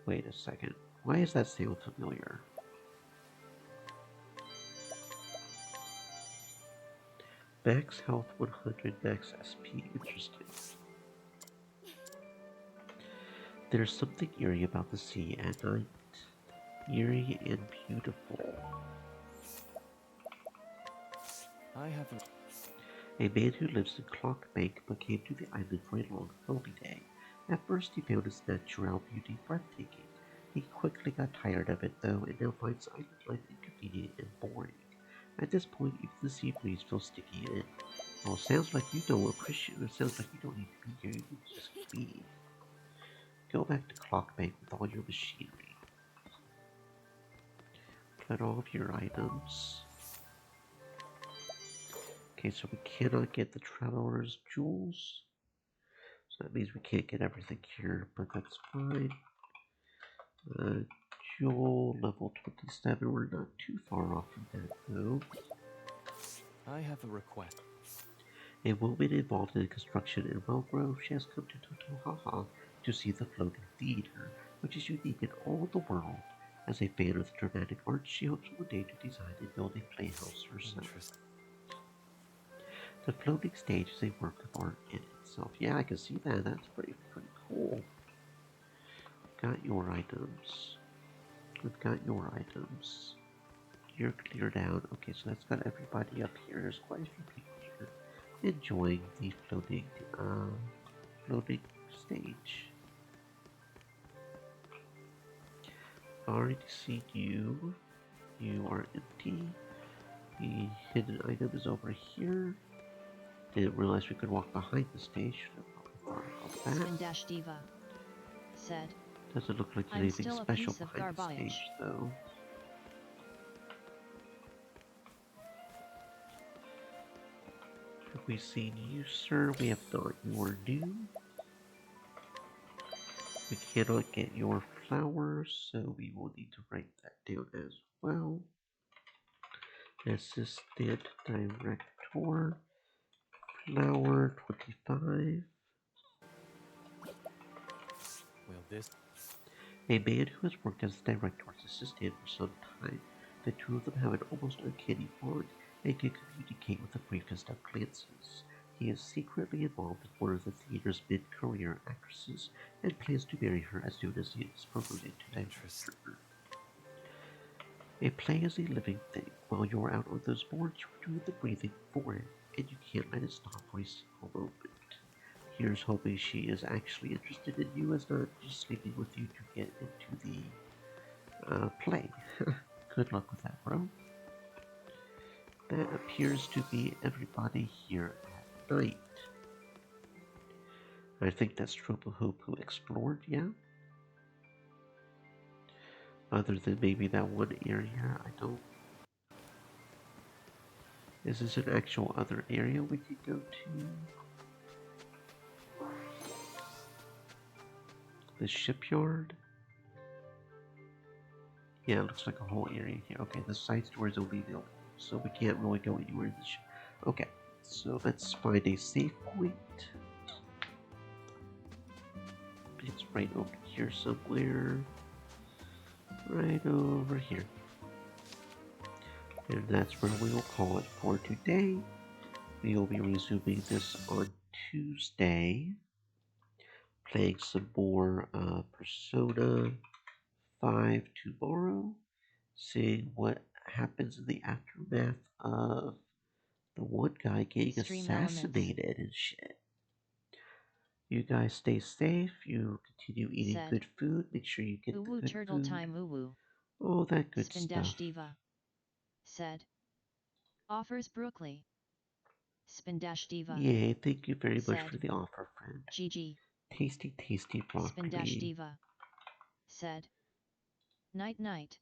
Wait a second. Why does that sound familiar? Max health 100, max SP. Interesting. There's something eerie about the sea at night. Eerie and beautiful. I have a man who lives in Clock Bank but came to the island for a long holiday. At first he found its natural beauty breathtaking. He quickly got tired of it though and now finds island life inconvenient and boring. At this point even the sea breeze feels sticky and well, sounds like you don't appreciate it. Sounds like you don't need to be here, you need to just leave. Go back to Clock Bank with all your machinery. Cut all of your items. Okay, so we cannot get the Traveler's Jewels. So that means we can't get everything here, but that's fine. Jewel level 27, we're not too far off from that though. I have a request. A woman involved in construction in Wellgrove, she has come to Totohaha to see the floating theater, which is unique in all the world. As a fan of the dramatic arts, she hopes one day to design and build a playhouse herself. The floating stage is a work of art in itself. Yeah, I can see that. That's pretty cool. Got your items. We've got your items. You're cleared out. Okay, so that's got everybody up here. There's quite a few people here enjoying the floating stage. Already seen you. You are empty. The hidden item is over here. Didn't realize we could walk behind the stage. Should have probably thought about that. Spindash Diva said. Doesn't look like there's anything special behind the stage, though. Have we seen you, sir? We have not. You are new. We cannot get your flowers, so we will need to write that down as well. Assistant Director, flower 25. Will this? A man who has worked as the director's assistant for some time. The two of them have an almost uncanny bond and can communicate with the briefest of glances. He is secretly involved with one of the theater's mid-career actresses and plans to marry her as soon as he is promoted to director. A play is a living thing. While you're out on those boards, you're doing the breathing for it, and you can't let it stop for a single moment. Here's hoping she is actually interested in you as not just sleeping with you to get into the play. Good luck with that, bro. That appears to be everybody here at night. I think that's Tropohoop who explored, yeah? Other than maybe that one area, I don't... Is this an actual other area we could go to? The shipyard? Yeah, it looks like a whole area here. Okay, the side door is only available, so we can't really go anywhere in the ship. Okay, so let's find a safe point. It's right over here somewhere. Right over here. And that's where we will call it for today. We will be resuming this on Tuesday. Playing some more Persona 5 tomorrow. Seeing what happens in the aftermath of the one guy getting assassinated and shit. You guys stay safe. You continue eating good food. Make sure you get the good turtle food. time uwu. All that good Spindash stuff. Diva said. Offers Brooklyn. Spindash Diva. Yay, thank you very much said. for the offer, friend. GG. Tasty, tasty broccoli. Spindash Diva said. Night night.